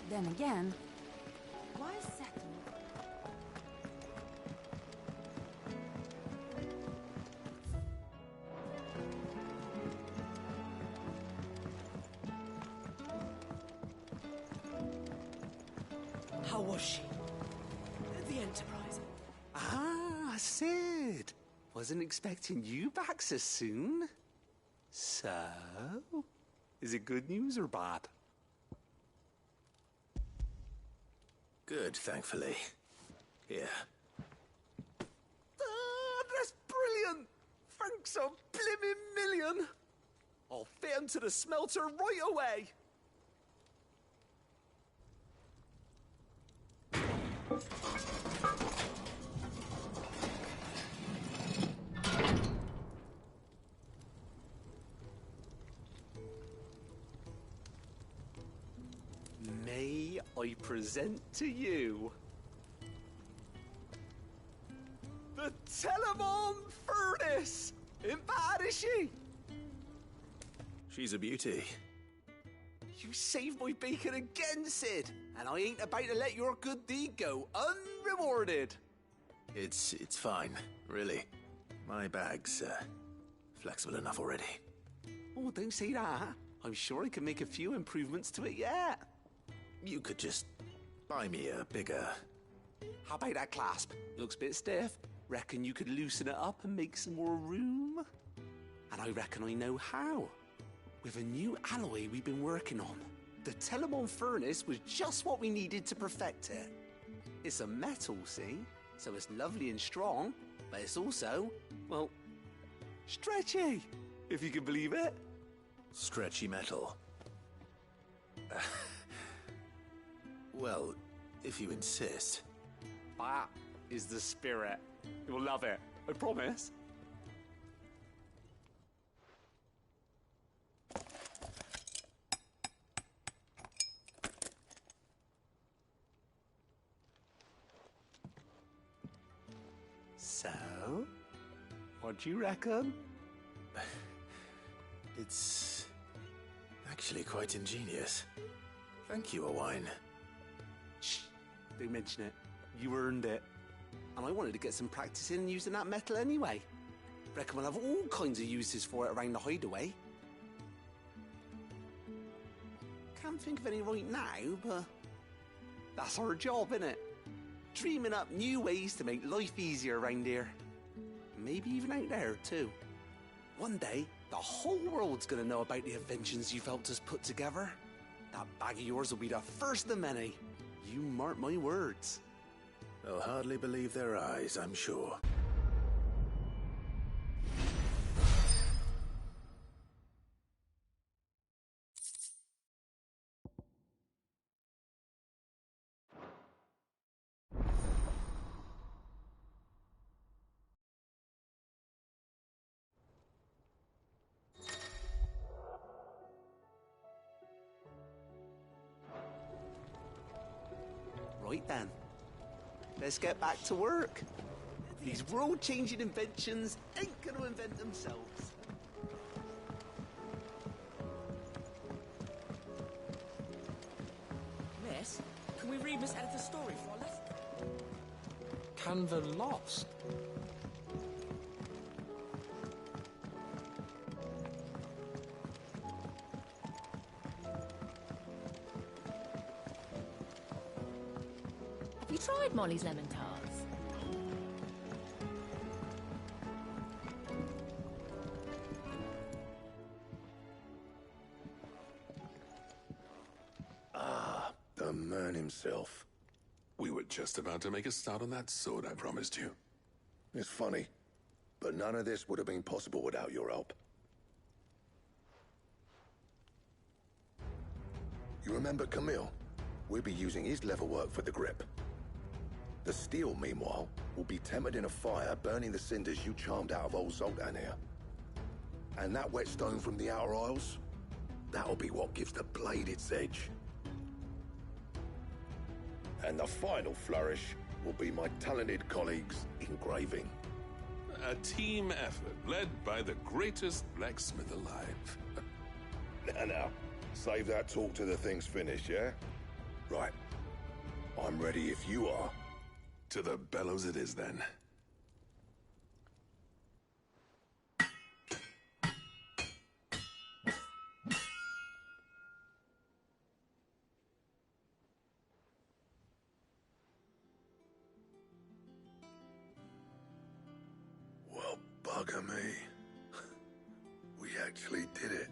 Then again, why settle? How was she? The Enterprise. Ah, Sid. Wasn't expecting you back so soon. So, is it good news or bad? Good, thankfully. Here. Ah, that's brilliant! Thanks a blimmin' million! I'll fit 'em to the smelter right away! May I present to you the Telemon Furnace? Ain't bad, is she? She's a beauty. You saved my bacon again, Sid, and I ain't about to let your good deed go unrewarded. It's fine, really. My bag's flexible enough already. Oh, don't say that. I'm sure I can make a few improvements to it yet. You could just buy me a bigger... How about that clasp? Looks a bit stiff. Reckon you could loosen it up and make some more room? And I reckon I know how. With a new alloy we've been working on. The Telemon furnace was just what we needed to perfect it. It's a metal, see? So it's lovely and strong, but it's also, well, stretchy, if you can believe it. Stretchy metal. Well, if you insist. That is the spirit. You'll love it, I promise. So, what do you reckon? It's actually quite ingenious. Thank you, Owain. Shh, don't mention it. You earned it. And I wanted to get some practice in using that metal anyway. Reckon we'll have all kinds of uses for it around the hideaway. Can't think of any right now, but that's our job, innit? Dreaming up new ways to make life easier around here. Maybe even out there, too. One day, the whole world's gonna know about the inventions you've helped us put together. That bag of yours will be the first of many. You mark my words. They'll hardly believe their eyes, I'm sure. Right then. Let's get back to work. These world-changing inventions ain't gonna invent themselves. Miss, can we read Miss Editha's story for our lesson? Can the lost? Have you tried Molly's lemon tarts? Ah, the man himself. We were just about to make a start on that sword I promised you. It's funny, but none of this would have been possible without your help. You remember Camille? We'll be using his leather work for the grip. The steel, meanwhile, will be tempered in a fire, burning the cinders you charmed out of old Zoltan here. And that whetstone from the Outer Isles, that'll be what gives the blade its edge. And the final flourish will be my talented colleagues' engraving. A team effort led by the greatest blacksmith alive. Now, save that talk till the thing's finished, yeah? Right. I'm ready if you are. To the bellows it is, then. Well, bugger me. We actually did it.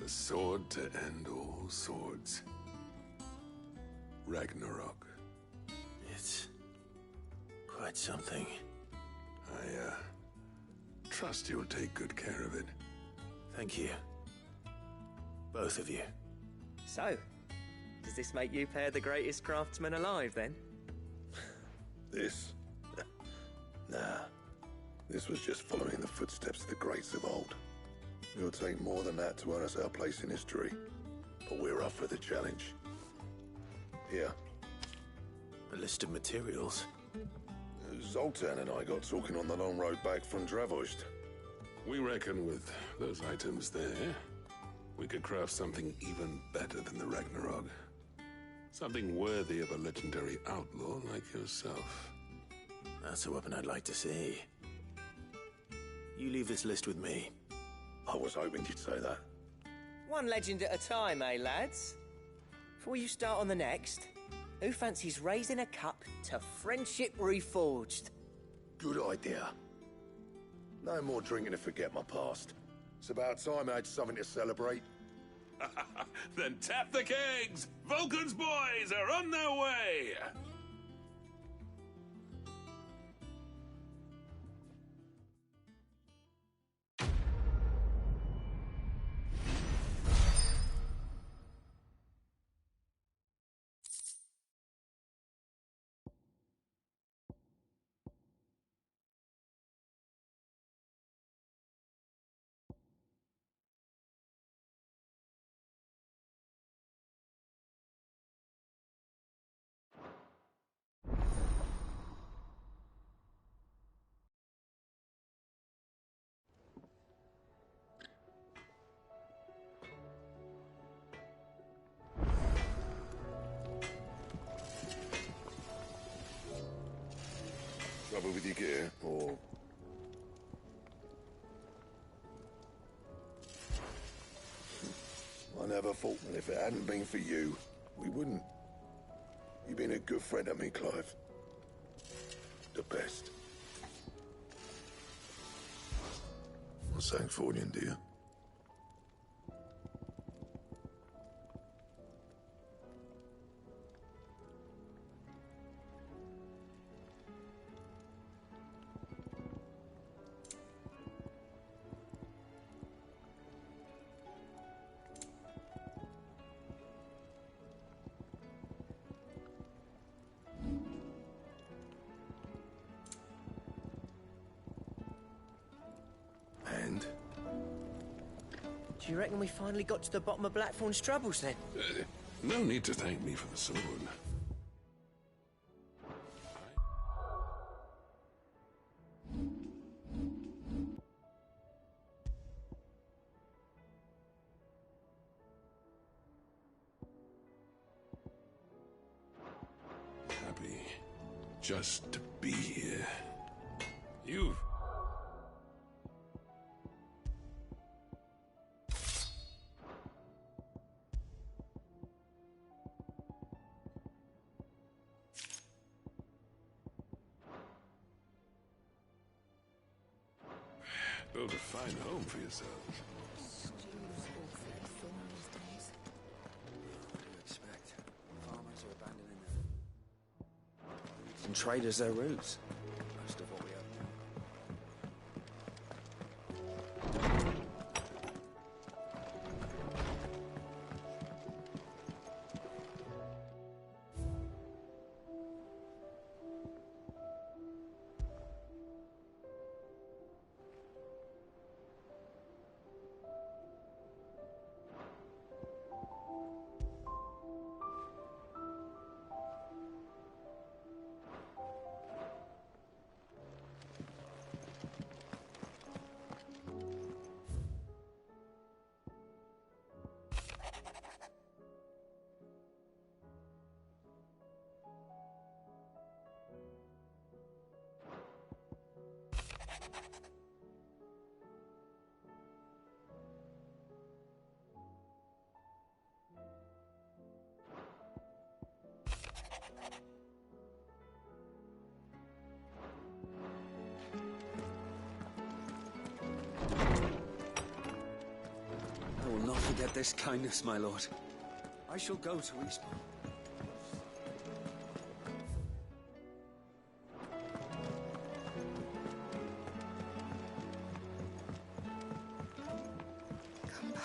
The sword to end all swords. Ragnarok. It's quite something. I, trust you'll take good care of it. Thank you. Both of you. So, does this make you pair the greatest craftsman alive, then? This? Nah. This was just following the footsteps of the greats of old. It'll take more than that to earn us our place in history. But we're up for the challenge. Here. A list of materials. Zoltan and I got talking on the long road back from Dravost. We reckon with those items there, we could craft something even better than the Ragnarok. Something worthy of a legendary outlaw like yourself. That's a weapon I'd like to see. You leave this list with me. I was hoping you'd say that. One legend at a time, eh, lads? Before you start on the next, who fancies raising a cup to friendship reforged? Good idea. No more drinking to forget my past. It's about time I had something to celebrate. Then tap the kegs! Vulcan's boys are on their way! Trouble with your gear, or... I never thought that if it hadn't been for you, we wouldn't. You've been a good friend to me, Clive. The best. Well, thanks for you, dear. Do you reckon we finally got to the bottom of Blackthorn's troubles, then? No need to thank me for the sword. Happy just to be here. You've... build a fine home for yourself. And traders their roots. Most of what we have I will not forget this kindness, my lord. I shall go to Eastbourne. Come back.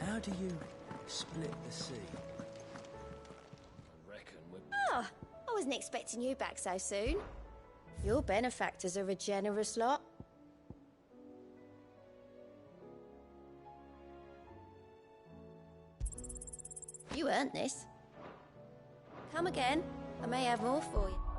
How do you split the sea? Oh, I wasn't expecting you back so soon. Your benefactors are a generous lot. You earned this. Come again. I may have more for you.